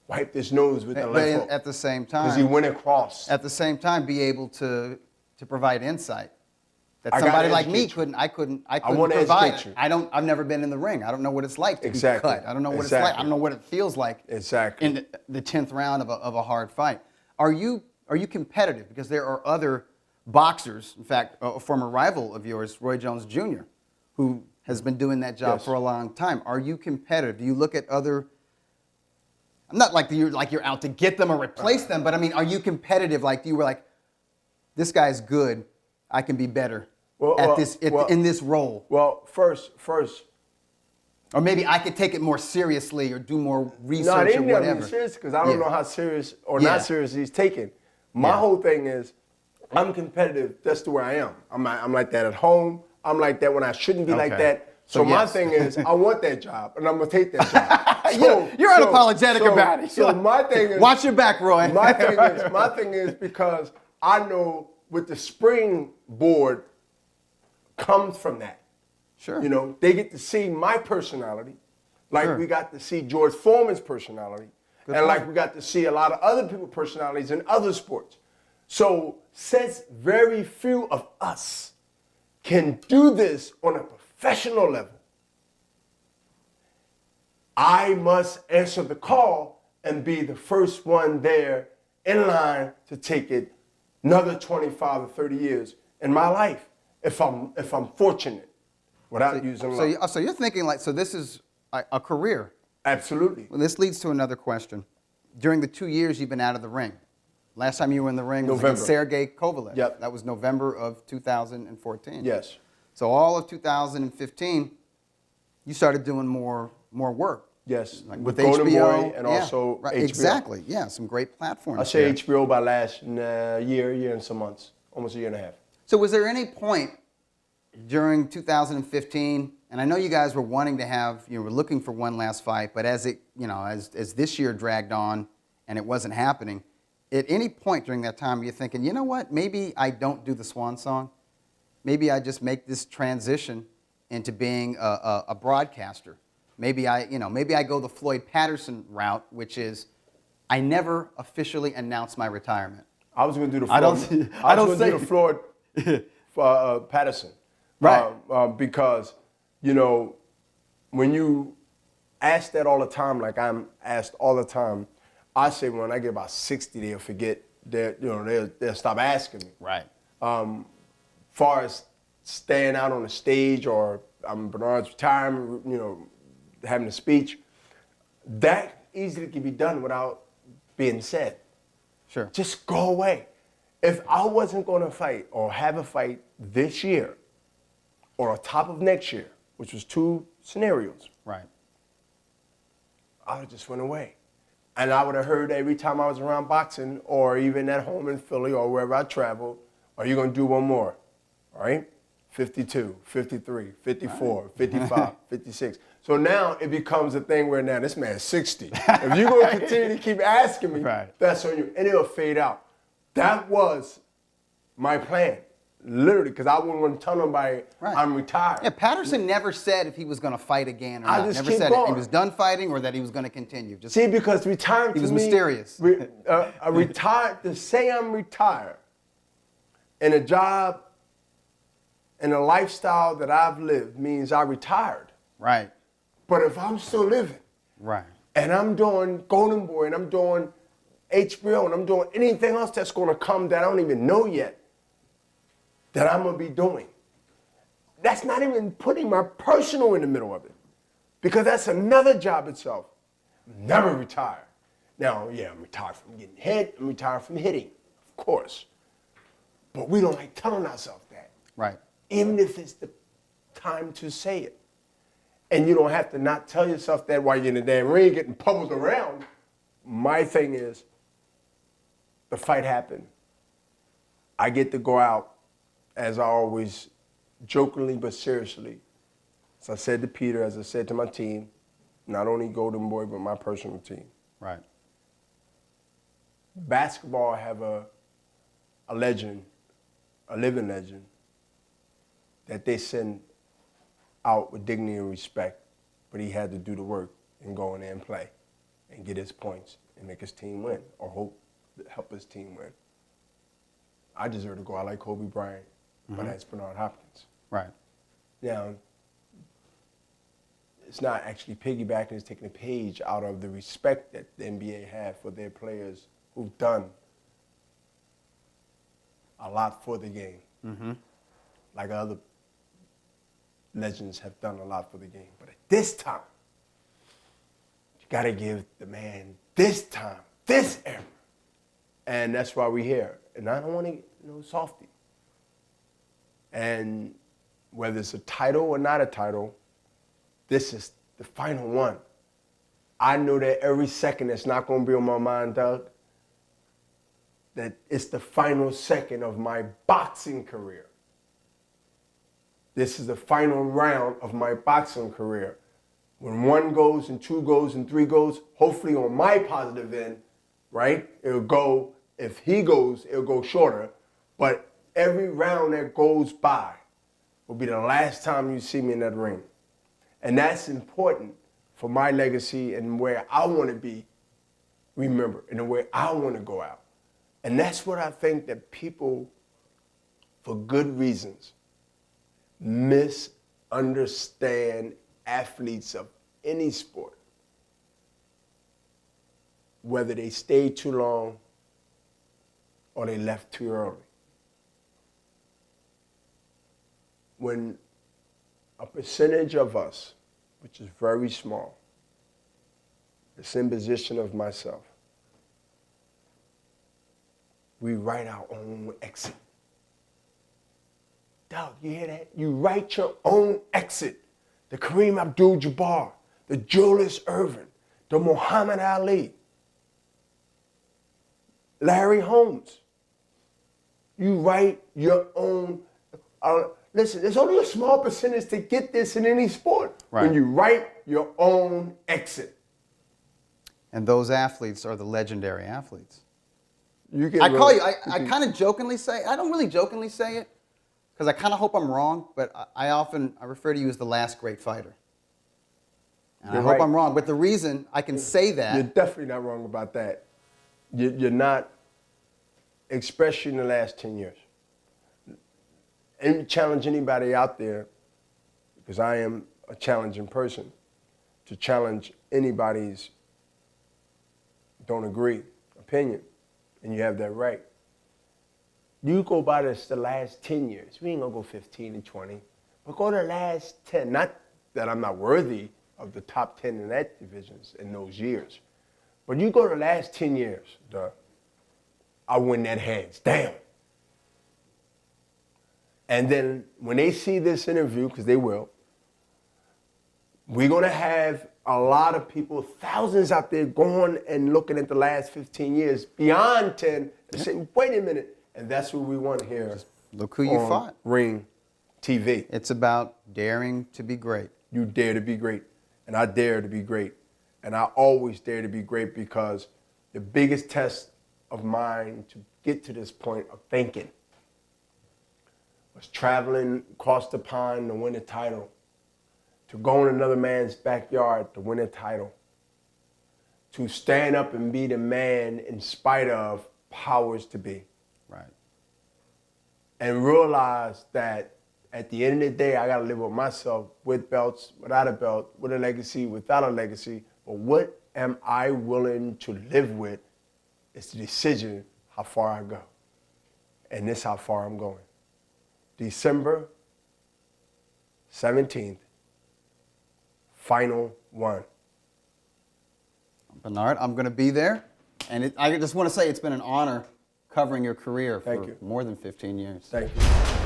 wiped his nose with the But left hook. at the same time, Because he went across. At the same time, be able to provide insight that I gotta somebody like me educate you. I couldn't wanna provide. educate you. I've never been in the ring. I don't know what it's like to Exactly. be cut. I don't know what it's Exactly. like. I don't know what it feels like. Exactly. In the 10th round of a hard fight. Are you competitive? Because there are other boxers. In fact, a former rival of yours, Roy Jones Jr., who has been doing that job Yes. for a long time. Are you competitive? Do you look at other? I'm not like you're out to get them or replace them, but I mean, are you competitive? Like you were like, this guy's good. I can be better in this role. Well, first. Or maybe I could take it more seriously or do more research No, it or ain't never whatever. been serious because I don't Yeah. know how serious or Yeah. not serious he's taken. My whole thing is, I'm competitive. That's the way I am. I'm like that at home. I'm like that when I shouldn't be like Okay. that. So my yes. thing is, I want that job, and I'm gonna take that job. You're unapologetic about it. So my thing is, watch your back, Roy. My thing is because I know with the springboard comes from that. Sure. You know, they get to see my personality, like Sure. we got to see George Foreman's personality, Good and like point. we got to see a lot of other people's personalities in other sports. So since very few of us can do this on a professional level, I must answer the call and be the first one there in line to take it another 25 or 30 years in my life if I'm fortunate without using luck. So you're thinking like, so this is a career. Absolutely. Well, this leads to another question. During the 2 years you've been out of the ring, last time you were in the ring was November. against Sergey Kovalev. Yep. That was November of 2014. Yes. So all of 2015, you started doing more work. Yes, Like with with Golden HBO Boy and yeah, also right, HBO. Exactly. Yeah, some great platforms. I say there. HBO by last year and some months, almost a year and a half. So was there any point during 2015, and I know you guys were wanting to have, you were looking for one last fight, but as it, as this year dragged on and it wasn't happening, at any point during that time, you're thinking, you know what, maybe I don't do the swan song. Maybe I just make this transition into being a broadcaster. maybe I go the Floyd Patterson route, which is I never officially announce my retirement. I was going to do the I Floyd. don't- I don't was going to do say- the Floyd Patterson. Right. Because, you know, when you ask that all the time, like I'm asked all the time, I say when I get about 60, they'll forget. They'll stop asking me. Right. Far as staying out on the stage or Bernard's retirement, having a speech, that easily can be done without being said. Sure. Just go away. If I wasn't going to fight or have a fight this year or on top of next year, which was 2 scenarios, right, I would have just went away. And I would have heard every time I was around boxing or even at home in Philly or wherever I traveled, are you going to do one more? All right? 52, 53, 54, 55, 56. So now it becomes a thing where now this man's 60. If you're going to continue to keep asking me, that's on you. And it'll fade out. That was my plan, literally, because I wouldn't want to tell nobody I'm retired. Yeah, Patterson never said if he was going to fight again or I not. just Never keep said going. if he was done fighting or that he was going to continue. Just See, because retirement he was to me, mysterious. Retired, to say I'm retired in a job and a lifestyle that I've lived means I retired. Right. But if I'm still living, right, and I'm doing Golden Boy and I'm doing HBO and I'm doing anything else that's going to come that I don't even know yet that I'm going to be doing, that's not even putting my personal in the middle of it, because that's another job itself. Never retire. Now, yeah, I'm retired from getting hit. I'm retired from hitting, of course. But we don't like telling ourselves that. Right. Even if it's the time to say it. And you don't have to not tell yourself that while you're in the damn ring getting pummeled around. My thing is, the fight happened. I get to go out, as I always, jokingly but seriously. As I said to Peter, as I said to my team, not only Golden Boy, but my personal team. Right. Basketball have a legend, a living legend, that they send out with dignity and respect, but he had to do the work and go in there and play and get his points and make his team win or help his team win. I deserve to go out like Kobe Bryant, but that's Bernard Hopkins. Right. Now, it's not actually piggybacking, it's taking a page out of the respect that the NBA have for their players who've done a lot for the game. Like other legends have done a lot for the game. But at this time, you gotta give the man this time, this era. And that's why we're here. And I don't want to get softy. And whether it's a title or not a title, this is the final one. I know that every second that's not gonna be on my mind, Doug, that it's the final second of my boxing career. This is the final round of my boxing career. When 1 goes and 2 goes and 3 goes, hopefully on my positive end, right? It'll go, if he goes, it'll go shorter. But every round that goes by will be the last time you see me in that ring. And that's important for my legacy and where I want to be remembered and the way I want to go out. And that's what I think that people, for good reasons, misunderstand athletes of any sport. Whether they stayed too long or they left too early. When a percentage of us, which is very small, is in position of myself, we write our own exit. Doug, you hear that? You write your own exit. The Kareem Abdul-Jabbar, the Julius Erving, the Muhammad Ali, Larry Holmes. You write your own. Listen, there's only a small percentage to get this in any sport. Right. When you write your own exit. And those athletes are the legendary athletes. You get I real- call you, I kind of jokingly say, I don't really jokingly say it, because I kind of hope I'm wrong, but I refer to you as the last great fighter. And You're I hope right. I'm wrong, but the reason I can say that. You're definitely not wrong about that. You're not, especially in the last 10 years. And challenge anybody out there, because I am a challenging person, to challenge anybody's don't agree opinion, and you have that right. You go by this the last 10 years. We ain't gonna go 15 and 20, but go to the last 10. Not that I'm not worthy of the top 10 in that divisions in those years, but you go to the last 10 years, I win that hands down. And then when they see this interview, because they will, we're gonna have a lot of people, thousands out there going and looking at the last 15 years, beyond 10, and say, wait a minute, and that's what we want here. Look who you on fought. Ring TV. It's about daring to be great. You dare to be great, and I dare to be great. And I always dare to be great, because the biggest test of mine to get to this point of thinking was traveling across the pond to win a title, to go in another man's backyard to win a title, to stand up and be the man in spite of powers to be. Right. And realize that at the end of the day, I gotta live with myself, with belts, without a belt, with a legacy, without a legacy. But what am I willing to live with is the decision how far I go. And this is how far I'm going. December 17th, final one. Bernard, I'm going to be there. And I just want to say it's been an honor covering your career for Thank you. more than 15 years. Thank you.